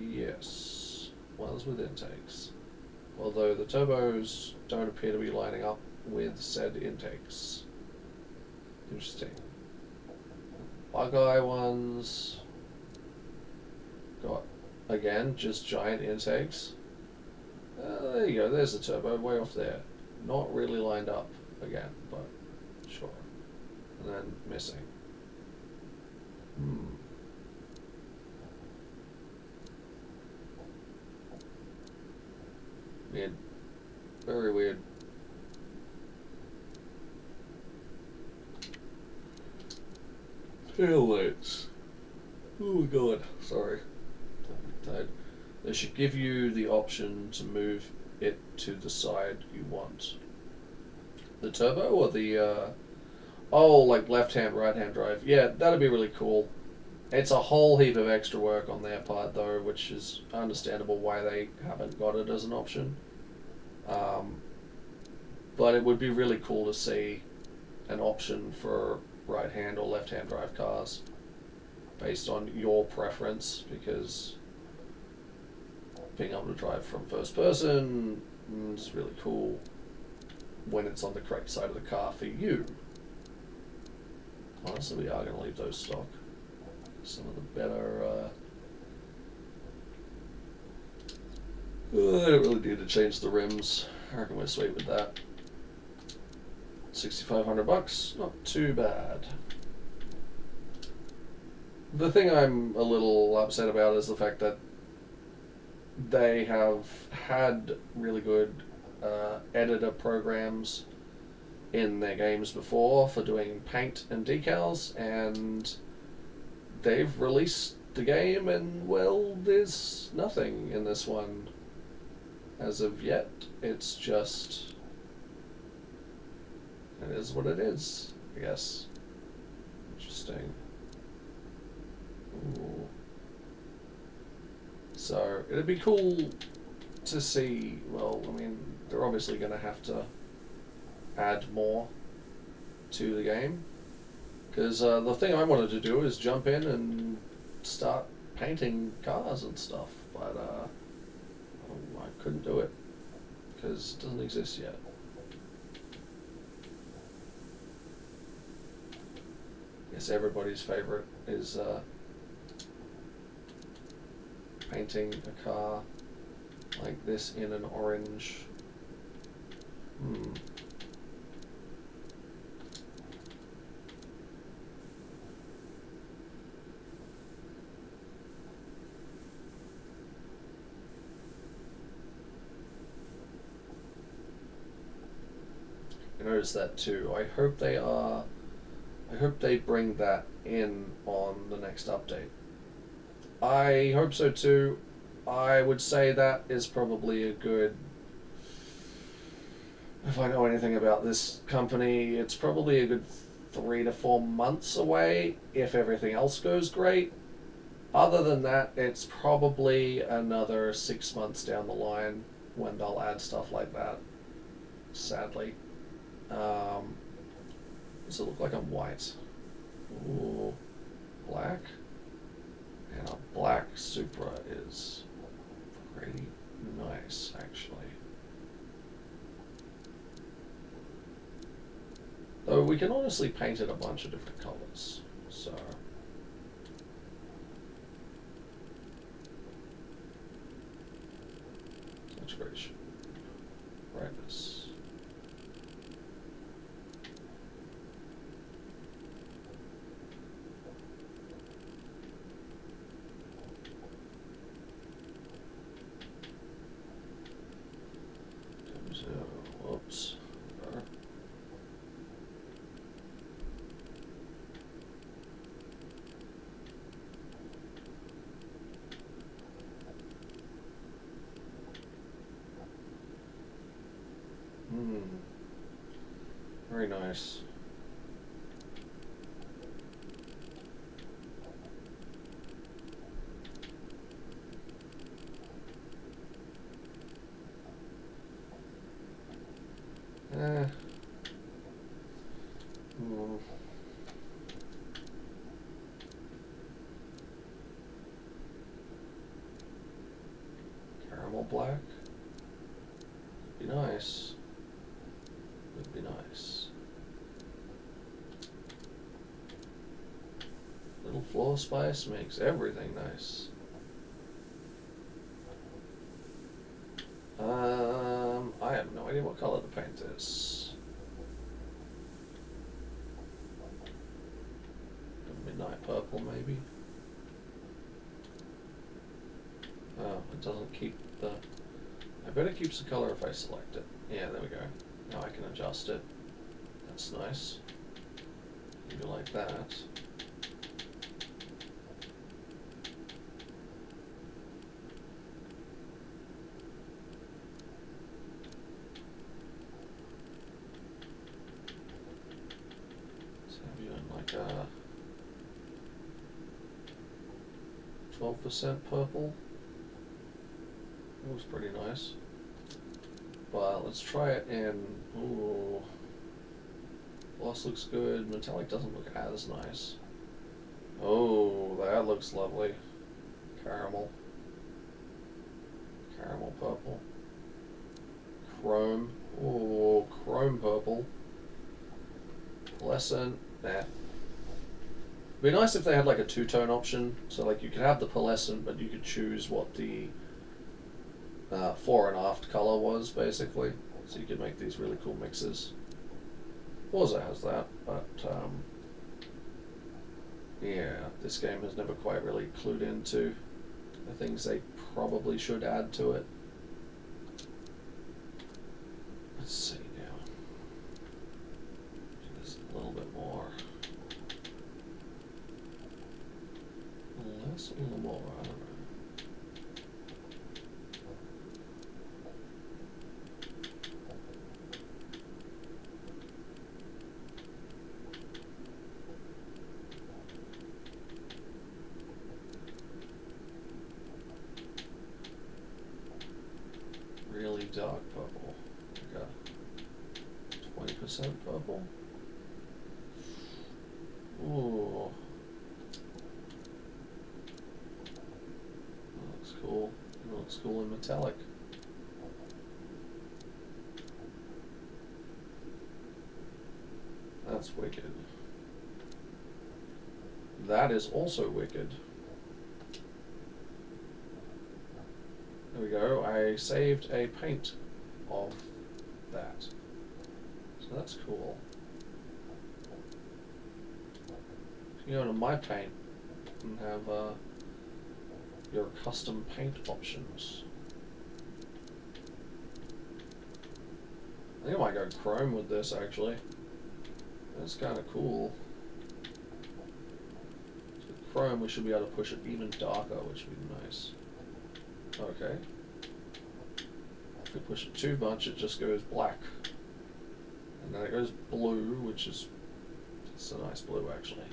Yes. Ones with intakes. Although the turbos don't appear to be lining up with said intakes. Interesting. Bug eye ones. got, again, just giant intakes. There you go, there's the turbo, way off there. Not really lined up again, but sure. And then missing. Weird. Very weird. Tail lights. Oh my god, sorry. I'm tired. They should give you the option to move it to the side you want. The turbo or the, oh, like left-hand, right-hand drive. Yeah, that'd be really cool. It's a whole heap of extra work on their part, though, which is understandable why they haven't got it as an option. But it would be really cool to see an option for right-hand or left-hand drive cars based on your preference, because being able to drive from first person is really cool when it's on the correct side of the car for you. Honestly, we are going to leave those stock. Some of the better... I don't really need to change the rims. I reckon we're sweet with that. $6,500, not too bad. The thing I'm a little upset about is the fact that they have had really good editor programs in their games before for doing paint and decals, and they've released the game and, well, there's nothing in this one as of yet. It's just... it is what it is, I guess. Interesting. Ooh. So, it'd be cool to see, well, I mean, they're obviously going to have to add more to the game. Because the thing I wanted to do is jump in and start painting cars and stuff, but I couldn't do it because it doesn't exist yet. I guess everybody's favorite is painting a car like this in an orange. I noticed that too. I hope they bring that in on the next update. I hope so too. I would say that is probably a good... if I know anything about this company, it's probably a good 3 to 4 months away if everything else goes great. Other than that, it's probably another 6 months down the line when they'll add stuff like that, sadly. Does it look like I'm white? Ooh, black? And a black Supra is pretty nice, actually. Though we can honestly paint it a bunch of different colors, so... saturation, brightness. Whoops. Very nice. Caramel black. Would be nice. Would be nice. Little floor spice makes everything nice. Alrighty, what colour to paint this? A midnight purple, maybe. Oh, it doesn't keep the... I bet it keeps the colour if I select it. Yeah, there we go. Now I can adjust it. That's nice. Leave it like that. So have you in like a 12% purple. It looks pretty nice. But let's try it in... Ooh. Gloss looks good. Metallic doesn't look as nice. Oh, that looks lovely. Caramel. Caramel purple. Chrome. Oh, chrome purple. Pearlescent. Nah. It'd be nice if they had like a two-tone option. So like you could have the pearlescent, but you could choose what the fore and aft color was, basically. So you could make these really cool mixes. Forza has that, but yeah, this game has never quite really clued into the things they probably should add to it. Let's see now. Just a little bit more. Less, a little more, I don't know. Really dark purple, like a 20% purple. Ooh, that looks cool. That looks cool in metallic. That's wicked. That is also wicked. There we go, I saved a paint of that. So that's cool. You go to my paint and have your custom paint options. I think I might go chrome with this actually. That's kind of cool. So chrome, we should be able to push it even darker, which would be nice. Okay. If we push it too much, it just goes black. And then it goes blue, which is, it's a nice blue actually.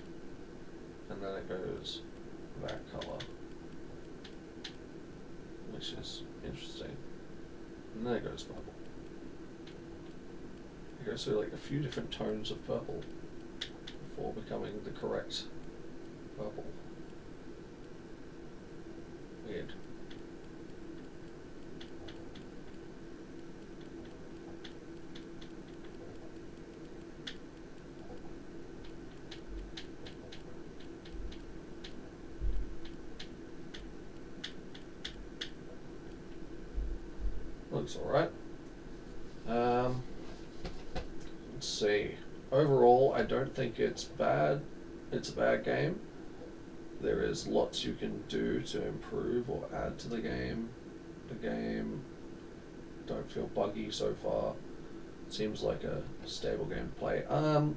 And then it goes that color, which is interesting. And then it goes purple. It goes through like a few different tones of purple before becoming the correct purple. Weird. Looks alright. Let's see. Overall, I don't think it's bad. It's a bad game. There is lots you can do to improve or add to the game. The game don't feel buggy so far. Seems like a stable game to play.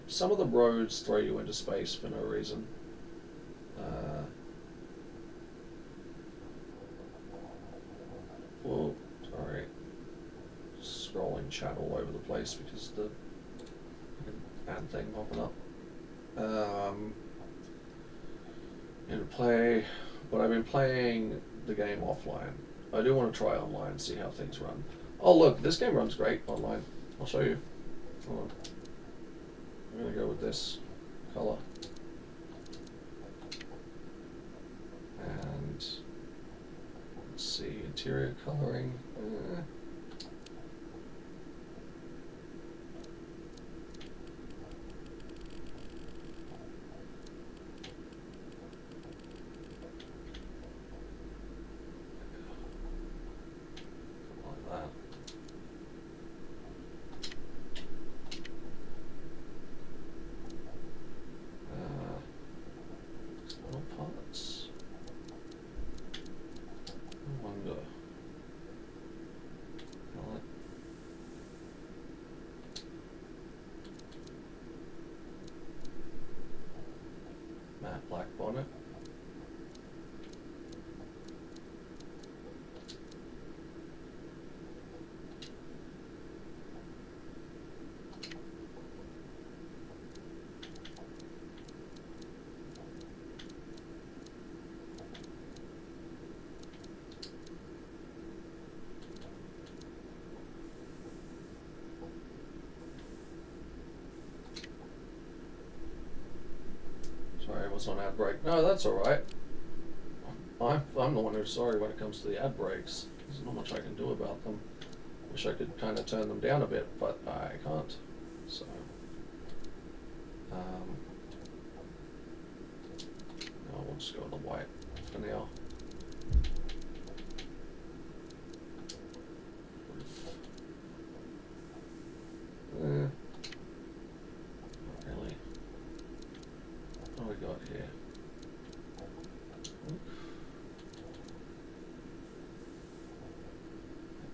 Some of the roads throw you into space for no reason. Whoa, sorry. Scrolling chat all over the place because the ad thing popping up. And play, but I've been playing the game offline. I do want to try online, see how things run. Oh look, this game runs great online. I'll show you. Hold on. I'm gonna go with this color. And let's see, interior coloring. it's not ad brake. No, that's alright. I'm the one who's sorry when it comes to the ad brakes. There's not much I can do about them. Wish I could kind of turn them down a bit, but I can't. So, no, we'll just go with the white for now. Not really. What do we got here?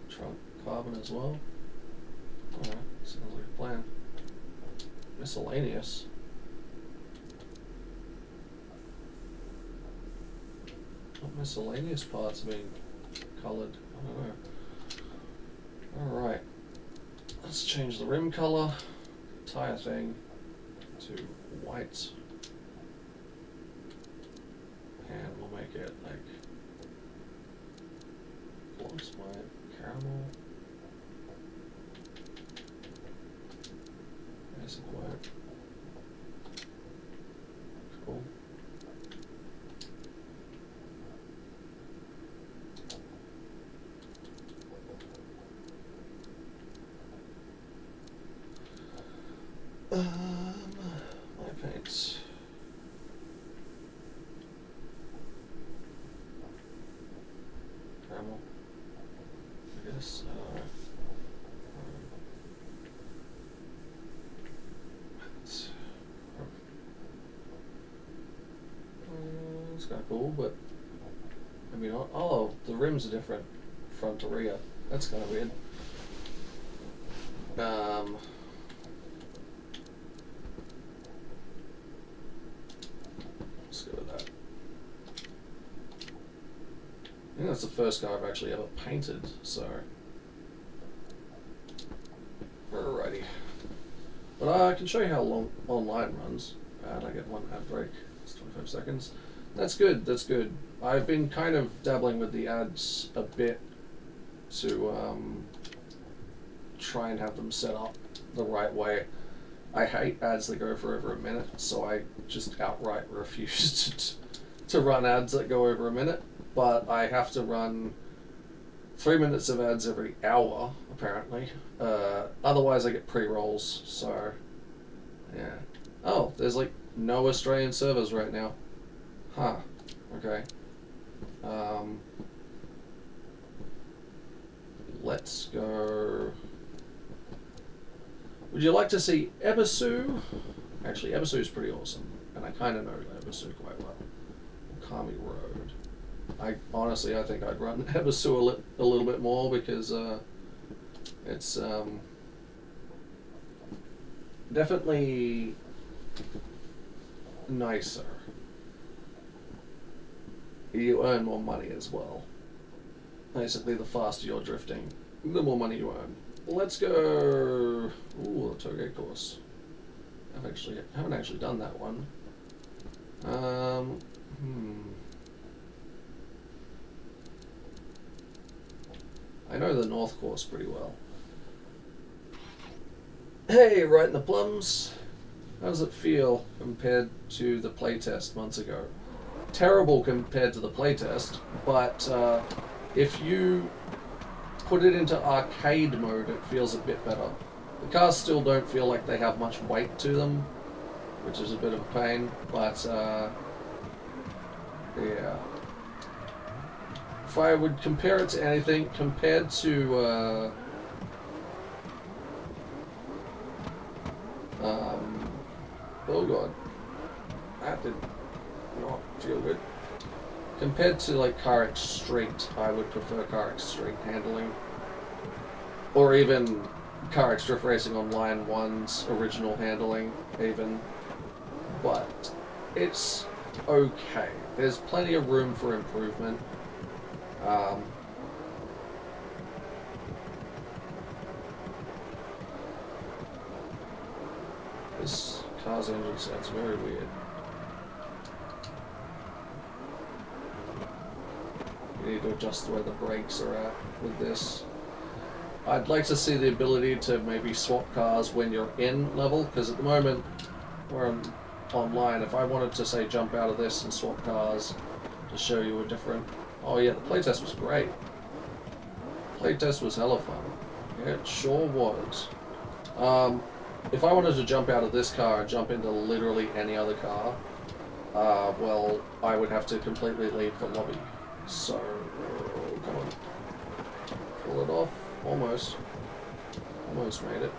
Trunk carbon as well. Alright, sounds like a plan. Miscellaneous. What miscellaneous parts are being coloured? I don't know. Alright. Let's change the rim colour, tyre thing, to white. And we'll make it like gloss white, caramel, basic white. Cool. My paints. Caramel, I guess. It's kind of cool, but I mean, oh, the rims are different, front to rear. That's kind of weird. Let's go with that. I think that's the first car I've actually ever painted, so. Alrighty. But I can show you how long online runs. And I get one ad break. It's 25 seconds. That's good, that's good. I've been kind of dabbling with the ads a bit to try and have them set up the right way. I hate ads that go for over a minute, so I just outright refuse to run ads that go over a minute. But I have to run 3 minutes of ads every hour, apparently. Otherwise I get pre-rolls, so yeah. Oh, there's like no Australian servers right now. Huh, okay. Let's go. Would you like to see Ebisu? Actually, Ebisu is pretty awesome, and I kind of know Ebisu quite well. Kami Road. I think I'd run Ebisu a little bit more because it's definitely nicer. You earn more money as well. Basically, the faster you're drifting, the more money you earn. Let's go. Ooh, the Toge course. I haven't actually done that one. I know the North course pretty well. Hey, right in the plums. How does it feel compared to the playtest months ago? Terrible compared to the playtest, but if you put it into arcade mode, it feels a bit better. The cars still don't feel like they have much weight to them, which is a bit of a pain, but yeah. If I would compare it to anything, compared to oh god, that did not feel good. Compared to like CarX Street, I would prefer CarX Street handling, or even CarX Drift Racing Online 1's original handling, even. But it's okay. There's plenty of room for improvement. This car's engine sounds very weird. You need to adjust where the brakes are at with this. I'd like to see the ability to maybe swap cars when you're in level, because at the moment where I'm online. If I wanted to say jump out of this and swap cars to show you a different... Oh yeah, the playtest was great. Playtest was hella fun. Yeah, it sure was. If I wanted to jump out of this car and jump into literally any other car, well, I would have to completely leave the lobby. So, come on. Pull it off. Almost. Almost made it.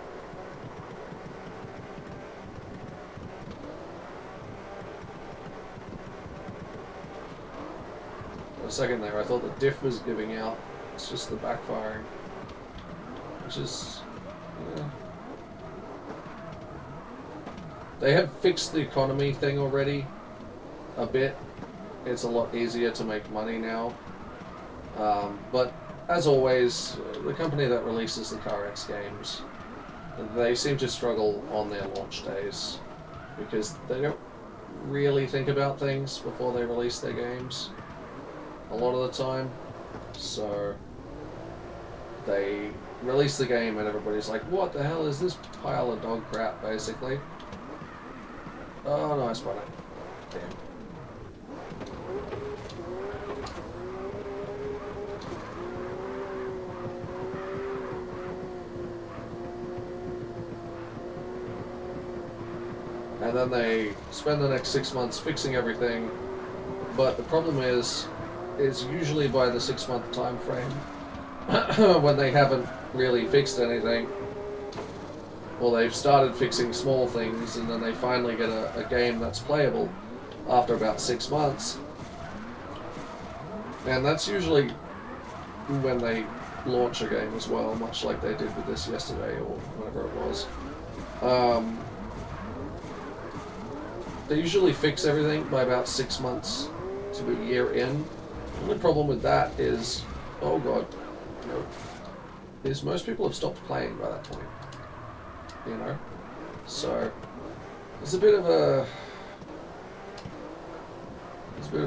For a second there, I thought the diff was giving out. It's just the backfiring. Which is... yeah. They have fixed the economy thing already a bit. It's a lot easier to make money now. But as always, the company that releases the CarX games, they seem to struggle on their launch days because they don't really think about things before they release their games a lot of the time. So they release the game and everybody's like, what the hell is this pile of dog crap, basically. Oh no, I spun it. Damn. And then they spend the next 6 months fixing everything, but the problem is usually by the 6-month time frame when they haven't really fixed anything. Well, they've started fixing small things, and then they finally get a game that's playable after about 6 months. And that's usually when they launch a game as well, much like they did with this yesterday or whatever it was. They usually fix everything by about 6 months to a year in. The only problem with that is, oh god, no, is most people have stopped playing by that point. You know, so it's a bit of a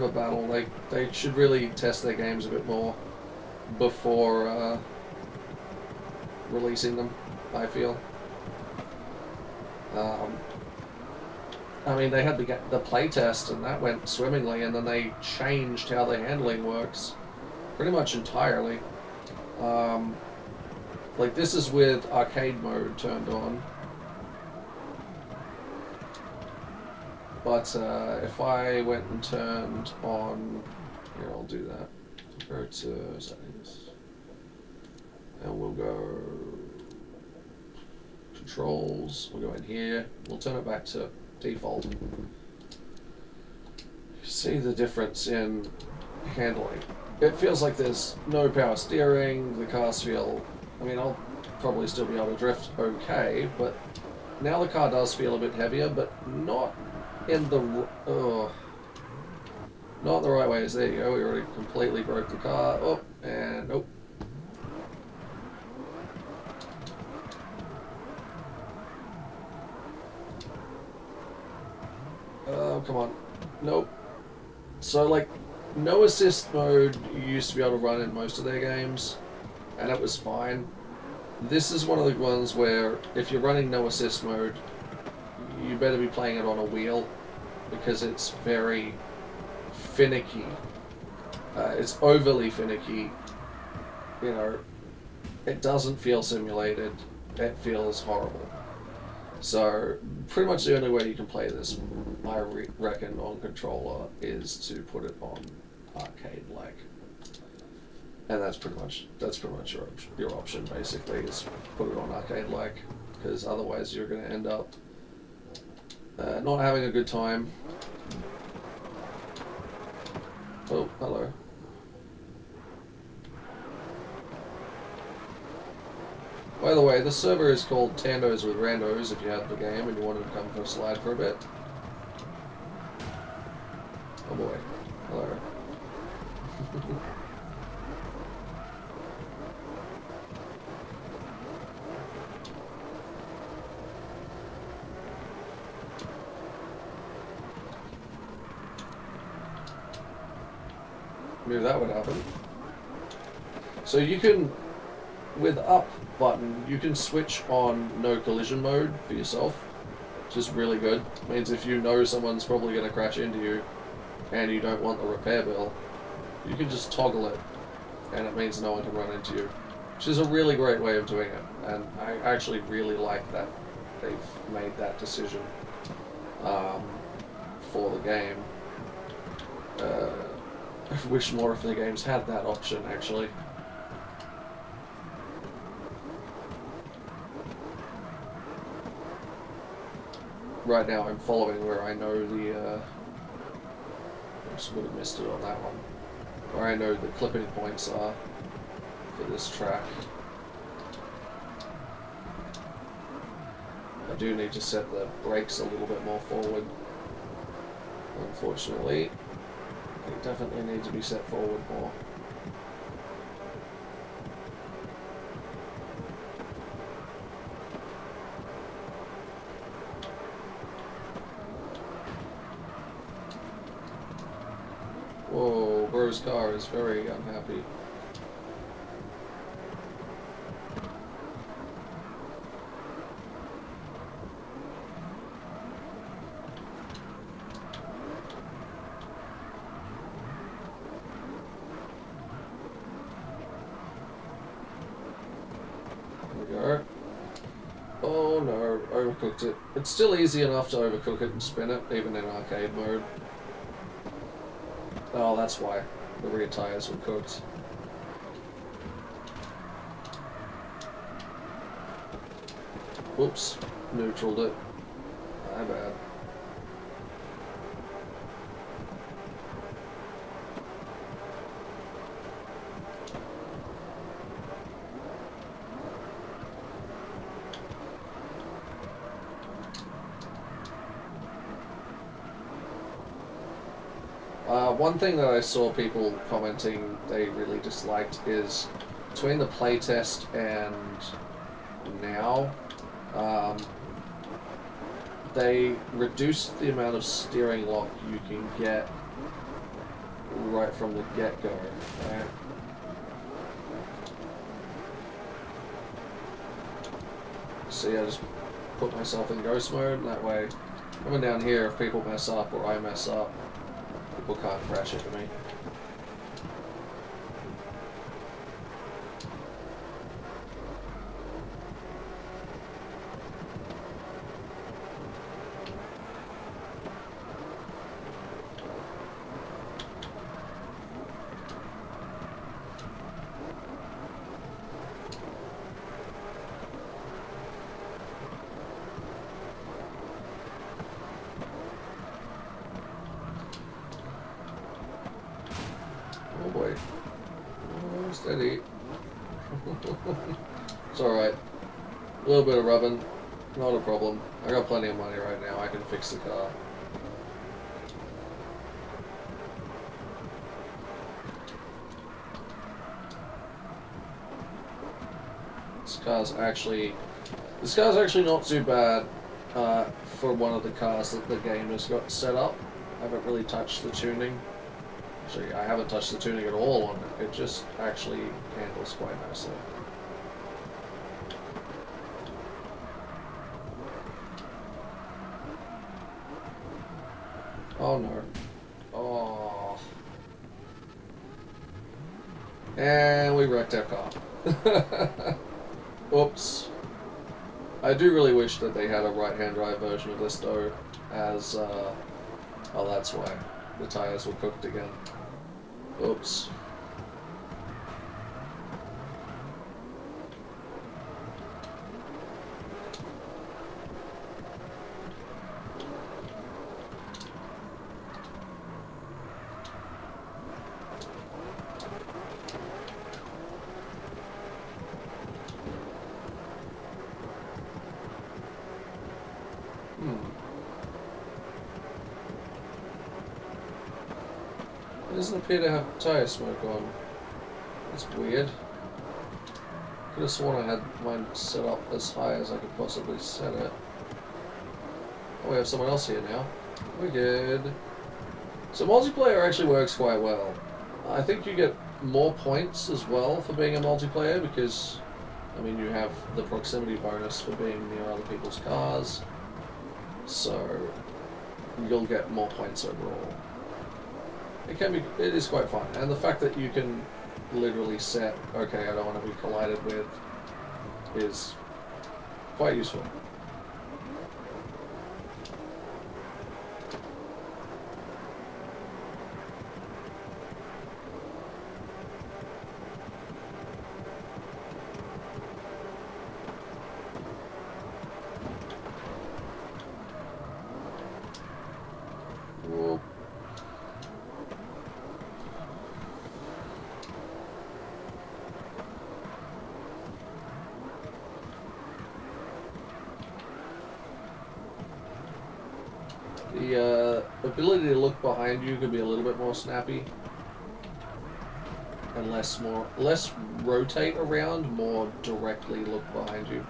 battle. They should really test their games a bit more before releasing them, I feel. I mean, they had the play test and that went swimmingly, and then they changed how the handling works pretty much entirely. Like, this is with arcade mode turned on. But if I went and turned on... Here, I'll do that. Go to settings. And we'll go... Controls. We'll go in here. We'll turn it back to default. See the difference in handling. It feels like there's no power steering. The cars feel... I mean, I'll probably still be able to drift okay, but now the car does feel a bit heavier, but not in the not the right ways. There you go. We already completely broke the car. Oh, and nope. Oh, come on. Nope. So, like, no assist mode you used to be able to run in most of their games, and it was fine. This is one of the ones where if you're running no assist mode, you better be playing it on a wheel, because it's very finicky. It's overly finicky. You know, it doesn't feel simulated. It feels horrible. So, pretty much the only way you can play this, I reckon, on controller is to put it on arcade-like. And that's pretty much your option, basically, is put it on arcade-like, because otherwise you're going to end up not having a good time. Oh, hello. By the way, the server is called Tandos with Randos if you have the game and you wanted to come for a slide for a bit. Oh boy. Hello. Knew that would happen. So you can, with up button, you can switch on no collision mode for yourself, which is really good. It means if you know someone's probably going to crash into you and you don't want the repair bill, you can just toggle it, and it means no one can run into you, which is a really great way of doing it, and I actually really like that they've made that decision for the game. I wish more of the games had that option, actually. Right now I'm following where I know the, I just would have missed it on that one, where I know the clipping points are for this track. I do need to set the brakes a little bit more forward. Unfortunately, they definitely need to be set forward more. Whoa, bro's car is very unhappy. Oh no, overcooked it. It's still easy enough to overcook it and spin it, even in arcade mode. Oh, that's why the rear tires were cooked. Whoops, neutraled it. My bad. One thing that I saw people commenting they really disliked is between the playtest and now, they reduced the amount of steering lock you can get right from the get-go. Right? See, I just put myself in ghost mode, and that way, coming down here, if people mess up or I mess up, people can't crash into me. Oh boy. Oh, steady. It's alright. A little bit of rubbing. Not a problem. I got plenty of money right now. I can fix the car. This car's actually not too bad for one of the cars that the game has got set up. I haven't really touched the tuning. Actually, I haven't touched the tuning at all on it. It just actually handles quite nicely. Oh no. Oh. And we wrecked our car. Oops. I do really wish that they had a right-hand drive version of this though, as, oh, that's why. The tires were cooked again. Oops. It doesn't appear to have tire smoke on. That's weird. Could have sworn I had mine set up as high as I could possibly set it. Oh, we have someone else here now. We're good. So multiplayer actually works quite well. I think you get more points as well for being a multiplayer because, I mean, you have the proximity bonus for being near other people's cars. so you'll get more points overall. It is quite fun, and the fact that you can literally set, okay, I don't want to be collided with, is quite useful. Whoop. The ability to look behind you could be a little bit more snappy, and less rotate around, more directly look behind you.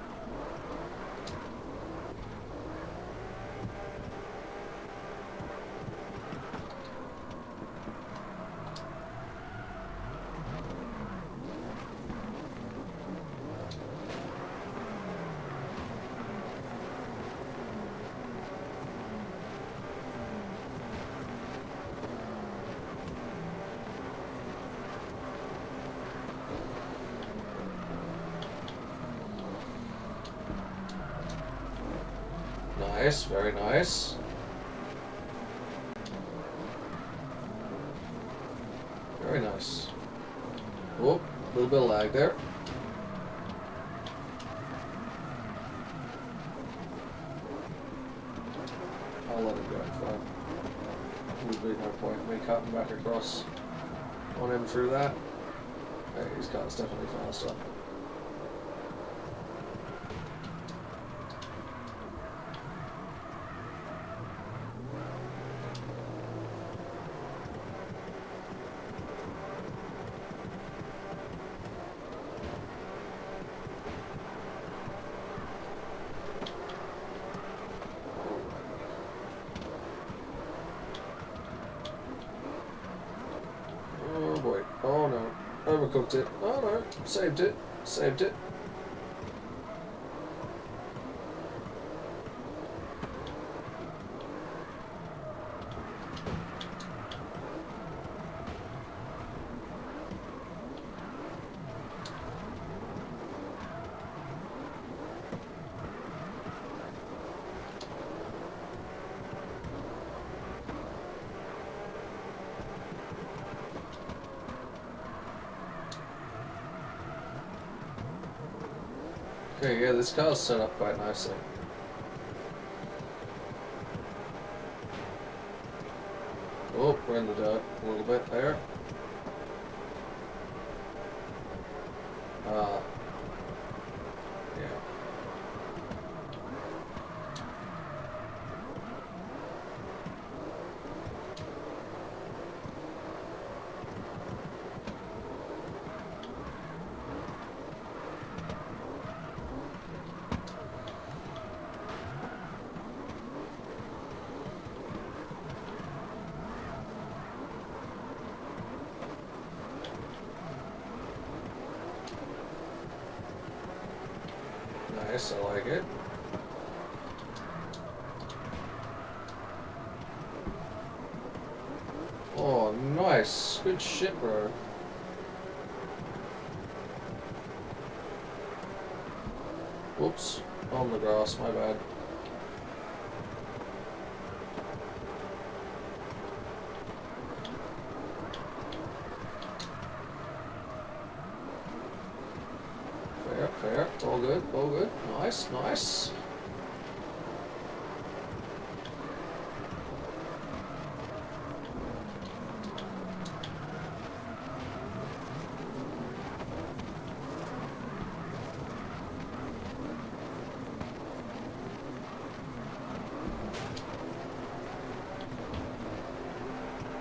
Nice, very nice. Very nice. Whoop, a little bit of lag there. I'll let him go in front. There'll be no point in me cutting back across on him through that. Okay, his car's definitely faster. Oh boy. Oh no. Overcooked it. Oh no. Saved it. Saved it. Okay, yeah, this car's set up quite nicely. Oh, we're in the dirt a little bit there. Yeah. Nice, I like it. Oh, nice. Good shit, bro. Whoops. On the grass, my bad. Fair, fair. All good, all good. Nice, nice.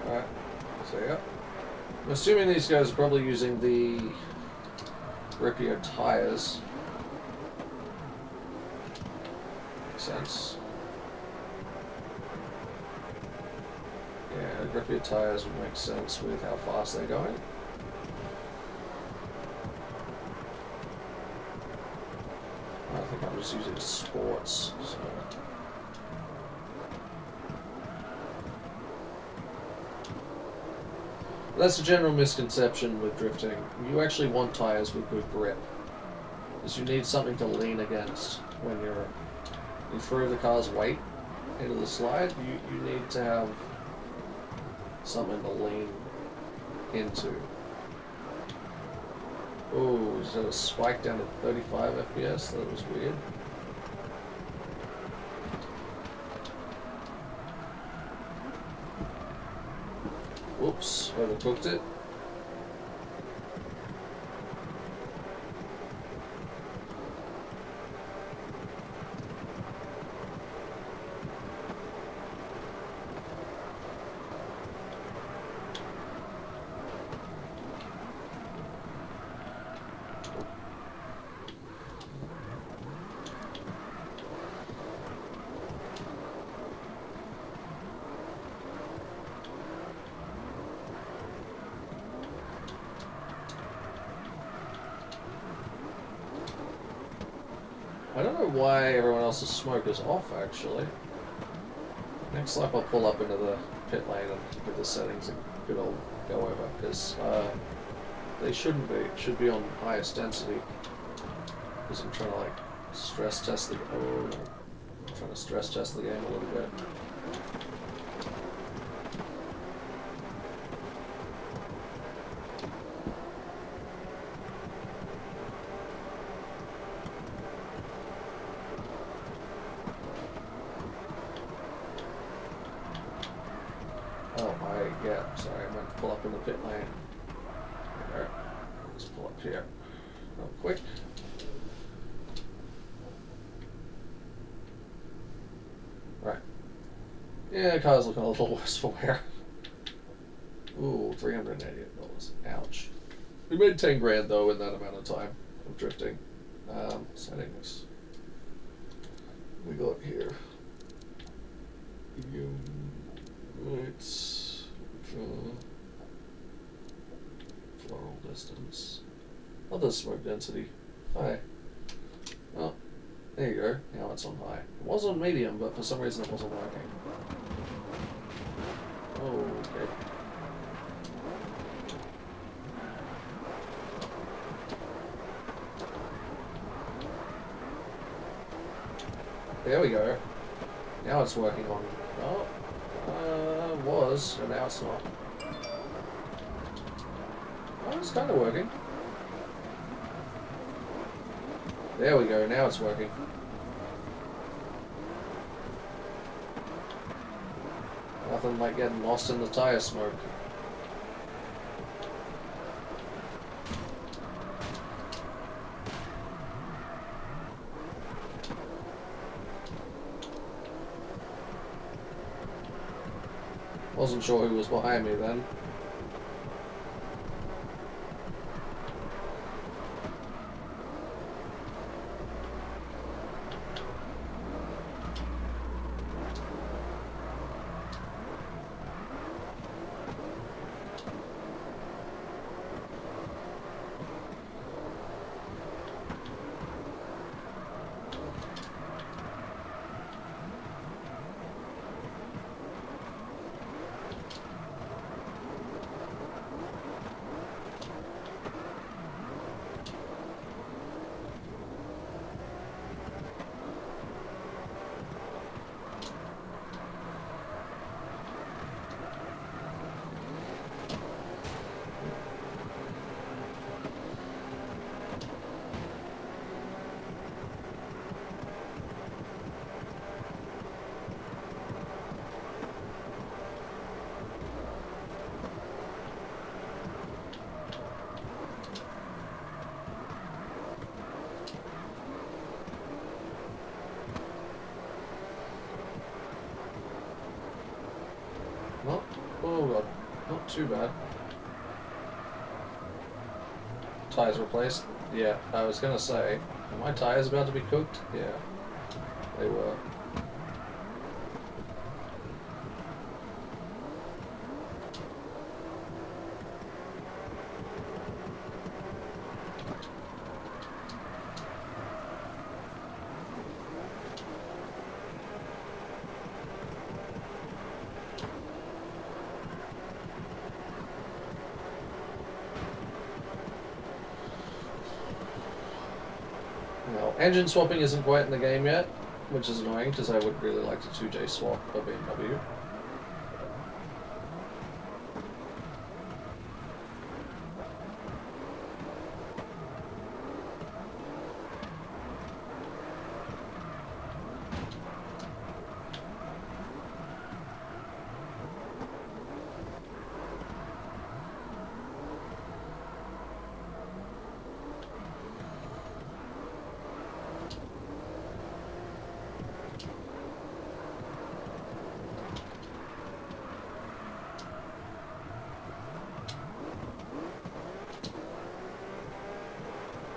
Alright, so yeah. I'm assuming these guys are probably using the Ripio tires. Makes sense. Yeah, Ripio tires would make sense with how fast they're going. I think I'm just using sports, so That's a general misconception with drifting. You actually want tyres with good grip, because you need something to lean against when you throw the car's weight into the slide. You need to have something to lean into. Oh, is that a spike down to 35 FPS? That was weird. Whoops, overcooked it. I don't know why everyone else's smoke is off, actually. Next lap I'll pull up into the pit lane and get the settings a good old go over, because they shouldn't be. It should be on highest density. Because I'm trying to, like, stress test the... Oh, I'm trying to stress test the game a little bit. Yeah, sorry, I meant to pull up in the pit lane. There. Let's pull up here real quick. Right. Yeah, car's looking a little worse for wear. Ooh, $388. Ouch. We made 10 grand though in that amount of time of drifting. Settings. We got here. It's floral distance. Other smoke density. High. Oh, there you go. Now it's on high. It was on medium, but for some reason it wasn't working. Oh, okay. There we go. Now it's working on. Oh. Was, and now it's not. Oh, it's kind of working. There we go, now it's working. Nothing like getting lost in the tire smoke. Wasn't sure who was behind me then. Oh god, not too bad. Tires replaced? Yeah, I was gonna say, are my tires about to be cooked? Yeah, they were. Well, engine swapping isn't quite in the game yet, which is annoying because I would really like to 2J swap a BMW.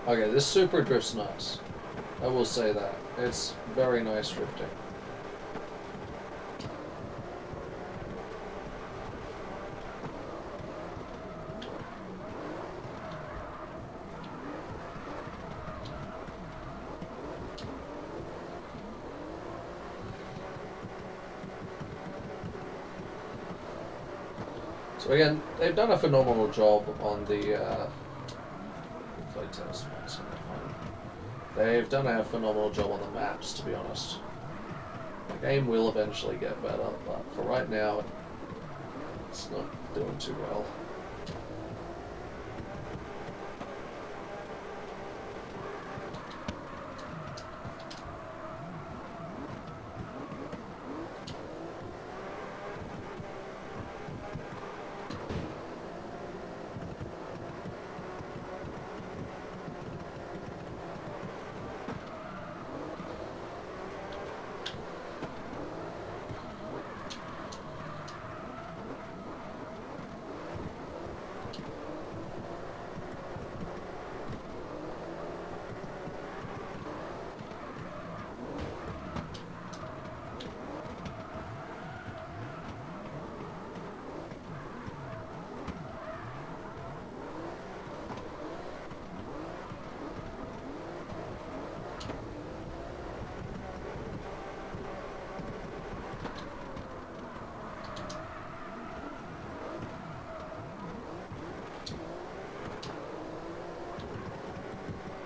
Okay, this super drift's nice. I will say that. It's very nice drifting. So again, they've done a phenomenal job on the playtest. They've done a phenomenal job on the maps, to be honest. The game will eventually get better, but for right now, it's not doing too well.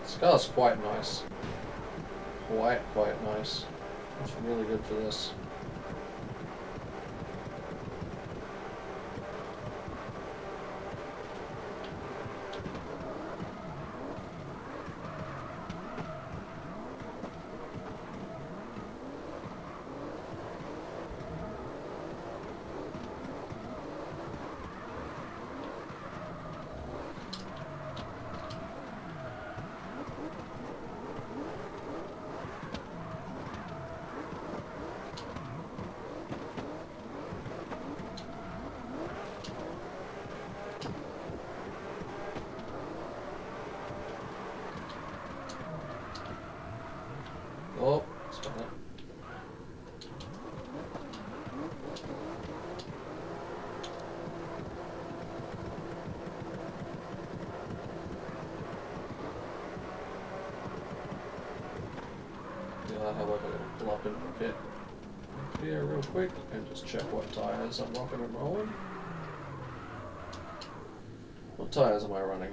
This car's quite nice. Quite nice. It's really good for this. Oh, spin it. Yeah, I'll have like a little pull up in the pit here real quick and just check what tires I'm rocking and rolling. What tires am I running?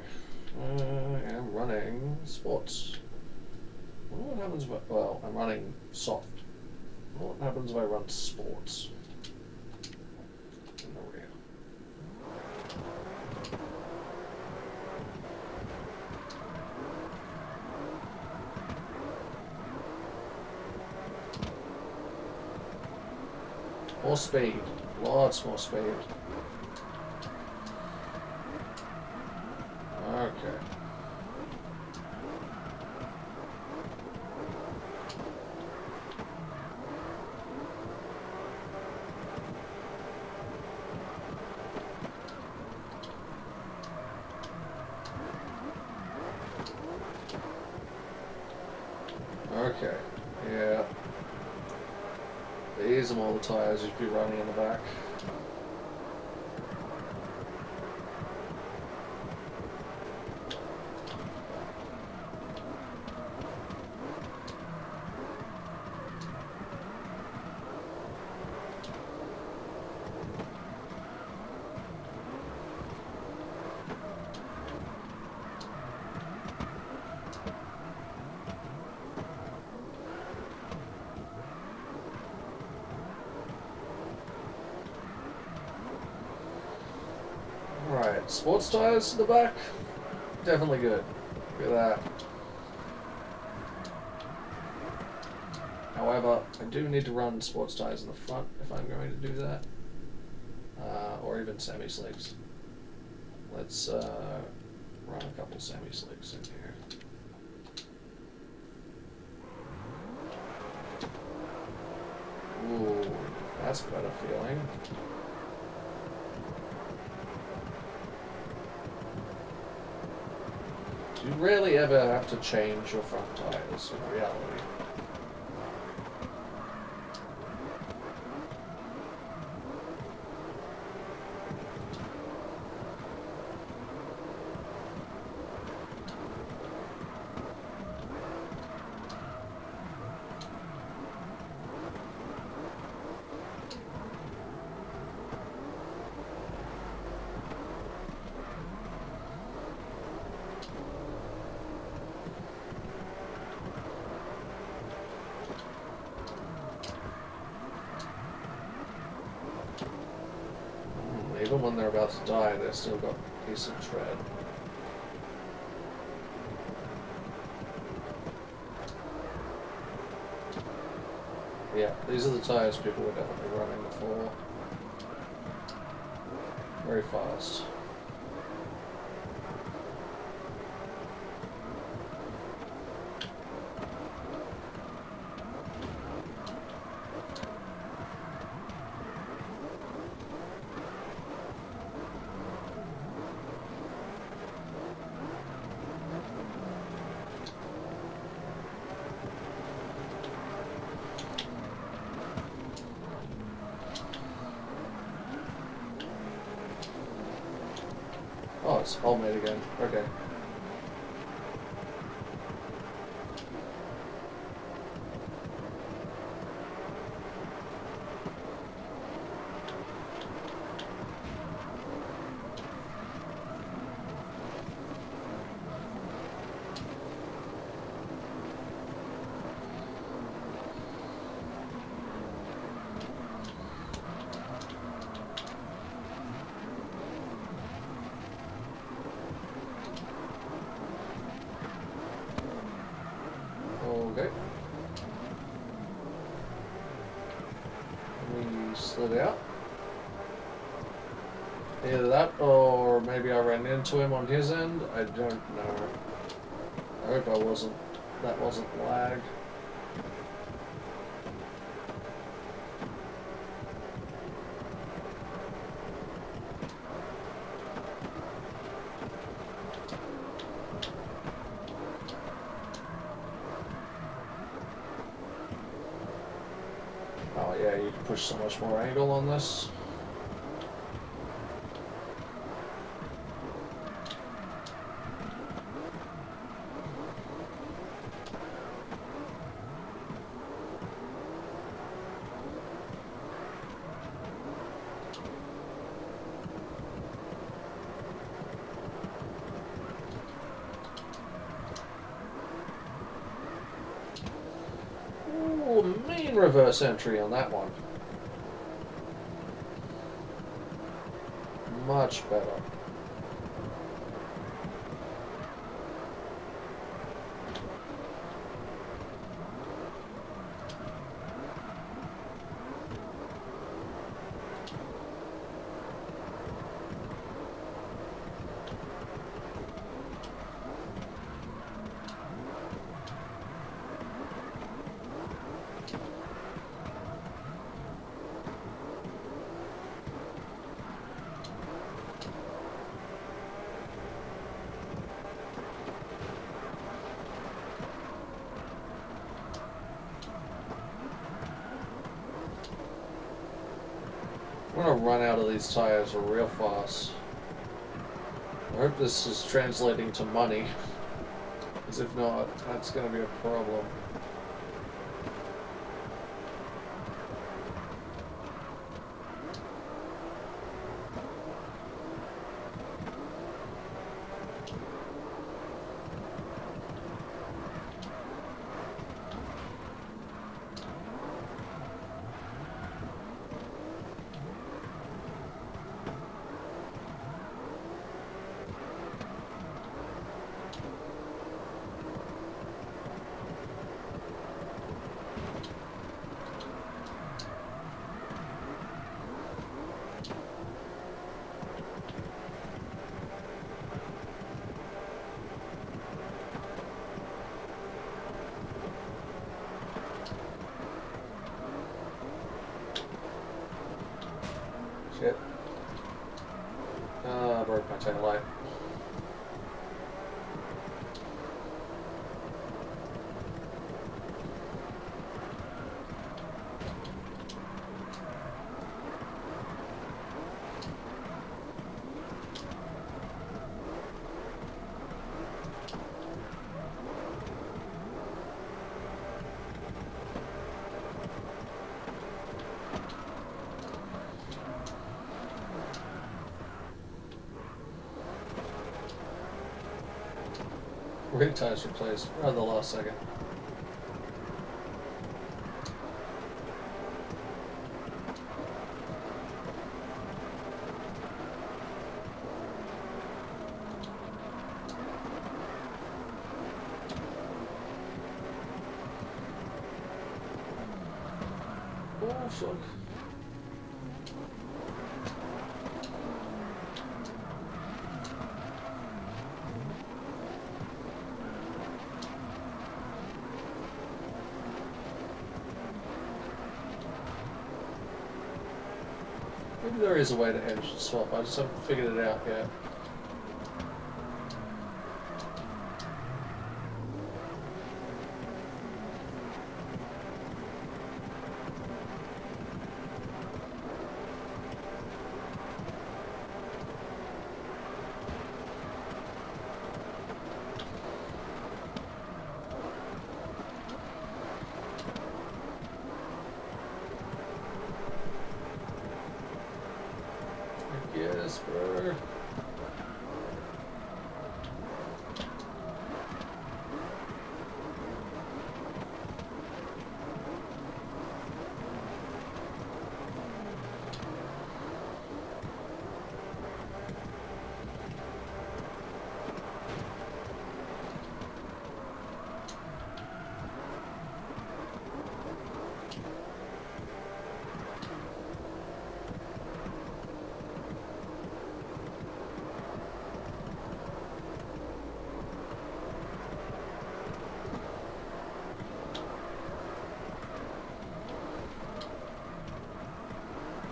I am running sports. I wonder what happens if well, I'm running soft. I wonder what happens if I run sports in the rear. More speed. Lots more speed. Okay. Okay, yeah. These are all the tires you'd be running in the back. Sports tires in the back, definitely good. Look at that. However, I do need to run sports tires in the front if I'm going to do that, or even semi-slicks. Let's run a couple semi-slicks in here. Ooh, that's better feeling. You rarely ever have to change your front tires in reality. Even when they're about to die, they've still got decent tread. Yeah, these are the tires people were definitely running before. Very fast. Oh, it's homemade again. Okay. Okay. We slid out. Either that, or maybe I ran into him on his end. I don't know. I hope I wasn't. That wasn't lag. Oh yeah, you can push so much more angle on this. Ooh, mean reverse entry on that one. Much better. I'm gonna run out of these tires real fast. I hope this is translating to money, because if not, that's gonna be a problem. Shit. Ah, I broke my tail light. Ring tires replaced right at the last second. Oh fuck. Maybe there is a way to edge swap, I just haven't figured it out yet. Yes, bro.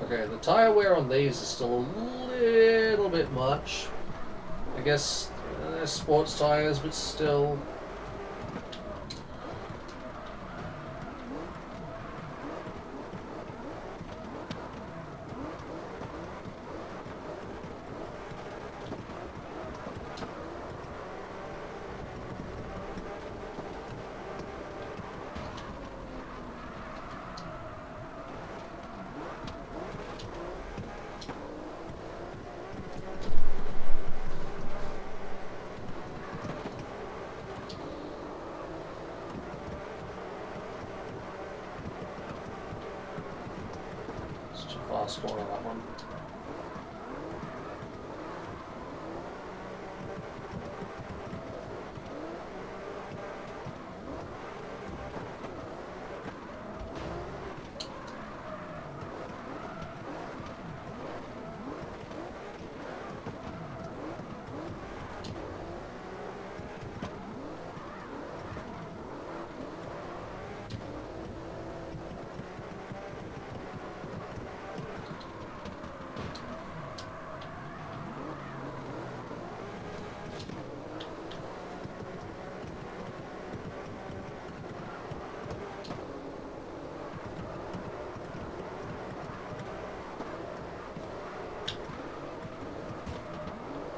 Okay, the tyre wear on these is still a little bit much. I guess they're sports tyres, but still. Such a fast corner, that one.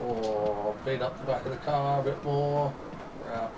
Or beat up the back of the car a bit more. Right.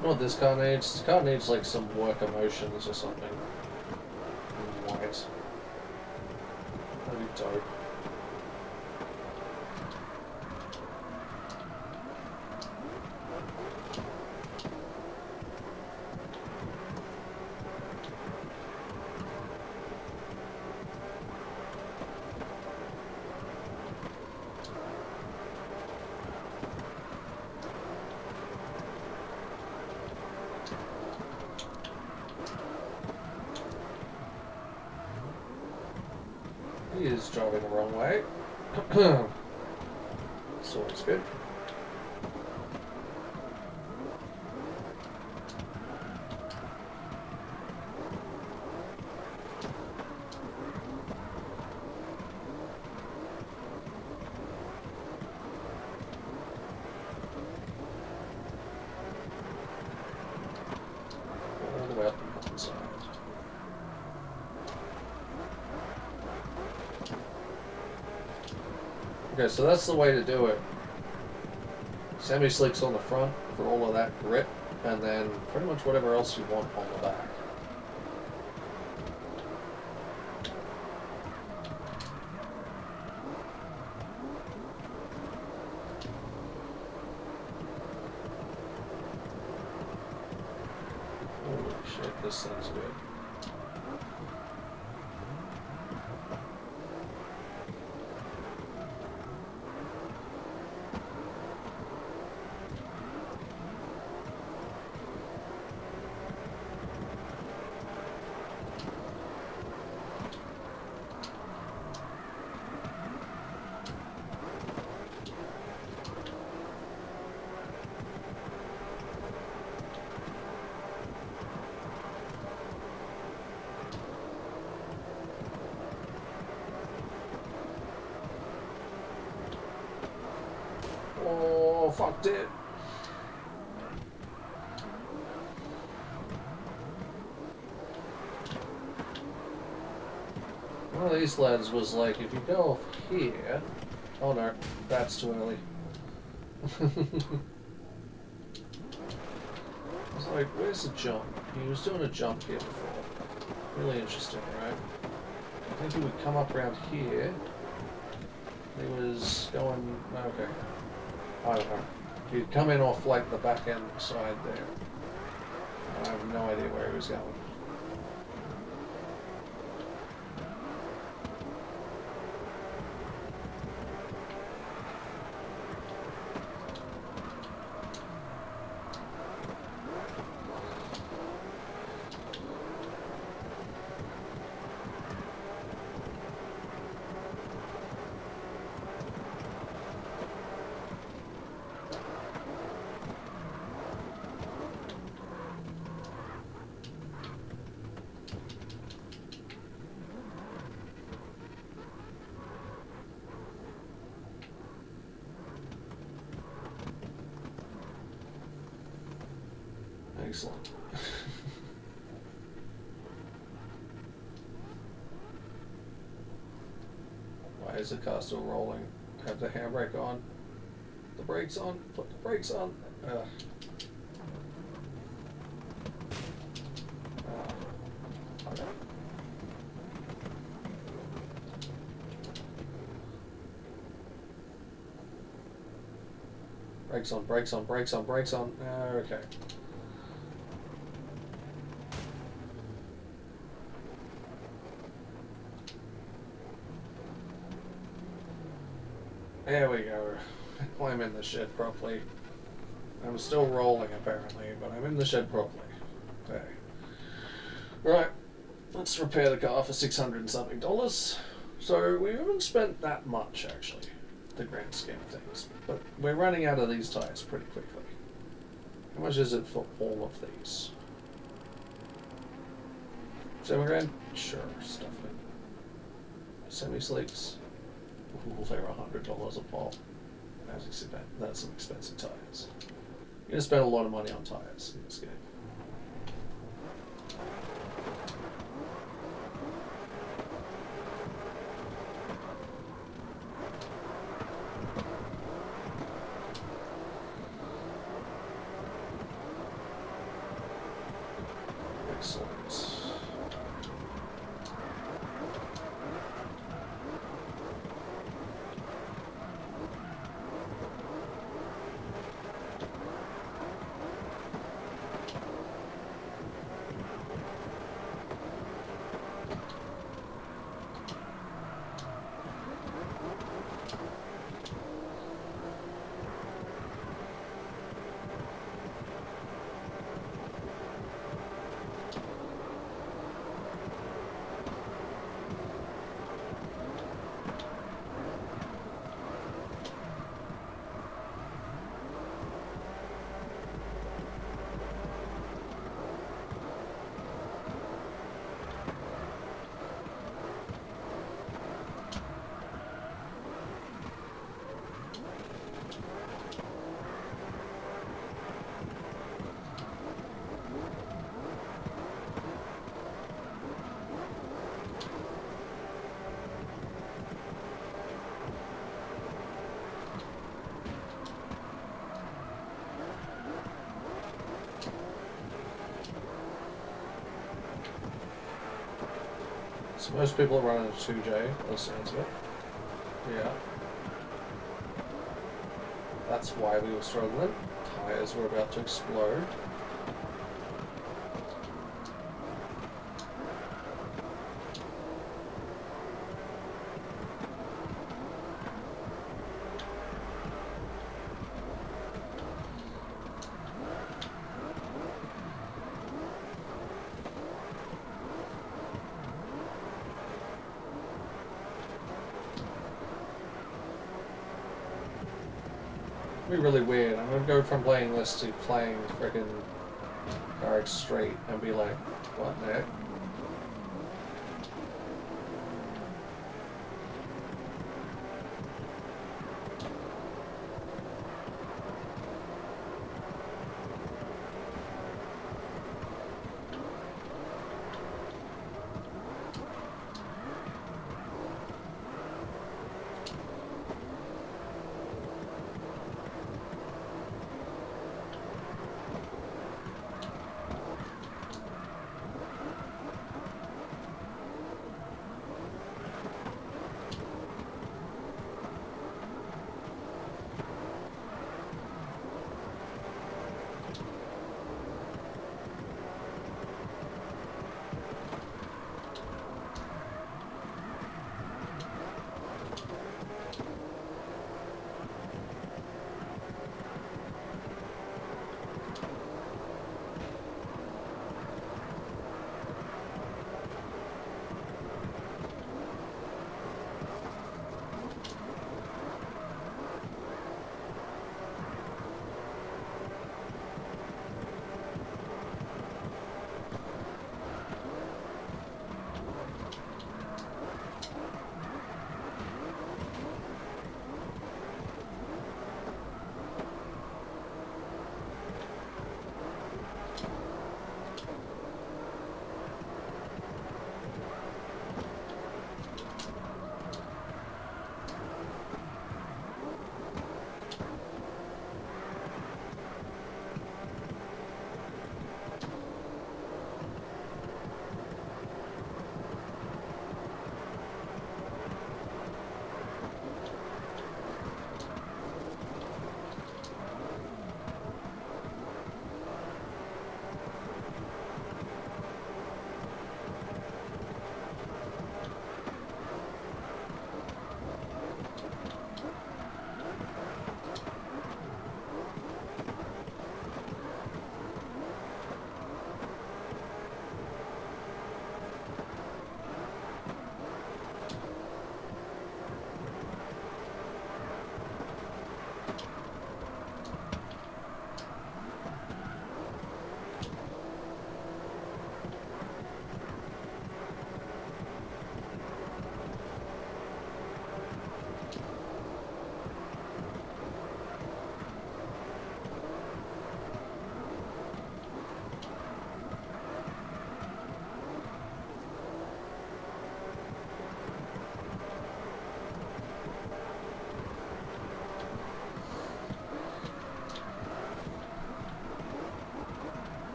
You know what this car needs? This car needs like some work emotions or something. White. That'd be dope. He is driving the wrong way. It's always good. All the way up on one side. Okay, so that's the way to do it. Semi-slicks on the front for all of that grip, and then pretty much whatever else you want on the back. Holy shit, this thing's good. Oh, fucked it. One of these lads was like, if you go off here... Oh no, that's too early. I was like, where's the jump? He was doing a jump here before. Really interesting, right? I think he would come up around here. He was going... Okay. I don't know. He'd come in off like the back end side there. I have no idea where he was going. Excellent. Why is the car still rolling? Have the handbrake on. The brakes on. Put the brakes on. Okay. Brakes on, brakes on, brakes on, brakes on. Okay. There we go. I'm in the shed properly. I'm still rolling apparently, but I'm in the shed properly. Okay. Right. Let's repair the car for $600 and something. So we haven't spent that much actually, the grand scheme of things. But we're running out of these tires pretty quickly. How much is it for all of these? $7 grand? Sure, stuff it. Semi-slicks. Ooh, they're $100 a pop. As you see, that's some expensive tires. You're gonna spend a lot of money on tires in this game. Excellent. So most people are running a 2J, by the sounds of it. Yeah. That's why we were struggling. Tires were about to explode. It'd be really weird. I'm gonna go from playing this to playing frickin' CarX straight and be like, what the heck?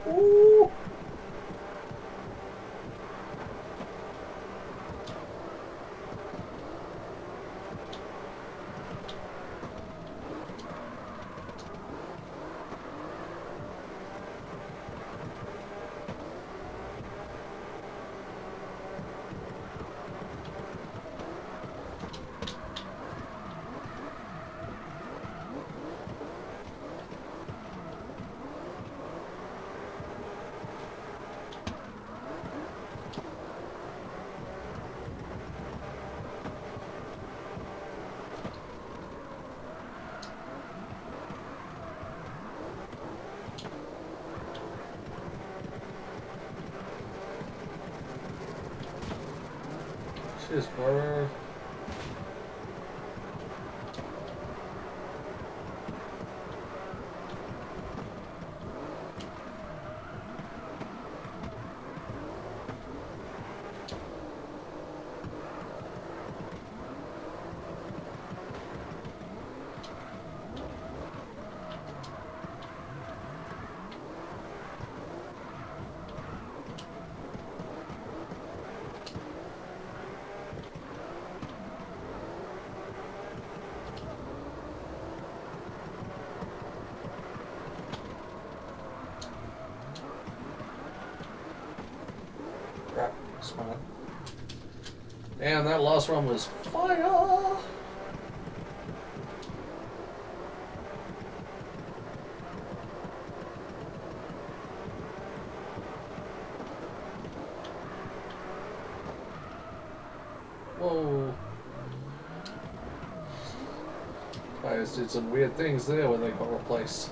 Ooh. Cheers, bro. Crap, smart. Damn, that last one was fire! Whoa. Tires did some weird things there when they got replaced.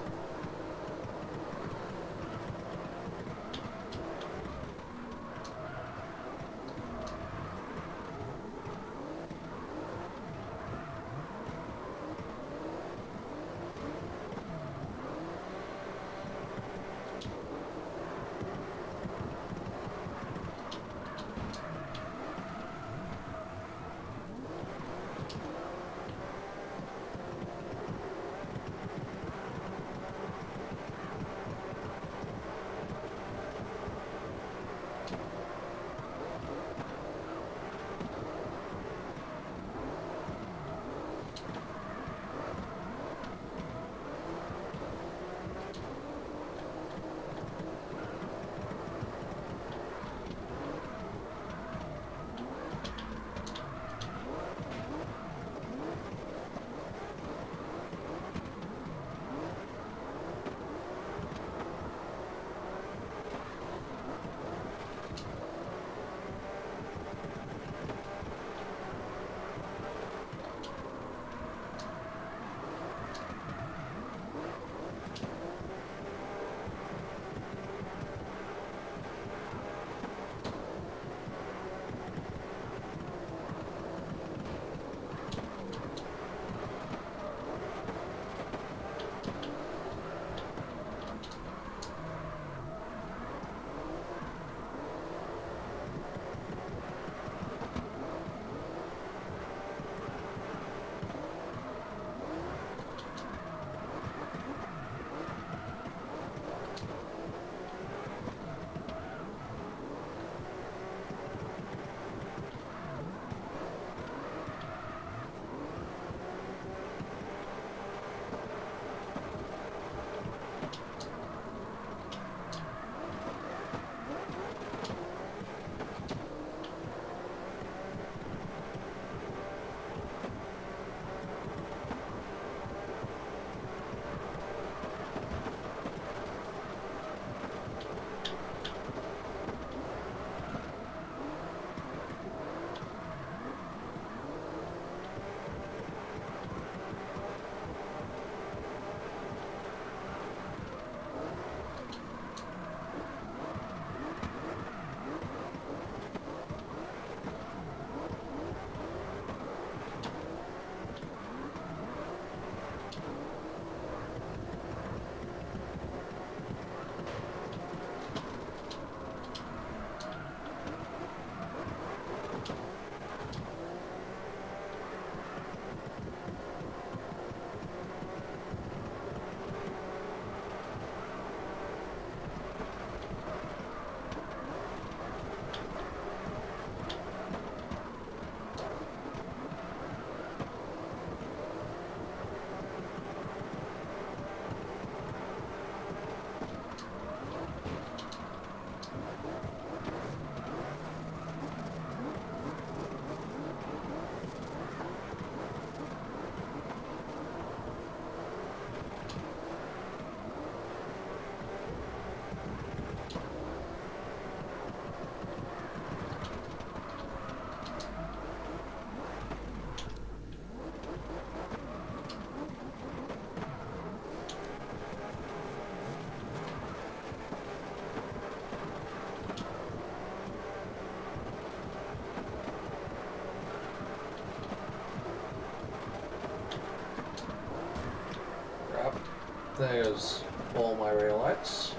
There's all my rear lights.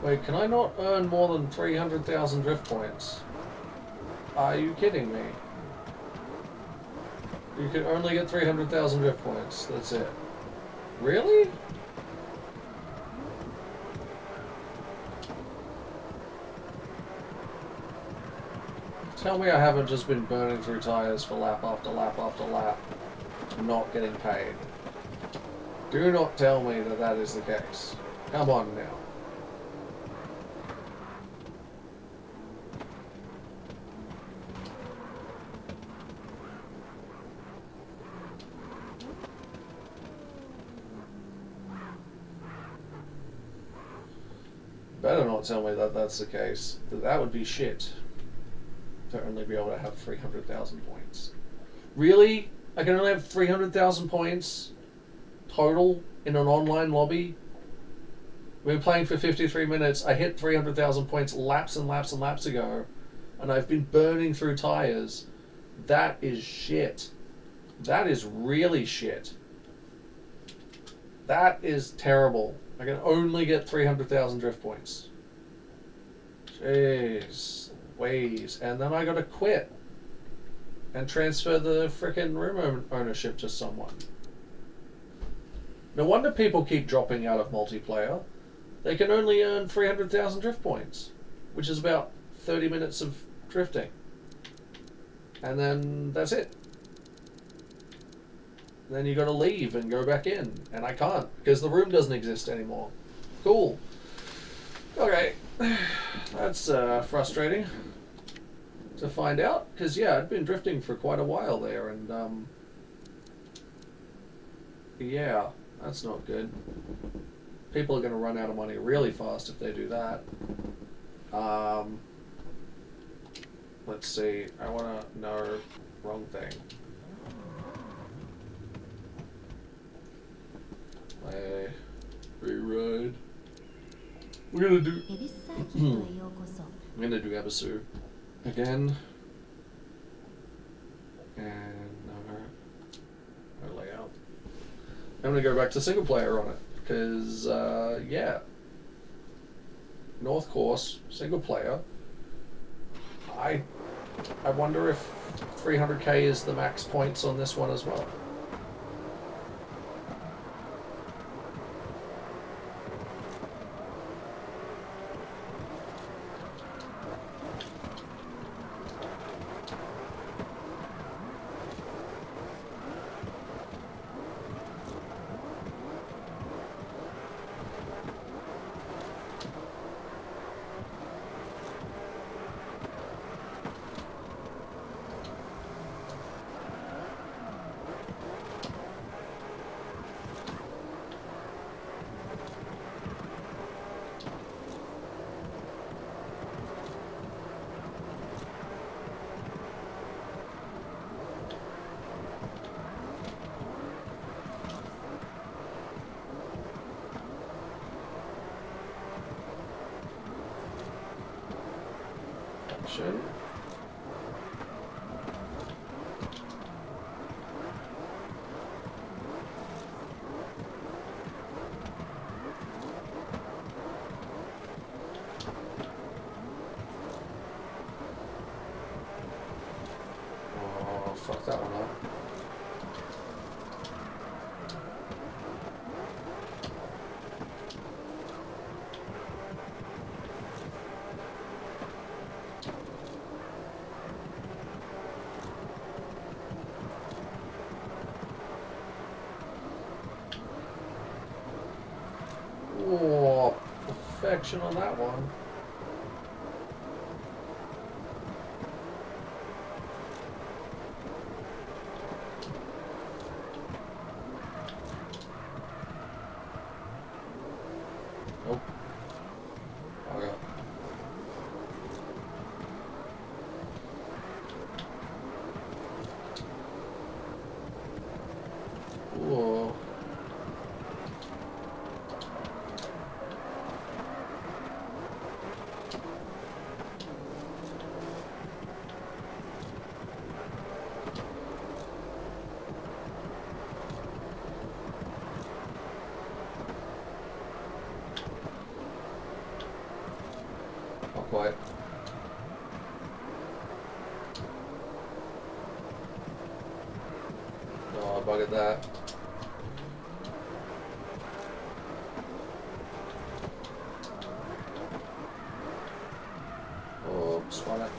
Wait, can I not earn more than 300,000 drift points? Are you kidding me? You can only get 300,000 drift points. That's it. Really? Tell me I haven't just been burning through tires for lap after lap after lap, not getting paid. Do not tell me that that is the case. Come on now. Better not tell me that that's the case. That would be shit. To only be able to have 300,000 points. Really? I can only have 300,000 points total in an online lobby? We've been playing for 53 minutes. I hit 300,000 points laps and laps and laps ago, and I've been burning through tires. That is shit. That is really shit. That is terrible. I can only get 300,000 drift points. Jeez. Ways. And then I gotta quit and transfer the frickin' room ownership to someone. No wonder people keep dropping out of multiplayer. They can only earn 300,000 drift points, which is about 30 minutes of drifting. And then that's it. Then you gotta leave and go back in. And I can't, because the room doesn't exist anymore. Cool. Okay. That's frustrating to find out, because yeah, I'd been drifting for quite a while there, and yeah, that's not good. People are going to run out of money really fast if they do that. Let's see, I want to know, wrong thing. Reride. We're gonna do. I'm gonna do Abasu again, and no layout. I'm gonna go back to single player on it because yeah, North Course single player. I wonder if 300k is the max points on this one as well. Fuck that one up. Oh, perfection on that one. Nope. Okay. Whoa. Not quite. Oh, I buggered that. Oh, spun it.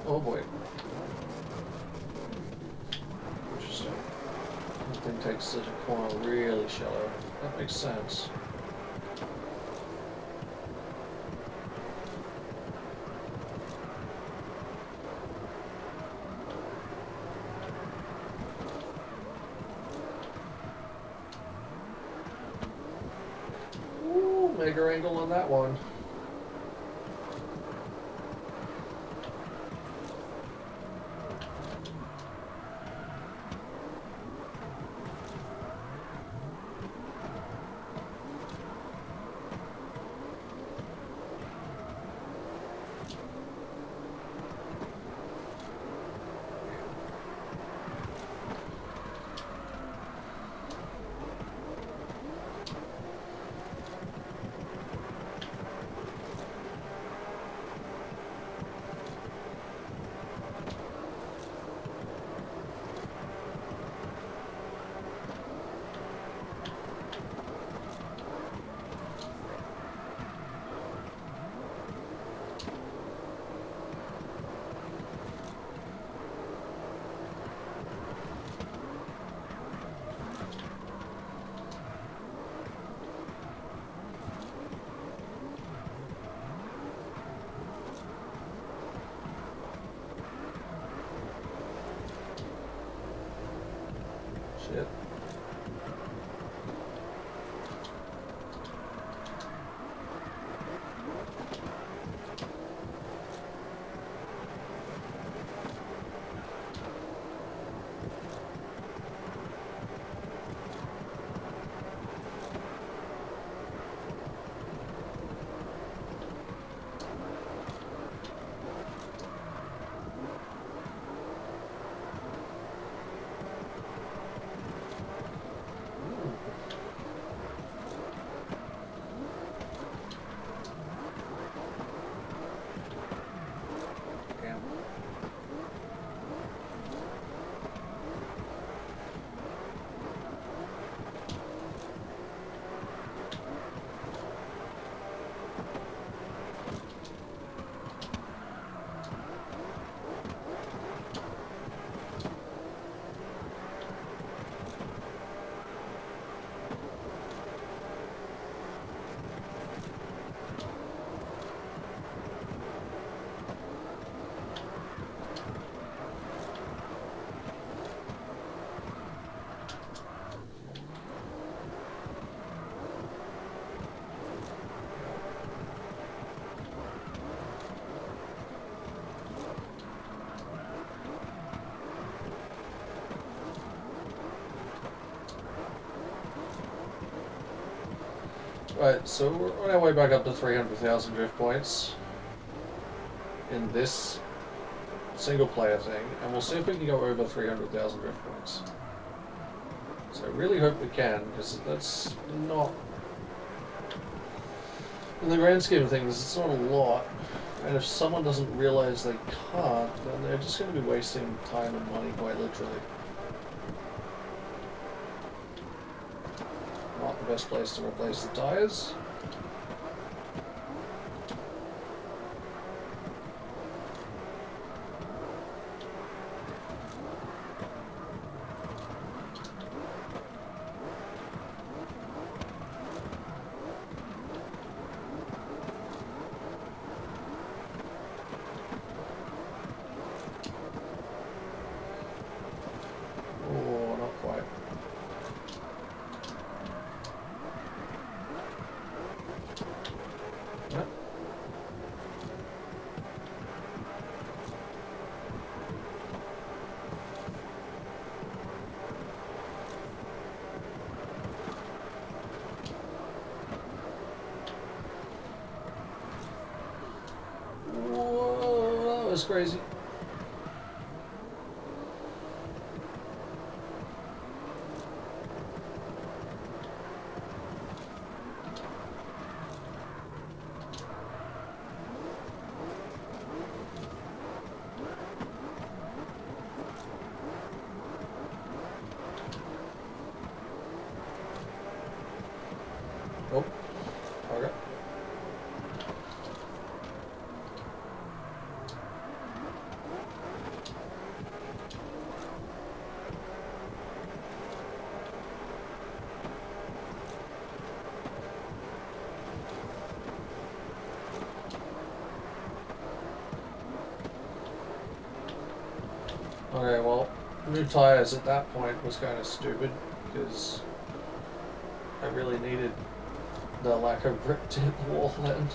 Oh boy. Interesting. That thing takes such a corner really shallow. That makes sense. Ooh, mega angle on that one. Shit. Damn. Right, so we're on our way back up to 300,000 drift points in this single player thing, and we'll see if we can go over 300,000 drift points. So I really hope we can, because that's not, in the grand scheme of things, it's not a lot. And if someone doesn't realize they can't, then they're just going to be wasting time and money, quite literally. Not the best place to replace the tires. Whoa, that was crazy. Oh, okay. Okay, well, new tires at that point was kind of stupid because I really needed the lack of grip to hit the wall then.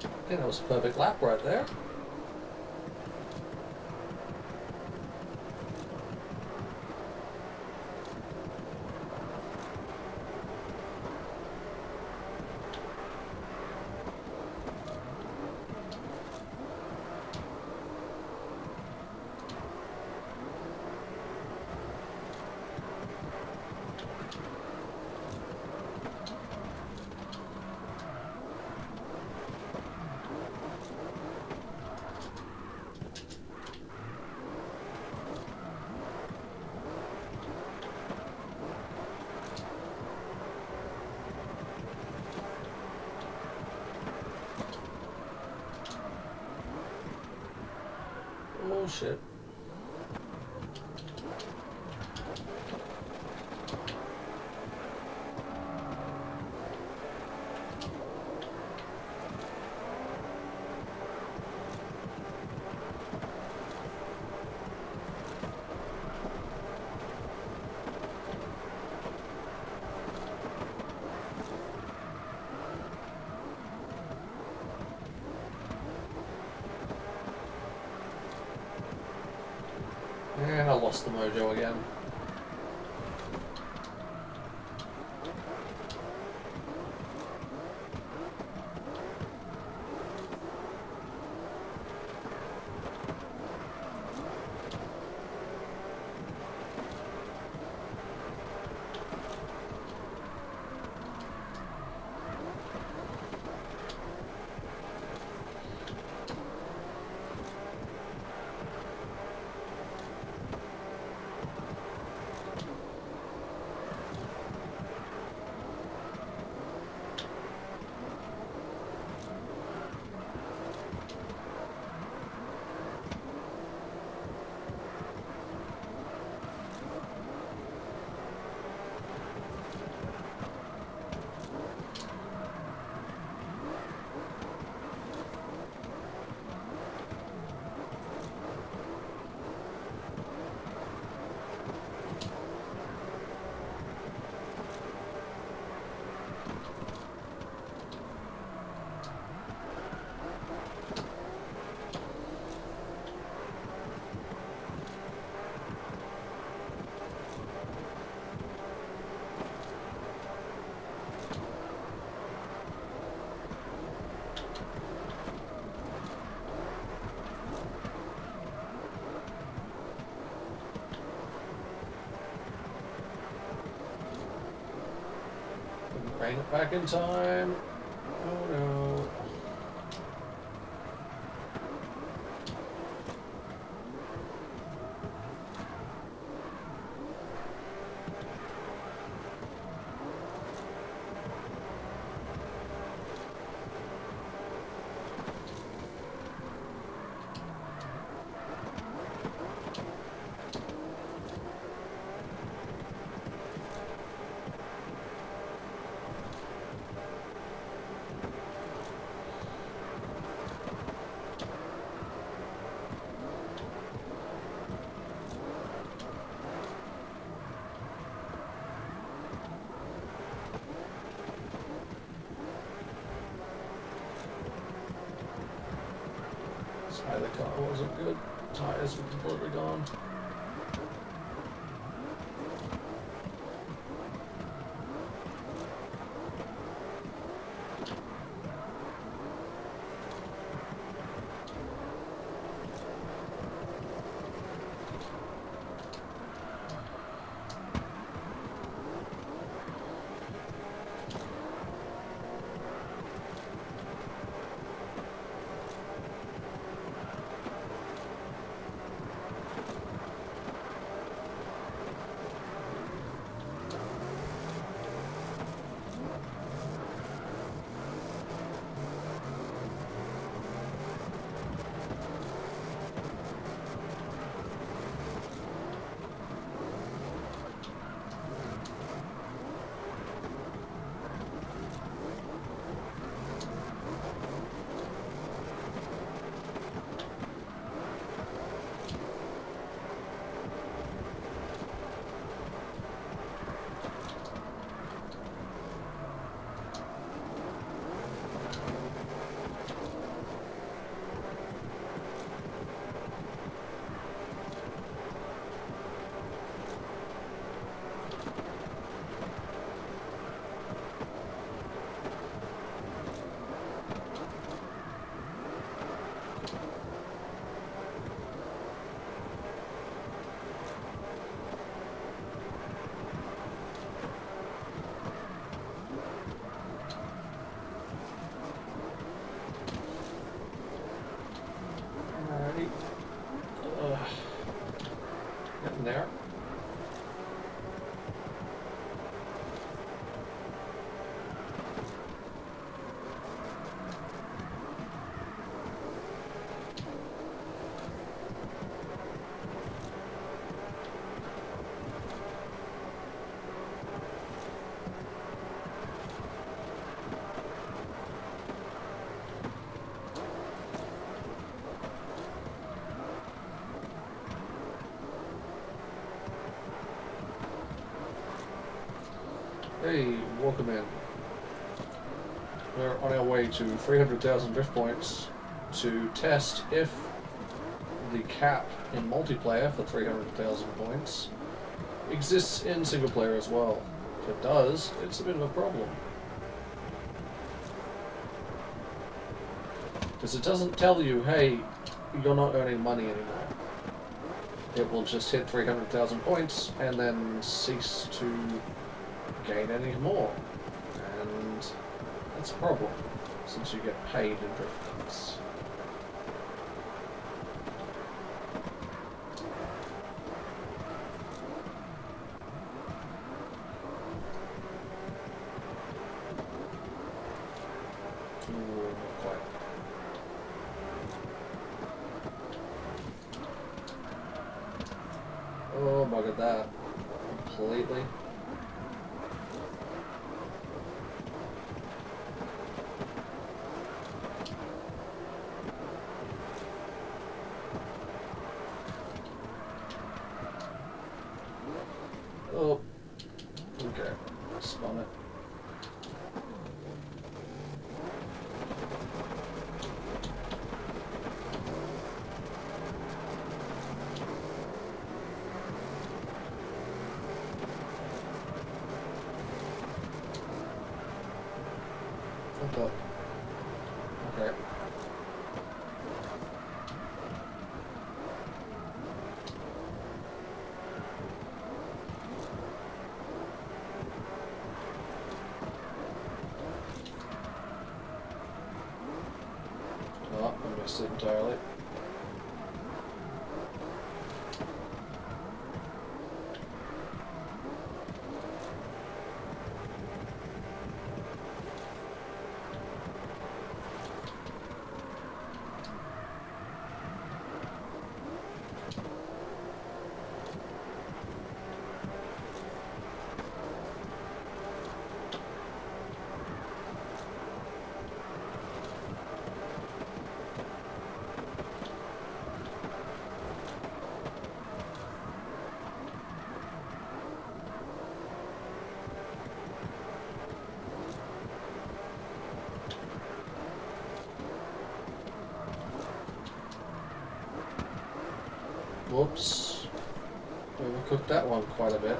I think that was a perfect lap right there. Oh shit. And I lost the mojo again. Drain it back in time. Oh no. The car wasn't good. Tires were completely gone. Getting there. Hey, welcome in. We're on our way to 300,000 drift points to test if the cap in multiplayer for 300,000 points exists in single player as well. If it does, it's a bit of a problem. Because it doesn't tell you, hey, you're not earning money anymore. It will just hit 300,000 points and then cease to gain any more, and that's a problem since you get paid in drift points. Ooh, not quite. Oh, buggered that completely. Oh, okay, spun it. fix it entirely. Whoops. We overcooked that one quite a bit.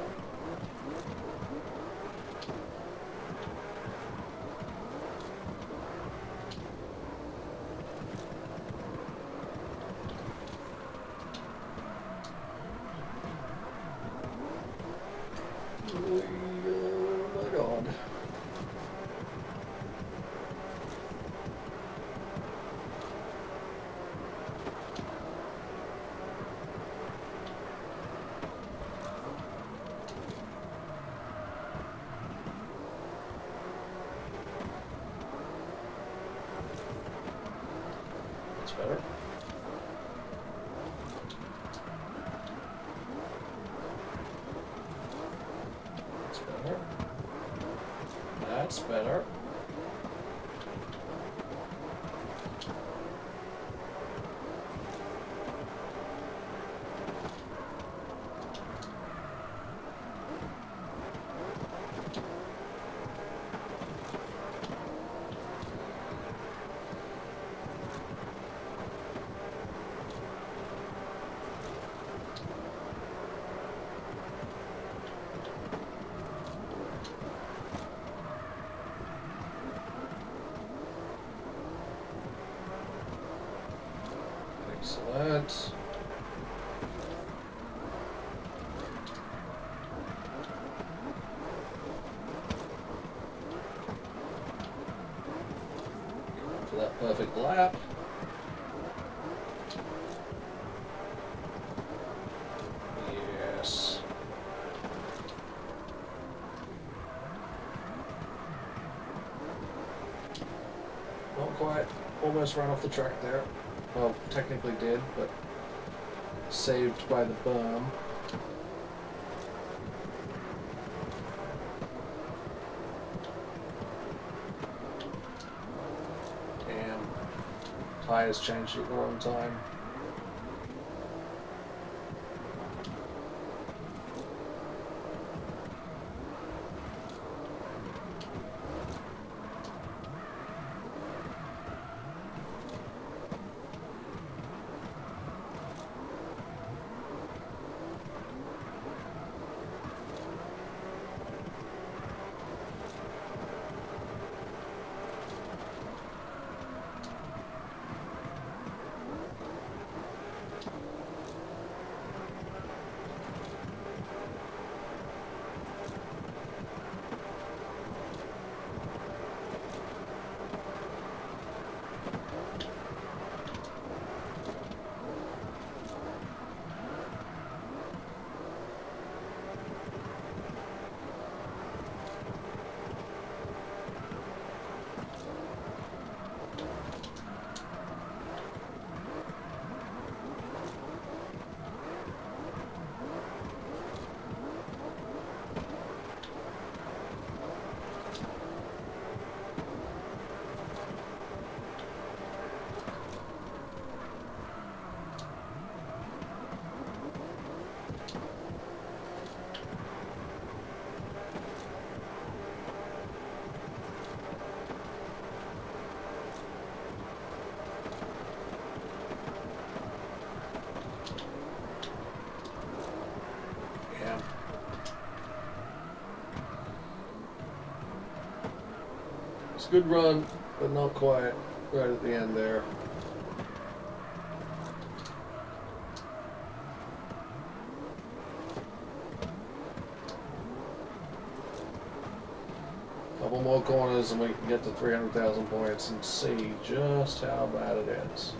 Oh my god. That's better. That's better. That's better. Excellent. For that perfect lap. Yes. Not quite. Almost ran off the track there. Well, technically did, but saved by the berm. Damn. Tires changed at the wrong time. It's a good run, but not quite right at the end there. Couple more corners and we can get to 300,000 points and see just how bad it is.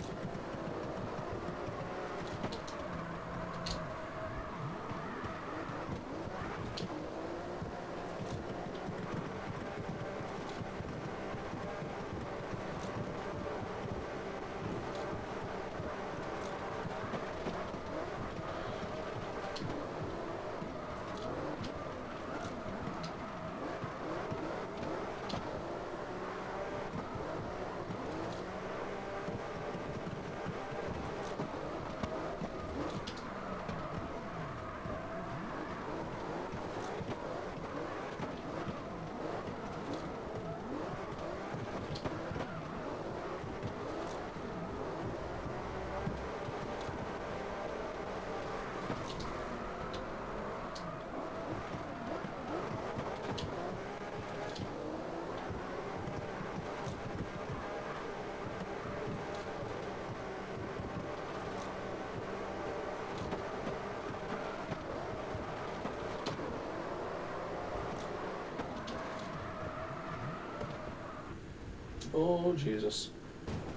Oh, Jesus.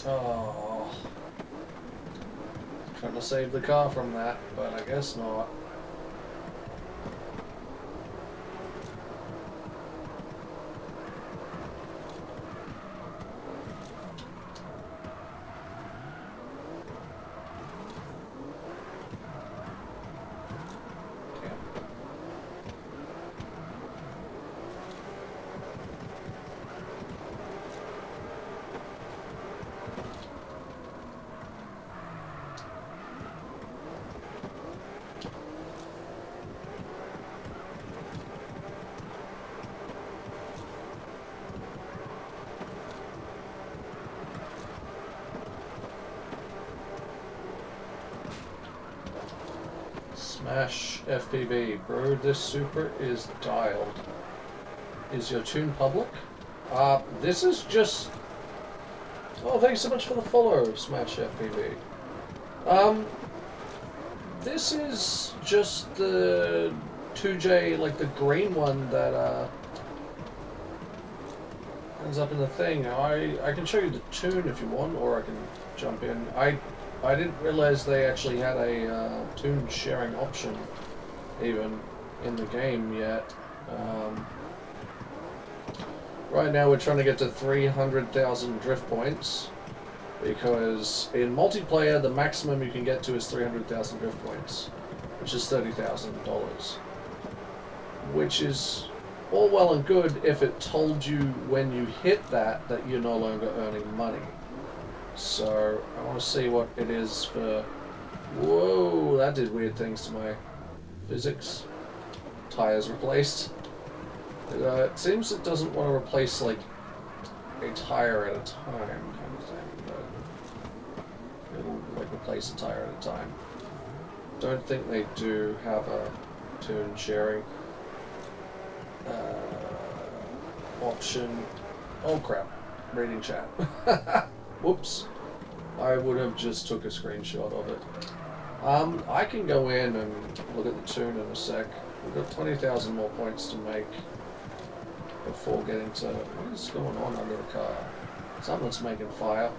Oh. Trying to save the car from that, but I guess not. Smash FPV. Bro, this super is dialed. Is your tune public? This is just... Oh, thanks so much for the follow, Smash FPV. This is just the 2J, like the green one that, ends up in the thing. I can show you the tune if you want, or I can jump in. I didn't realize they actually had a tune sharing option even in the game yet. Right now we're trying to get to 300,000 drift points because in multiplayer the maximum you can get to is 300,000 drift points, which is $30,000, which is all well and good if it told you when you hit that you're no longer earning money. So I want to see what it is for... Whoa, that did weird things to my physics. Tires replaced. It seems it doesn't want to replace like a tire at a time kind of thing, but it'll like replace a tire at a time. Don't think they do have a tune sharing option. Oh crap, reading chat. Whoops. I would have just took a screenshot of it. I can go in and look at the tune in a sec. We've got 20,000 more points to make before getting to... What is going on under the car? Something's making fire.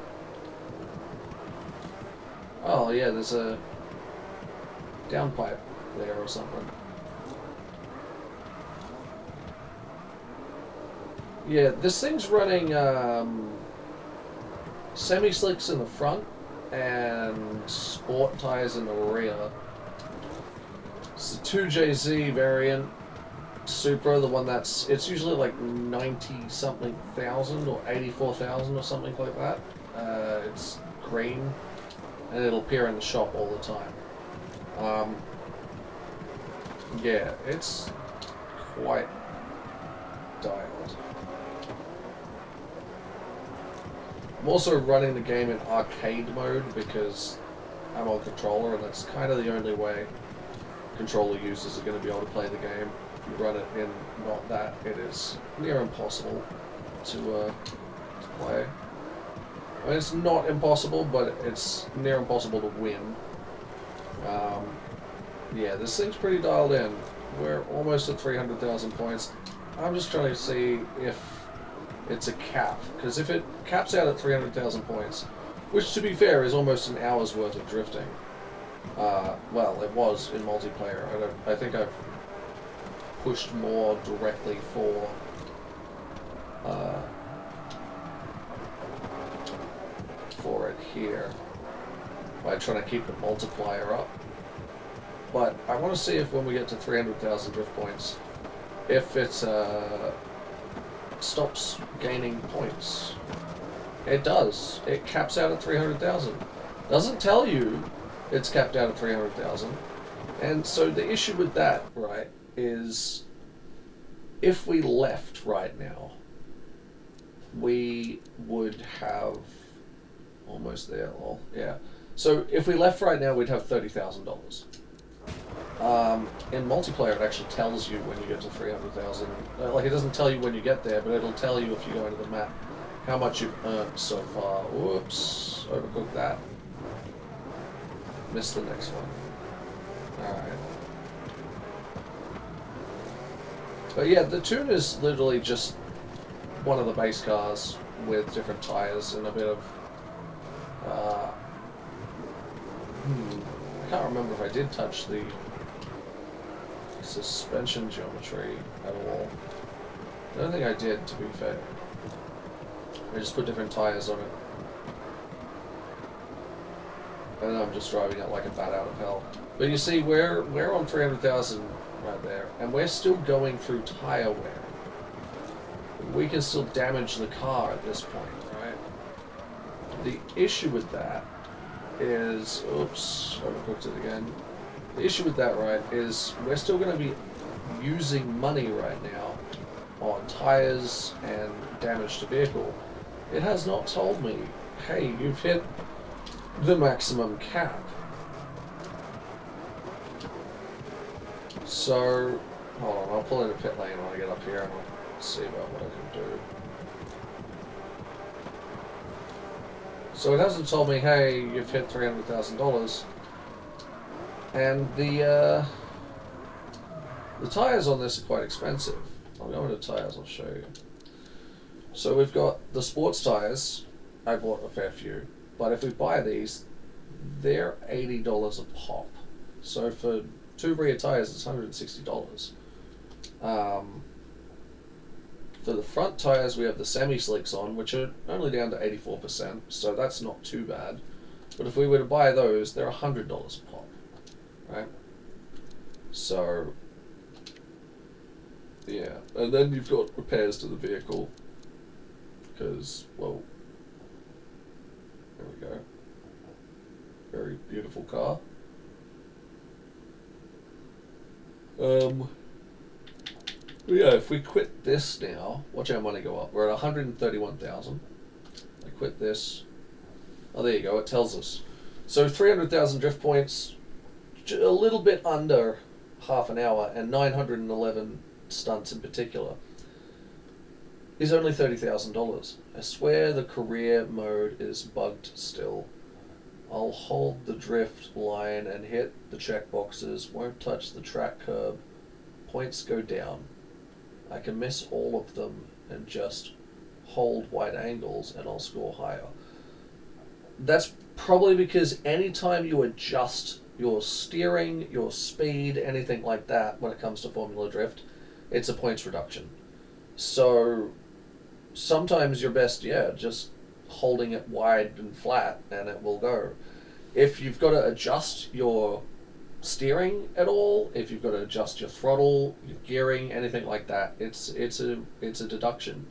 Oh yeah, there's a downpipe there or something. Yeah, this thing's running semi-slicks in the front and sport tires in the rear. It's the 2JZ variant Supra, the one that's, it's usually like 90-something thousand or 84,000 or something like that. It's green and it'll appear in the shop all the time. Yeah, it's quite dialed. I'm also running the game in arcade mode because I'm on controller, and that's kind of the only way controller users are going to be able to play the game. If you run it in not that, it is near impossible to play. I mean, it's not impossible, but it's near impossible to win. Yeah, this thing's pretty dialed in. We're almost at 300,000 points. I'm just trying to see if it's a cap, because if it caps out at 300,000 points, which to be fair is almost an hour's worth of drifting. Well, it was in multiplayer. I think I've pushed more directly for it here by trying to keep the multiplier up. But I want to see if when we get to 300,000 drift points, if it's stops gaining points. It does. It caps out at 300,000. Doesn't tell you it's capped out at 300,000. And so the issue with that, right, is if we left right now, we would have almost there. Well, yeah. So if we left right now, we'd have $30,000. In multiplayer, it actually tells you when you get to 300,000. Like, it doesn't tell you when you get there, but it'll tell you if you go into the map how much you've earned so far. Whoops, overcooked that. Missed the next one. Alright. But yeah, the Tune is literally just one of the base cars with different tires and a bit of... I can't remember if I did touch the suspension geometry at all. I don't think I did, to be fair. I just put different tires on it. And I'm just driving it like a bat out of hell. But you see, we're on 300,000 right there, and we're still going through tire wear. We can still damage the car at this point, right? The issue with that is, oops, overcooked it again. The issue with that, right, is we're still going to be using money right now on tires and damage to vehicle. It has not told me, hey, you've hit the maximum cap. So, hold on, I'll pull into pit lane when I get up here and I'll see about what I can do. So it hasn't told me, hey, you've hit $300,000. And the tires on this are quite expensive. I'll go into tires, I'll show you. So we've got the sports tires. I bought a fair few. But if we buy these, they're $80 a pop. So for 2 rear tires, it's $160. For the front tires, we have the semi-slicks on, which are only down to 84%, so that's not too bad. But if we were to buy those, they're $100 a pop, right? So, yeah. And then you've got repairs to the vehicle, because, well, there we go. Very beautiful car. Yeah, if we quit this now, watch our money go up. We're at 131,000. I quit this. Oh, there you go. It tells us. So 300,000 drift points, a little bit under half an hour, and 911 stunts in particular, is only $30,000. I swear the career mode is bugged still. I'll hold the drift line and hit the checkboxes. Won't touch the track curb. Points go down. I can miss all of them and just hold wide angles and I'll score higher. That's probably because anytime you adjust your steering, your speed, anything like that when it comes to Formula Drift, it's a points reduction. So sometimes you're best, just holding it wide and flat and it will go. If you've got to adjust your steering at all, if you've got to adjust your throttle, your gearing, anything like that, it's a deduction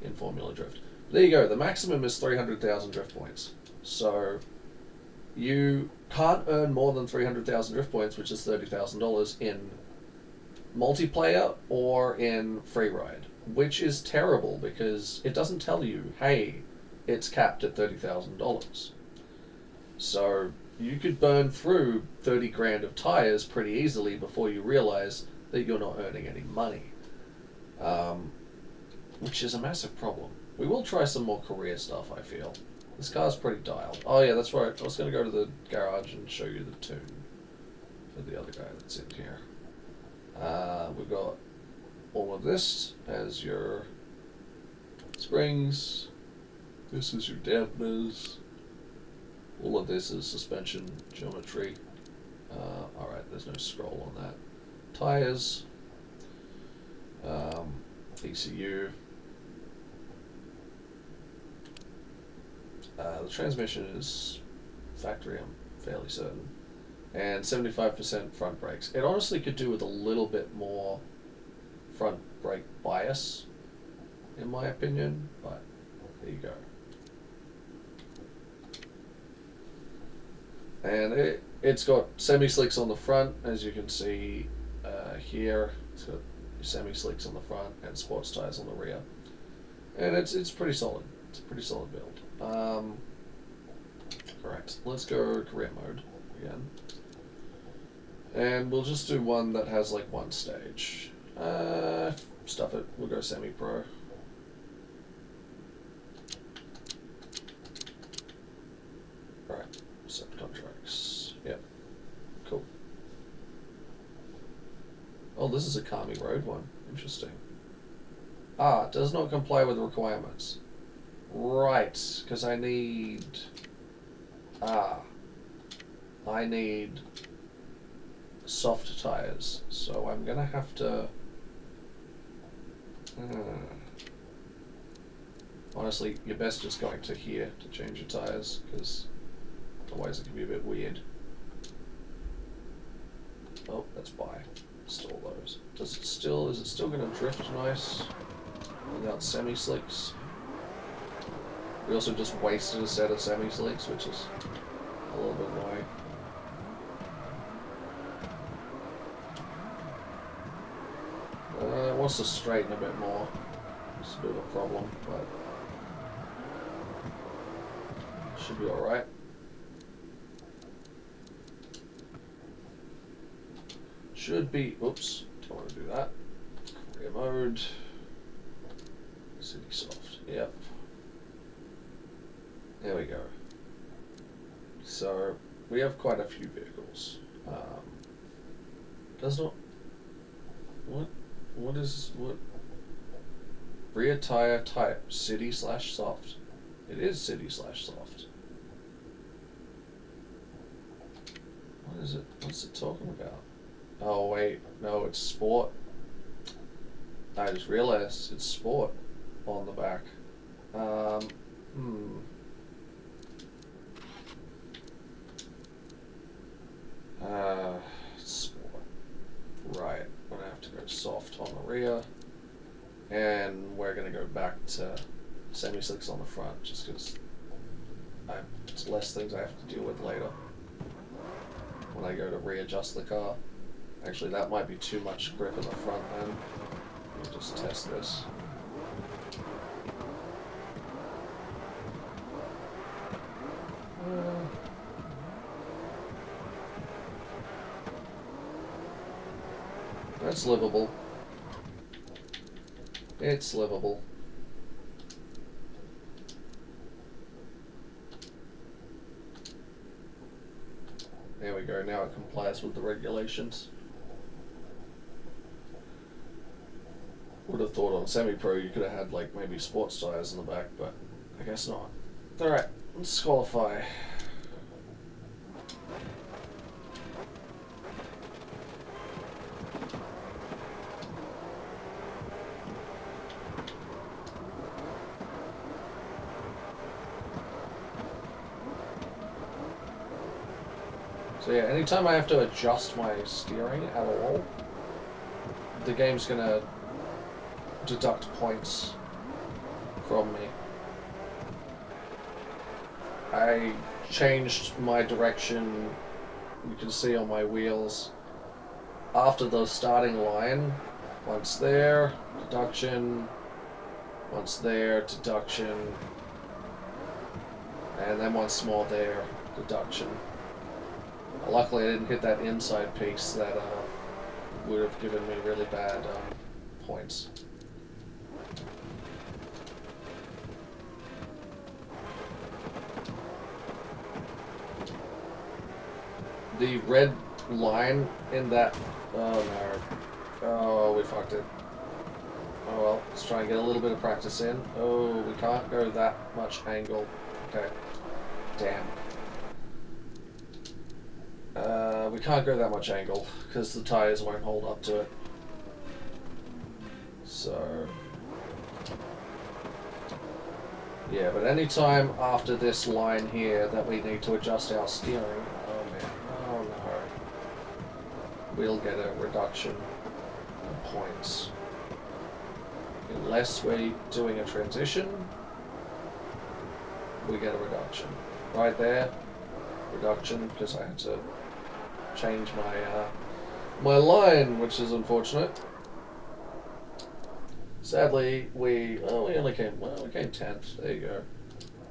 in Formula Drift. There you go. The maximum is 300,000 drift points. So you can't earn more than 300,000 drift points, which is $30,000 in multiplayer or in free ride, which is terrible because it doesn't tell you, hey, it's capped at $30,000. So you could burn through 30 grand of tires pretty easily before you realize that you're not earning any money, which is a massive problem. We will try some more career stuff, I feel. This car's pretty dialed. Oh yeah, that's right. I was going to go to the garage and show you the tune for the other guy that's in here. We've got all of this as your springs. This is your dampeners. All of this is suspension geometry. Alright, there's no scroll on that. Tires. ECU. The transmission is factory, I'm fairly certain. And 75% front brakes. It honestly could do with a little bit more front brake bias, in my opinion, but there you go. And it's got semi-slicks on the front, as you can see here. It's got semi-slicks on the front and sports tires on the rear. And it's pretty solid. It's a pretty solid build. Alright, let's go career mode again. And we'll just do one that has like one stage. Stuff it. We'll go semi-pro. Right. Set contracts. Yep. Cool. Oh, this is a Kami Road one. Interesting. Ah, does not comply with the requirements. Right, because I need... I need soft tires, so I'm gonna have to... Honestly, you're best just going to here to change your tires, because otherwise it can be a bit weird. Oh, that's buy. Install those. Is it still gonna drift nice without semi-slicks? We also just wasted a set of semi-slicks, which is a little bit annoying. It wants to straighten a bit more. It's a bit of a problem, but should be alright. Should be, oops, don't want to do that. Career mode. City soft, yep. There we go. So, we have quite a few vehicles. Does not, what is rear tire type, city/soft. It is city/soft. What is it, what's it talking about? Oh wait, no, it's sport. I just realized it's sport on the back. Sport. Right, we're gonna have to go soft on the rear, and we're gonna go back to semi-slicks on the front, just because it's less things I have to deal with later when I go to readjust the car. Actually, that might be too much grip in the front then. We'll just test this. That's livable. It's livable. There we go, now it complies with the regulations. Would have thought on semi-pro you could have had like maybe sports tires in the back, but I guess not. Alright, let's qualify. So yeah, anytime I have to adjust my steering at all, the game's gonna deduct points from me. I changed my direction, you can see on my wheels, after the starting line. Once there, deduction, once there, deduction, and then once more there, deduction. Luckily I didn't hit that inside piece that would have given me really bad points. The red line in that, oh no, oh we fucked it. Oh well, let's try and get a little bit of practice in. Oh, we can't go that much angle. Okay, damn. We can't go that much angle because the tires won't hold up to it. So yeah, but any time after this line here that we need to adjust our steering, oh man, oh no, we'll get a reduction in points. Unless we're doing a transition, we get a reduction. Right there, reduction, because I had to change my line, which is unfortunate. Sadly, we only came 10th. There you go.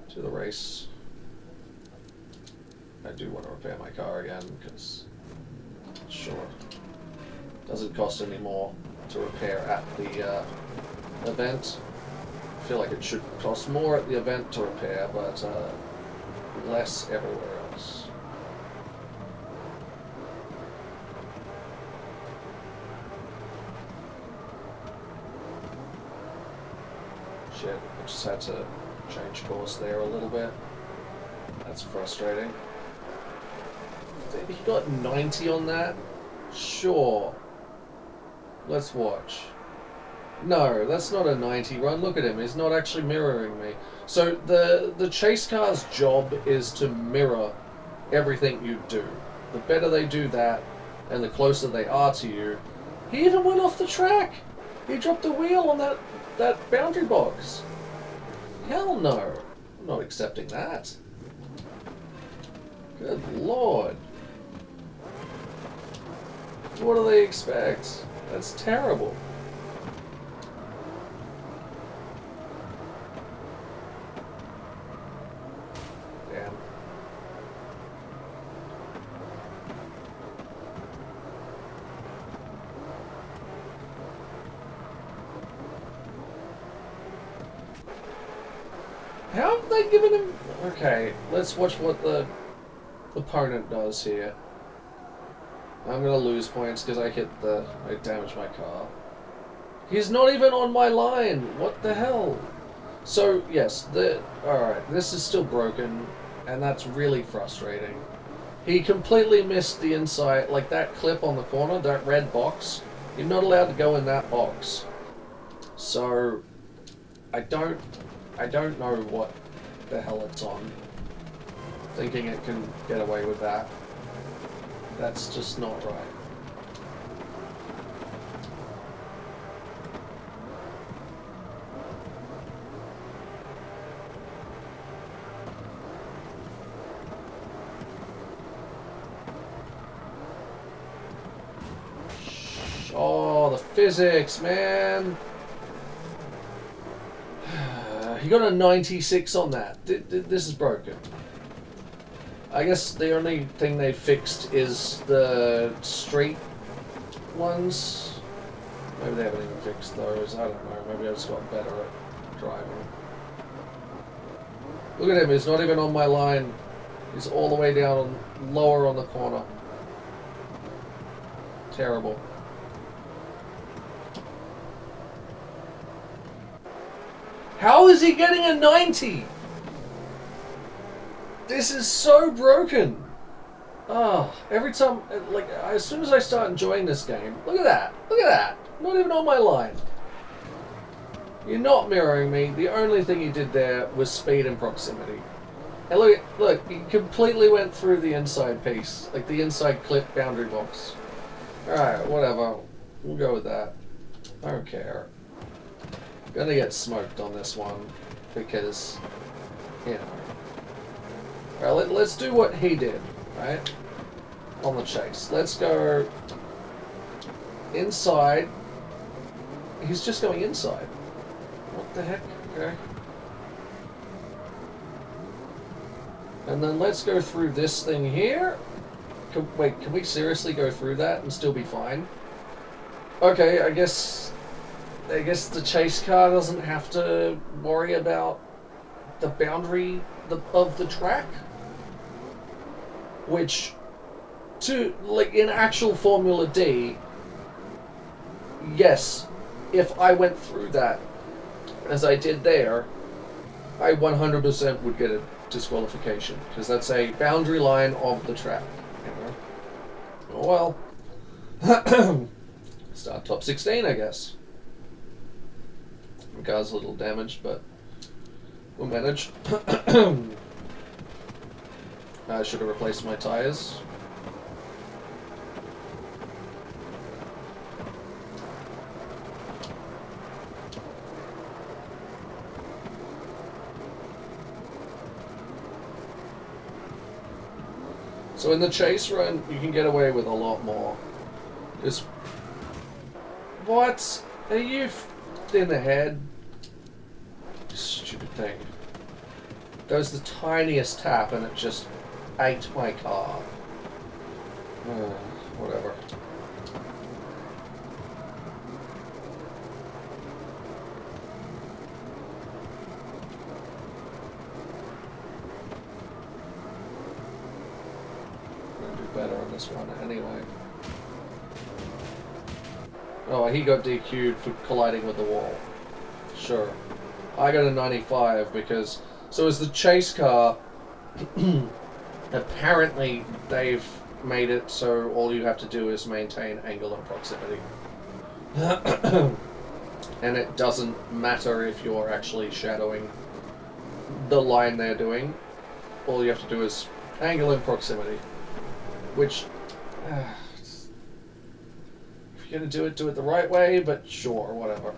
To the race. I do want to repair my car again because Sure. Doesn't cost any more to repair at the event. I feel like it should cost more at the event to repair, but less everywhere else. Shit, I just had to change course there a little bit. That's frustrating. He got 90 on that? Sure. Let's watch. No, that's not a 90 run. Look at him. He's not actually mirroring me. So the chase car's job is to mirror everything you do. The better they do that, and the closer they are to you. He even went off the track. He dropped the wheel on that boundary box. Hell no. I'm not accepting that. Good lord. What do they expect? That's terrible. Damn. How have they given him... Okay, let's watch what the opponent does here. I'm gonna lose points because I damaged my car. He's not even on my line. What the hell? So yes, alright, this is still broken, and that's really frustrating. He completely missed the inside, like that clip on the corner, that red box. You're not allowed to go in that box. So I don't know what the hell it's on. Thinking it can get away with that. That's just not right. Oh, the physics, man. He got a 96 on that. This is broken. I guess the only thing they fixed is the street ones. Maybe they haven't even fixed those. I don't know. Maybe I just got better at driving. Look at him. He's not even on my line. He's all the way down, lower on the corner. Terrible. How is he getting a 90? This is so broken. Oh, every time, like, as soon as I start enjoying this game, look at that. Look at that. Not even on my line. You're not mirroring me. The only thing you did there was speed and proximity. And look, he completely went through the inside piece, like the inside clip boundary box. Alright, whatever. We'll go with that. I don't care. Gonna get smoked on this one because, you know. Alright, let's do what he did, right? On the chase. Let's go inside. He's just going inside. What the heck? Okay. And then let's go through this thing here. Wait, can we seriously go through that and still be fine? Okay, I guess the chase car doesn't have to worry about the boundary of the track. Which, like in actual Formula D, yes, if I went through that as I did there, I 100% would get a disqualification because that's a boundary line of the track. You know? Well, start top 16, I guess. The car's a little damaged, but we'll manage. I should have replaced my tires. So in the chase run, you can get away with a lot more. Just what? Are you in the head? Stupid thing. That was the tiniest tap and it just ate my car. Whatever. I'm gonna do better on this one anyway. Oh, he got DQ'd for colliding with the wall. Sure. I got a 95 because... So as the chase car, apparently they've made it so all you have to do is maintain angle and proximity. And it doesn't matter if you're actually shadowing the line they're doing. All you have to do is angle and proximity. Which... if you're going to do it the right way, but sure, whatever.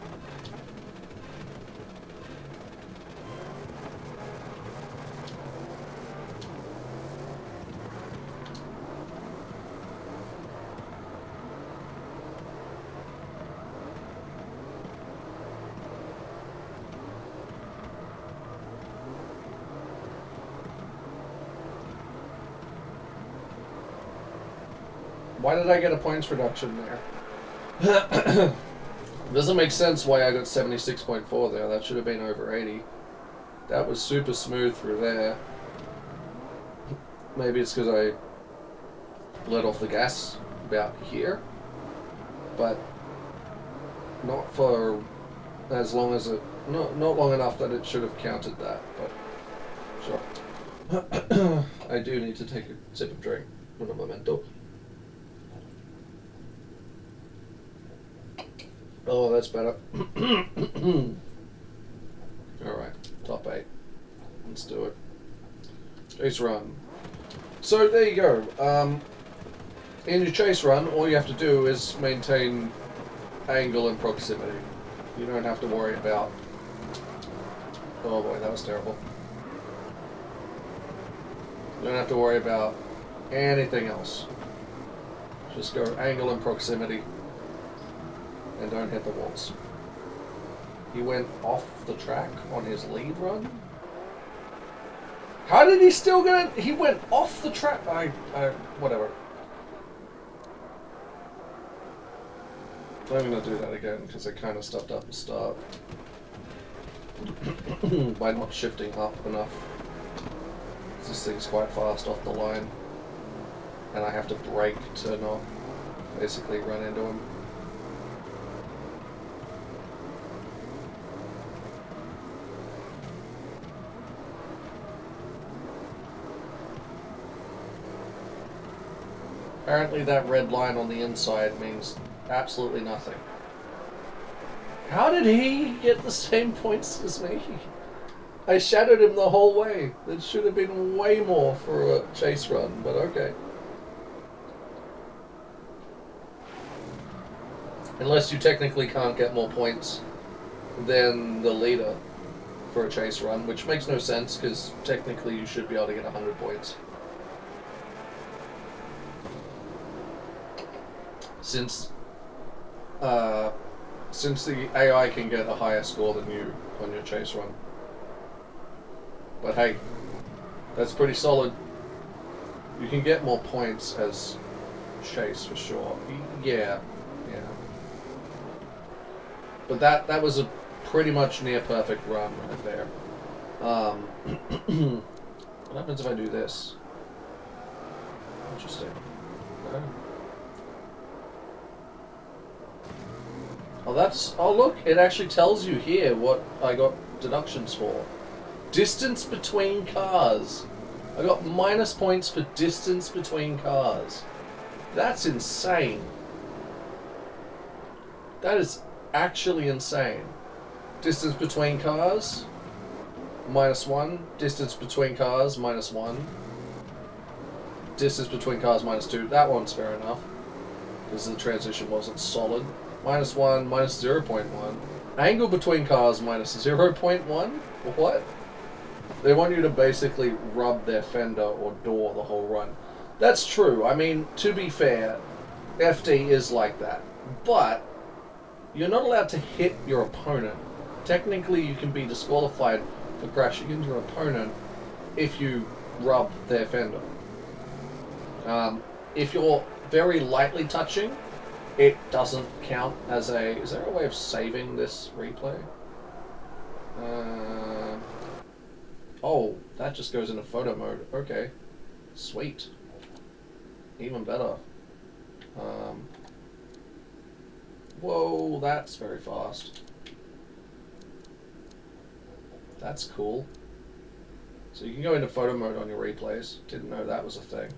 Why did I get a points reduction there? Doesn't make sense why I got 76.4 there. That should have been over 80. That was super smooth through there. Maybe it's because I let off the gas about here. But not for as long as it... Not long enough that it should have counted that, but sure. I do need to take a sip of drink. Un momento. Oh, that's better. Alright, top 8. Let's do it. Chase run. So, there you go. In your chase run, all you have to do is maintain angle and proximity. You don't have to worry about... Oh boy, that was terrible. You don't have to worry about anything else. Just go angle and proximity. And don't hit the walls. He went off the track on his lead run? How did he still get it? He went off the track. Whatever. I'm going to do that again because I kind of stuffed up the start. By not shifting up enough. This thing's quite fast off the line. And I have to brake to not basically run into him. Apparently that red line on the inside means absolutely nothing. How did he get the same points as me? I shadowed him the whole way. That should have been way more for a chase run, but okay. Unless you technically can't get more points than the leader for a chase run, which makes no sense because technically you should be able to get 100 points. Since the AI can get a higher score than you on your chase run. But hey, that's pretty solid. You can get more points as chase for sure. Yeah. But that was a pretty much near perfect run right there. What happens if I do this? Interesting. Okay. Oh look, it actually tells you here what I got deductions for. Distance between cars. I got minus points for distance between cars. That's insane. That is actually insane. Distance between cars, -1. Distance between cars, -1. Distance between cars, -2. That one's fair enough, because the transition wasn't solid. -1, -0.1. Angle between cars, -0.1? What? They want you to basically rub their fender or door the whole run. That's true. I mean, to be fair, FD is like that. But you're not allowed to hit your opponent. Technically, you can be disqualified for crashing into your opponent if you rub their fender. if you're very lightly touching, it doesn't count as a... Is there a way of saving this replay? Oh, that just goes into photo mode. Okay. Sweet. Even better. Whoa, that's very fast. That's cool. So you can go into photo mode on your replays. Didn't know that was a thing.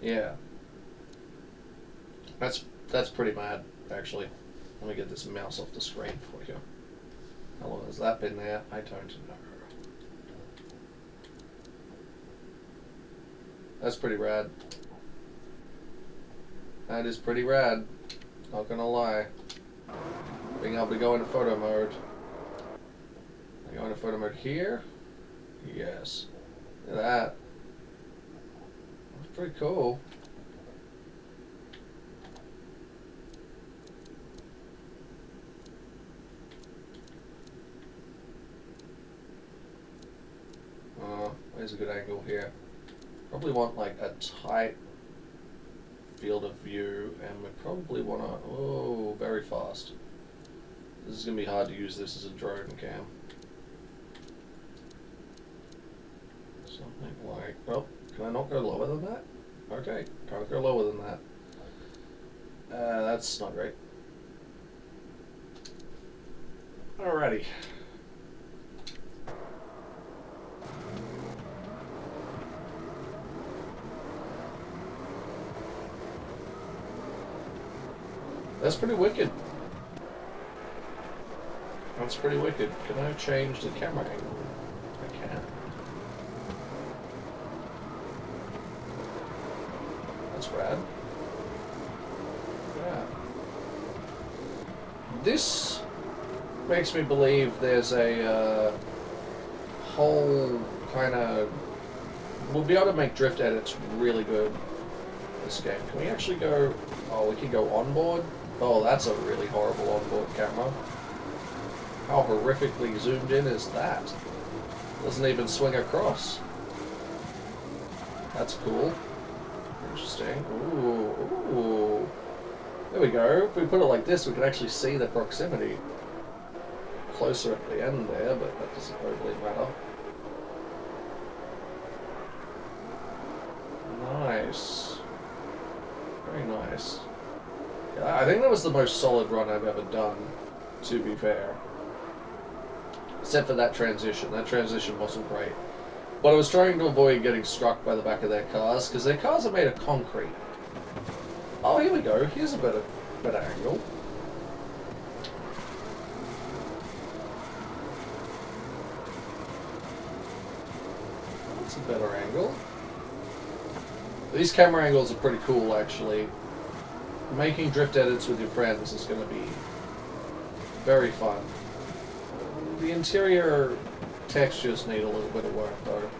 Yeah. That's pretty mad, actually. Let me get this mouse off the screen for you. How long has that been there? I don't know. That's pretty rad. That is pretty rad. Not gonna lie. Being able to go into photo mode. I go into photo mode here? Yes. Look at that. That's pretty cool. Where's a good angle here? Probably want like a tight field of view, and we probably want to... Oh, very fast. This is going to be hard to use this as a drone cam. Something like... Oh, can I not go lower than that? Okay, can't go lower than that. That's not great. Alrighty. That's pretty wicked. That's pretty wicked. Can I change the camera angle? I can. That's rad. Yeah. This makes me believe there's a whole kind of... We'll be able to make drift edits really good in this game. Can we actually go... Oh, we can go onboard? Oh, that's a really horrible onboard camera. How horrifically zoomed in is that? Doesn't even swing across. That's cool. Interesting. Ooh, ooh. There we go. If we put it like this, we can actually see the proximity. Closer at the end there, but that doesn't overly matter. Nice. Very nice. I think that was the most solid run I've ever done, to be fair. Except for that transition. That transition wasn't great. But I was trying to avoid getting struck by the back of their cars, because their cars are made of concrete. Oh, here we go. Here's a better angle. That's a better angle. These camera angles are pretty cool, actually. Making drift edits with your friends is going to be very fun. The interior textures need a little bit of work, though.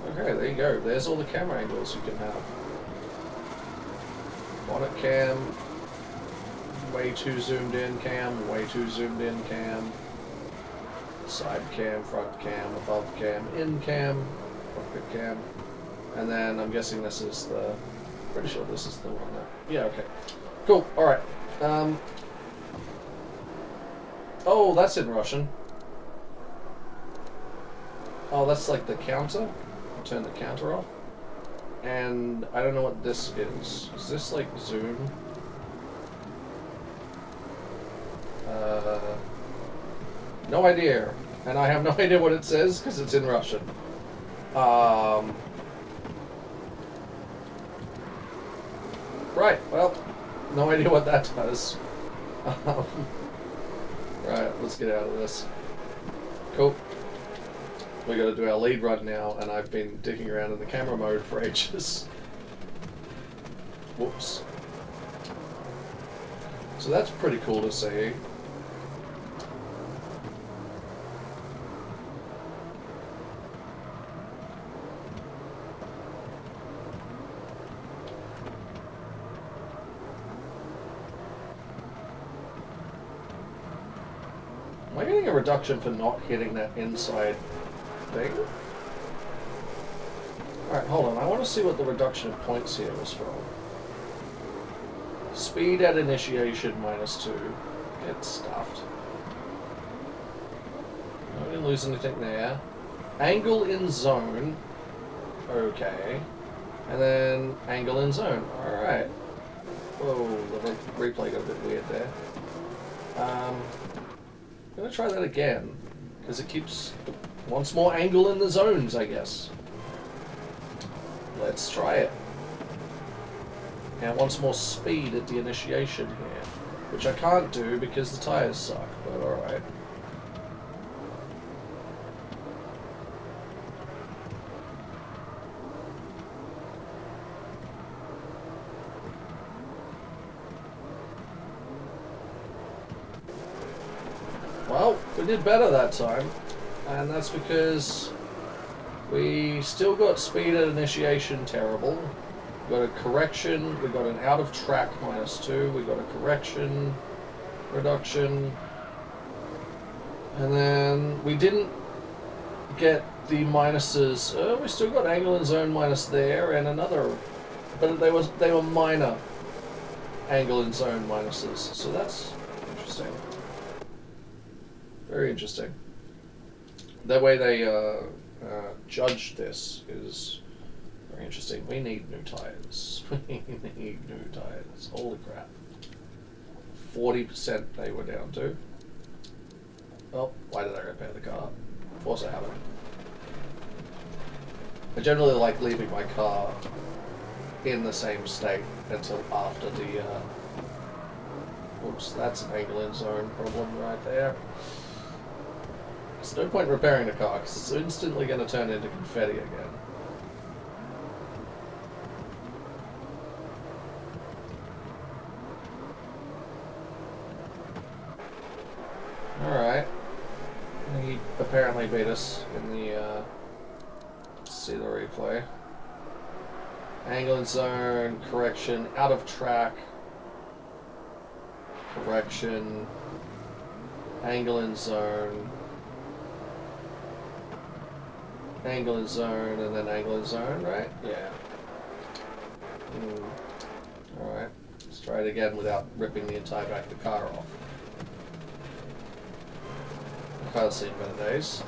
Okay, there you go. There's all the camera angles you can have. Bonnet cam, way too zoomed in cam, way too zoomed in cam, side cam, front cam, above cam, in cam, cockpit cam, and then I'm guessing this is the... Pretty sure this is the one that... Yeah, okay. Cool, alright. Oh, that's in Russian. Oh, that's like the counter. I'll turn the counter off. And I don't know what this is. Is this like zoom? No idea. And I have no idea what it says because it's in Russian. Right, well, no idea what that does. Right, let's get out of this. Cool. We gotta do our lead run now, and I've been dicking around in the camera mode for ages. Whoops. So that's pretty cool to see. Am I getting a reduction for not hitting that inside thing? Alright, hold on. I want to see what the reduction of points here was from. Speed at initiation -2. Get stuffed. I didn't lose anything there. Angle in zone. Okay. And then angle in zone. Alright. Whoa, the replay got a bit weird there. I'm going to try that again. Because it keeps... wants more angle in the zones, I guess. Let's try it. And it wants more speed at the initiation here. Which I can't do because the tires suck, but alright. Well, we did better that time, and that's because we still got speed at initiation terrible. We got a correction, we got an out of track -2, we got a correction reduction, and then we didn't get the minuses. We still got angle and zone minus there, and another, but they were minor angle and zone minuses, so that's interesting. Very interesting. The way they judge this is very interesting. We need new tires. We need new tires. Holy crap. 40% they were down to. Oh, why did I repair the car? Of course I haven't. I generally like leaving my car in the same state until after the... Oops, that's an angle in zone problem right there. There's no point repairing the car because it's instantly going to turn into confetti again. Alright. He apparently beat us in the, let's see the replay. Angle and zone, correction, out of track, correction, angle and zone, angle and zone, and then angle and zone, right? Yeah. Alright. Let's try it again without ripping the entire back of the car off. I've kind of seen better days.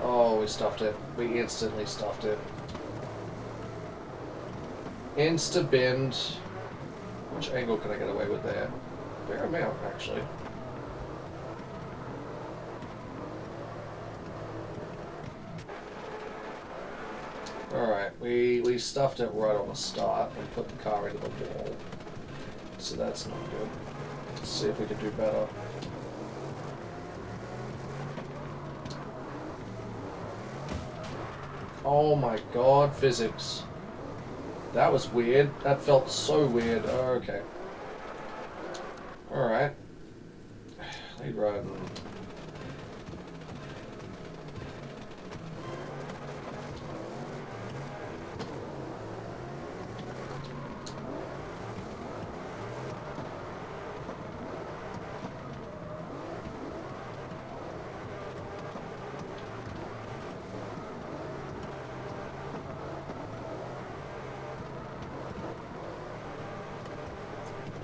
Oh, we stuffed it. We instantly stuffed it. Insta-binned. How much angle can I get away with there? Fair amount, actually. Alright, we stuffed it right on the start and put the car into the wall. So that's not good. Let's see if we can do better. Oh my god, physics. That was weird. That felt so weird. Oh, okay. Alright. Lead ride.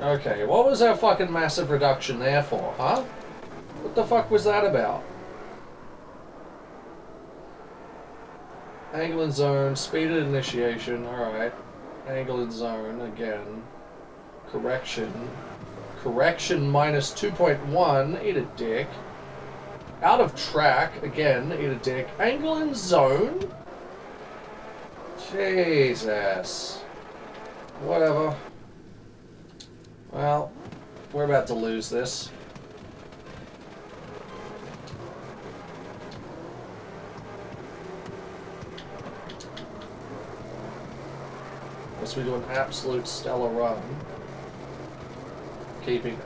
Okay, what was our fucking massive reduction there for, huh? What the fuck was that about? Angle and zone, speed at initiation, alright. Angle and zone, again. Correction. Correction minus 2.1, eat a dick. Out of track, again, eat a dick. Angle and zone? Jesus. Whatever. Well, we're about to lose this. Unless we do an absolute stellar run. Keeping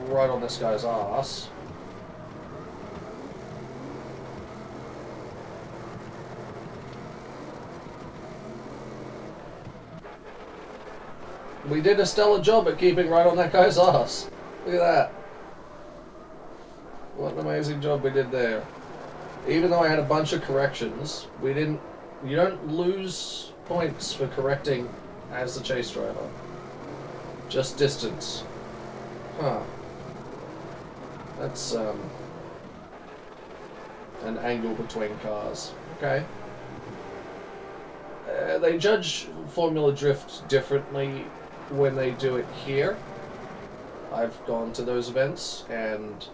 right on this guy's ass. We did a stellar job at keeping right on that guy's ass. Look at that. What an amazing job we did there. Even though I had a bunch of corrections, you don't lose points for correcting as the chase driver. Just distance. Huh. That's, an angle between cars. Okay. They judge Formula Drift differently when they do it here. I've gone to those events, and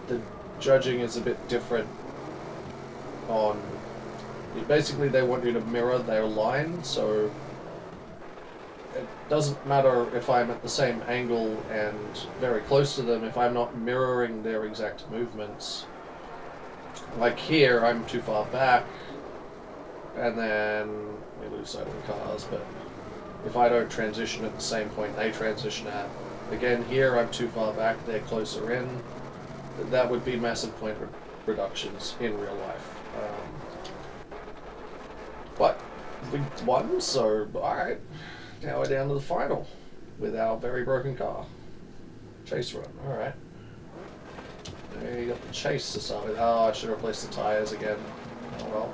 the judging is a bit different on... Basically, they want you to mirror their line, so it doesn't matter if I'm at the same angle and very close to them if I'm not mirroring their exact movements. Like here, I'm too far back, and then we lose sight of the cars, but if I don't transition at the same point they transition at, again here I'm too far back, they're closer in, that would be massive point reductions in real life. But we won, so alright, now we're down to the final with our very broken car. Chase run, alright. There you got the chase to start with. Oh, I should replace the tyres again. Oh well.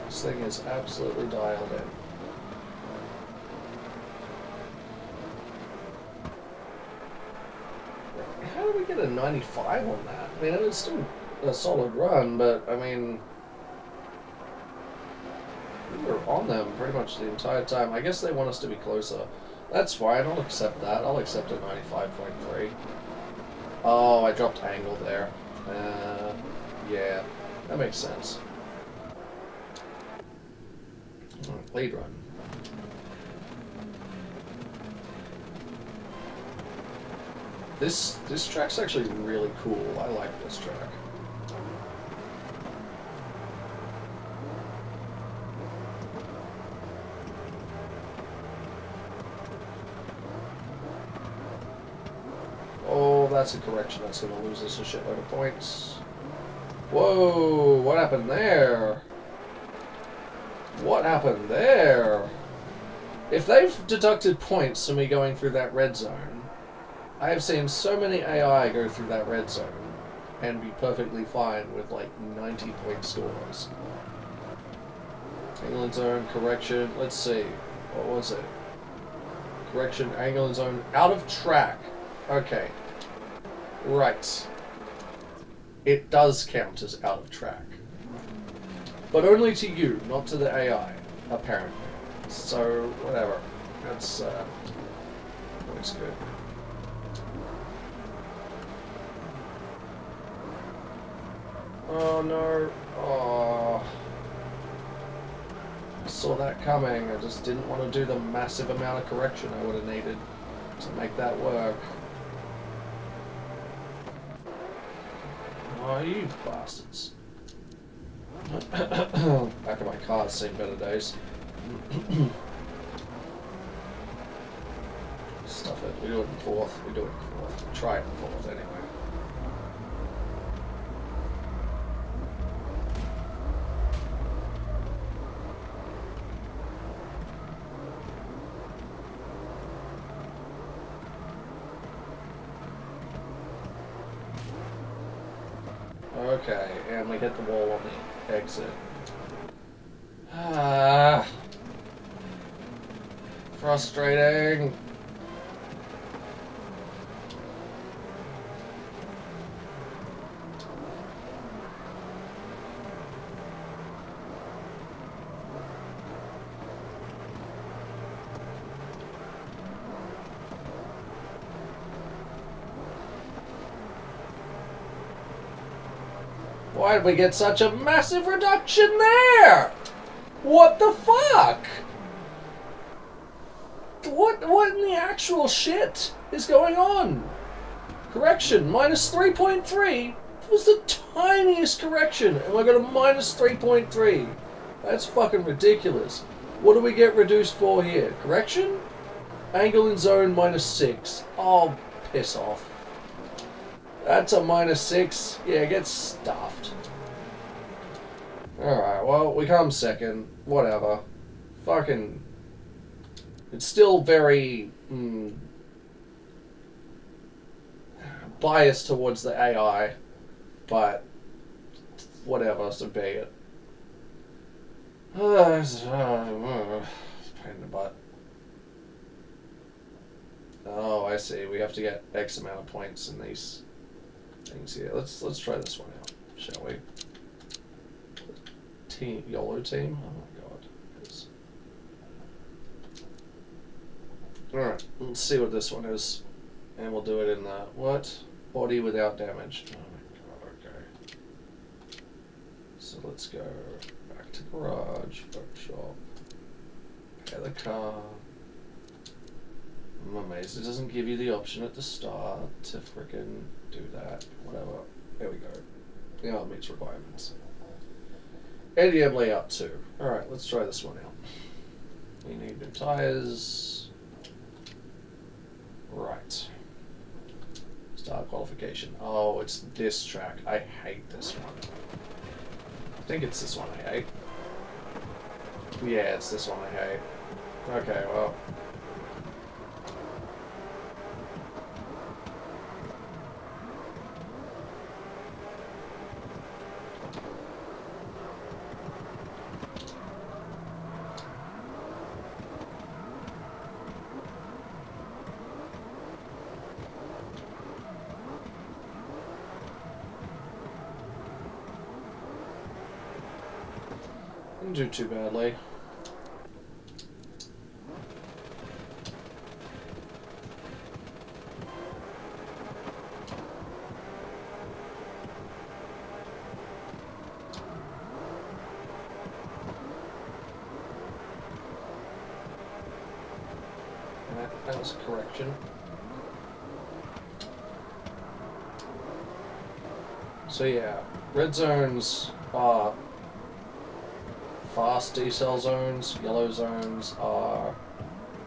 This thing is absolutely dialed in. How did we get a 95 on that? I mean, it was still a solid run, but I mean, we were on them pretty much the entire time. I guess they want us to be closer. That's fine, I'll accept that. I'll accept a 95.3. Oh, I dropped angle there. Yeah, that makes sense. Lead run. This track's actually really cool. I like this track. Oh, that's a correction. That's going to lose us a shitload of points. Whoa, what happened there? What happened there? If they've deducted points from me going through that red zone, I have seen so many AI go through that red zone and be perfectly fine with like 90-point scores. Angle and zone, correction, let's see. What was it? Correction, angle and zone, out of track. Okay. Right. It does count as out of track. But only to you, not to the AI, apparently. So, whatever. That's, always good. Oh no. Oh. I saw that coming. I just didn't want to do the massive amount of correction I would have needed to make that work. Oh, you bastards. Back of my car's seen better days. Stuff it. We do it in fourth. We do it in fourth. We try it in fourth anyway. Okay, and we hit the wall on the exit. Ah, frustrating. Why did we get such a massive reduction there? What the fuck? What in the actual shit is going on? Correction, minus 3.3 was the tiniest correction, and we're going to minus 3.3. That's fucking ridiculous. What do we get reduced for here? Correction? Angle in zone minus 6. Oh, piss off. That's a minus 6. Yeah, get stuffed. Alright, well, we come second. Whatever. Fucking... It's still very... biased towards the AI, but... whatever, so be it. It's a pain in the butt. Oh, I see. We have to get X amount of points in these things here. Let's try this one out, shall we? YOLO team. Oh my god. Alright, let's see what this one is. And we'll do it in the what? Body without damage. Oh my god, okay. So let's go back to garage, workshop, pay the car. I'm amazed it doesn't give you the option at the start to frickin' do that. Whatever. There we go. Yeah, it meets requirements. ADM layout 2. Alright, let's try this one out. We need new tires. Right. Start qualification. Oh, it's this track. I hate this one. I think it's this one I hate. Yeah, it's this one I hate. Okay, well. Didn't do too badly. That was a correction. So yeah, red zones are fast decel zones, yellow zones are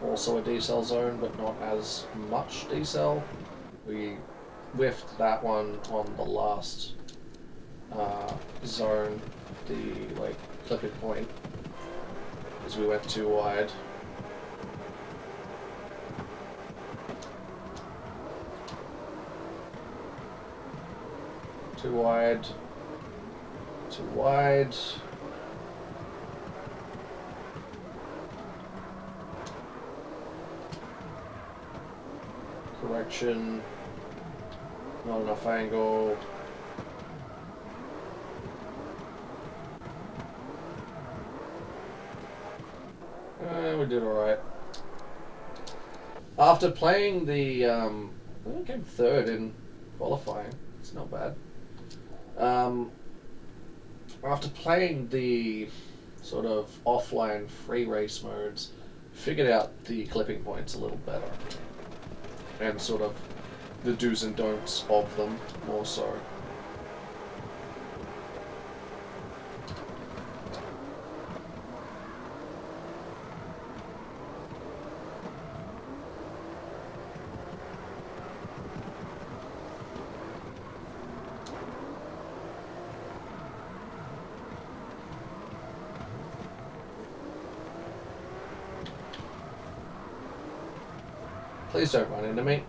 also a decel zone, but not as much decel. We whiffed that one on the last zone, the like clipping point, because we went too wide. Too wide. Too wide. Correction. Not enough angle. We did alright. After playing the, I came third in qualifying. It's not bad. After playing the sort of offline free race modes, figured out the clipping points a little better. And sort of the do's and don'ts of them more so. Please don't run into me.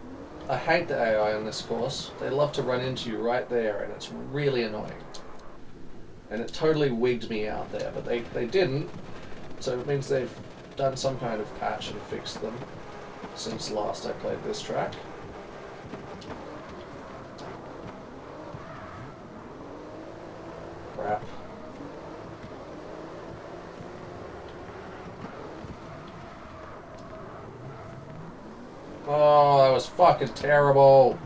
I hate the AI on this course. They love to run into you right there, and it's really annoying. And it totally wigged me out there, but they didn't. So it means they've done some kind of patch and fixed them since last I played this track. Crap. Oh, that was fucking terrible.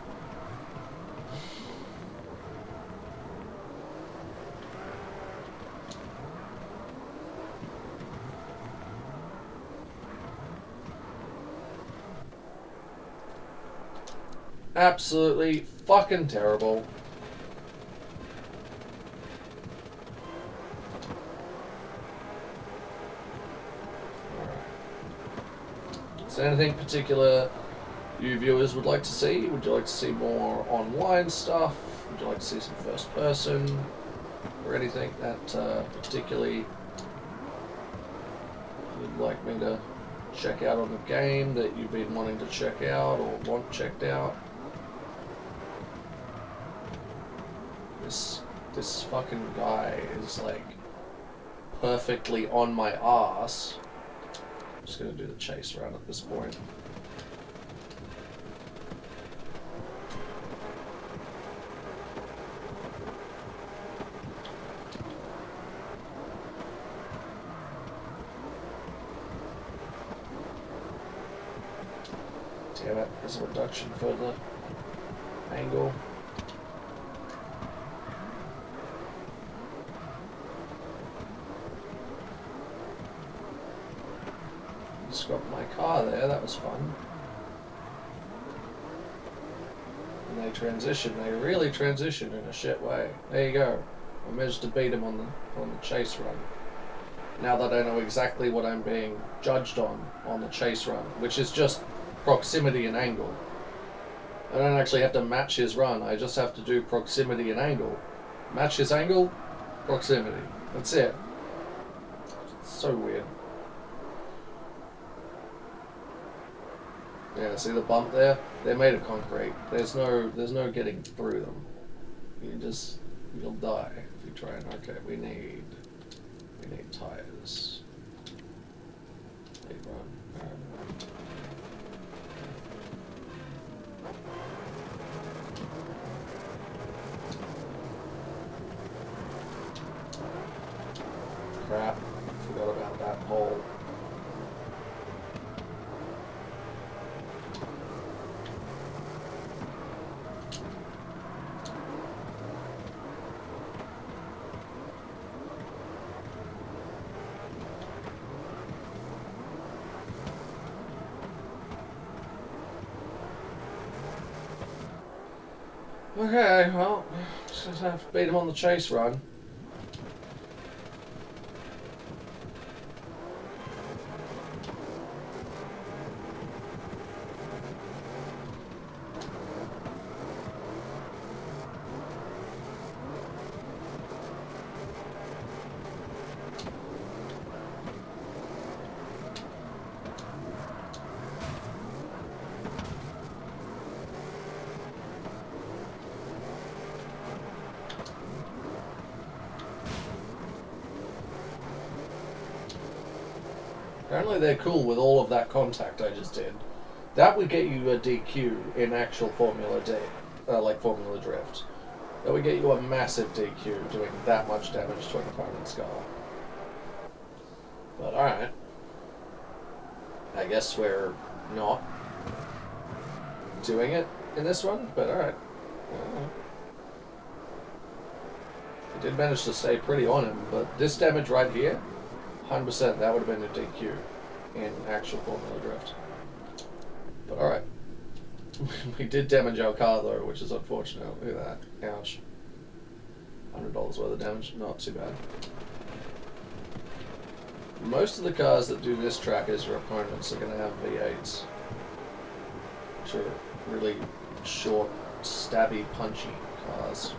Absolutely fucking terrible. Is there anything particular you viewers would like to see? Would you like to see more online stuff? Would you like to see some first person? or anything that particularly you'd like me to check out on the game that you've been wanting to check out or want checked out? This fucking guy is like perfectly on my ass. I'm just gonna do the chase round at this point. Damn it, there's a reduction for the angle. Just got my car there, that was fun. And they transition, they really transition in a shit way. There you go. I managed to beat him on the chase run. Now that I know exactly what I'm being judged on the chase run, which is just proximity and angle. I don't actually have to match his run, I just have to do proximity and angle. Match his angle, proximity. That's it. It's so weird. Yeah, see the bump there? They're made of concrete. There's no getting through them. You'll die if you try and. Okay, we need tires. They run. Crap, forgot about that hole. Okay, well, just have to beat him on the chase run. Apparently they're cool with all of that contact I just did. That would get you a DQ in actual Formula D, like Formula Drift. That would get you a massive DQ doing that much damage to an opponent's car. But alright. I guess we're not doing it in this one, but alright. I did manage to stay pretty on him, but this damage right here, 100%, that would have been a DQ in actual Formula Drift. But alright. We did damage our car though, which is unfortunate. Look at that. Ouch. $100 worth of damage. Not too bad. Most of the cars that do this track as your opponents are going to have V8s. Which are really short, stabby, punchy cars.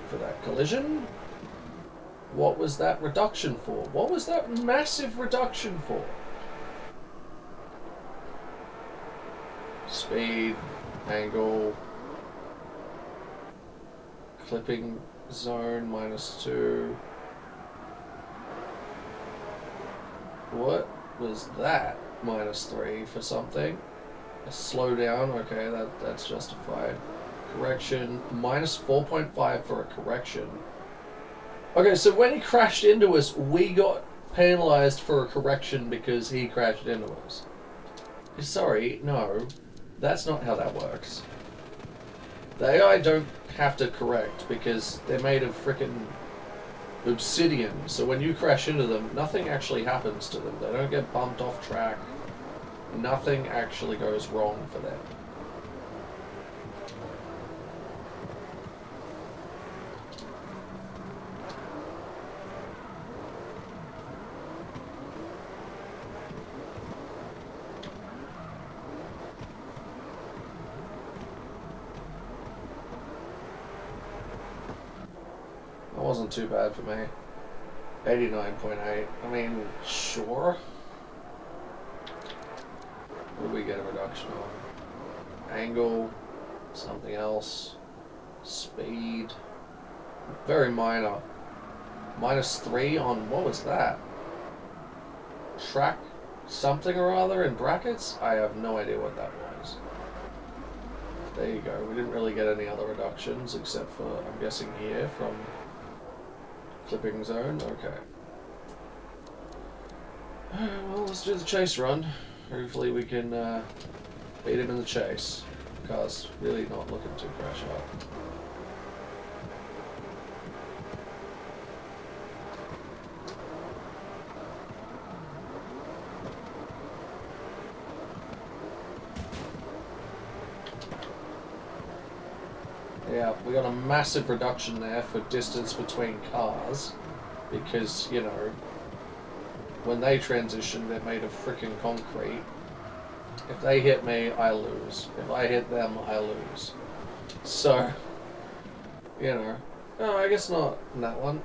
For that collision. What was that reduction for? What was that massive reduction for? Speed, angle, clipping zone -2. What was that? -3 for something. A slowdown, okay, that's justified. Correction, -4.5 for a correction. Okay, so when he crashed into us, we got penalized for a correction because he crashed into us. Sorry, no. That's not how that works. The AI don't have to correct because they're made of frickin' obsidian, so when you crash into them, nothing actually happens to them. They don't get bumped off track. Nothing actually goes wrong for them. That wasn't too bad for me. 89.8. I mean, sure. What do we get a reduction on? Angle, something else, speed. Very minor. -3 on, what was that? Track something or other in brackets? I have no idea what that was. There you go. We didn't really get any other reductions except for, I'm guessing here, from clipping zone. Okay. Well, let's do the chase run. Hopefully we can beat him in the chase. Car's really not looking to crash out. Yeah, we got a massive reduction there for distance between cars because, you know, when they transition, they're made of freaking concrete. If they hit me, I lose. If I hit them, I lose. So, you know, no, I guess not in that one.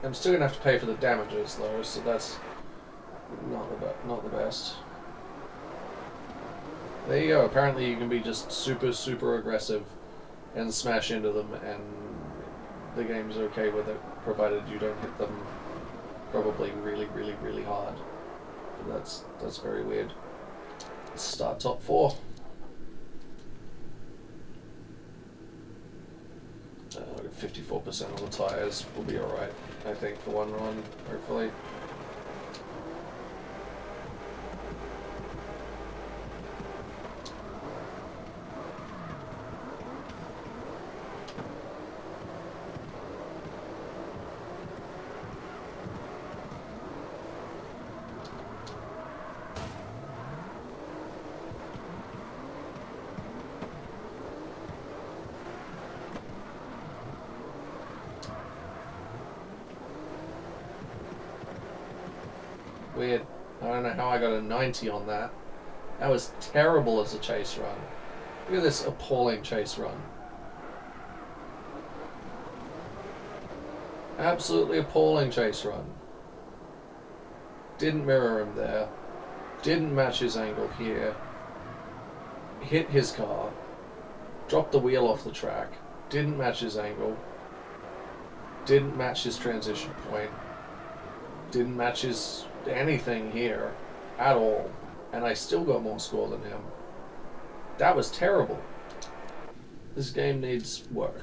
I'm still gonna have to pay for the damages though, so that's not the best. There you go. Apparently, you can be just super aggressive and smash into them, and the game's okay with it, provided you don't hit them probably really hard. But that's very weird. Let's start top 4. 54% on the tyres. We'll be alright, I think, for one run, hopefully. Weird. I don't know how I got a 90 on that. That was terrible as a chase run. Look at this appalling chase run. Absolutely appalling chase run. Didn't mirror him there. Didn't match his angle here. Hit his car. Dropped the wheel off the track. Didn't match his angle. Didn't match his transition point. Didn't match his anything here at all, and I still got more score than him. That was terrible. This game needs work.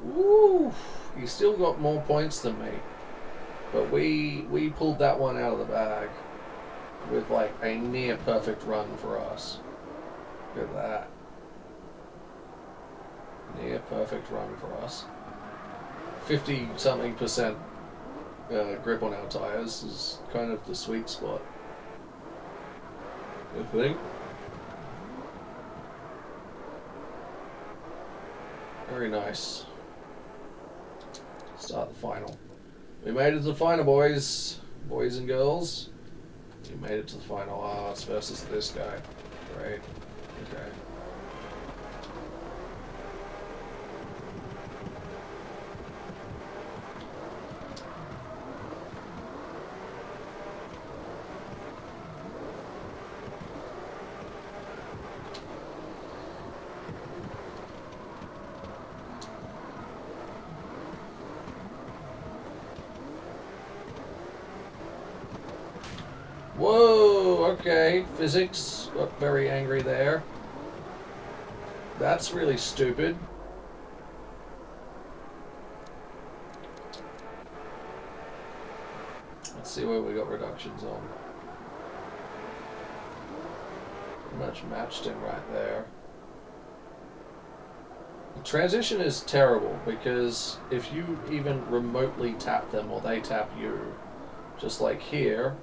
Woo! You still got more points than me, but we pulled that one out of the bag with like a near perfect run for us. Look at that. Near perfect run for us. 50-something% grip on our tires is kind of the sweet spot, I think. Very nice. Start the final. We made it to the final, boys and girls. We made it to the final. Ah, it's versus this guy. Right. Okay. Whoa, okay, physics got very angry there. That's really stupid. Let's see where we got reductions on. Pretty much matched him right there. Transition is terrible because if you even remotely tap them or they tap you, just like here,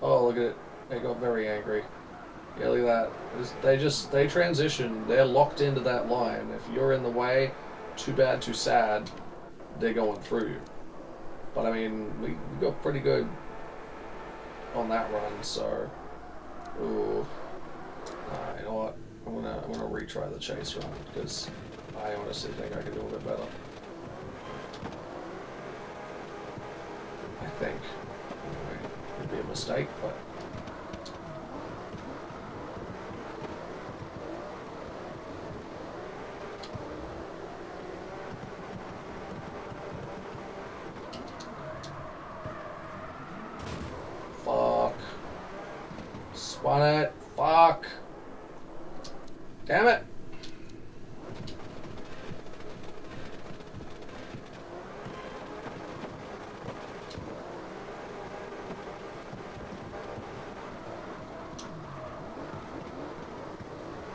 oh look at it, they got very angry. Yeah, look at that. They transition. They're locked into that line. If you're in the way, too bad, too sad. They're going through you. But I mean, we got pretty good on that run. So, ooh, you know what? I'm gonna retry the chase run because I honestly think I can do a bit better. I think. Anyway, could be a mistake, but. Fuck. Spun it. Fuck. Damn it.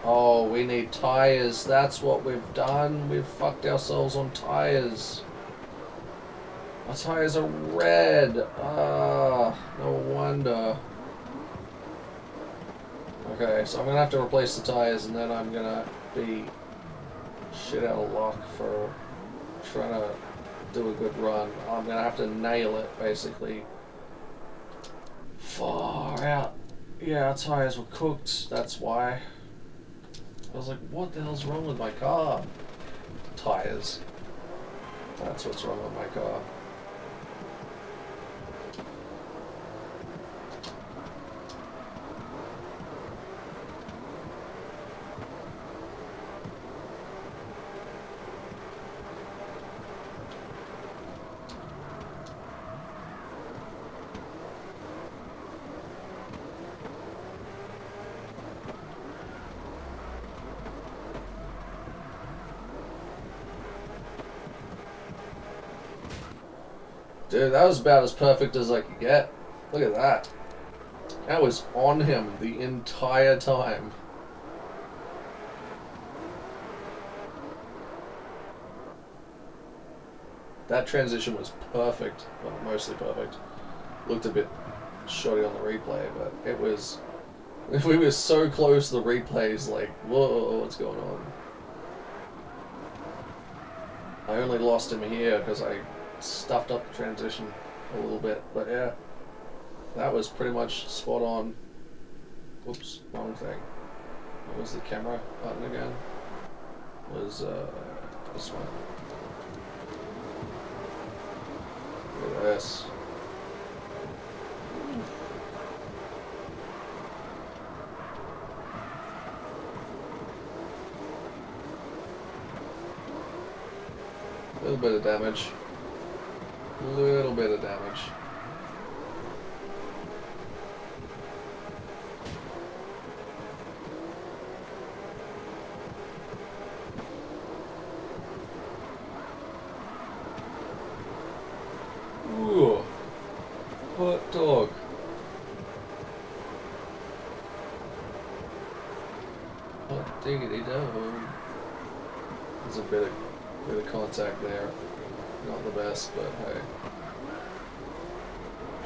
Oh, we need tires. That's what we've done. We've fucked ourselves on tires. Our tires are red. Ah, no wonder. Okay, so I'm gonna have to replace the tires, and then I'm gonna be shit out of luck for trying to do a good run. I'm gonna have to nail it, basically. Far out. Yeah, our tires were cooked. That's why. I was like, what the hell's wrong with my car? Tires. That's what's wrong with my car. Dude, that was about as perfect as I could get. Look at that. That was on him the entire time. That transition was perfect. Well, mostly perfect. Looked a bit shoddy on the replay, but it was... We were so close to the replays, like, whoa, what's going on? I only lost him here because I stuffed up the transition a little bit, but yeah, that was pretty much spot on. Whoops, wrong thing. What was the camera button again? It was this one. Look at this. A little bit of damage. Little bit of damage. Ooh, hot dog. Hot diggity dog. There's a bit of contact there. Not the best, but hey.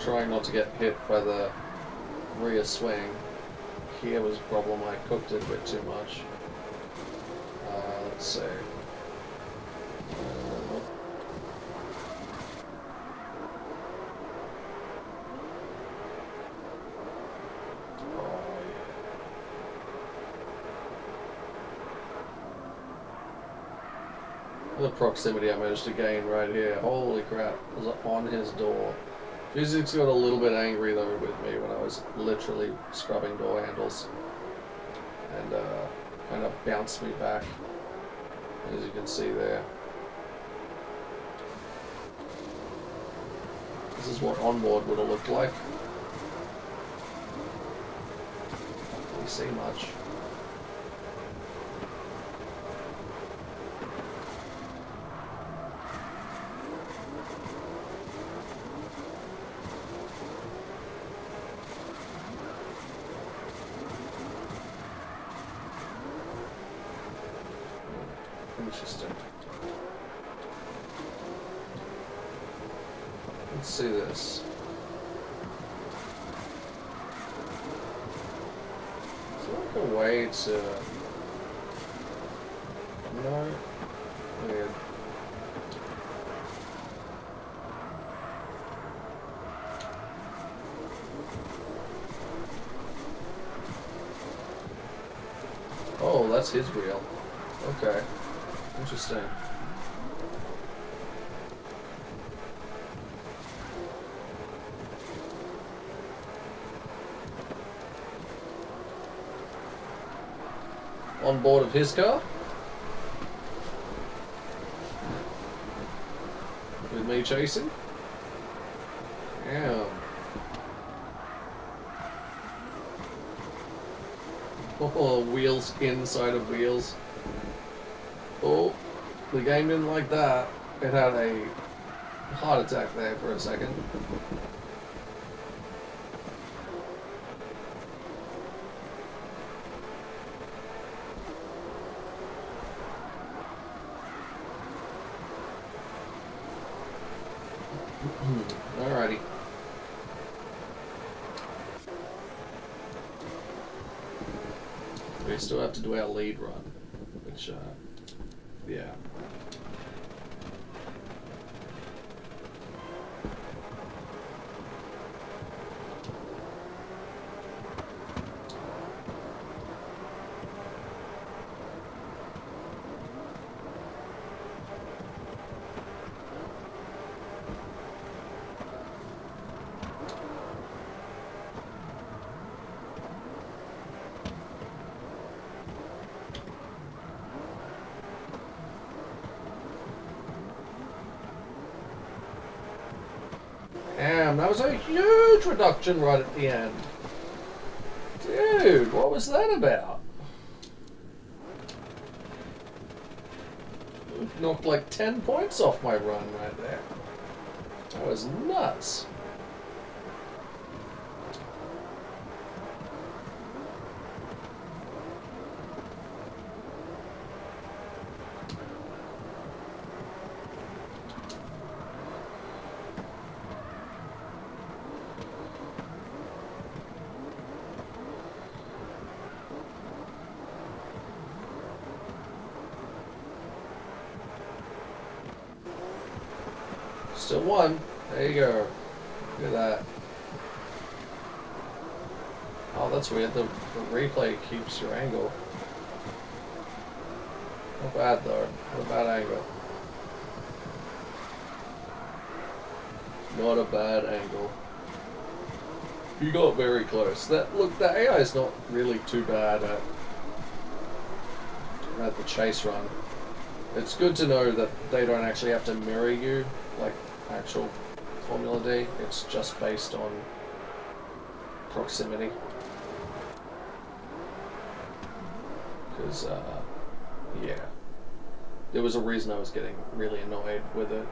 Trying not to get hit by the rear swing. Here was a problem, I cooked it a bit too much. Let's see. The proximity I managed to gain right here. Holy crap, it was on his door. Physics got a little bit angry though with me when I was literally scrubbing door handles. And kind of bounced me back, as you can see there. This is what onboard would have looked like. Can't really see much. Interesting. Let's see this. Is there like a way to... No? Weird. Oh, that's his wheel. Okay. Interesting. On board of his car? With me chasing? Damn. Oh, wheels inside of wheels. Oh, the game didn't like that. It had a heart attack there for a second. Alrighty. We still have to do our lead run, which, yeah. Damn, that was a huge reduction right at the end. Dude, what was that about? Knocked like 10 points off my run right there. That was nuts. Still one. There you go. Look at that. Oh, that's weird. The replay keeps your angle. Not bad though. Not a bad angle. Not a bad angle. You got very close. Look, the AI is not really too bad at the chase run. It's good to know that they don't actually have to mirror you like actual Formula D. It's just based on proximity. Because, yeah. There was a reason I was getting really annoyed with it.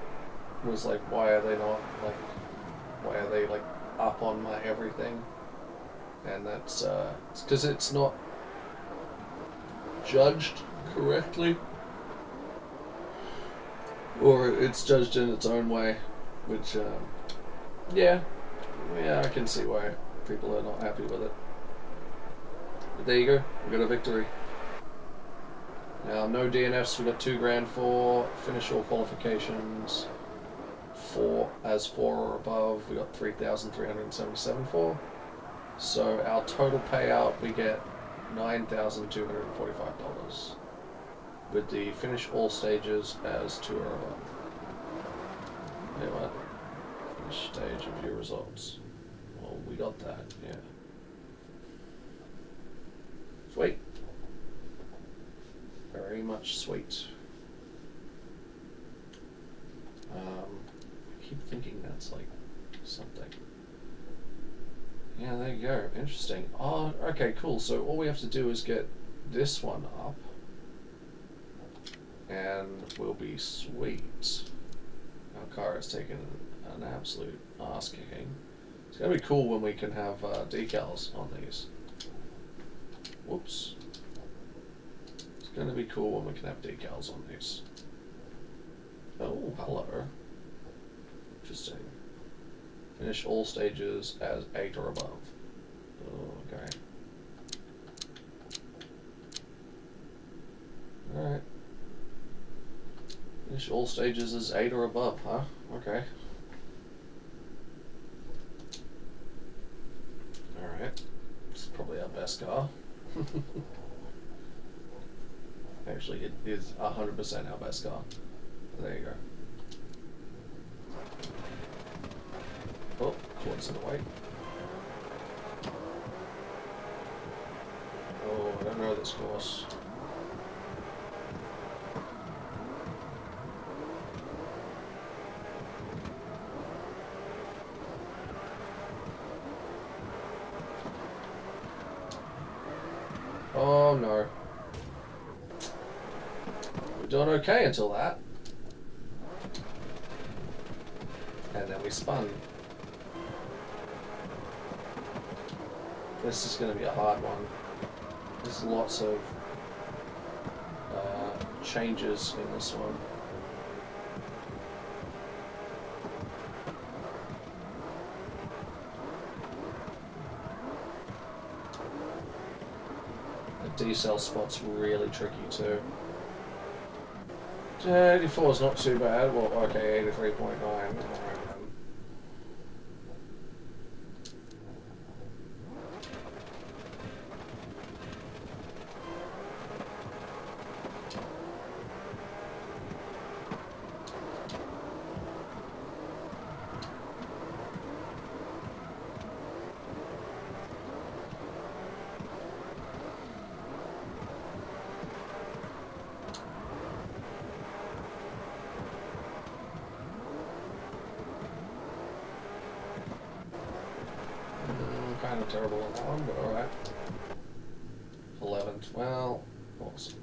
It was like, why are they not, like, why are they, like, up on my everything? And that's, it's because it's not judged correctly. Or it's judged in its own way, which, yeah, I can see why people are not happy with it. But there you go, we got a victory. Now, no DNFs, we got 2 grand for, finish all qualifications, 4 or above, we got 3,377 for. So our total payout, we get $9,245. With the finish all stages as 2 or above. Yeah, what? Finish stage of your results. Well, we got that, yeah. Sweet. Very much sweet. I keep thinking that's like something. Yeah, there you go. Interesting. Oh, okay, cool. So all we have to do is get this one up. And we'll be sweet. Our car has taken an absolute ass kicking. It's going to be cool when we can have decals on these. Whoops. It's going to be cool when we can have decals on these. Oh, hello. Interesting. Finish all stages as 8 or above. Oh, okay. Alright. Finish all stages as 8 or above, huh? Okay. Alright. This is probably our best car. Actually, it is 100% our best car. There you go. Oh, cords in the way. Oh, I don't know this course. Oh no. We're doing okay until that. And then we spun. This is going to be a hard one. There's lots of changes in this one. The decel spot's really tricky too. 84 is not too bad. Well, okay, 83.9. Alright then. Kind of terrible on that one, but alright. 11th. Well, awesome.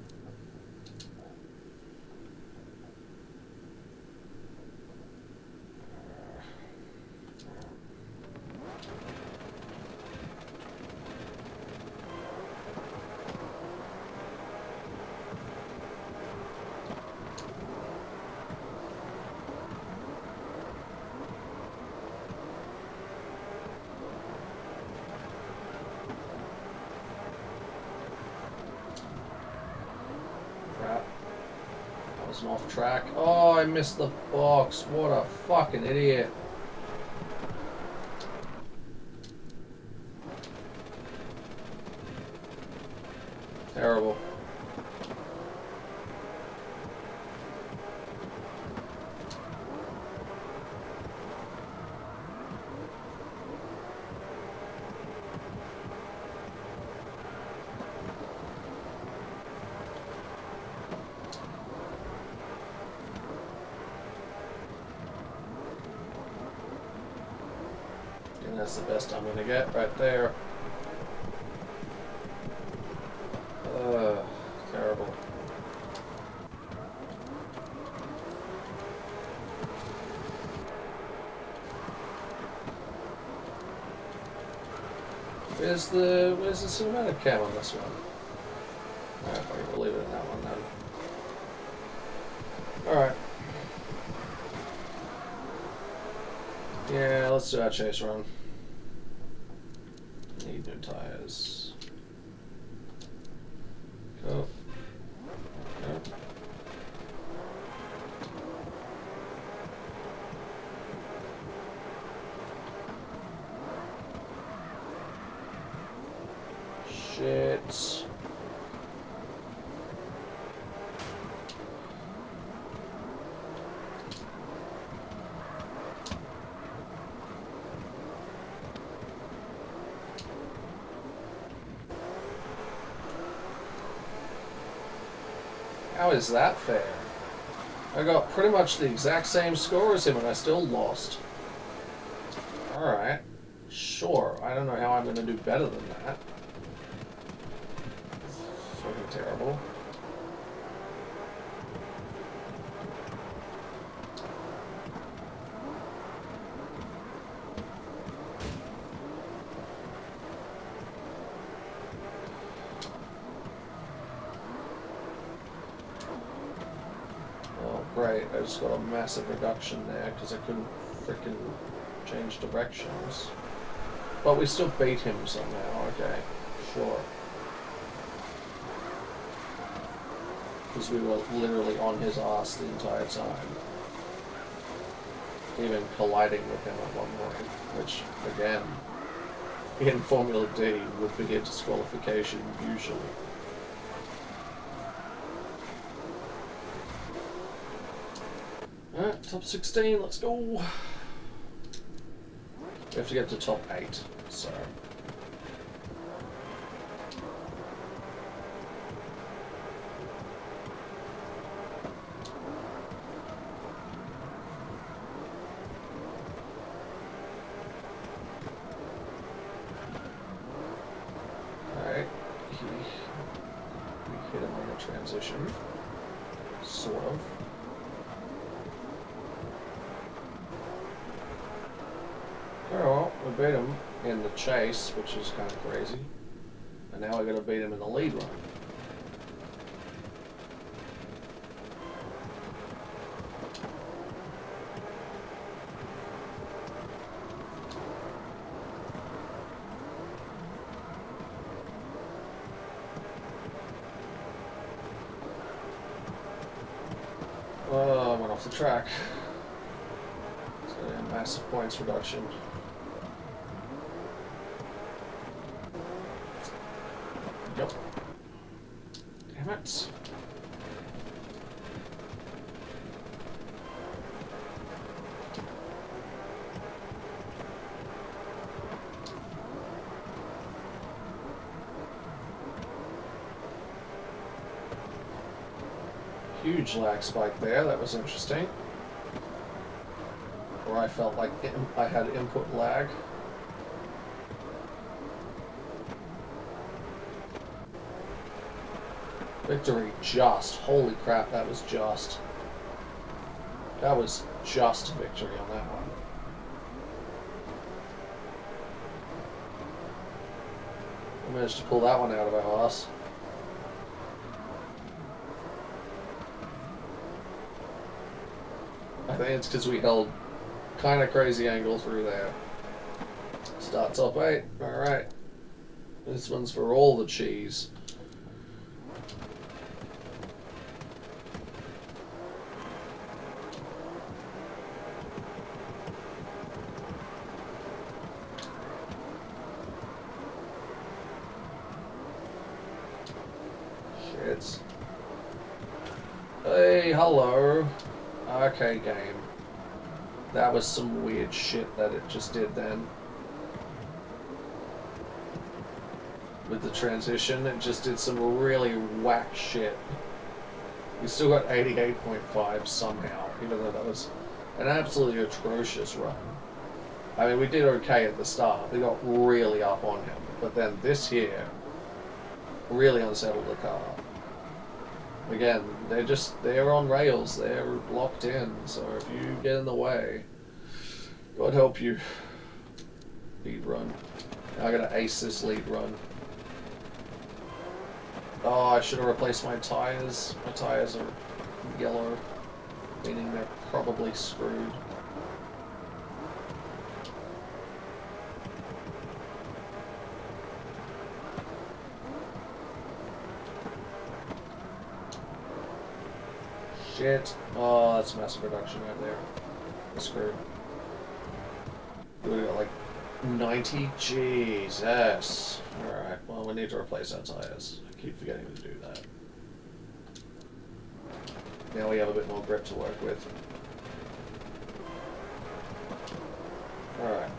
Off track. Oh, I missed the box. What a fucking idiot. Terrible. That's the best I'm going to get right there. Terrible. Where's the cinematic cam on this one? Alright, we'll leave it in that one then. Alright. Yeah, let's do our chase run. Need new tires. Go. Go. Shit. How is that fair? I got pretty much the exact same score as him and I still lost. Alright. Sure. I don't know how I'm going to do better than that. It's fucking terrible. Great, I just got a massive reduction there because I couldn't frickin' change directions. But we still beat him somehow, okay, sure. Because we were literally on his ass the entire time. Even colliding with him at one point, which, again, in Formula D would be a disqualification usually. Alright, top 16, let's go! We have to get to top 8, so... Alright, we hit him on the transition, sort of. Oh well, we beat him in the chase, which is kind of crazy. And now we're going to beat him in the lead run. Oh, I went off the track. It's going to be a massive points reduction. Yep. Damn it. Huge lag spike there, that was interesting. Or I felt like I had input lag. Victory just. Holy crap, that was just. That was just victory on that one. We managed to pull that one out of our ass. I think it's because we held kind of crazy angle through there. Start top 8. Alright. This one's for all the cheese. Shit. Hey, hello. Okay, game. That was some weird shit that it just did then. With the transition, it just did some really whack shit. We still got 88.5 somehow, even though that was an absolutely atrocious run. I mean, we did okay at the start. We got really up on him. But then this here really unsettled the car. Again, they're on rails, they're locked in, so if you get in the way, God help you. Lead run. Now I gotta ace this lead run. Oh, I should have replaced my tires. My tires are yellow, meaning they're probably screwed. Shit. Oh, that's a massive reduction right there. We're screwed. We got like 90? Jesus. Alright, well, we need to replace our tires. I keep forgetting to do that. Now we have a bit more grip to work with. Alright.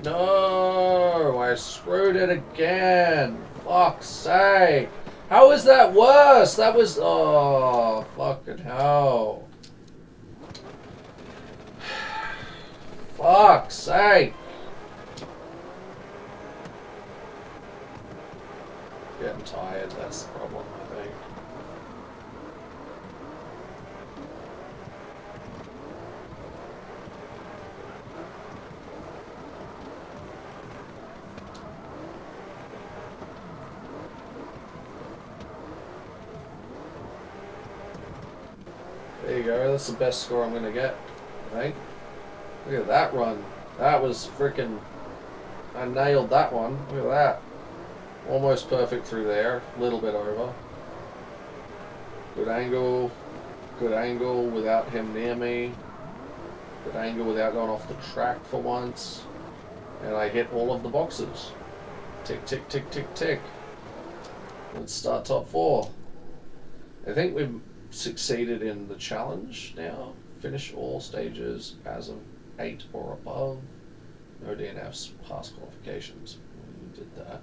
No, I screwed it again. Fuck's sake. How is that worse? That was, oh, fucking hell. Fuck's sake. Getting tired, that's the problem, I think. There you go. That's the best score I'm going to get, I think. Look at that run. That was freaking... I nailed that one. Look at that. Almost perfect through there. A little bit over. Good angle. Good angle without him near me. Good angle without going off the track for once. And I hit all of the boxes. Tick, tick, tick, tick, tick. Let's start top 4. I think we've succeeded in the challenge now. Finish all stages as of 8 or above. No DNFs, pass qualifications. We did that.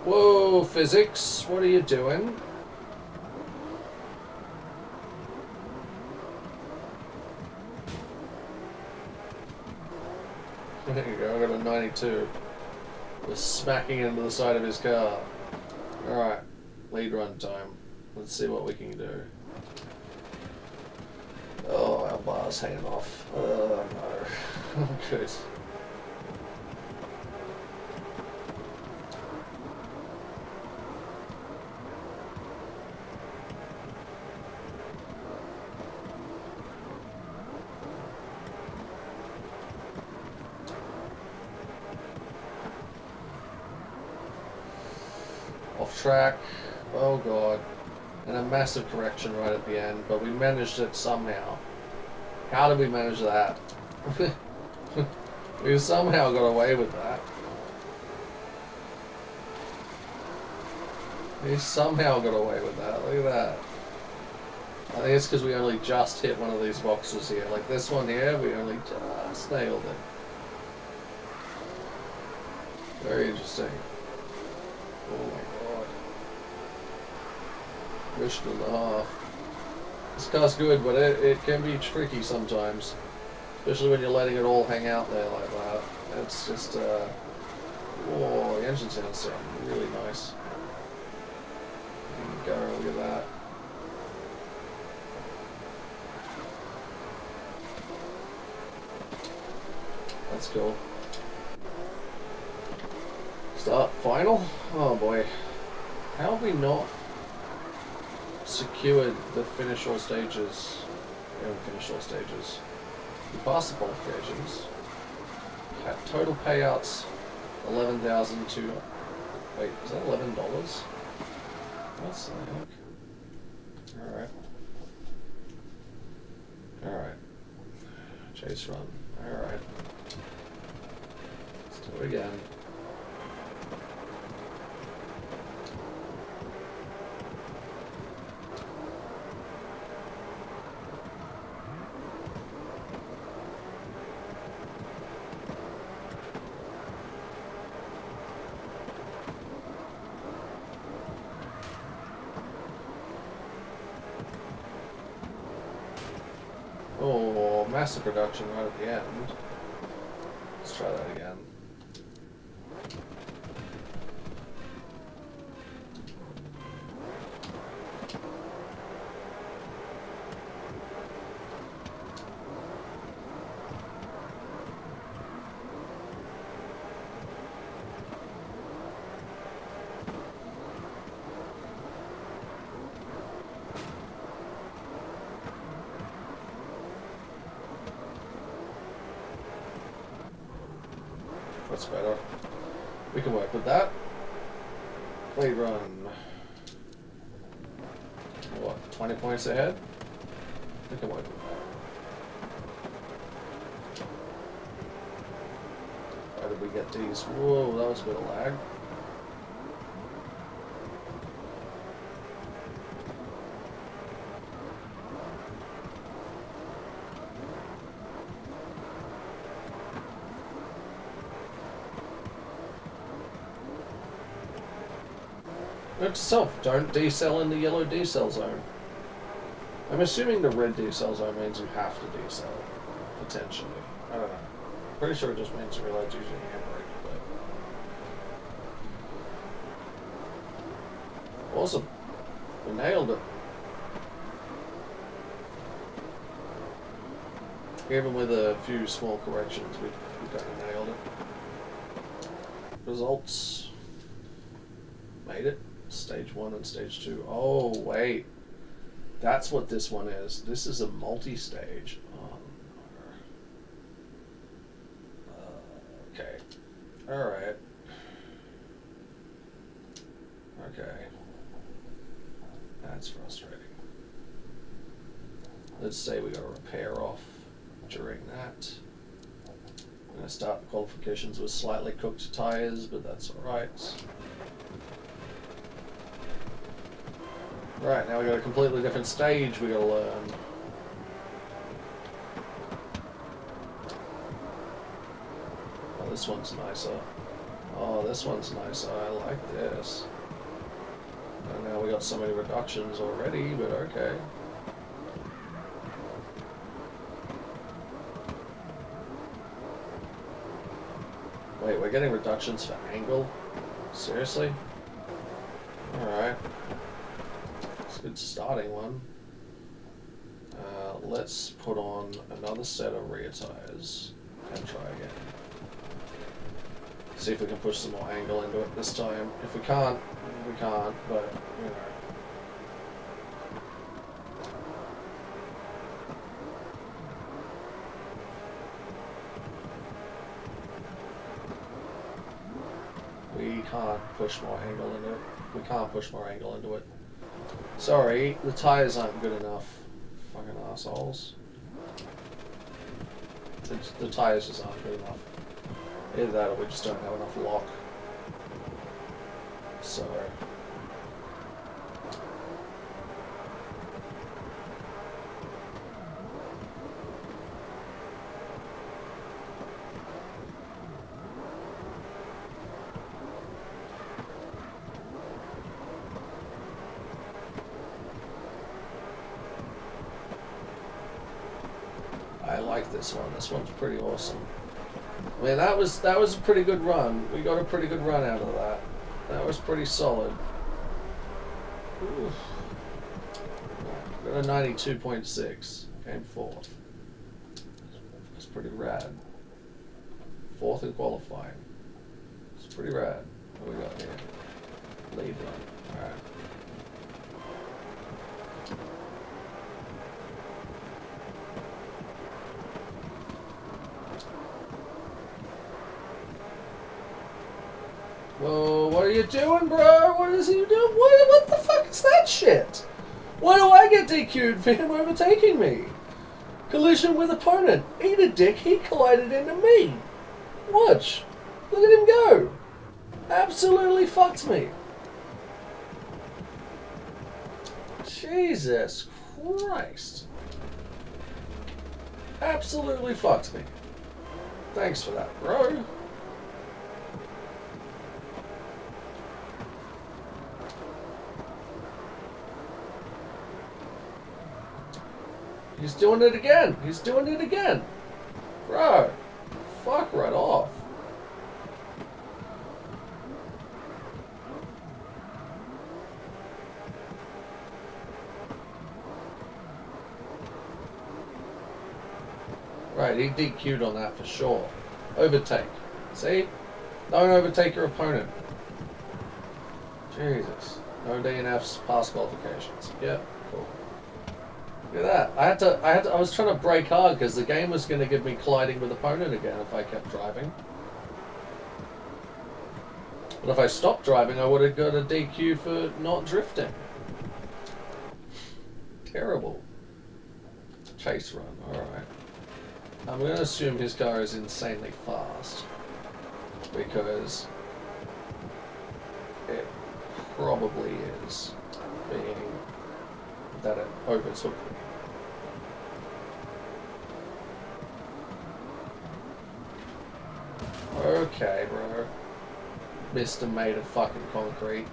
Whoa, physics, what are you doing? There you go, I got a 92. Just smacking into the side of his car. Alright, lead run time. Let's see what we can do. Oh, our bar's hanging off. Oh no. Good. Off track. Oh god. And a massive correction right at the end, but we managed it somehow. How did we manage that? We somehow got away with that. We somehow got away with that. Look at that. I think it's because we only just hit one of these boxes here. Like this one here, we only just nailed it. Very interesting. Oh my god. Mission and a half. This car's good, but it can be tricky sometimes. Especially when you're letting it all hang out there like that. It's just, whoa, the engine sounds really nice. There you go, look at that. That's cool. Start final? Oh boy. How have we not secured the finish all stages? We haven't finished all stages. We passed the qualifications. Total payouts 11,000 to... Wait, is that $11? What's the heck? Alright. Alright. Chase run. Alright. Let's do it again. Oh, massive production right at the end. Let's try that again. That's better. We can work with that. Lead run. What, 20 points ahead? We can work with that. How did we get these? Whoa, that was a bit of lag. Note to self, don't decel in the yellow decel zone. I'm assuming the red decel zone means you have to decel, potentially. I don't know. Pretty sure it just means you're allowed to use your handbrake, but... Awesome. We nailed it. Even with a few small corrections, we kind of nailed it. Results. Made it. Stage 1 and Stage 2. Oh, wait. That's what this one is. This is a multi-stage. Oh, no. Okay. Alright. Okay. That's frustrating. Let's say we got a repair off during that. I'm going to start the qualifications with slightly cooked tyres, but that's alright. Right, now we got a completely different stage we gotta learn. Oh, this one's nicer. Oh, this one's nicer. I like this. And now we got so many reductions already, but okay. Wait, we're getting reductions for angle? Seriously? Alright. It's a good starting one. Let's put on another set of rear tires and try again. See if we can push some more angle into it this time. If we can't, we can't, but, you know. We can't push more angle into it. We can't push more angle into it. Sorry, the tires aren't good enough. Fucking assholes. The tires just aren't good enough. Either that or we just don't have enough lock. So... I like this one. This one's pretty awesome. I mean, that was a pretty good run. We got a pretty good run out of that. That was pretty solid. Oof. Got a 92.6. Came fourth. That's pretty rad. Fourth in qualifying. It's pretty rad. What do we got here? Lead run. Alright. Whoa, what are you doing, bro? What is he doing? What the fuck is that shit? Why do I get DQ'd for him overtaking me? Collision with opponent. Eat a dick, he collided into me. Watch. Look at him go. Absolutely fucked me. Jesus Christ. Absolutely fucked me. Thanks for that, bro. He's doing it again. He's doing it again. Bro, fuck right off. Right, he DQ'd on that for sure. Overtake. See? Don't overtake your opponent. Jesus. No DNFs, pass qualifications. Yep, cool. Look at that. I was trying to brake hard because the game was going to give me colliding with opponent again if I kept driving. But if I stopped driving, I would have got a DQ for not drifting. Terrible. Chase run, alright. I'm going to assume his car is insanely fast. Because it probably is, being that it overtook me. Okay, bro. Mr. Made of fucking concrete.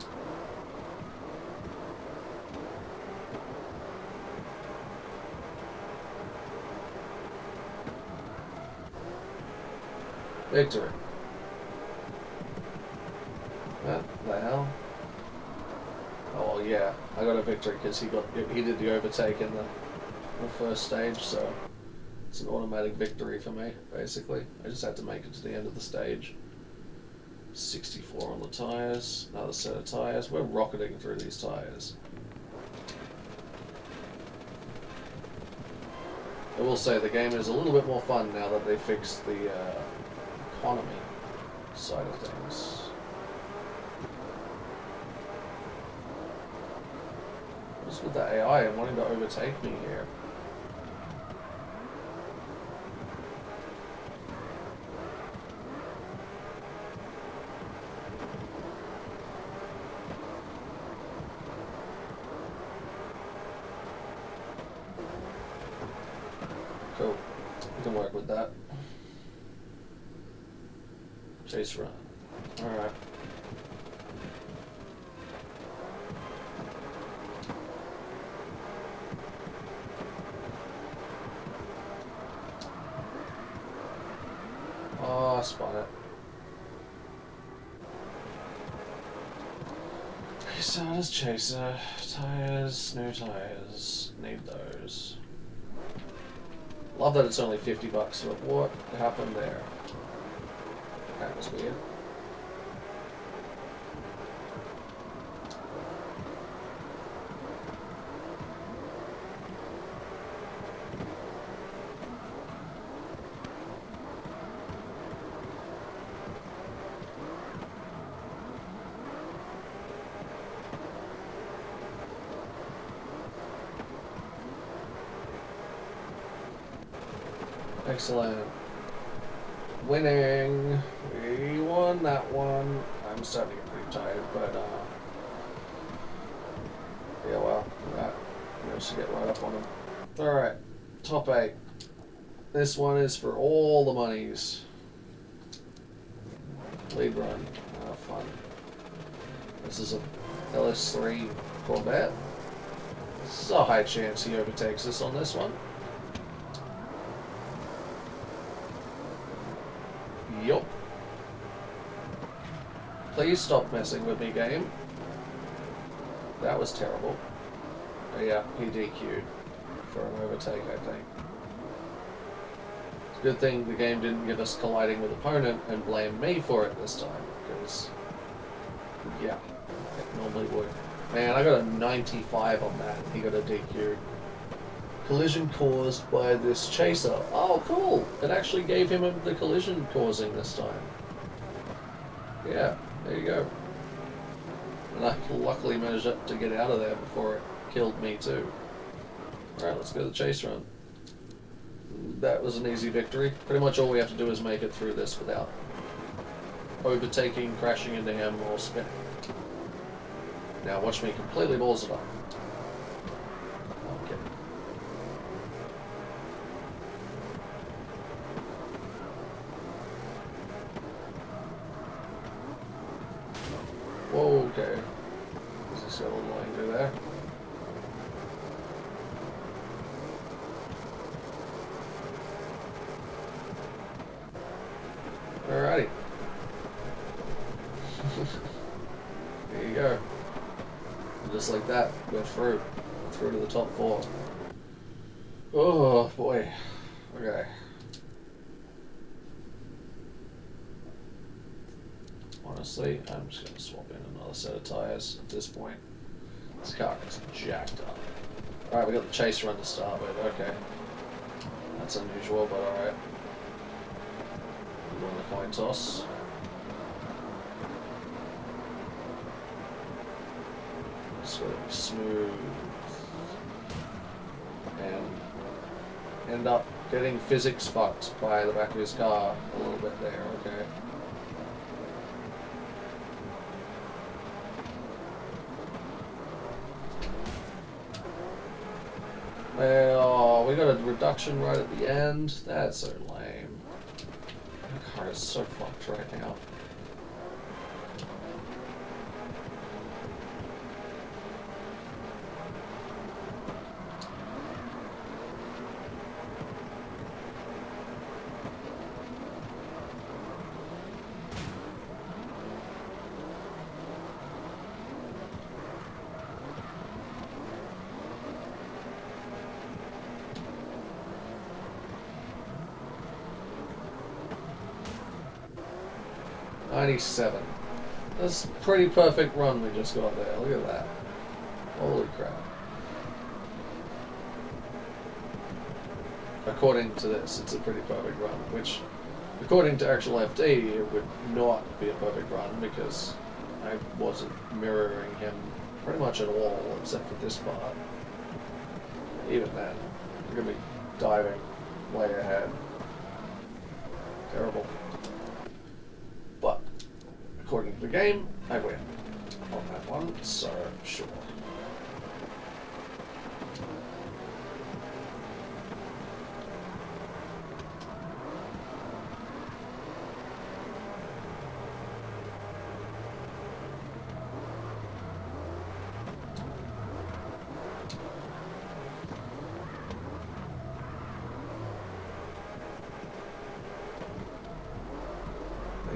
Victory. What the hell? Oh, well, Well, yeah, I got a victory because he did the overtake in the first stage, so it's an automatic victory for me, basically. I just had to make it to the end of the stage. 64 on the tyres, another set of tyres. We're rocketing through these tyres. I will say the game is a little bit more fun now that they fixed the economy side of things. What's with the AI and wanting to overtake me here? Cool. We can work with that. Chase run. Alright. Oh, I spun it. Starters, chaser, tires, new tires. Need those. Love that it's only $50, but what happened there? That was weird. Excellent. Winning. We won that one. I'm starting to get pretty tired, but yeah, well, that managed to get right up on them. Alright, top 8. This one is for all the monies. Lead run. Oh, fun. This is a LS3 Corvette. There's a high chance he overtakes us on this one. Yup. Please stop messing with me, game. That was terrible. Oh, yeah, he DQ'd for an overtake, I think. It's a good thing the game didn't give us colliding with opponent and blame me for it this time, because, yeah, it normally would. Man, I got a 95 on that. He got a DQ. Collision caused by this chaser. Oh, cool! It actually gave him the collision causing this time. Yeah, there you go. And I luckily managed to get out of there before it killed me too. Alright, let's go to the chase run. That was an easy victory. Pretty much all we have to do is make it through this without overtaking, crashing into him, or spinning. Now watch me completely balls it up. Okay. Whoa, okay. There's this little line through there. Alrighty. There you go. And just like that, we're through. Through to the top 4. Oh boy. Okay. Honestly, I'm just going to swap in another set of tyres at this point. This car is jacked up. Alright, we got the chase run to start with. Okay. That's unusual, but alright. We're doing the coin toss. It's going to be smooth. And end up getting physics fucked by the back of his car a little bit there. Okay. Oh, we got a reduction right at the end. That's so lame. My car is so fucked right now. 97. That's a pretty perfect run we just got there. Look at that. Holy crap. According to this, it's a pretty perfect run, which, according to actual FD, it would not be a perfect run because I wasn't mirroring him pretty much at all, except for this part. Even then, I'm going to be diving way ahead. Terrible. But, according to the game, I win on that one, so sure.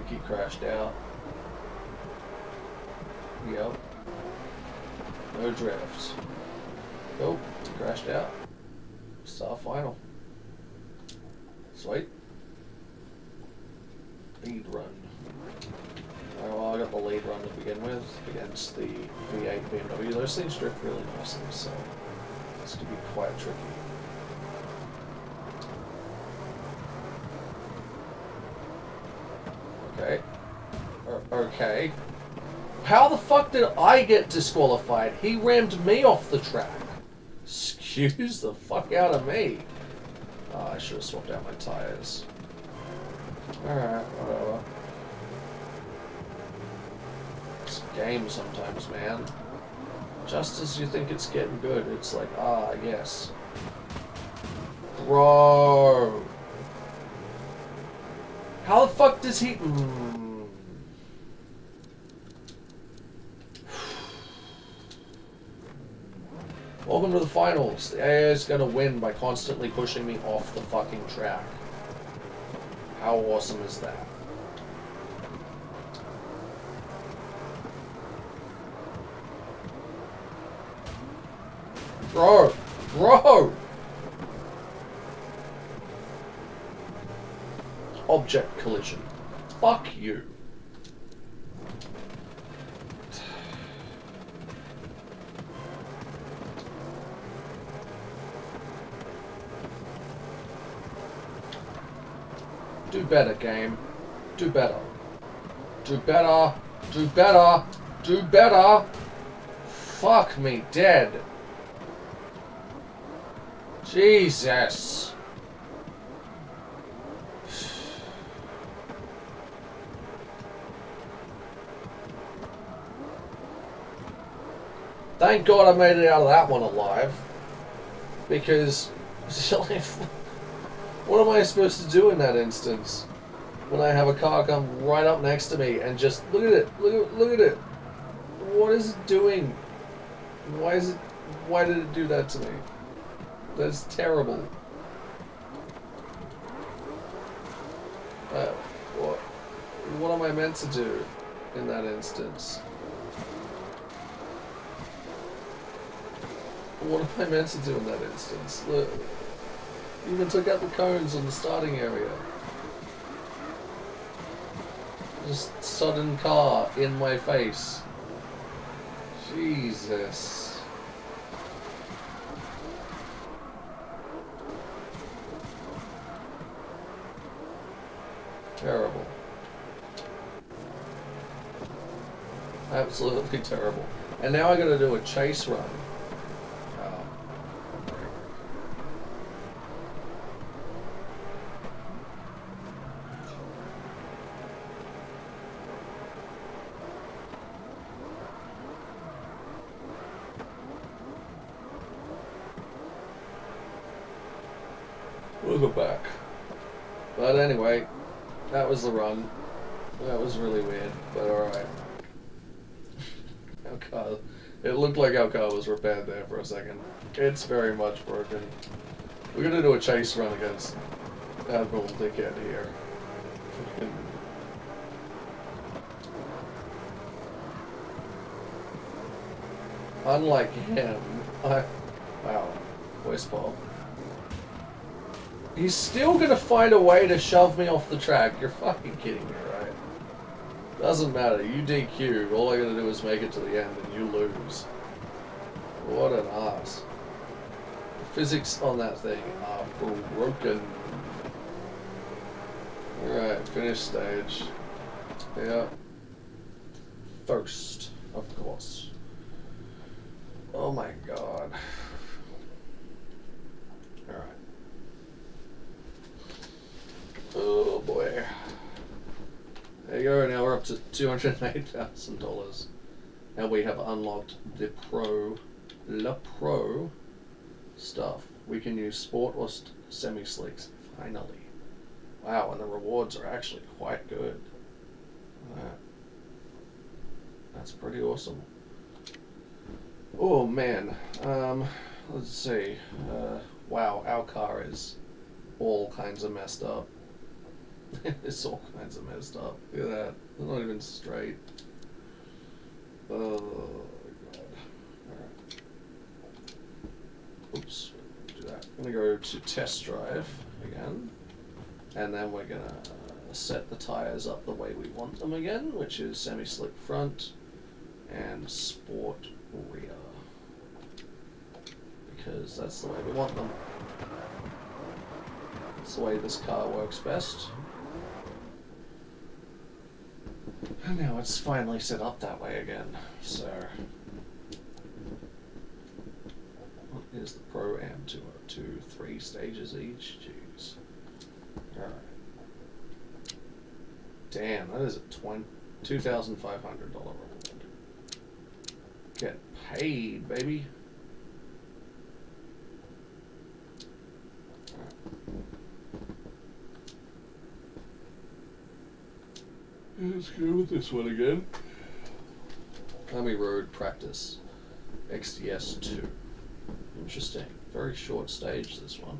He crashed out. Yep. No drifts. Oh, crashed out. Star final. Sweet. Lead run. Alright, well, I got the lead run to begin with against the V8 BMW. Those things drift really nicely, so this could be quite tricky. Okay. Okay. How the fuck did I get disqualified? He rammed me off the track. Excuse the fuck out of me. Oh, I should have swapped out my tires. Alright, whatever. It's a game sometimes, man. Just as you think it's getting good, it's like, ah, yes. Bro. How the fuck does he... Welcome to the finals. The AA is going to win by constantly pushing me off the fucking track. How awesome is that? Bro! Bro! Object collision. Fuck you. Do better, game. Do better. Do better. Do better. Do better. Fuck me dead. Jesus. Thank God I made it out of that one alive. Because what am I supposed to do in that instance? When I have a car come right up next to me and just look at it, look at it. What is it doing? Why did it do that to me? That's terrible. What am I meant to do in that instance? What am I meant to do in that instance? Look, even took out the cones on the starting area. Just sudden car in my face. Jesus. Terrible. Absolutely terrible. And now I gotta do a chase run. We'll go back. But anyway, that was the run. That was really weird, but alright. Our car, it looked like our car was repaired there for a second. It's very much broken. We're gonna do a chase run against Admiral Dickhead here. Unlike him, wow, voice pop. He's still gonna find a way to shove me off the track. You're fucking kidding me, right? Doesn't matter. You DQ. All I gotta do is make it to the end and you lose. What an ass. The physics on that thing are broken. Alright, finish stage. Yeah. First, of course. Oh my god. Alright. Oh boy. There you go, now we're up to $208,000. And we have unlocked the Pro stuff. We can use Sport or Semi-Slicks, finally. Wow, and the rewards are actually quite good. That's pretty awesome. Oh man, let's see. Wow, our car is all kinds of messed up. It's all kinds of messed up. Look at that. It's not even straight. Oh god. Alright. Oops. Do that. I'm gonna go to test drive again. And then we're gonna set the tires up the way we want them again, which is semi-slick front and sport rear. Because that's the way we want them. That's the way this car works best. And now it's finally set up that way again. So, what is the Pro Am 202? 3 stages each? Jeez. Alright. Damn, that is a $2,500 reward. Get paid, baby. Let's go with this one again. Army Road Practice. XDS 2. Interesting. Very short stage, this one.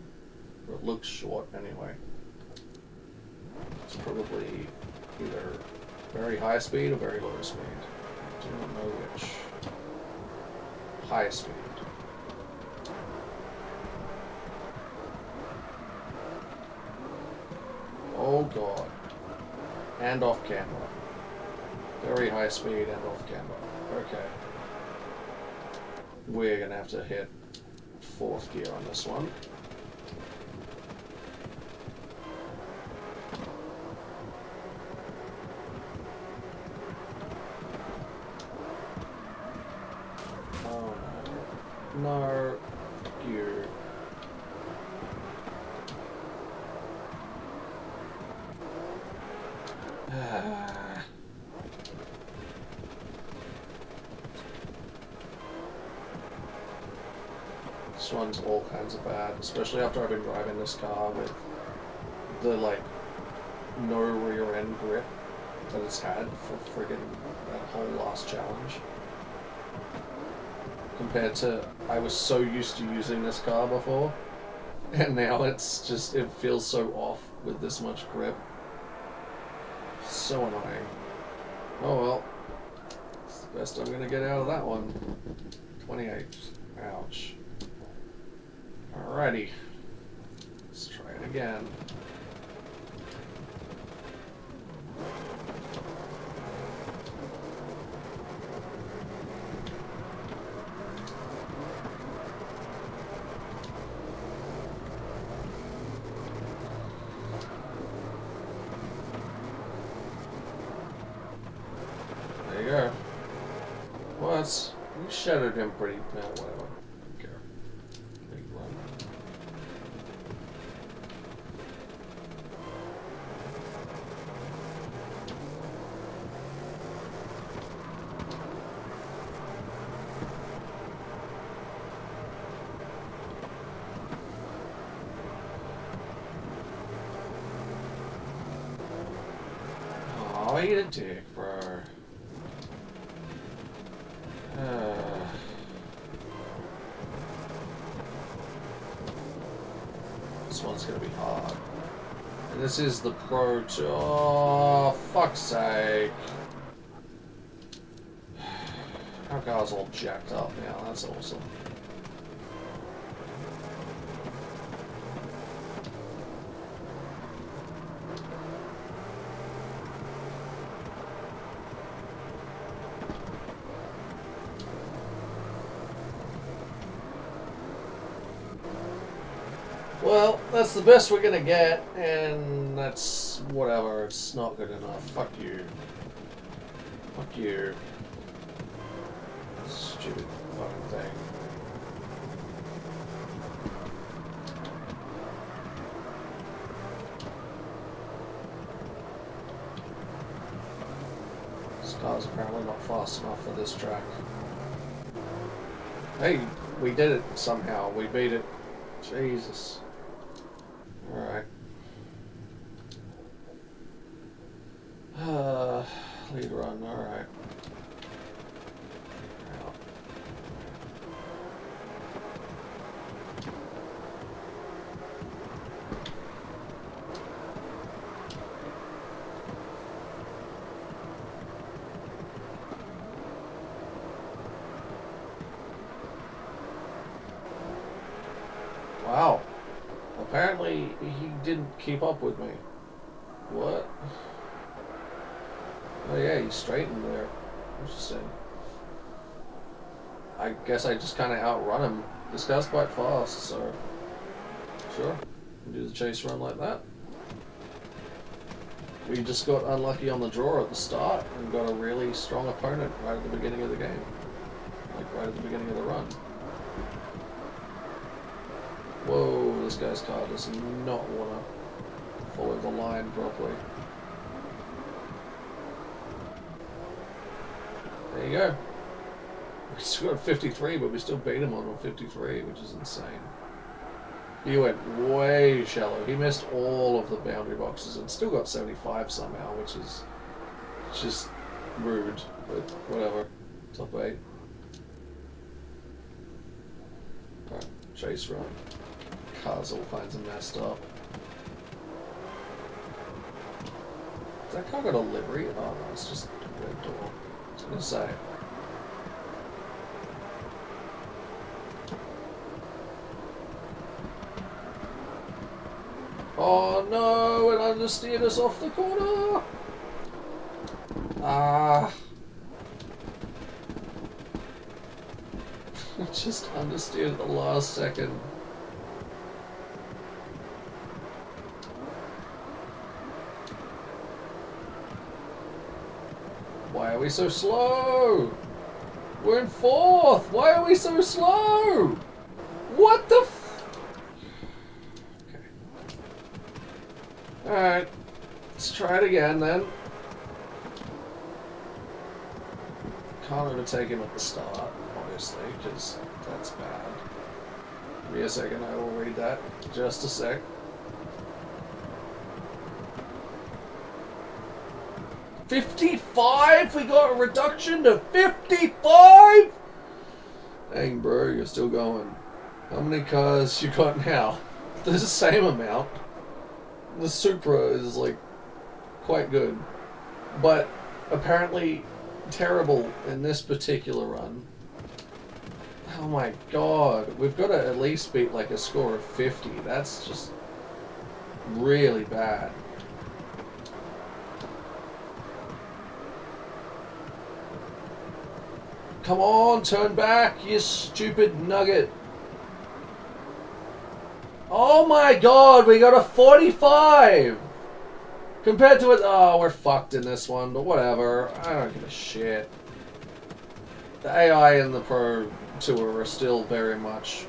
Or it looks short, anyway. It's probably either very high speed or very low speed. I do not know which. High speed. Oh god. And off camera. Very high speed and off camera. Okay. We're gonna have to hit 4th gear on this one. Oh no. No. You. This one's all kinds of bad, especially after I've been driving this car with the like no rear end grip that it's had for friggin' that whole last challenge. Compared to, I was so used to using this car before, and now it's just, it feels so off with this much grip. So annoying. Oh well. It's the best I'm gonna get out of that one. 28. Ouch. Alrighty. Let's try it again. There you go. What? You shattered him pretty... No, whatever. Don't care. Big run. Oh, eat a dick, bro. This one's gonna be hard. And this is the Pro to... Oh, fuck's sake. Our car's all jacked up now, that's awesome. Well, that's the best we're gonna get, and that's whatever. It's not good enough. Fuck you. Fuck you. Stupid fucking thing. This car's apparently not fast enough for this track. Hey, we did it somehow. We beat it. Jesus. Alright. Lead run, alright. Wow. Apparently he didn't keep up with me. What? Oh yeah, he's straightened there. Interesting. I guess I just kind of outrun him. This guy's quite fast, so... Sure. We'll do the chase run like that. We just got unlucky on the draw at the start and got a really strong opponent right at the beginning of the game. Like right at the beginning of the run. Whoa, this guy's car does not want to follow the line properly. There you go. We still got 53, but we still beat him on 53, which is insane. He went way shallow. He missed all of the boundary boxes and still got 75 somehow, which is just rude, but whatever. Top 8. Alright, chase run. Car's all kinds of messed up. Has that car got a livery? Oh no, it's just a red door. I was gonna say. Oh no, it understeered us off the corner! Ah. Just understeered at the last second. Why are we so slow? We're in 4th! Why are we so slow? What the f... Okay. Alright. Let's try it again then. Can't overtake him at the start, obviously, because that's bad. Give me a second, I will read that. Just a sec. $55? We got a reduction to 55? Dang, bro, you're still going. How many cars you got now? There's the same amount. The Supra is, like, quite good. But apparently terrible in this particular run. Oh my god. We've got to at least beat, like, a score of 50. That's just really bad. Come on, turn back, you stupid nugget. Oh my god, we got a 45! Compared to it, oh, we're fucked in this one, but whatever. I don't give a shit. The AI in the Pro Tour are still very much,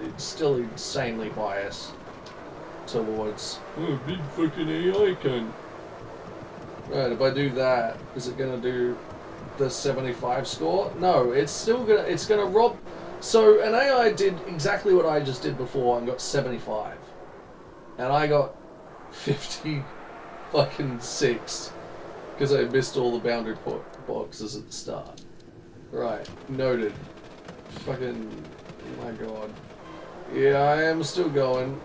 it's still insanely biased towards, oh, big fucking AI can. Right, if I do that, is it gonna do the 75 score? No, it's still gonna rob. So an AI did exactly what I just did before and got 75, and I got 50 fucking 6 because I missed all the boundary boxes at the start. Right, noted. Fucking, my god. Yeah, I am still going.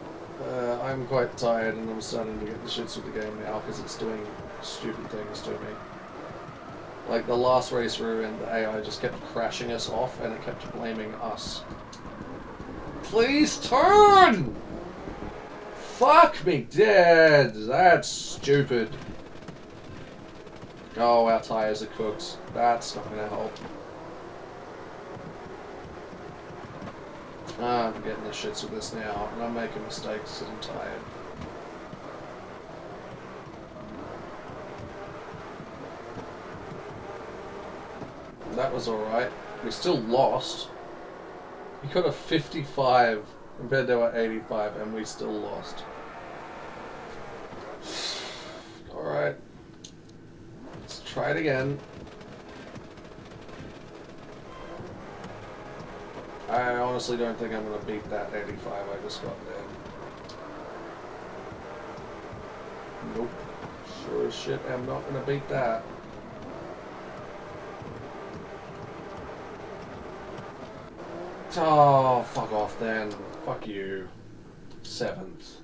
I'm quite tired and I'm starting to get the shits with the game now because it's doing stupid things to me. Like the last race we were in, the AI just kept crashing us off and it kept blaming us. Please turn! Fuck me dead! That's stupid. Oh, our tires are cooked. That's not gonna help. I'm getting the shits with this now, and I'm making mistakes because I'm tired. That was alright. We still lost. We got a 55 compared to our 85, and we still lost. Alright. Let's try it again. I honestly don't think I'm going to beat that 85 I just got there. Nope. Sure as shit, I'm not going to beat that. Oh, fuck off then. Fuck you. 7th.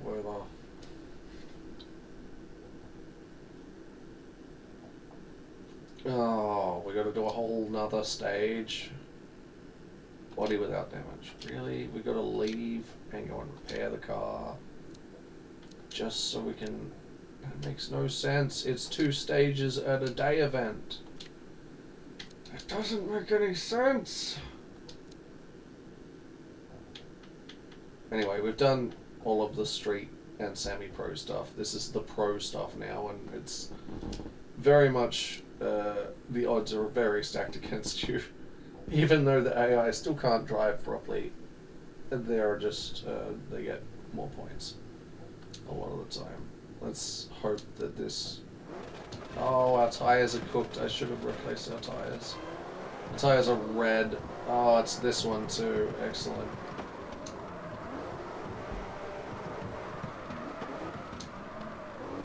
Whatever. Oh, we gotta do a whole nother stage. Body without damage. Really? We gotta leave and go and repair the car. Just so we can... That makes no sense. It's 2 stages at a day event. It doesn't make any sense. Anyway, we've done all of the street and semi-pro stuff. This is the pro stuff now, and it's very much the odds are very stacked against you. Even though the AI still can't drive properly, they're just they get more points a lot of the time. Let's hope that this... Oh, our tires are cooked. I should have replaced our tires. The tires are red. Oh, it's this one too. Excellent.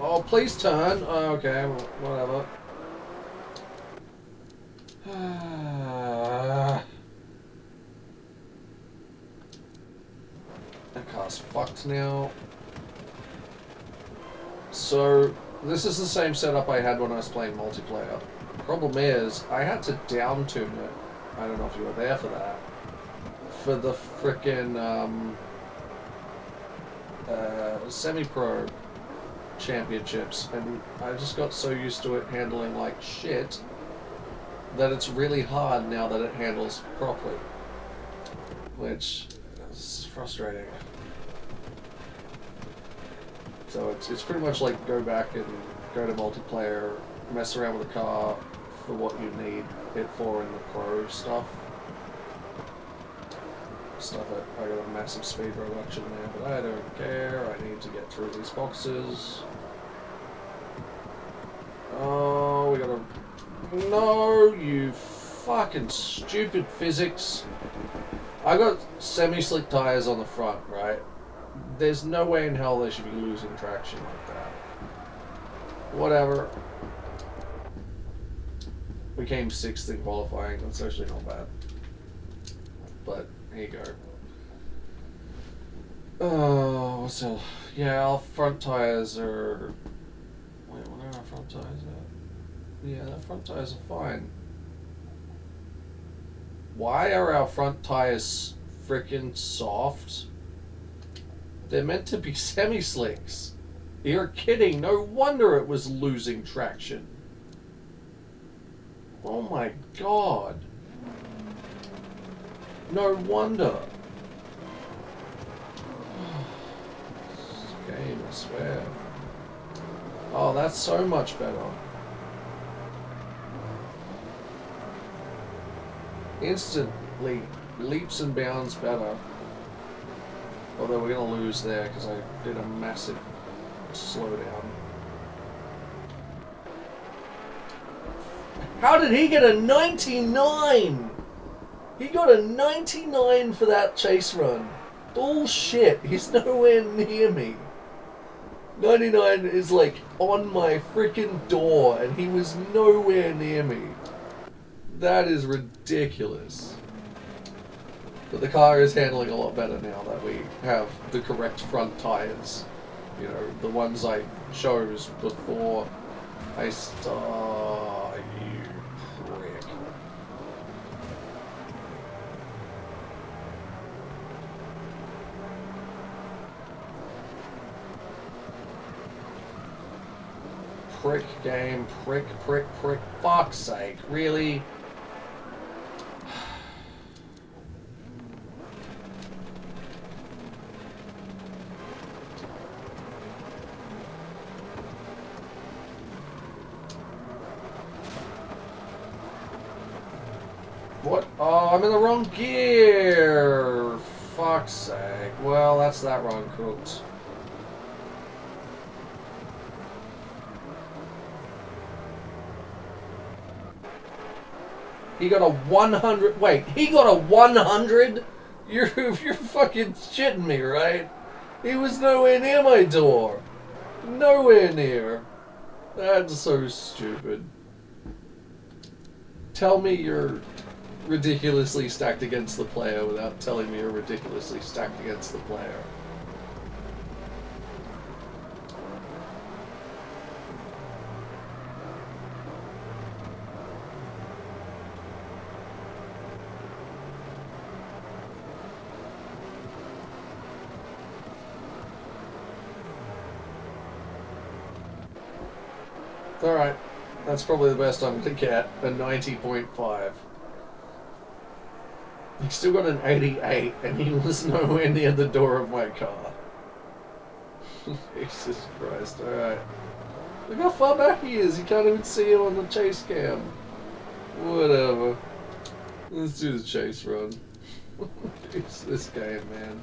Oh, please turn. Oh, okay, well, whatever. That car's fucked now. So, this is the same setup I had when I was playing multiplayer. Problem is, I had to down tune it. I don't know if you were there for that. For the frickin' semi-pro championships, and I just got so used to it handling like shit that it's really hard now that it handles properly, which is frustrating. So it's pretty much like go back and go to multiplayer, mess around with the car for what you need it for in the pro stuff. Stuff it. I got a massive speed reduction there, but I don't care. I need to get through these boxes. Oh, we gotta... No, you fucking stupid physics. I got semi-slick tires on the front, right? There's no way in hell they should be losing traction like that. Whatever. We came 6th in qualifying. That's actually not bad. But, here you go. Oh, what's that? Yeah, our front tires are... Wait, what are our front tires at? Yeah, our front tires are fine. Why are our front tires frickin' soft? They're meant to be semi-slicks. You're kidding. No wonder it was losing traction. Oh my god. No wonder. This game, I swear. Oh, that's so much better. Instantly, leaps and bounds better. Although we're going to lose there because I did a massive slowdown. How did he get a 99? He got a 99 for that chase run. Bullshit. He's nowhere near me. 99 is like on my freaking door and he was nowhere near me. That is ridiculous. But the car is handling a lot better now that we have the correct front tires. You know, the ones I chose before I start. You prick. Prick game, prick, prick, prick. Fuck's sake, really? What? Oh, I'm in the wrong gear! Fuck's sake. Well, that's that run cooked. He got a 100. Wait, he got a 100? You're fucking shitting me, right? He was nowhere near my door. Nowhere near. That's so stupid. Tell me you're ridiculously stacked against the player without telling me you're ridiculously stacked against the player. Alright, that's probably the best I'm gonna get, a 90.5. He still got an 88, and he was nowhere near the door of my car. Jesus Christ, alright. Look how far back he is, you can't even see him on the chase cam. Whatever. Let's do the chase run. It's this game, man.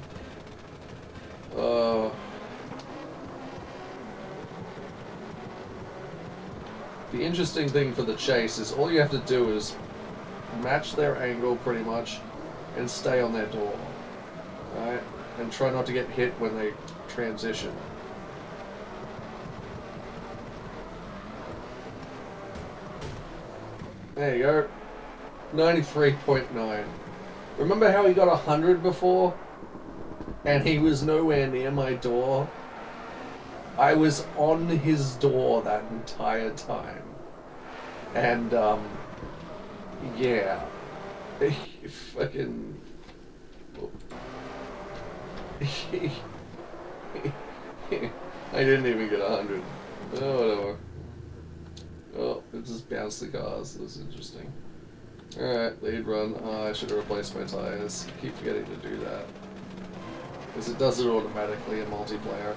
The interesting thing for the chase is all you have to do is match their angle pretty much and stay on their door, right? And try not to get hit when they transition. There you go. 93.9. Remember how he got 100 before? And he was nowhere near my door? I was on his door that entire time. And, yeah. Fucking... I didn't even get 100. Oh, whatever. Oh, it just bounced the cars. That's interesting. Alright, lead run. Oh, I should have replaced my tires. I keep forgetting to do that. Because it does it automatically in multiplayer.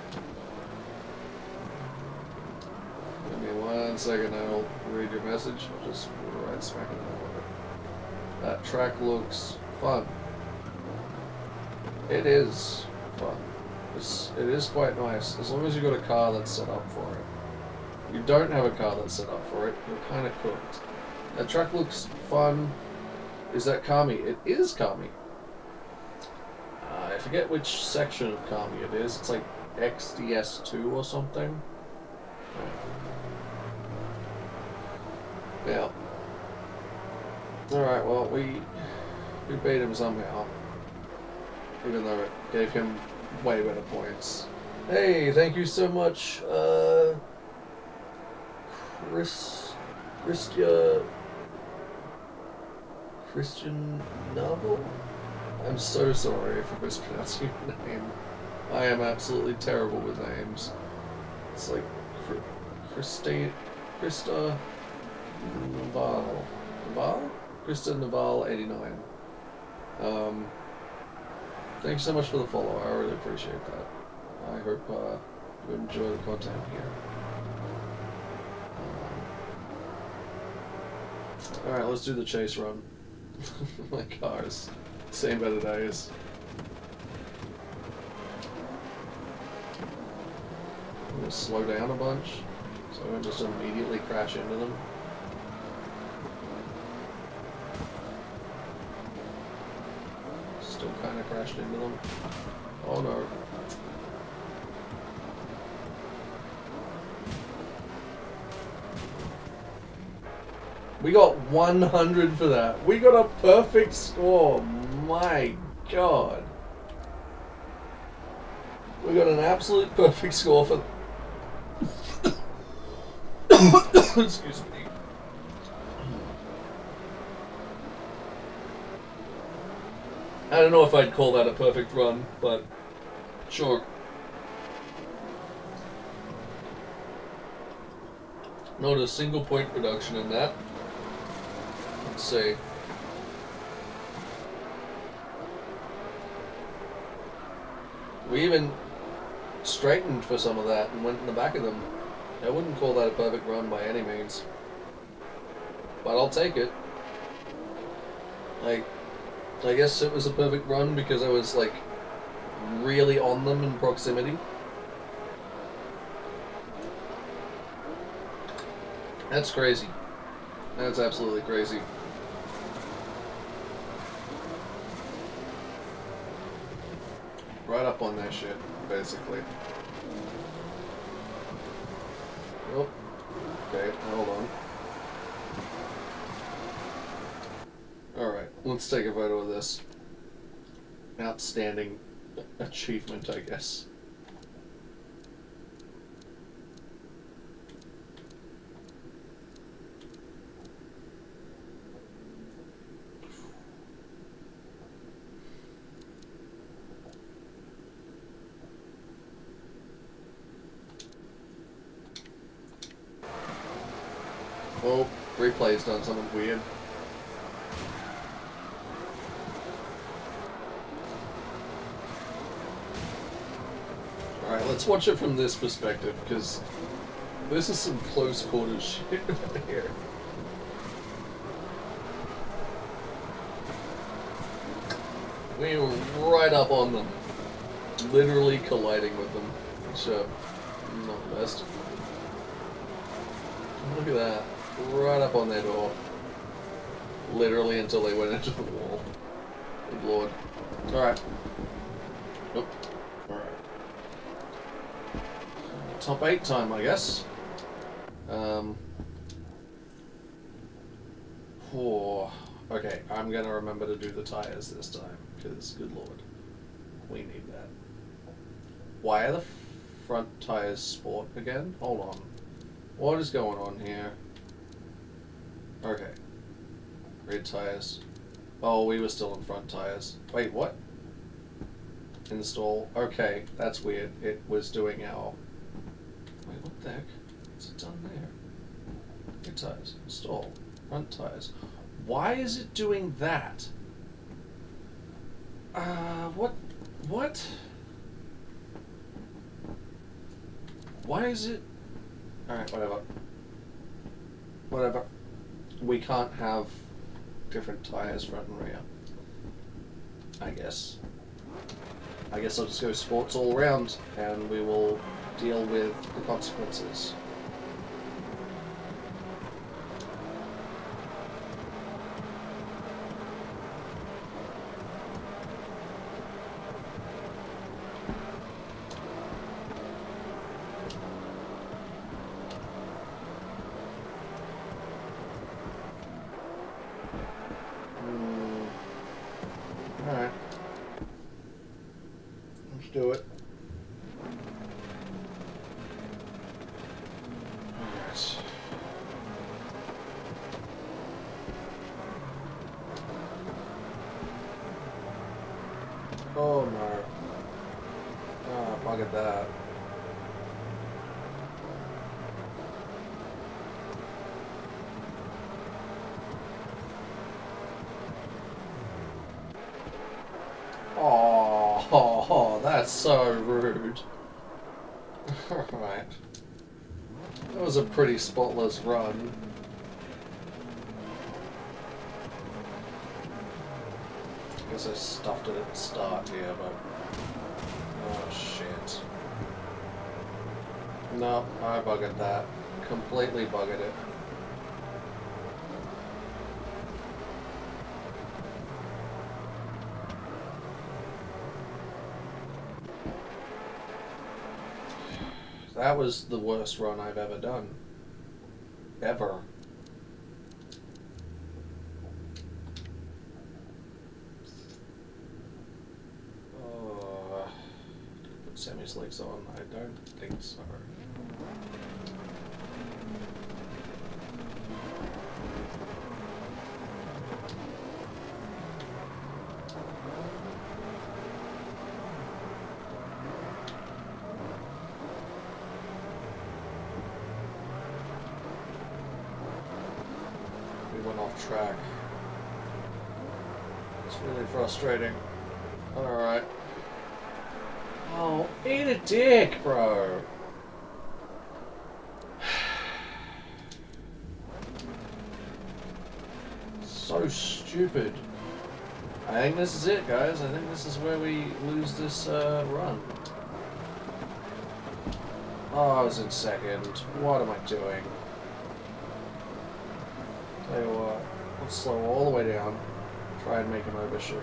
Give me 1 second, I'll read your message. I'll just right smack in the middle of it. That track looks fun. It is fun. It is quite nice, as long as you've got a car that's set up for it. If you don't have a car that's set up for it, you're kind of cooked. That track looks fun. Is that Kami? It is Kami. I forget which section of Kami it is. It's like XDS2 or something. Yeah. Alright, well, we beat him somehow. Even though it gave him way better points. Hey, thank you so much, Christian Novel? I'm so sorry for mispronouncing your name. I am absolutely terrible with names. It's like Krista Naval. Krista Naval 89. Thanks so much for the follow. I really appreciate that. I hope you enjoy the content here. Alright, let's do the chase run. My car's seen better days. I'm going to slow down a bunch so I don't just immediately crash into them. Still kind of crashed into them. Oh no. We got 100 for that. We got a perfect score. My God. We got an absolute perfect score for... Excuse me. I don't know if I'd call that a perfect run, but sure. Not a single point reduction in that. Let's see. We even straightened for some of that and went in the back of them. I wouldn't call that a perfect run by any means. But I'll take it. Like, I guess it was a perfect run because I was like really on them in proximity. That's crazy. That's absolutely crazy. Right up on their shit, basically. Oh, okay, hold on. Alright, let's take a photo of this. Outstanding achievement, I guess. Oh, replay's done something weird. Alright, let's watch it from this perspective, because this is some close quarters shit here. We were right up on them. Literally colliding with them. Which, not the best. Look at that. Right up on their door. Literally until they went into the wall. Good lord. Alright. Nope. Alright. Top 8 time, I guess. Oh, okay, I'm gonna remember to do the tires this time, because good lord, we need that. Why are the front tires sport again? Hold on. What is going on here? Okay. Rear tires. Oh, we were still in front tires. Wait, what? Install. Okay, that's weird. It was doing our... Wait, what the heck? What's it done there? Rear tires. Install. Front tires. Why is it doing that? What? What? Why is it... Alright, whatever. Whatever. We can't have different tires front and rear. I guess. I guess I'll just go sports all around and we will deal with the consequences. Alright. Let's do it. Alright. Oh no. Ah, bug at that. Oh, that's so rude. Alright. That was a pretty spotless run. I guess I stuffed it at the start here, but... Oh, shit. No, I buggered that. Completely buggered it. That was the worst run I've ever done. Ever. Did I put semi-slicks on? I don't think so. Went off track. It's really frustrating. Alright. Oh, eat a dick, bro! So stupid. I think this is it, guys. I think this is where we lose this run. Oh, I was in second. What am I doing? Tell you what, let's slow all the way down. Try and make him overshoot.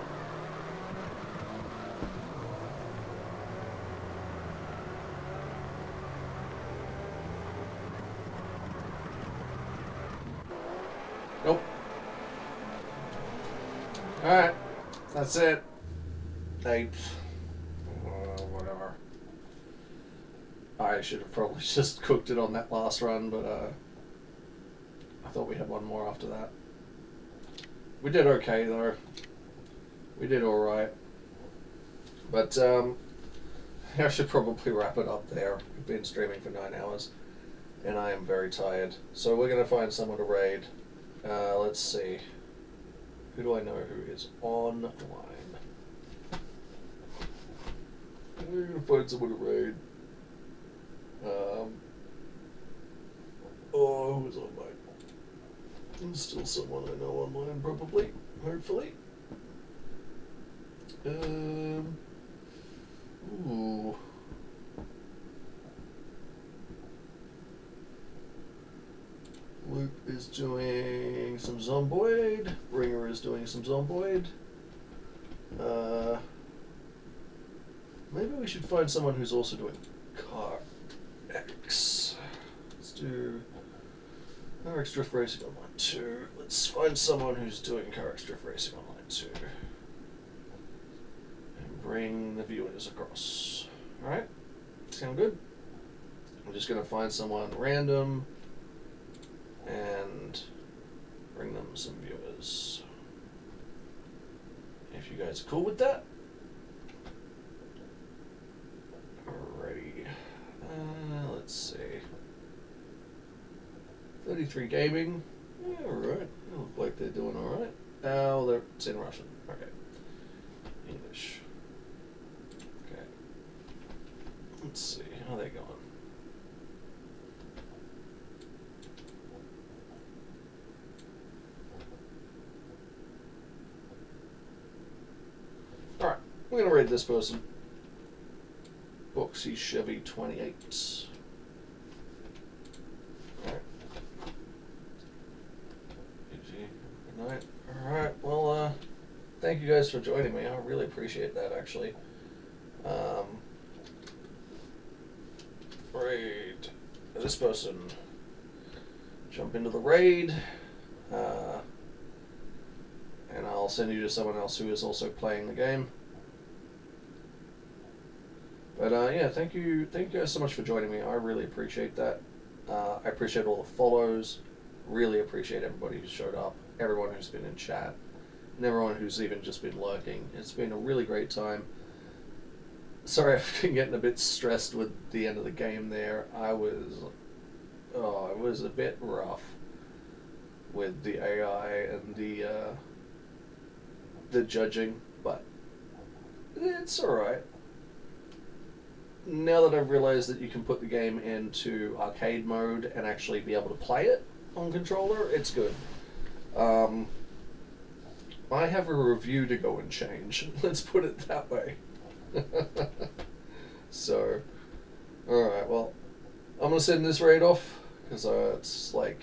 Nope. Alright. That's it. 8th. Whatever. I should have probably just cooked it on that last run, but I thought we had one more after that. We did okay though. We did alright. But I should probably wrap it up there. We've been streaming for 9 hours and I am very tired. So we're going to find someone to raid. Let's see. Who do I know who is online? We're going to find someone to raid. Who's online? There's still someone I know online, probably. Hopefully. Ooh. Luke is doing some Zomboid. Bringer is doing some Zomboid. Maybe we should find someone who's also doing CarX. Let's do CarX Drift Racing Online 2. Let's find someone who's doing CarX Drift Racing Online 2. And bring the viewers across. Alright? Sound good? I'm just going to find someone random and bring them some viewers. If you guys are cool with that. Alrighty. Let's see. 33 gaming. Yeah, alright. They look like they're doing alright. Oh, it's in Russian. Okay. English. Okay. Let's see. How are they going? Alright. We're going to raid this person. Boxy Chevy 28. Alright. Good night. Alright, well, thank you guys for joining me. I really appreciate that, actually. Raid. This person. Jump into the raid. And I'll send you to someone else who is also playing the game. But yeah, thank you guys so much for joining me. I really appreciate that. I appreciate all the follows. Really appreciate everybody who showed up, everyone who's been in chat, and everyone who's even just been lurking. It's been a really great time. Sorry, I've been getting a bit stressed with the end of the game there. It was a bit rough with the AI and the judging, but it's alright. Now that I've realized that you can put the game into arcade mode and actually be able to play it on controller, it's good. I have a review to go and change. Let's put it that way. So, alright, well, I'm going to send this raid off, because it's like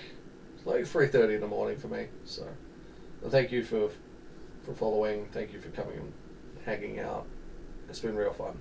3:30 in the morning for me. So, thank you for following, thank you for coming and hanging out. It's been real fun.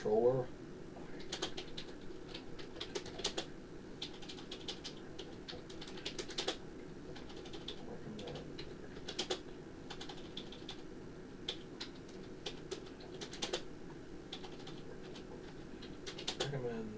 controller. Recommend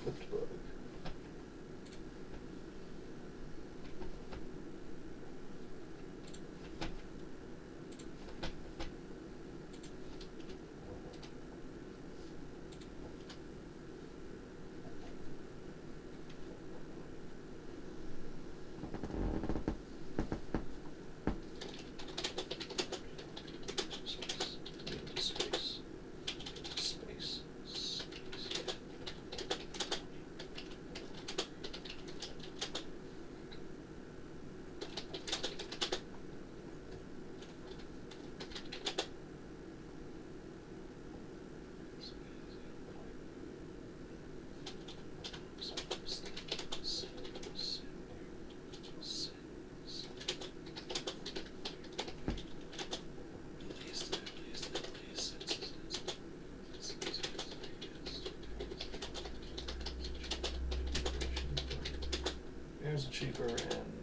flipped bug. Here's a cheaper and